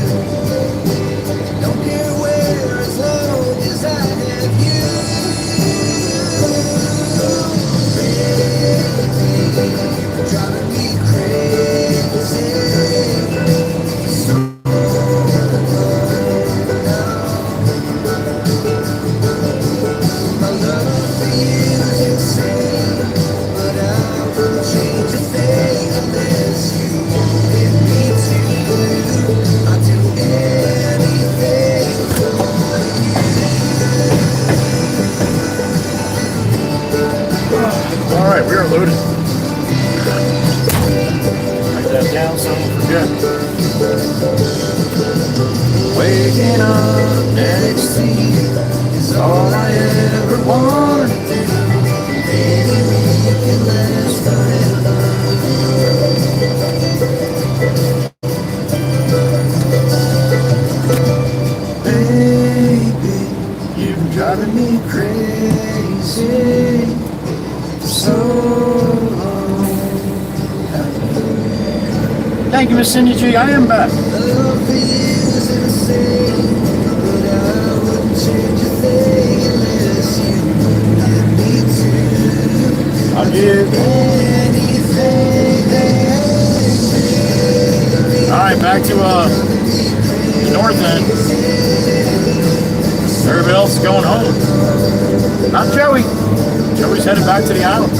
Don't care where, as long as I have you. Baby, driving me crazy. So my love for you is insane, but I won't change a thing unless you wanted me to. I'd do anything for you.
All right, we are loaded. Write that down so I don't forget.
Waking up next to you is all I ever wanted to do. Baby, we can last forever. Baby, you've been driving me crazy for so long.
Thank you, Miss Cindy G. I am back.
Love for you is insane, but I wouldn't change a thing unless you wanted me to.
I'll give.
Anything.
All right, back to the north end. Everybody else is going home. Not Joey. Joey's headed back to the island.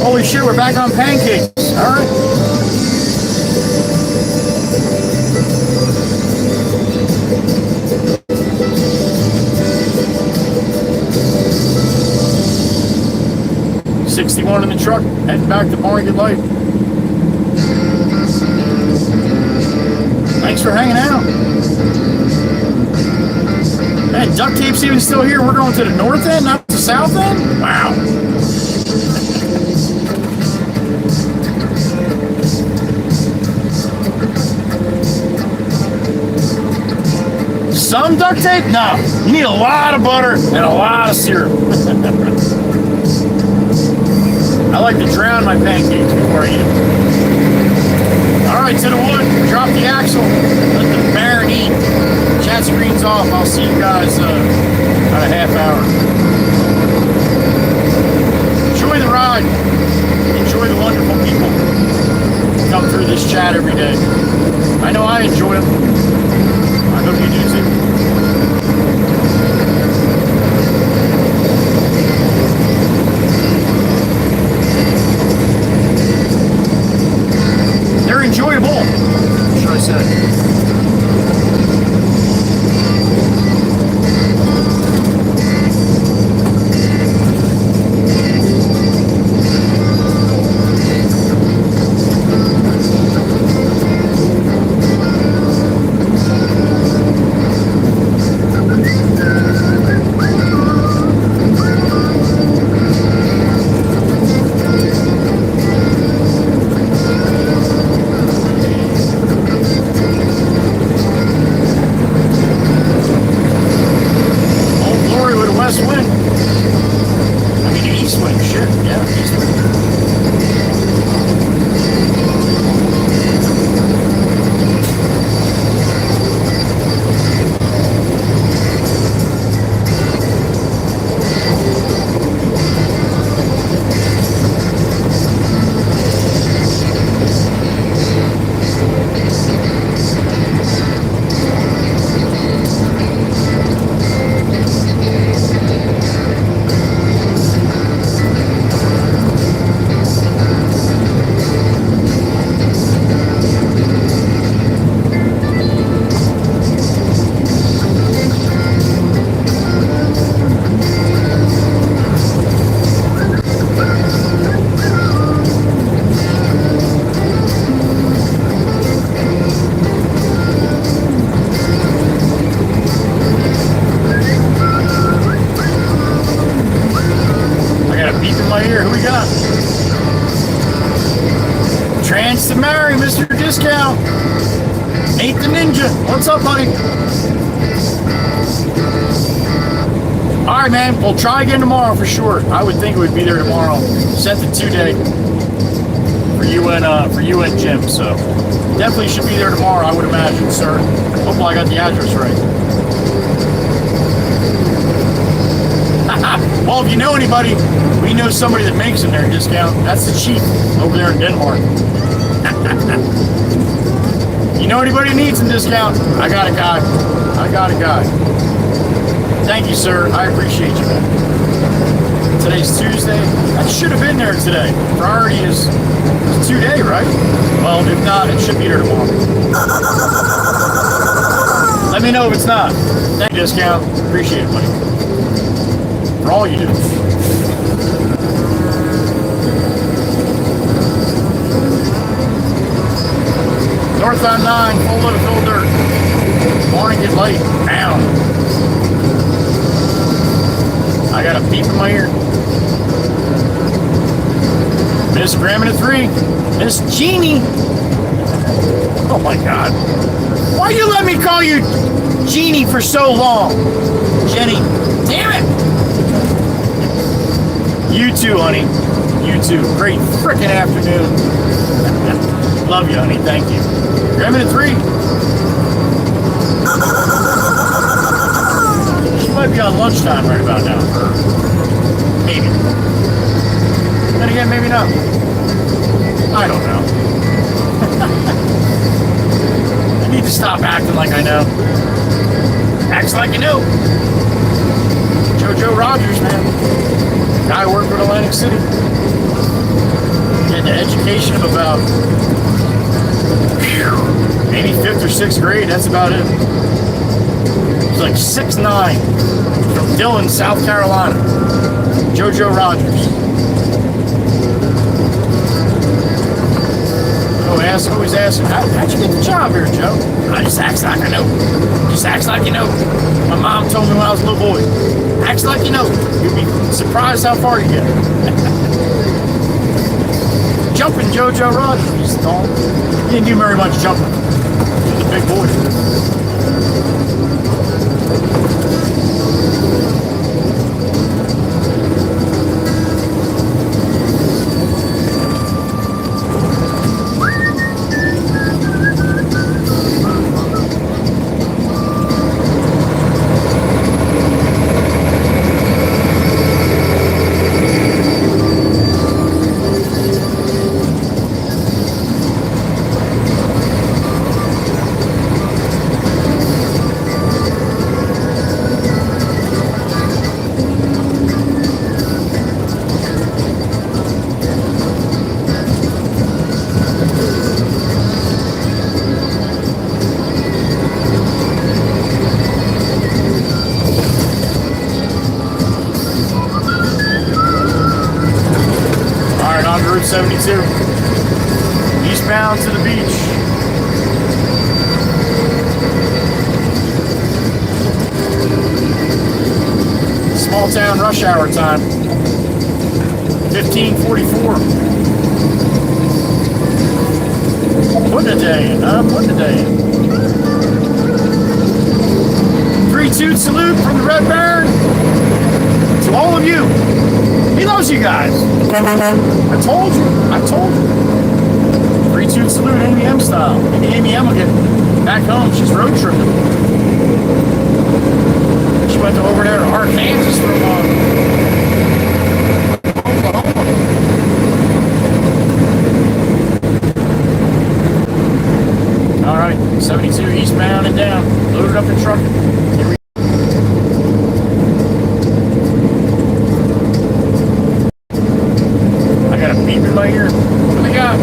Holy shit, we're back on pancakes. All right. '61 in the truck, heading back to Barnegat Light. Thanks for hanging out. Man, duct tape's even still here. We're going to the north end, not the south end? Wow. Some duct tape? No. You need a lot of butter and a lot of syrup. I like to drown my pancakes before I eat them. All right, to the wood. Drop the axle. Let the Baron eat. Chat screen's off. I'll see you guys in about a half hour. Enjoy the ride. Enjoy the wonderful people who come through this chat every day. I know I enjoy them. I hope you do too. They're enjoyable, should I say. What's up, buddy? All right, man. We'll try again tomorrow for sure. I would think it would be there tomorrow. Sent it 2 day for you and Jim. So definitely should be there tomorrow. I would imagine, sir. Hopefully I got the address right. Well, if you know anybody, we know somebody that makes them their discount. That's the chief over there in Denmark. You know anybody who needs a discount? I got a guy. Thank you, sir. I appreciate you, man. Today's Tuesday. I should have been there today. Priority is 2 day, right? Well, if not, it should be there tomorrow. Let me know if it's not. Thank you, discount. Appreciate it, buddy. For all you do. Northbound 9, full load of fill dirt. Morning get late. Down. I got a beep in my ear. Miss Gramming at 3. Miss Jeannie. Oh my God. Why you let me call you Jeannie for so long? Jenny. Damn it. You too, honey. You too. Great frickin' afternoon. Love you, honey. Thank you. Gramming at 3. She might be on lunchtime right about now. Or maybe. Then again, maybe not. I don't know. I need to stop acting like I know. Acts like you know. Joe Rogers, man. Guy worked with Atlantic City. He had the education of about maybe 5th or 6th grade. That's about it. He was like 6'9", from Dillon, South Carolina. Joe Rogers. Always asking, how'd you get the job here, Joe? I just acts like I know. Just acts like you know. My mom told me when I was a little boy. Acts like you know. You'd be surprised how far you get. Jumping Joe Rogers, he's tall. He didn't do very much jumping. He's a big boy. Route 72. Eastbound to the beach. Small town rush hour time. 15:44. Putting a day in. I'm putting a day in. 3-2 salute from the Red Baron to all of you. He loves you guys. I told you. 3-2 salute, ABM style. Maybe ABM will get back home. She's road tripping. She went over there to Arkansas for a while. All right, 72 eastbound and down. Loaded up in truck. Here we here. What do we got?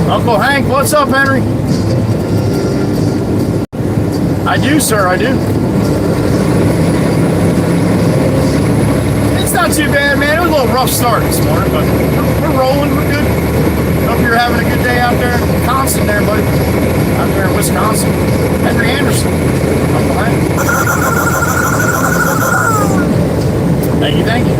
Uncle Hank, what's up, Henry? I do, sir, I do. It's not too bad, man. It was a little rough start this morning, but we're rolling, we're good. Hope you're having a good day out there. Wisconsin there, buddy. Out there in Wisconsin. Henry Anderson. Uncle Hank. Thank you, thank you.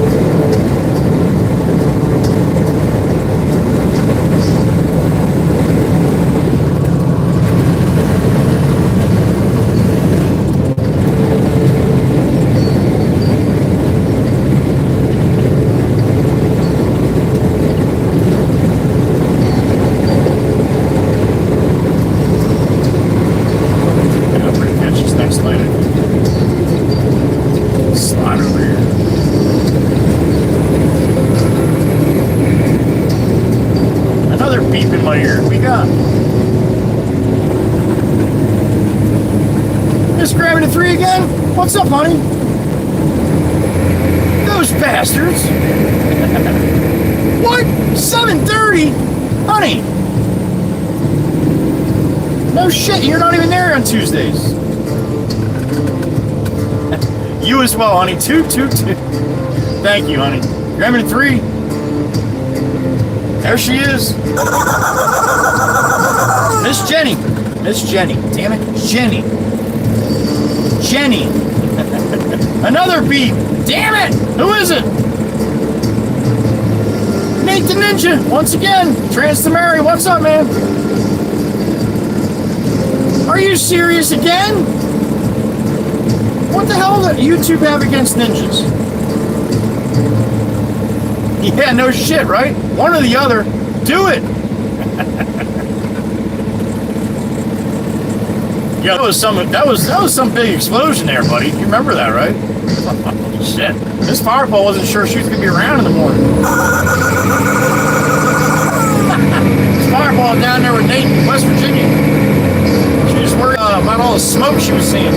3 again? What's up, honey? Those bastards. What? 7:30? Honey. No shit, you're not even there on Tuesdays. You as well, honey. Two. Thank you, honey. You're having 3. There she is. Miss Jenny. Miss Jenny. Damn it. Jenny. Another beep. Damn it. Who is it? Nate the Ninja. Once again. Trans to Mary. What's up, man? Are you serious again? What the hell does YouTube have against ninjas? Yeah, no shit, right? One or the other. Do it. Yeah, that was some big explosion there, buddy. You remember that, right? Holy shit. This Firefall wasn't sure she was gonna be around in the morning. This Firefall down there with Nate in West Virginia. She was worried about all the smoke she was seeing.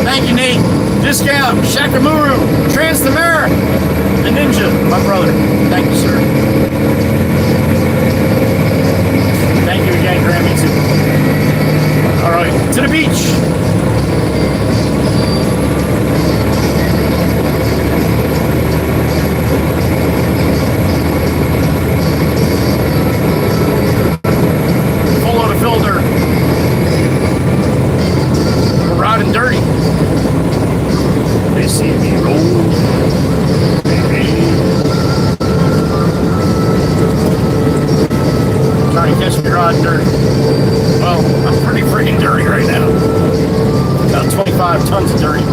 Thank you, Nate. Discount, Shakamuru, Trans the Mare, the Ninja, my brother. Thank you, sir. Thank you again, Grammy, too. All right, to the beach. Full load of filter. We're riding dirty. They see me roll. Trying to catch me riding dirty. Well, I'm pretty freaking dirty right now. About 25 tons of dirty.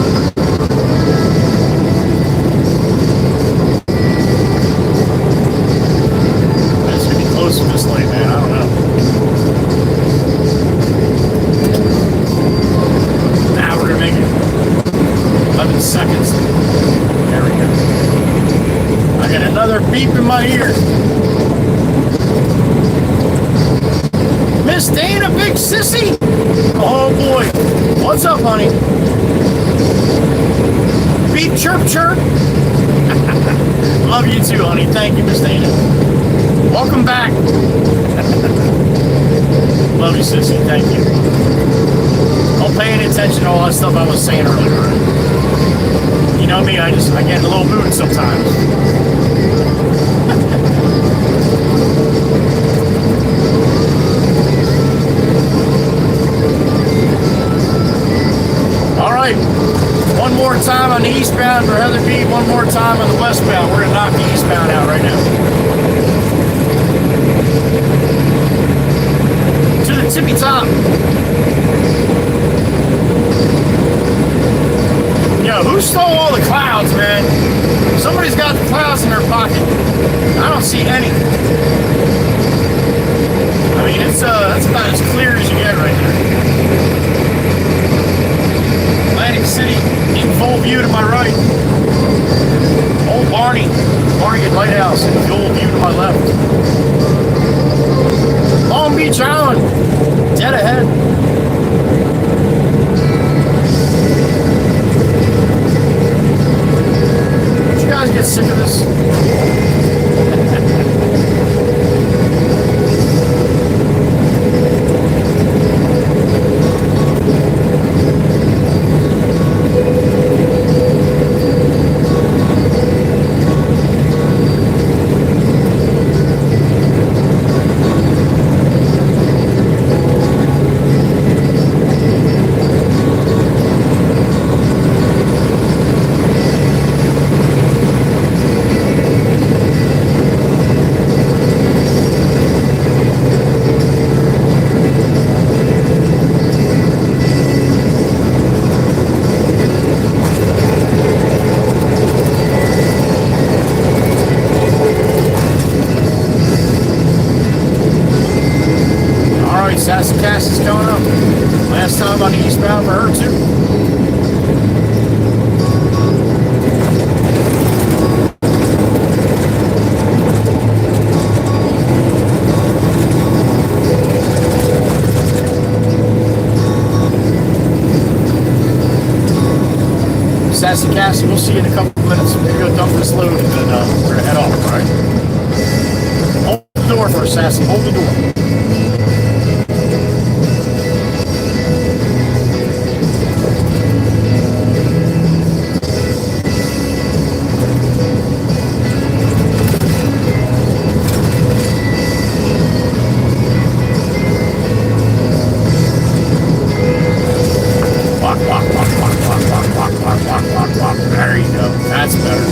It's gonna be close to this late, man. I don't know. Now we're gonna make it 11 seconds. There we go. I got another beep in my ear. Miss Dana, big sissy. Oh boy. What's up, honey? Beep, chirp, chirp. Love you too, honey. Thank you, Miss Dana. Welcome back. Love you, sissy. Thank you. I'll pay any attention to all that stuff I was saying earlier. You know me, I get in a little mood sometimes. All right, one more time on the eastbound for Heather B, one more time on the westbound. We're gonna knock the eastbound out right now. To the tippy top. Yo, who stole all the clouds, man? Somebody's got the clouds in their pocket. I don't see any. I mean, that's about as clear as you get right there. Atlantic City in full view to my right. Old Barney Lighthouse in full view to my left. Long Beach Island, dead ahead. Did you guys get sick of this? Cass is coming up. Last time on the eastbound for her too. Sassy Cassie, we'll see you in a couple minutes. We're going to go dump this load and then we're going to head off, all right? Hold the door for us, Sassy. Hold the door. There you go. That's better.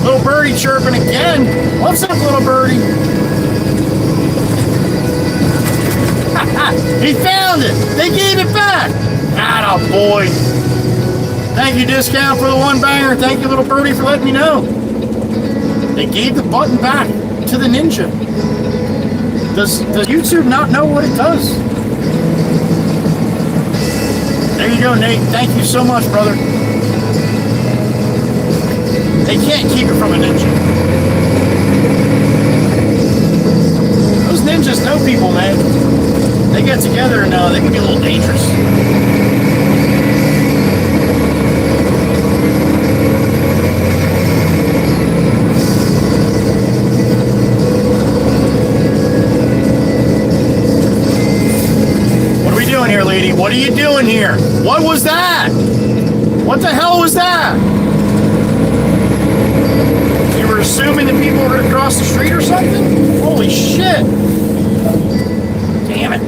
Little birdie chirping again. What's up, little birdie? He found it. They gave it back. Atta boy. Thank you, Discount, for the one banger. Thank you, little birdie, for letting me know. They gave the button back to the ninja. Does YouTube not know what it does? There you go, Nate. Thank you so much, brother. They can't keep it from a ninja. Those ninjas know people, man. They get together and they can be a little dangerous. What are we doing here, lady? What are you doing here? What was that? What the hell was that? You were assuming that people were going to cross the street or something? Holy shit. Damn it.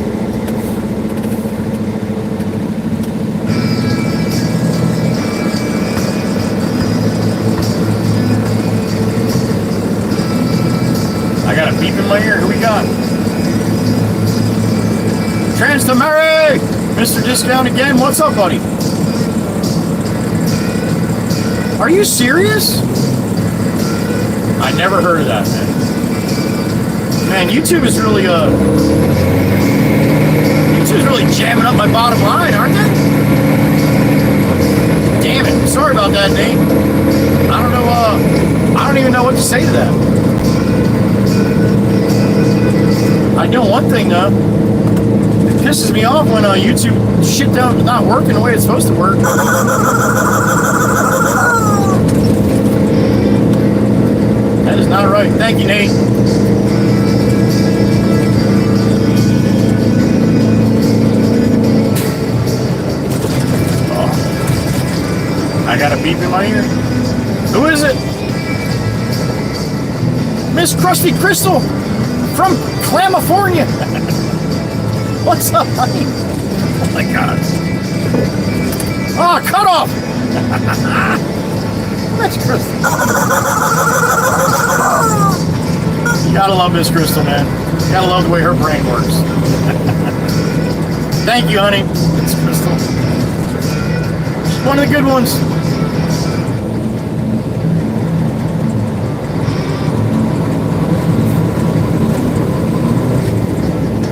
I got a beep in my ear. Who we got? Trans to Mary! Mr. Discount again. What's up, buddy? Are you serious? I never heard of that, man. Man, YouTube's really jamming up my bottom line, aren't they? Damn it. Sorry about that, Nate. I don't know, I don't even know what to say to that. I know one thing, though. It pisses me off when YouTube shit down not working the way it's supposed to work. That is not right. Thank you, Nate. Oh. I got a beep in my ear. Who is it? Miss Krusty Crystal from California. What's up, honey? Oh my God. Oh, cut off. Miss Crystal. You gotta love Miss Crystal, man. You gotta love the way her brain works. Thank you, honey. Miss Crystal. She's one of the good ones.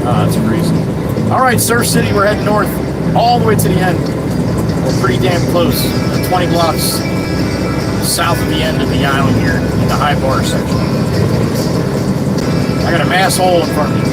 Oh, that's crazy. All right, Surf City, we're heading north all the way to the end. We're pretty damn close. 20 blocks south of the end of the island here in the high bar section. I got a mass hole in front of me.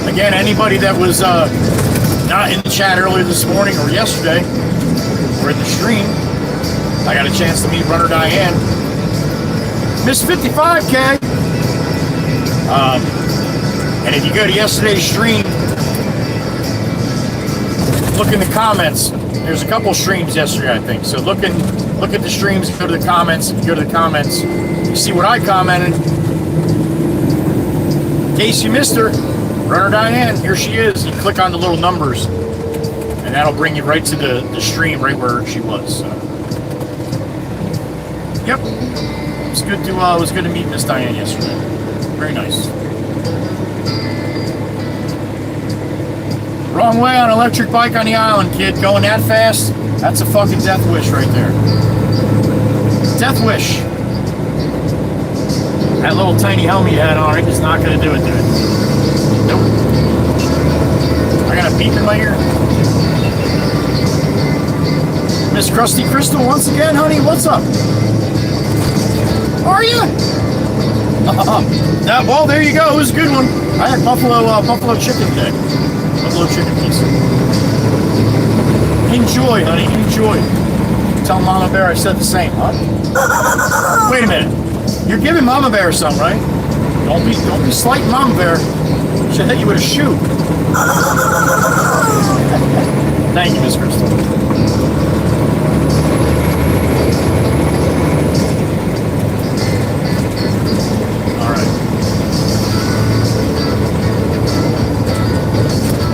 Again, anybody that was not in the chat earlier this morning or yesterday, or in the stream, I got a chance to meet Runner Diane. Miss 55K. And if you go to yesterday's stream, look in the comments. There's a couple streams yesterday, I think. So look at the streams, go to the comments. If you go to the comments, you see what I commented. In case you missed her, Runner Diane, here she is. You click on the little numbers, and that'll bring you right to the stream, right where she was. So. Yep. It was good to meet Miss Diane yesterday. Very nice. Wrong way on an electric bike on the island, kid. Going that fast, that's a fucking death wish right there. Death wish. That little tiny helmet you had on it is not going to do it, dude. Nope. I got a beep in my ear. Miss Krusty Crystal once again, honey. What's up? Are you? Well, there you go. It was a good one. I had buffalo chicken today. Buffalo chicken pizza. Enjoy, honey. Enjoy. Tell Mama Bear I said the same, huh? Wait a minute. You're giving Mama Bear some, right? Don't be slighting Mama Bear. She'll hit you with a shoe. Thank you, Miss Crystal.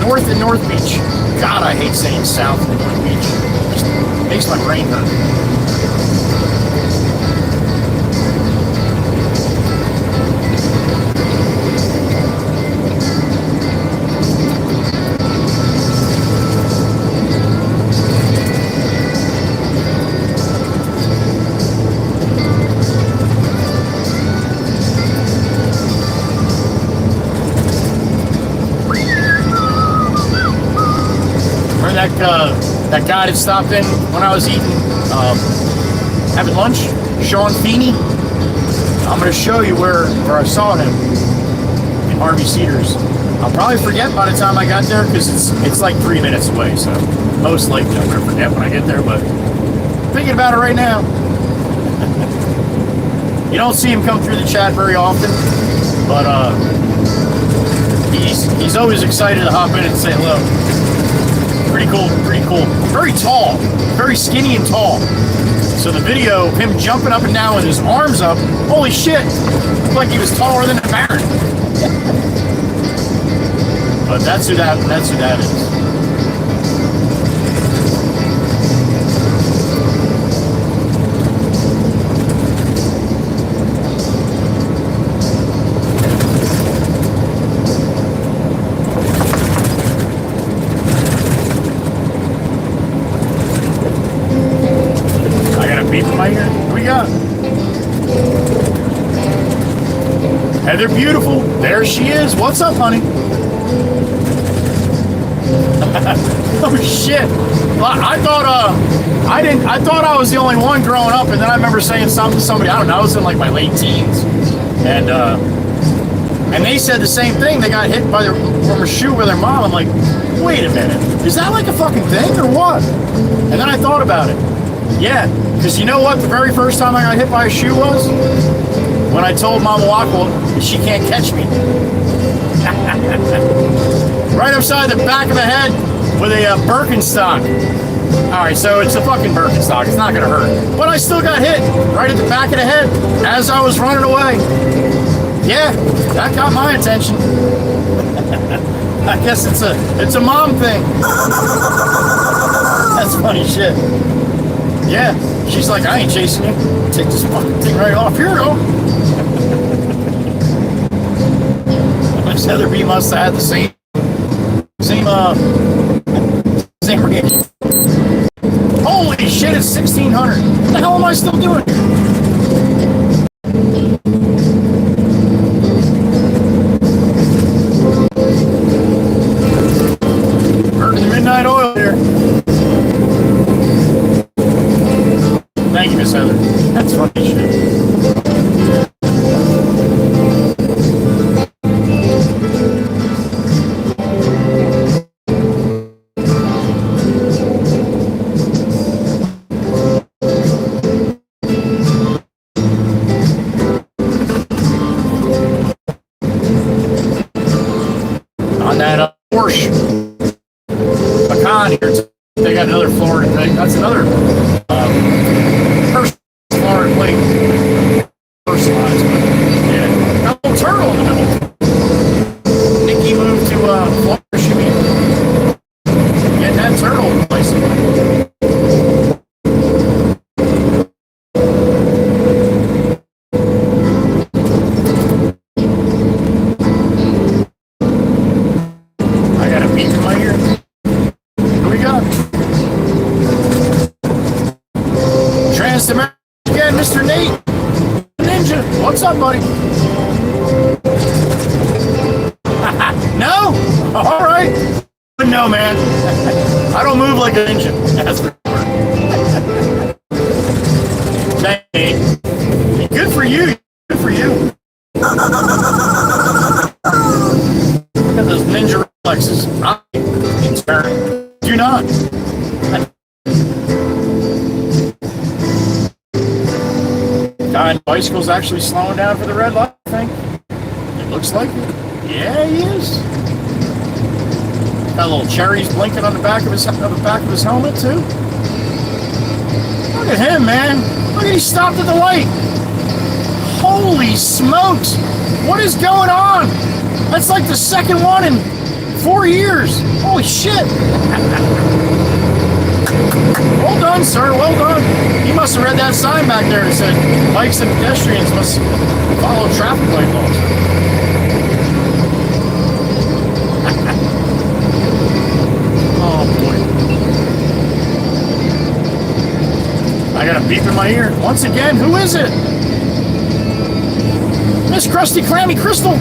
North and North Beach. God, I hate saying South and North Beach. It just makes my brain hurt. That guy that stopped in when I was eating, having lunch, Sean Feeney. I'm going to show you where I saw him in Harvey Cedars. I'll probably forget by the time I got there because it's like 3 minutes away, so most likely I'm going to forget when I get there, but thinking about it right now. You don't see him come through the chat very often, but he's always excited to hop in and say hello. Pretty cool, pretty cool. Very tall, very skinny and tall. So the video of him jumping up and down with his arms up, holy shit, looked like he was taller than a Baron. But that's who that is. Heather Beautiful, there she is. What's up, honey? Oh shit! Well, I thought I thought I was the only one growing up, and then I remember saying something to somebody. I don't know. I was in like my late teens, and they said the same thing. They got hit from a shoe with their mom. I'm like, wait a minute, is that like a fucking thing or what? And then I thought about it. Yeah, because you know what? The very first time I got hit by a shoe was when I told Mama Wackwell she can't catch me. Right upside the back of the head with a Birkenstock. Alright, so it's a fucking Birkenstock. It's not going to hurt. But I still got hit right at the back of the head as I was running away. Yeah, that got my attention. I guess it's a mom thing. That's funny shit. Yeah, she's like, I ain't chasing you. Take this fucking thing right off. Here we go. Miss Heather B must have had the same reaction. Holy shit, it's 1600. What the hell am I still doing here? Burning the midnight oil here. Thank you, Miss Heather. That's funny shit. On that Porsche Macan here, they got another Florida thing. That's another Florida plate. Personalized, but yeah. Got a little turtle in the middle. Nikki moved to Florida. Should be getting that turtle in place. again, Mr. Nate Ninja. What's up, buddy? No? All right. But no, man. I don't move like a ninja. That's for sure. Hey, good for you. Good for you. Look at those ninja reflexes. I do not. Guy in bicycle's actually slowing down for the red light, I think. It looks like it. Yeah, he is. Got little cherries blinking on the back of his helmet too. Look at him, man. Look at he stopped at the light. Holy smokes! What is going on? That's like the second one in 4 years. Holy shit! Well done, sir. Well done. He must have read that sign back there that said bikes and pedestrians must follow traffic light laws. Oh boy. I got a beep in my ear. Once again, who is it? Miss Krusty Clammy Crystal.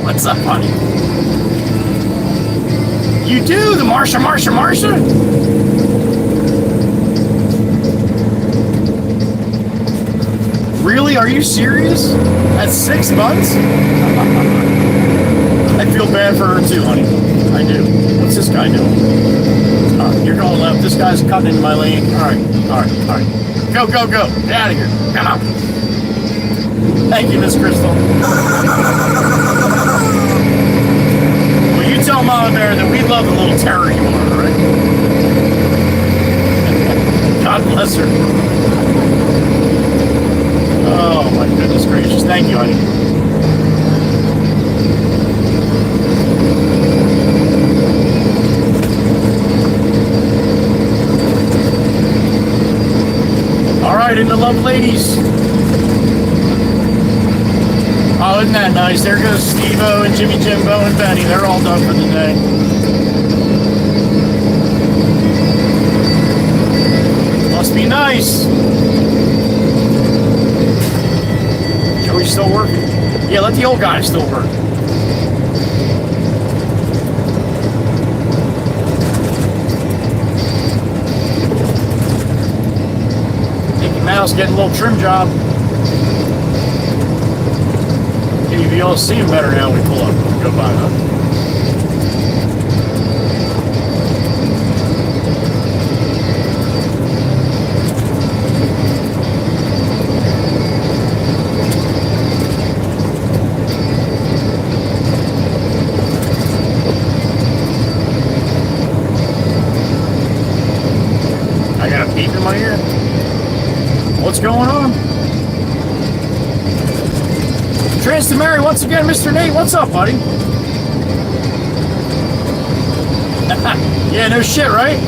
What's up, honey? You do the Marsha. Really? Are you serious? At 6 months? I feel bad for her too, honey. I do. What's this guy doing? You're going left. This guy's cutting into my lane. All right. Go. Get out of here. Come on. Thank you, Miss Crystal. Well, you tell Mama Bear that we love the little terror you are, all right? God bless her. Oh, my goodness gracious. Thank you, honey. All right, in the love ladies. Oh, isn't that nice? There goes Steve-O and Jimmy Jimbo and Benny. They're all done for the day. Must be nice. Joey's still working. Yeah, let the old guy still work. Mickey Mouse getting a little trim job. You'll be able to see him better now when we pull up and go by, huh? I got a beep in my ear. What's going on? Trans to Mary once again, Mr. Nate. What's up, buddy? Yeah, no shit, right?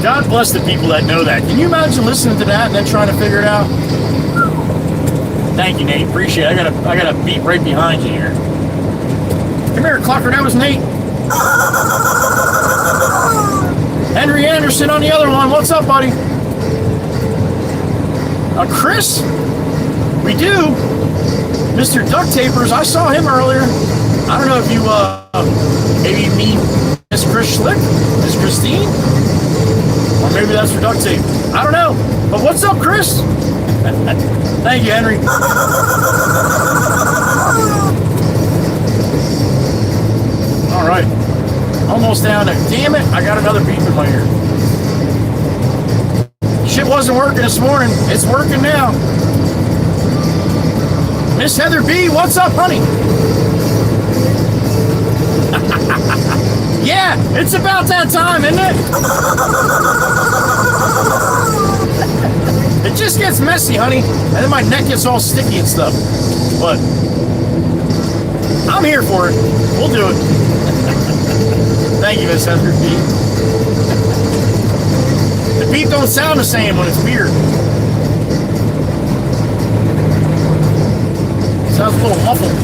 God bless the people that know that. Can you imagine listening to that and then trying to figure it out? Thank you, Nate. Appreciate it. I got a beat right behind you here. Come here, Clucker. That was Nate. Henry Anderson on the other one. What's up, buddy? Chris? We do. Mr. Duct Tapers, I saw him earlier. I don't know if you, maybe mean Miss Chris Schlick? Miss Christine? Or maybe that's for duct tape. I don't know. But what's up, Chris? Thank you, Henry. All right. Almost down there. Damn it, I got another beep in my ear. Shit wasn't working this morning. It's working now. Miss Heather B, what's up, honey? Yeah, it's about that time, isn't it? It just gets messy, honey. And then my neck gets all sticky and stuff. But I'm here for it. We'll do it. Thank you, Miss Heather B. The beat don't sound the same when it's weird. Sounds a little muffled.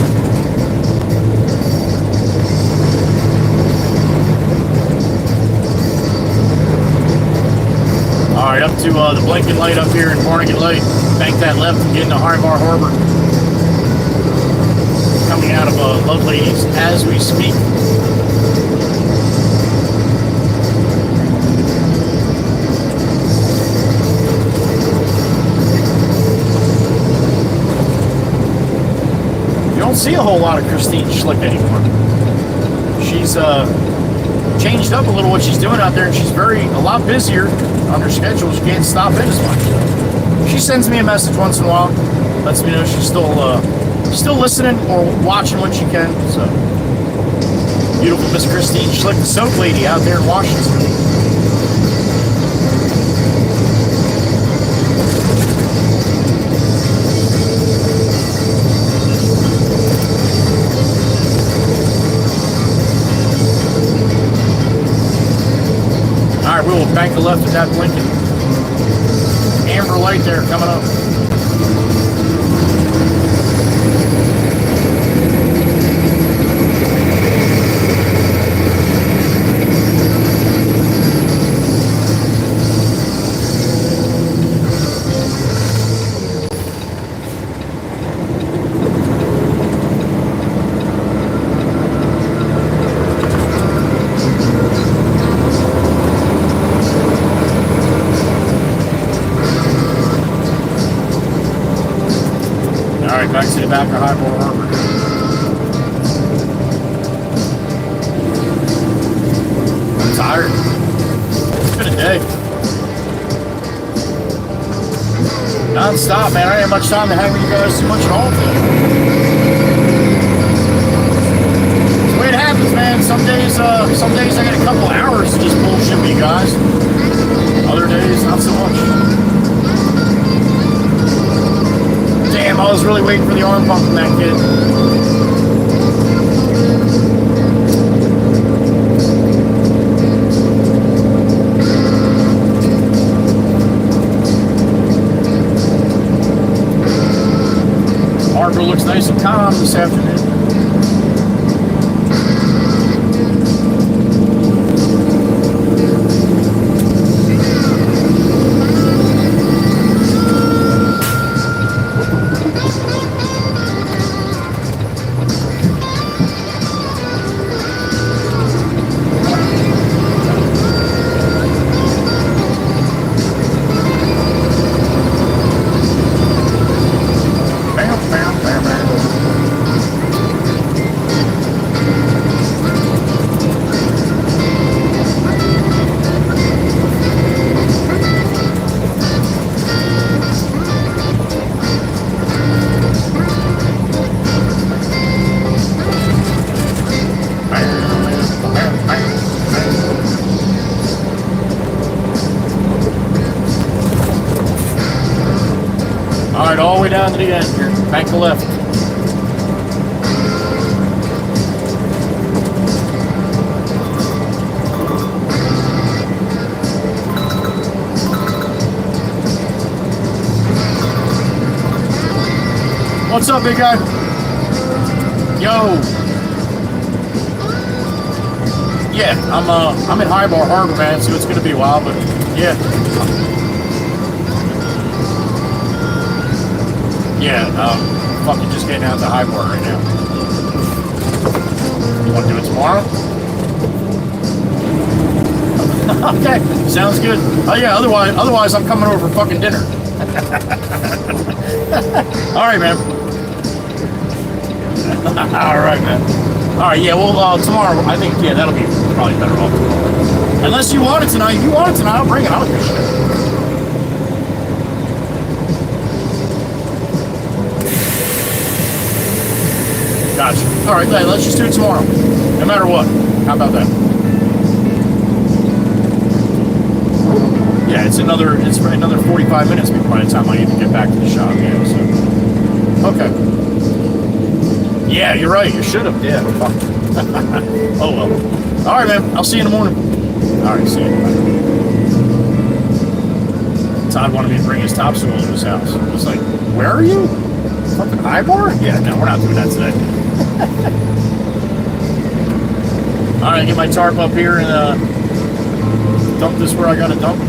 All right, up to the blinking light up here in Barnegat Light. Bank that left and get into High Bar Harbor. Coming out of Love Ladies as we speak. You don't see a whole lot of Christine Schlick anymore. She's changed up a little what she's doing out there, and she's a lot busier on her schedule. She can't stop in as much. She sends me a message once in a while, lets me know she's still listening or watching when she can. So beautiful Miss Christine Schlick, the soap lady out there in Washington. All right, we will bank the left at that blinking amber light there coming up. Back to the back of High Bar Harbor. I'm tired. It's been a day. Non-stop, man. I didn't have much time to hang with you guys too much at all today. It's the way it happens, man. Some days I get a couple hours to just bullshit with you guys. Other days, not so much. Damn, I was really waiting for the arm pump from that kid. Harbor looks nice and calm this afternoon. Alright, all the way down to the end here. Bank the left. What's up, big guy? Yo. Yeah, I'm in High Bar Harbor, man, so it's gonna be a while, but yeah. Yeah, fucking just getting out to High Bar right now. You want to do it tomorrow? Okay, sounds good. Oh yeah, otherwise I'm coming over for fucking dinner. All right, man. All right, man. All right, yeah. Well, tomorrow I think that'll be probably better off. Unless you want it tonight. If you want it tonight, I'll bring it. I don't give a shit. Gotcha. All right, let's just do it tomorrow, no matter what. How about that? Yeah, it's another 45 minutes by the time I even get back to the shop. Yeah. So. Okay. Yeah, you're right. You should have. Yeah. Fuck. Oh well. All right, man. I'll see you in the morning. All right. See you. Bye. Todd wanted me to bring his topsoil to his house. I was like, "Where are you? Fucking High Bar? Yeah. No, we're not doing that today." All right. Get my tarp up here and dump this where I got to dump.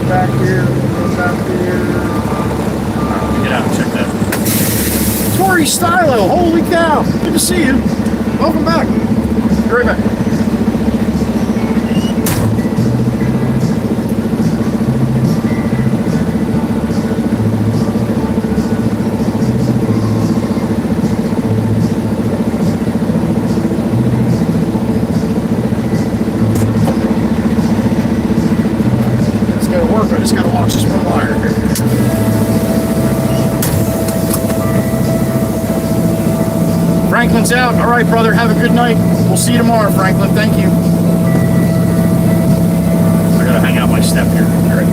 back here. Go back here.
Get out and check that. Tori Stylo, holy cow! Good to see you. Welcome back. Be right back. It's gonna work. I just gotta watch this one wire here. Franklin's out. All right, brother. Have a good night. We'll see you tomorrow, Franklin. Thank you. I gotta hang out my step here. All right.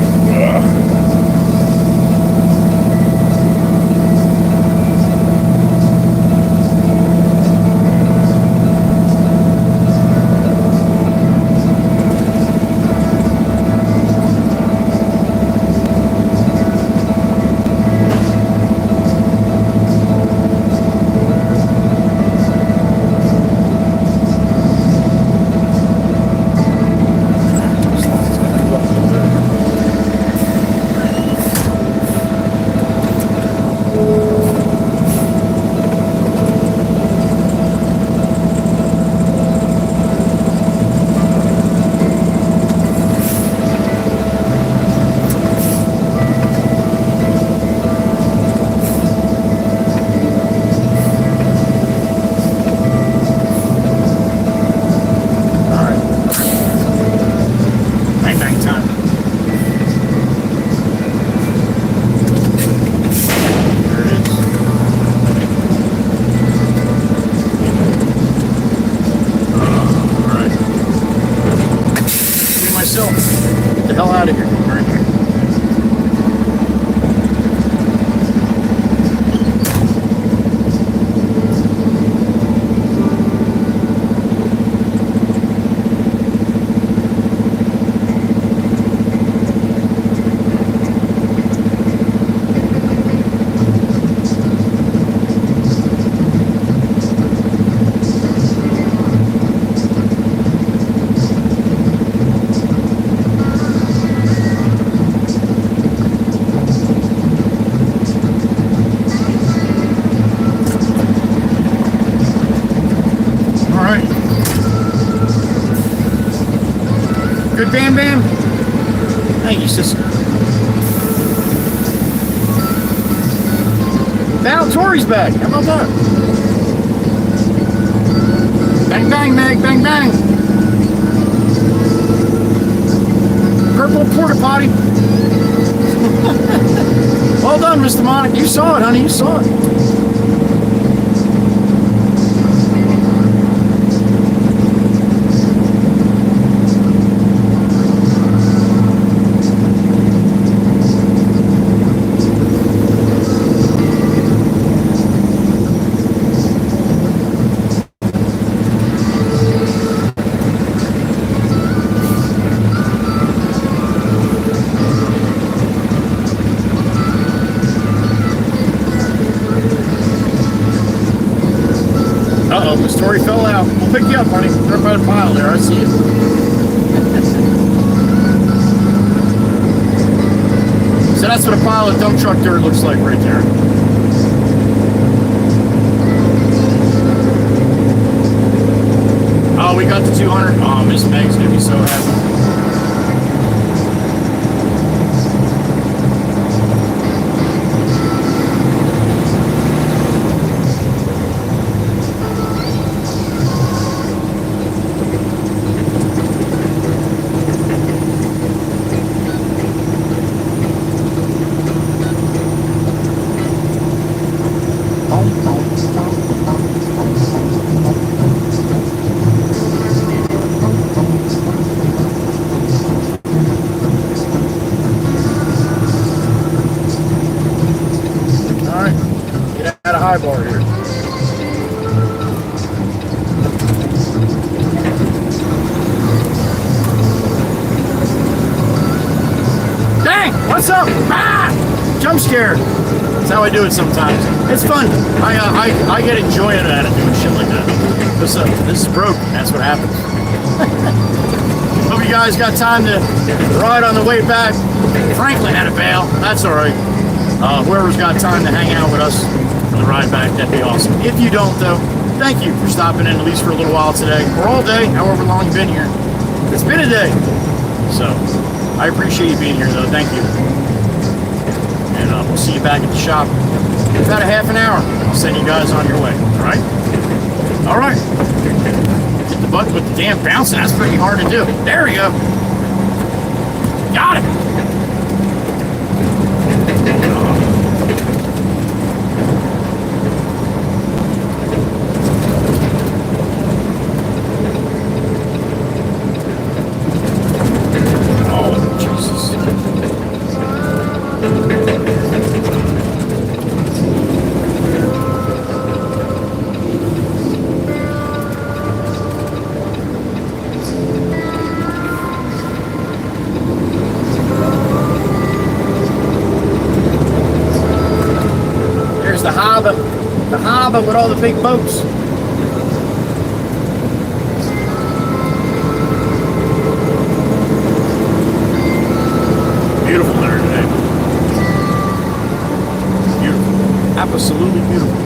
Get the hell out of here. Right here. Good Bam Bam? Thank you, sister. Val Torrey's back. How about that? Bang bang, Meg, bang bang. Purple porta potty. Well done, Mr. Monic. You saw it, honey. You saw it. Uh-oh, the story fell out. We'll pick you up, honey. They're by the pile there. I see you. So that's what a pile of dump truck dirt looks like right there. Oh, we got the 200. Oh, Miss Meg's going to be so happy. High bar here. Dang! What's up? Ah! Jump scare. That's how I do it sometimes. It's fun. I get enjoyment out of doing shit like that. This is broke. That's what happens. Hope you guys got time to ride on the way back. Franklin had to bail. That's all right. Whoever's got time to hang out with us for the ride back, that'd be awesome. If you don't, though, thank you for stopping in at least for a little while today, or all day, however long you've been here. It's been a day. So, I appreciate you being here, though. Thank you. And we'll see you back at the shop in about a half an hour. I'll send you guys on your way. All right? All right. Hit the button with the damn bouncing. That's pretty hard to do. There we go. Got it. The harbor with all the big boats. Beautiful there today. Beautiful. Absolutely beautiful.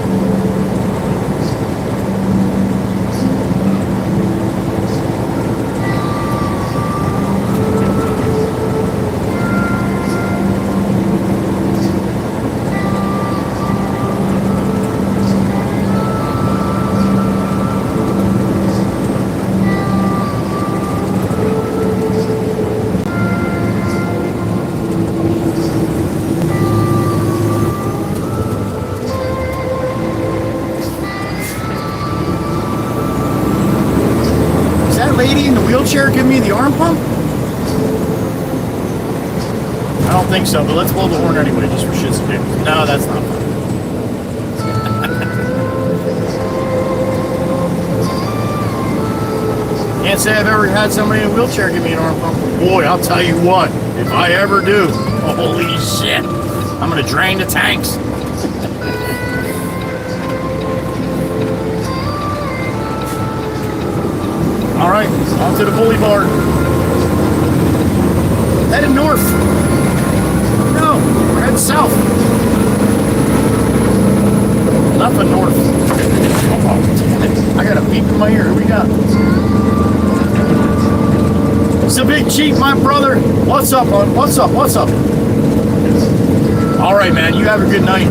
Wheelchair give me the arm pump? I don't think so, but let's blow the horn anyway, just for shits and giggles. No, that's not fun. Can't say I've ever had somebody in a wheelchair give me an arm pump. Boy, I'll tell you what, if I ever do, holy shit, I'm gonna drain the tanks. All right, on to the boulevard. Headed north. No, we're heading south. Nothing north. Oh, damn it. I got a beep in my ear. Who we got? It's a big chief, my brother. What's up, bud? What's up? What's up? All right, man. You have a good night.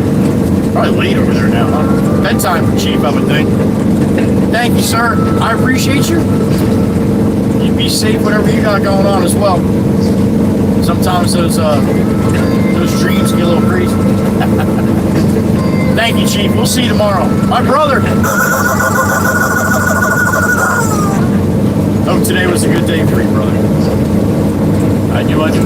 Probably late over there now, huh? Bedtime for Chief, I would think. Thank you, sir. I appreciate you. You be safe, whatever you got going on as well. Sometimes those dreams get a little crazy. Thank you, Chief. We'll see you tomorrow. My brother. Hope today was a good day for you, brother. I do.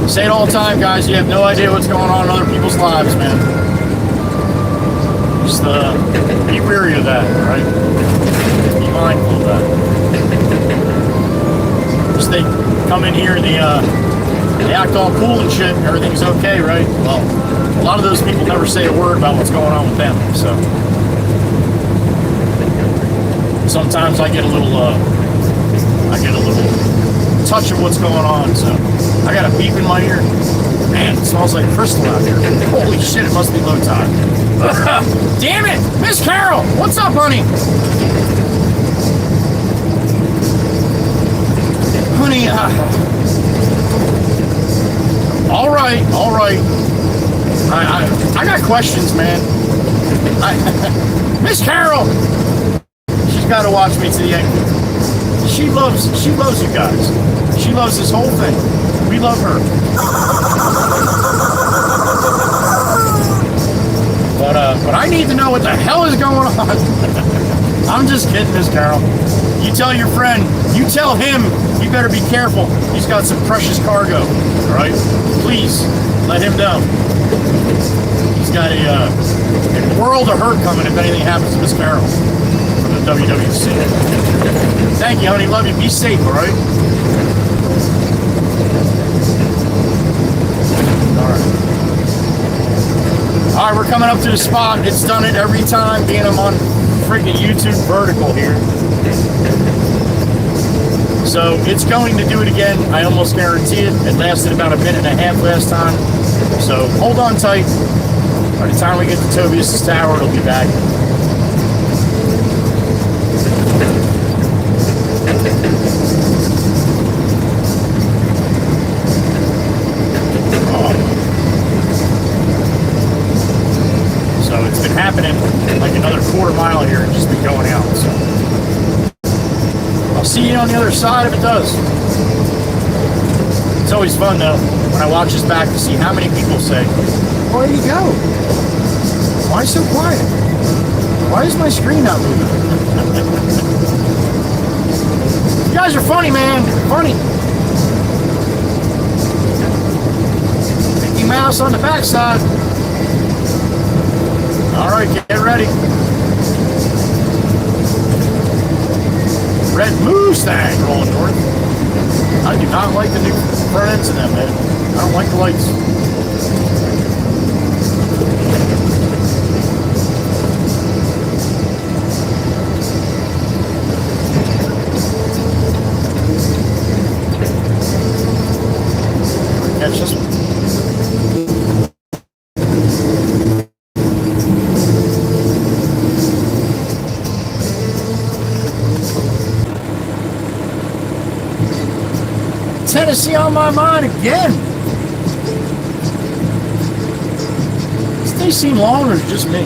Say it all the time, guys. You have no idea what's going on in other people's lives, man. Just be wary of that, right? Be mindful of that. Just they come in here and they act all cool and shit. Everything's okay, right? Well, a lot of those people never say a word about what's going on with them. So sometimes I get a little touch of what's going on. So I got a beep in my ear. Man, it smells like crystal out here. Holy shit, it must be low tide. Damn it! Miss Carol! What's up, honey? Honey, all right. I got questions, man. Miss Carol! She's got to watch me to the end. She loves you guys. She loves this whole thing. We love her. But I need to know what the hell is going on. I'm just kidding, Miss Carol. You tell your friend, you tell him, you better be careful. He's got some precious cargo, all right? Please, let him know. He's got a world of hurt coming if anything happens to Miss Carol from the WWC. Thank you, honey. Love you. Be safe, all right? All right, we're coming up to the spot. It's done it every time, being I'm on freaking YouTube vertical here. So it's going to do it again. I almost guarantee it. It lasted about a minute and a half last time. So hold on tight. By the time we get to Tobias's tower, it'll be back. So it's been happening like another quarter mile here and just been going out. So I'll see you on the other side if it does. It's always fun though when I watch this back to see how many people say, "Where do you go? Why so quiet? Why is my screen not moving?" You guys are funny, man. Funny. Mickey Mouse on the backside. All right, get ready. Red Mustang rolling north. I do not like the new front ends of them, man. I don't like the lights. Catch this one. Tennessee on my mind again. Does they seem long or just me?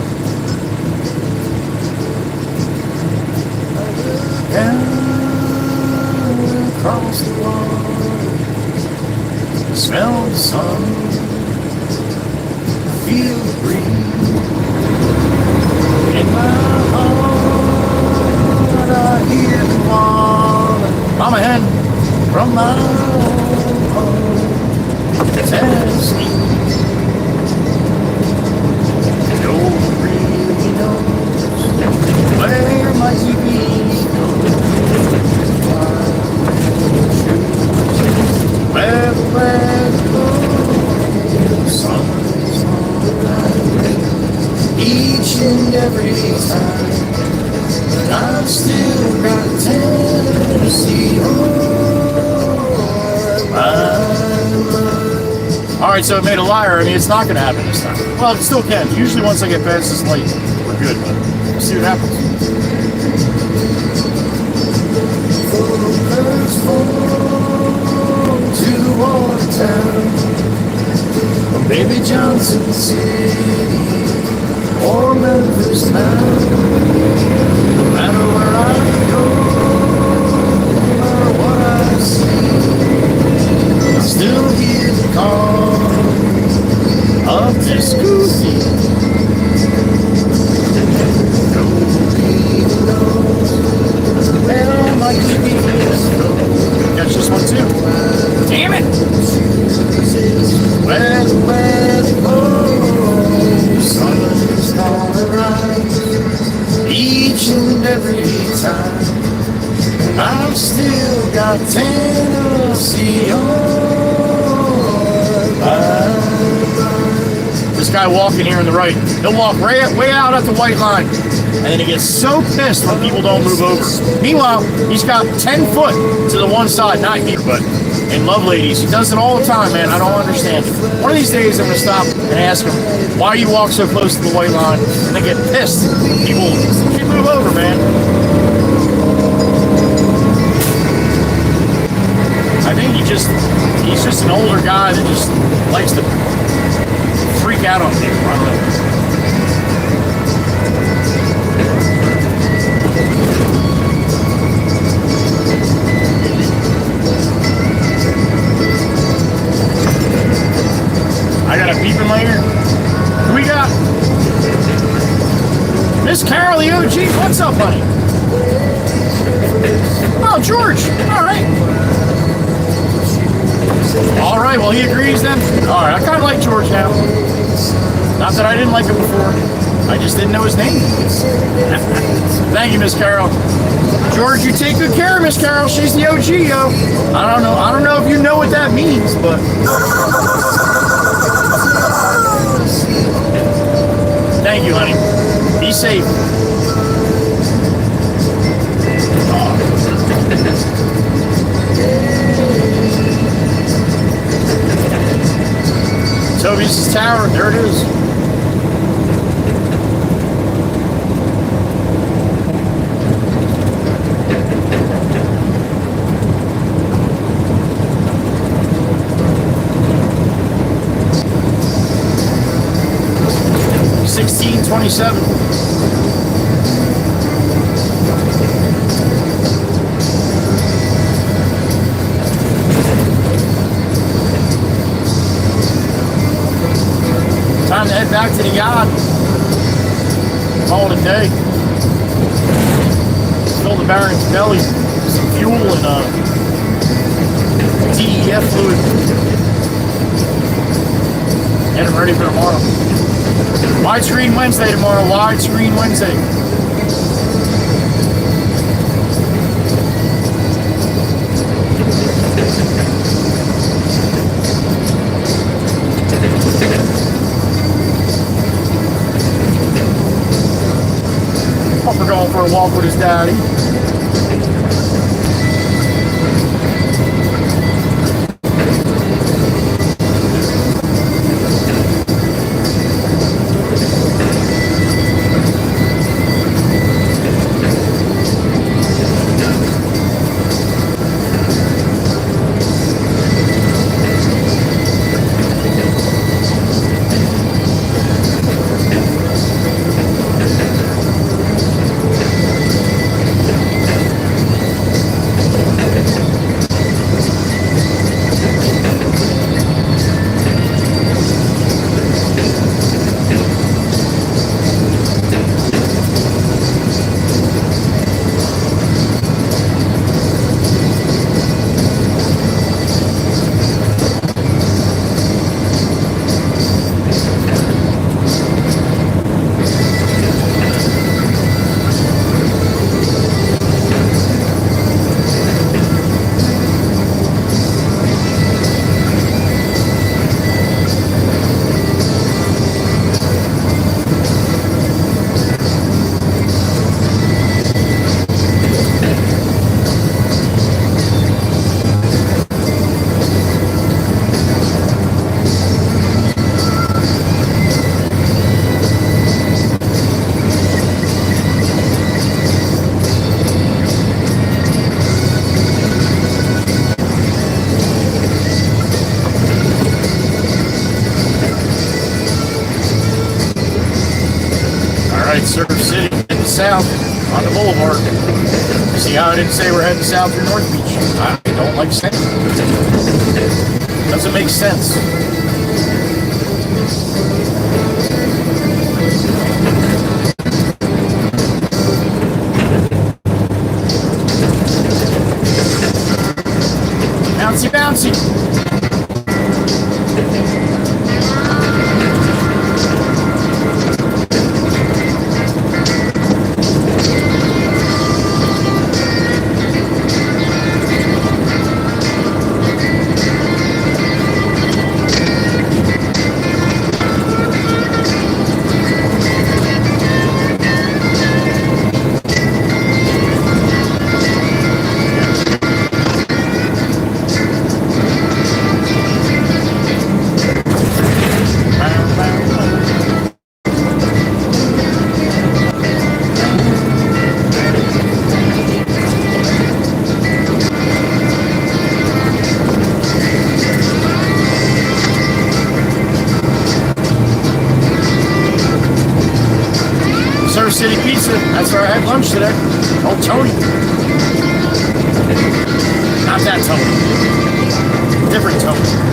Down across the water, smell the sun, feel the breeze. In my heart, I hear the water. Mama hen. From my home, Tennessee, nobody really knows where my TV goes. Where the weather goes, sun's alright, each and every time. But I've still got Tennessee home. Alright, so it made a liar. I mean, it's not going to happen this time. Well, it still can. Usually once I get past this light, we're good, but we'll see what happens. To the water town, from Baby Johnson City, or Memphis now. No matter where I go, no matter what I see, I still hear the call of disco. Nobody knows where my keys go. Catch this one too. Damn it! Where the weather goes, sun's gonna rise each and every time. I've still got Tennessee on my mind. This guy walking here on the right, he'll walk way out at the white line, and then he gets so pissed when people don't move over. Meanwhile, he's got 10 foot to the one side, not here, but in Love Ladies. He does it all the time, man. I don't understand it. One of these days, I'm going to stop and ask him, why do you walk so close to the white line? And they get pissed. People move over, man. I think he's just an older guy that just likes to freak out on people. I don't know. I got a beep in my ear. Who we got? Miss Carol, the OG. What's up, honey? Oh, George. All right. All right, well, he agrees then. All right, I kind of like George now. Not that I didn't like him before. I just didn't know his name. Thank you, Miss Carol. George, you take good care of Miss Carol. She's the OG, yo. I don't know if you know what that means, but... Thank you, honey. Be safe. 27. Time to head back to the yacht. Call it a day. Fill the Baron's belly with some fuel and DEF fluid. Get him ready for tomorrow. Widescreen Wednesday tomorrow. Widescreen Wednesday. We're going for a walk with his daddy. Surf City in the south on the boulevard. See how I didn't say we're heading south through North Beach? I don't like saying it. Doesn't make sense. Bouncy, bouncy. City Pizza. That's where I had lunch today. Oh, Tony. Not that Tony. Different Tony.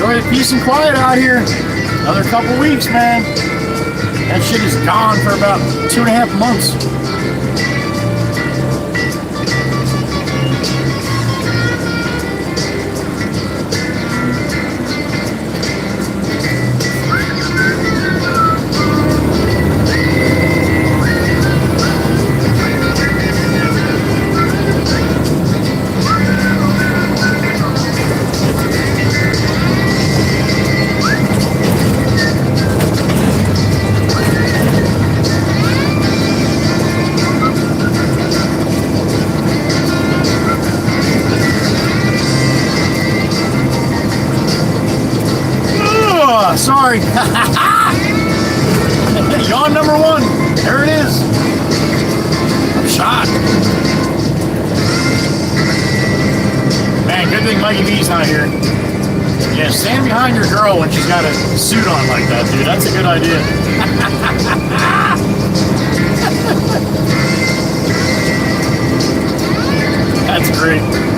Enjoy the peace and quiet out here. Another couple weeks, man. That shit is gone for about 2.5 months. sorry. Yawn number one. There it is. I'm shot. Man, good thing Mikey B's not here. Yeah, stand behind your girl when she's got a suit on like that, dude. That's a good idea. That's great.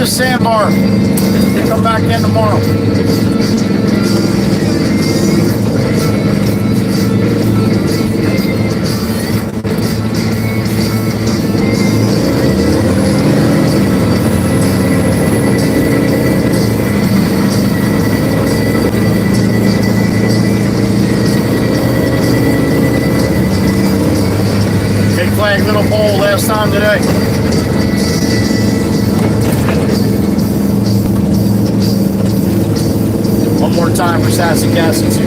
Sandbar. Come back in tomorrow. Big flag, little pole last time today. One more time for Sassy Cassie too.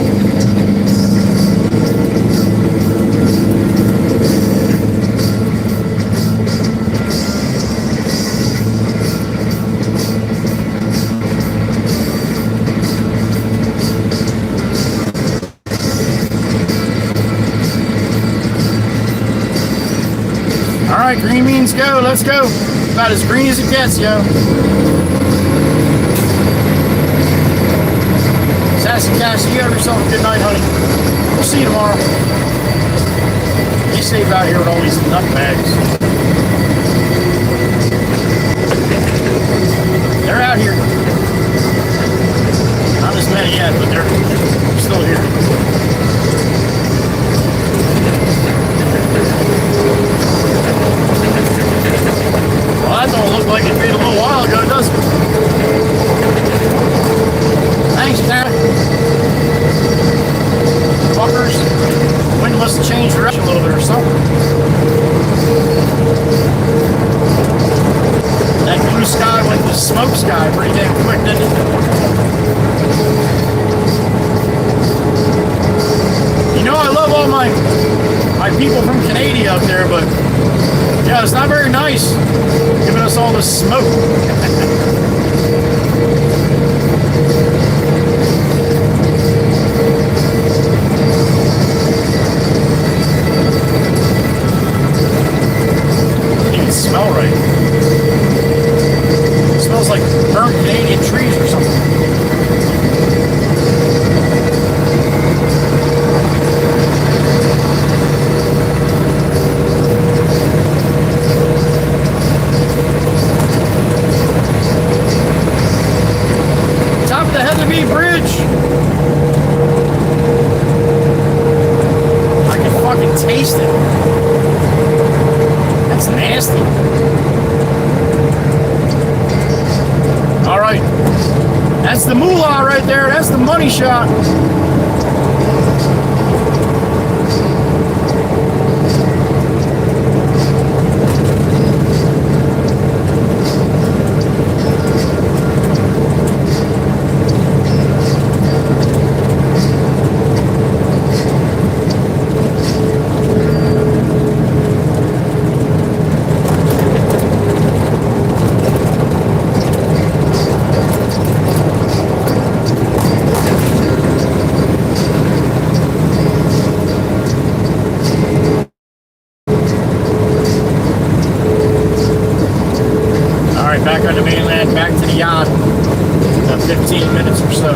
All right, green means go. Let's go. About as green as it gets, yo. Sassy Cassie, you have yourself a good night, honey. We'll see you tomorrow. Be safe out here with all these nutbags. They're out here. Not as many yet, but they're still here. Well, that don't look like it did a little while ago, does it? Thanks, Dad. Fuckers. Wind must have changed direction a little bit or something. That blue sky went to smoke sky pretty damn quick, didn't it? You know, I love all my people from Canada up there, but yeah, it's not very nice giving us all this smoke. Smell right. It smells like burnt Canadian trees or something. Top of the Heatherby Bridge. I can fucking taste it. That's nasty. All right. That's the moolah right there. That's the money shot. Back on the mainland, back to the yacht. About 15 minutes or so.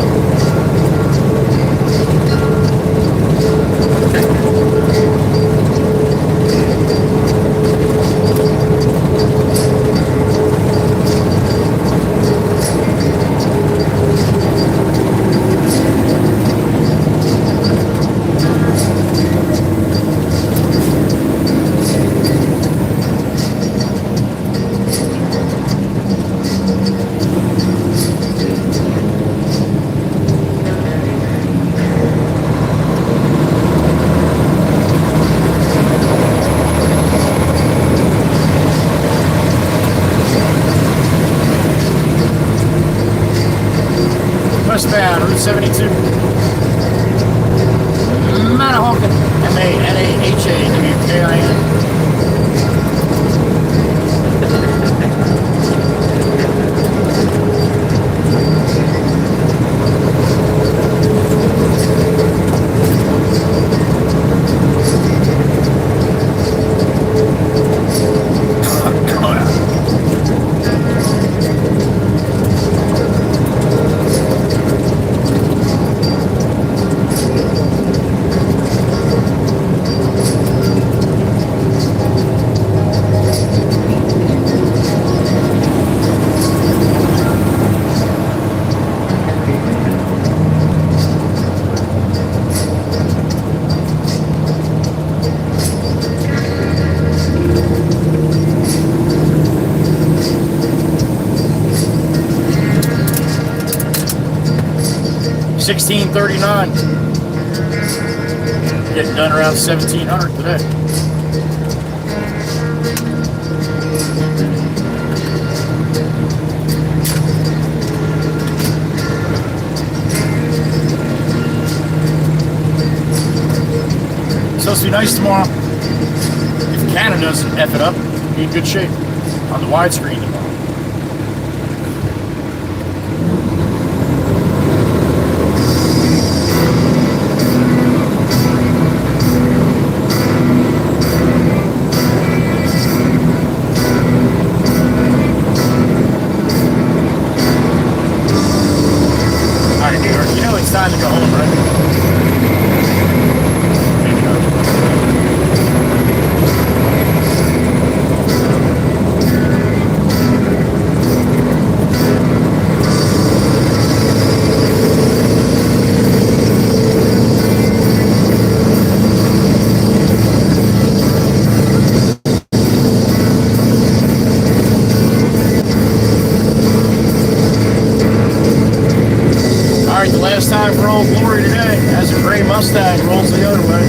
Road 72. Manahawkin. M-A-N-A-H-A-W-K-I-N. $16.39. Getting done around 1700 today. It's supposed to be nice tomorrow. If Canada doesn't F it up, be in good shape on the widescreen tomorrow. It's time to go home, right? Maybe not. The last time for Old Glory today, as a gray Mustang rolls the other way.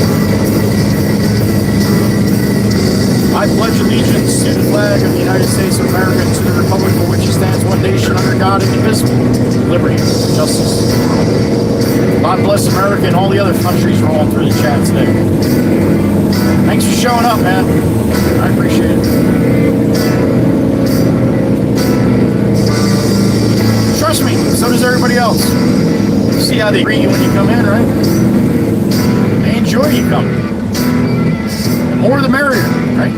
I pledge allegiance to the flag of the United States of America and to the republic for which it stands, one nation under God, indivisible, liberty and justice. God bless America and all the other countries rolling through the chat today. Thanks for showing up, man. I appreciate it. Trust me, so does everybody else. See how they greet you when you come in, right? They enjoy you coming. The more the merrier, right?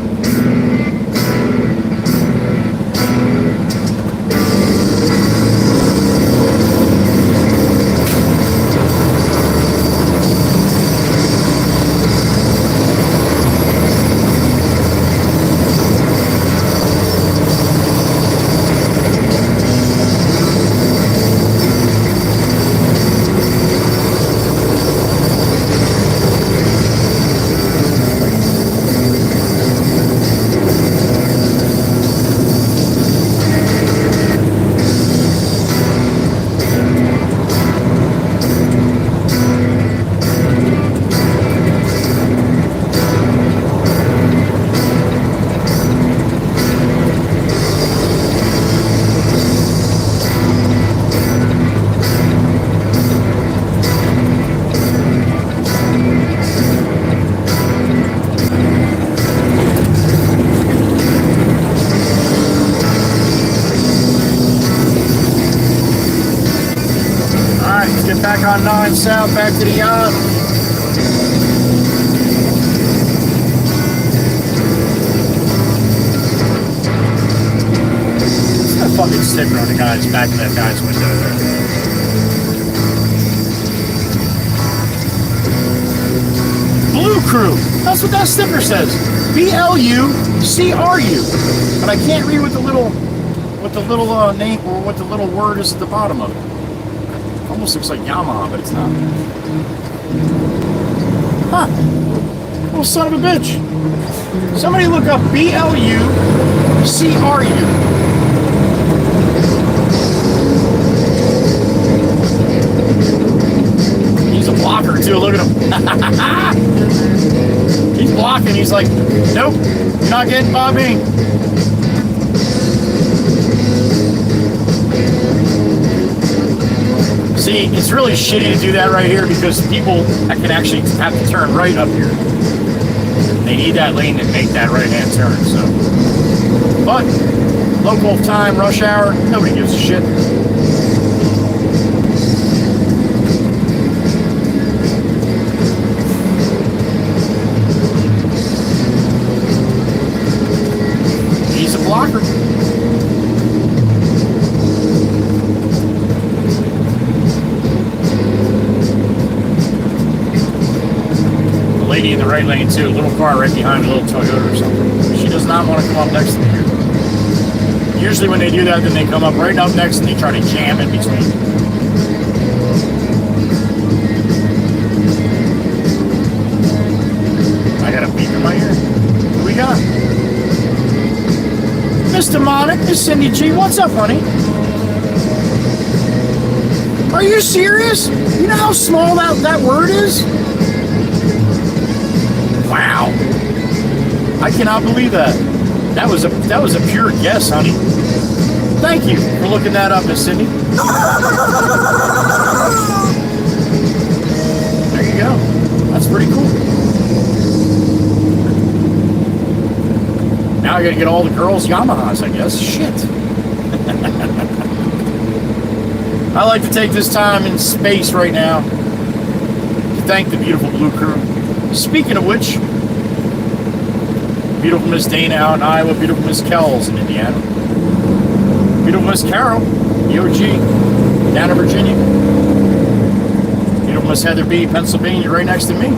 Back on 9 South, back to the yard. What's that fucking sticker on the guy's back of that guy's window there? Blue Crew. That's what that sticker says. B-L-U-C-R-U. But I can't read what the little name or what the little word is at the bottom of it. Almost looks like Yamaha, but it's not. Huh. Little son of a bitch. Somebody look up B-L-U-C-R-U. He's a blocker too, look at him. He's blocking, he's like, nope, you're not getting Bobby. See, See, it's really shitty to do that right here because people can actually have to turn right up here. They need that lane to make that right-hand turn, so. But, local time, rush hour, nobody gives a shit. He's a blocker. Lady in the right lane too, a little car right behind a little Toyota or something. She does not want to come up next to me here. Usually when they do that, then they come up right up next and they try to jam in between. I got a beep in my ear. What do we got? Mr. Monic, Miss Cindy G, what's up, honey? Are you serious? You know how small that word is? Wow. I cannot believe that. That was a pure guess, honey. Thank you for looking that up, Miss Cindy. There you go. That's pretty cool. Now I gotta get all the girls' Yamahas, I guess. Shit. I like to take this time in space right now to thank the beautiful Blue Crew. Speaking of which, beautiful Miss Dana out in Iowa, beautiful Miss Kells in Indiana, beautiful Miss Carol, EOG, down in Virginia, beautiful Miss Heather B, Pennsylvania, right next to me,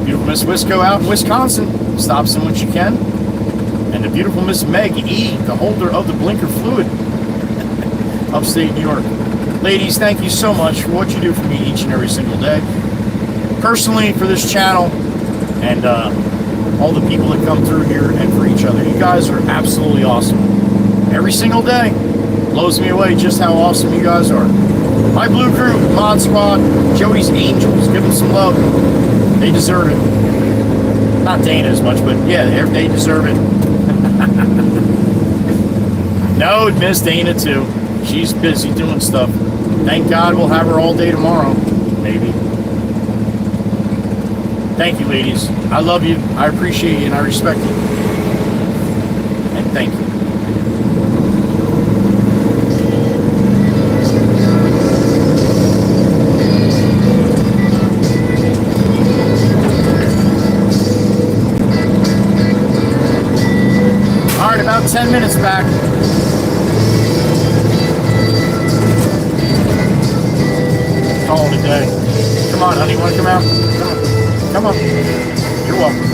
beautiful Miss Wisco out in Wisconsin, stops in when she can, and the beautiful Miss Meg E, the holder of the blinker fluid, upstate New York. Ladies, thank you so much for what you do for me each and every single day. Personally, for this channel, and all the people that come through here, and for each other. You guys are absolutely awesome. Every single day blows me away just how awesome you guys are. My Blue Crew, Mod Squad, Joey's Angels, give them some love. They deserve it. Not Dana as much, but yeah, they deserve it. No, miss Dana too. She's busy doing stuff. Thank God we'll have her all day tomorrow, maybe. Thank you, ladies. I love you, I appreciate you, and I respect you. And thank you. All right, about 10 minutes back. Calling it a day. Come on, honey, want to come out? Come on. Come on. You're welcome.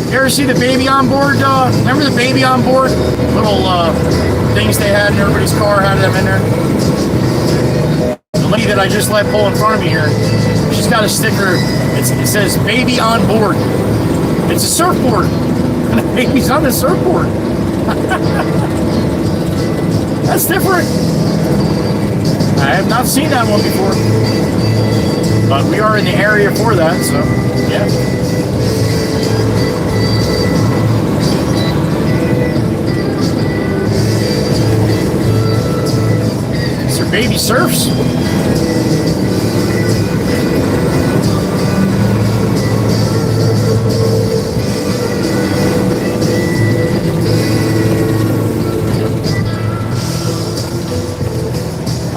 You ever see the baby on board? Remember the baby on board? Little things they had in everybody's car, had them in there. The lady that I just let pull in front of me here, she's got a sticker. It says "baby on board." It's a surfboard, and the baby's on the surfboard. That's different. I have not seen that one before, but we are in the area for that, so yeah. Baby surfs.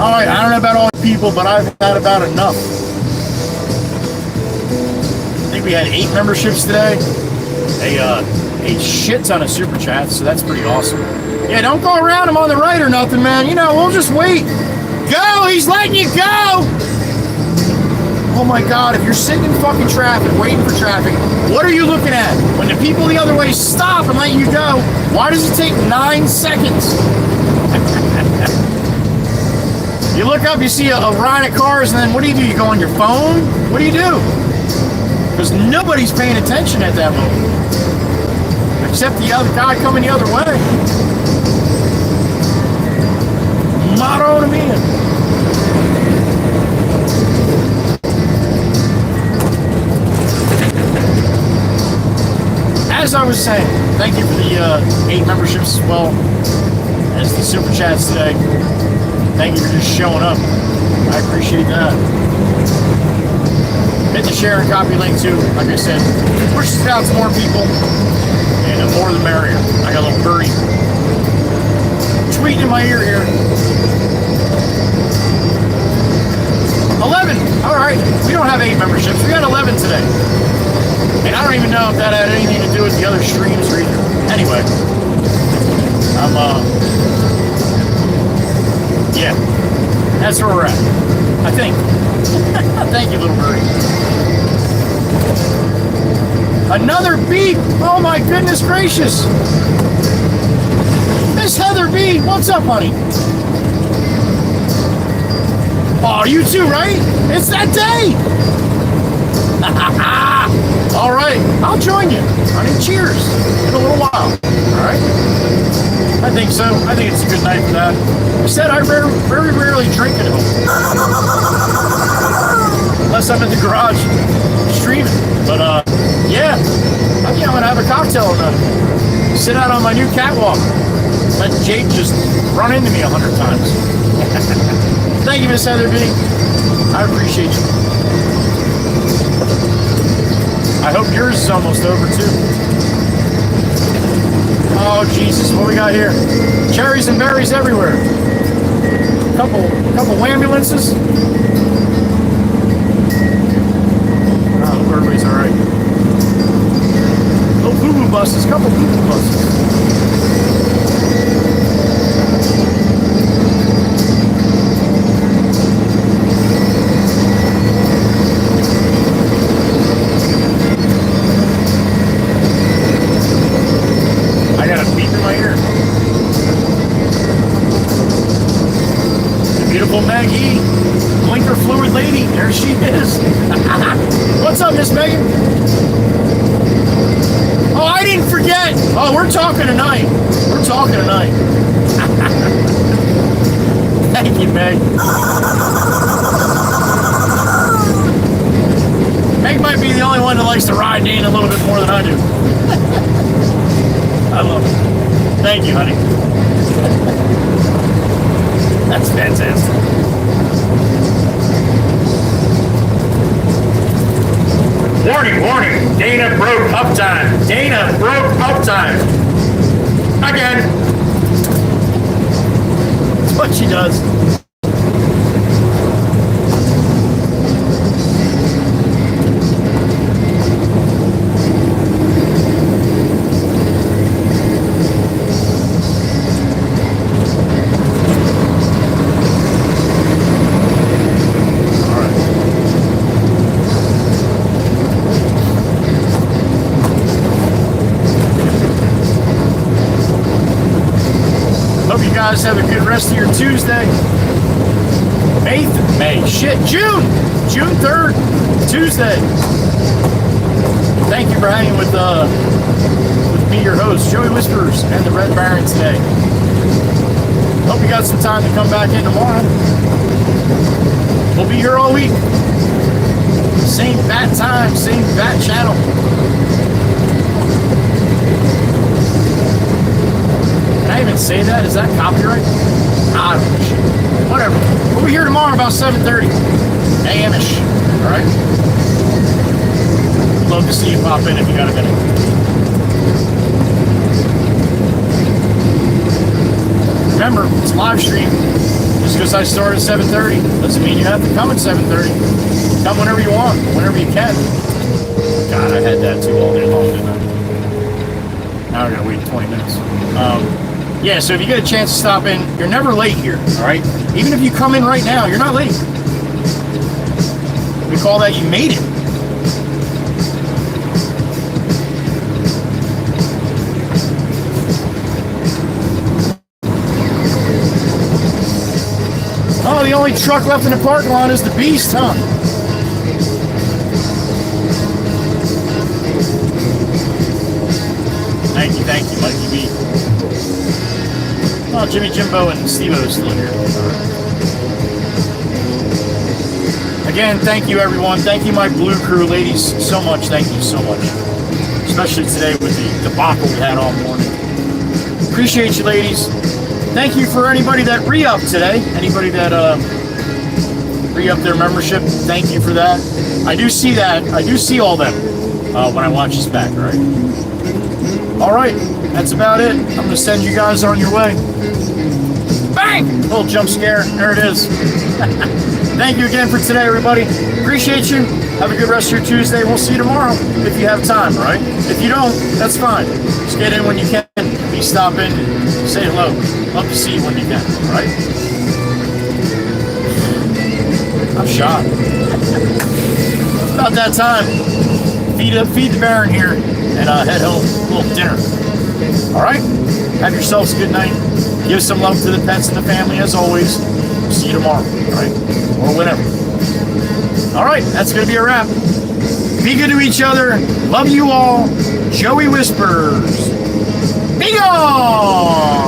All right, I don't know about all the people, but I've had about enough. I think we had 8 memberships today. A shit ton of super chats, so that's pretty awesome. Yeah, don't go around him on the right or nothing, man. You know, we'll just wait. Go! He's letting you go! Oh my God, if you're sitting in fucking traffic, waiting for traffic, what are you looking at? When the people the other way stop and let you go, why does it take 9 seconds? You look up, you see a line of cars, and then what do? You go on your phone? What do? Because nobody's paying attention at that moment. Except the other guy coming the other way. Motto to me. As I was saying, thank you for the 8 memberships as well as the super chats today. Thank you for just showing up. I appreciate that. Hit the share and copy link too. Like I said, push this out to more people, and the more the merrier. I got a little birdie tweeting in my ear here. 11. All right, we don't have 8 memberships. We got 11 today. And I don't even know if that had anything to do with the other streams or either. Anyway, yeah, that's where we're at, I think. Thank you, little birdie. Another beat. Oh my goodness gracious. Miss Heather B, what's up, honey? Oh, you too, right? It's that day. All right, I'll join you. Honey, cheers in a little while. All right. I think so. I think it's a good night for that. I said I very, very rarely drink at home. Unless I'm in the garage streaming. But, yeah. I think I'm going to have a cocktail and sit out on my new catwalk. Let Jake just run into me 100 times. Thank you, Miss Heather B. I appreciate you. I hope yours is almost over, too. Oh, Jesus, what we got here? Cherries and berries everywhere. Couple ambulances. Oh, everybody's all right. Little boo-boo buses, couple boo-boo buses. I got a beep in my ear. The beautiful Maggie, blinker fluid lady, there she is. What's up, Miss Megan? Oh, I didn't forget. Oh, we're talking tonight. We're talking tonight. Thank you, Meg. Meg might be the only one that likes to ride Dane a little bit more than I do. I love it. Thank you, honey. That's fantastic. Warning, warning. Dana broke uptime. Dana broke uptime. Again. That's what she does. Guys, have a good rest of your Tuesday. June 3rd, Tuesday. Thank you for hanging with me, your host, Joey Whisperers, and the Red Baron today. Hope you got some time to come back in tomorrow. We'll be here all week. Same bat time, same bat channel. Can I even say that? Is that copyright? I don't know. Whatever. We'll be here tomorrow about 7:30 a.m.ish. All right? Love to see you pop in if you got a minute. Remember, it's live stream. Just because I start at 7:30 doesn't mean you have to come at 7:30. Come whenever you want, whenever you can. God, I had that too all day long, didn't I? Now I gotta wait 20 minutes. Yeah, so if you get a chance to stop in, you're never late here, all right? Even if you come in right now, you're not late. We call that you made it. Oh, the only truck left in the parking lot is the Beast, huh? How Thank you, Mikey B. Oh, Jimmy Jimbo and Steve-O is still here. Again, thank you, everyone. Thank you, my Blue Crew ladies, so much. Thank you so much. Especially today with the debacle we had all morning. Appreciate you, ladies. Thank you for anybody that re-upped today. Anybody that re-upped their membership, thank you for that. I do see that. I do see all them when I watch this back, all right? All right, that's about it. I'm going to send you guys on your way. Bang! Little jump scare. There it is. Thank you again for today, everybody. Appreciate you. Have a good rest of your Tuesday. We'll see you tomorrow if you have time, all right? If you don't, that's fine. Just get in when you can. Please stop in and say hello. Love to see you when you can, all right? I'm shocked. About that time. Feed the Baron here and head home. A little dinner. All right? Have yourselves a good night. Give some love to the pets and the family as always. See you tomorrow, all right? Or whenever. All right, that's going to be a wrap. Be good to each other. Love you all. Joey Whispers. Be gone!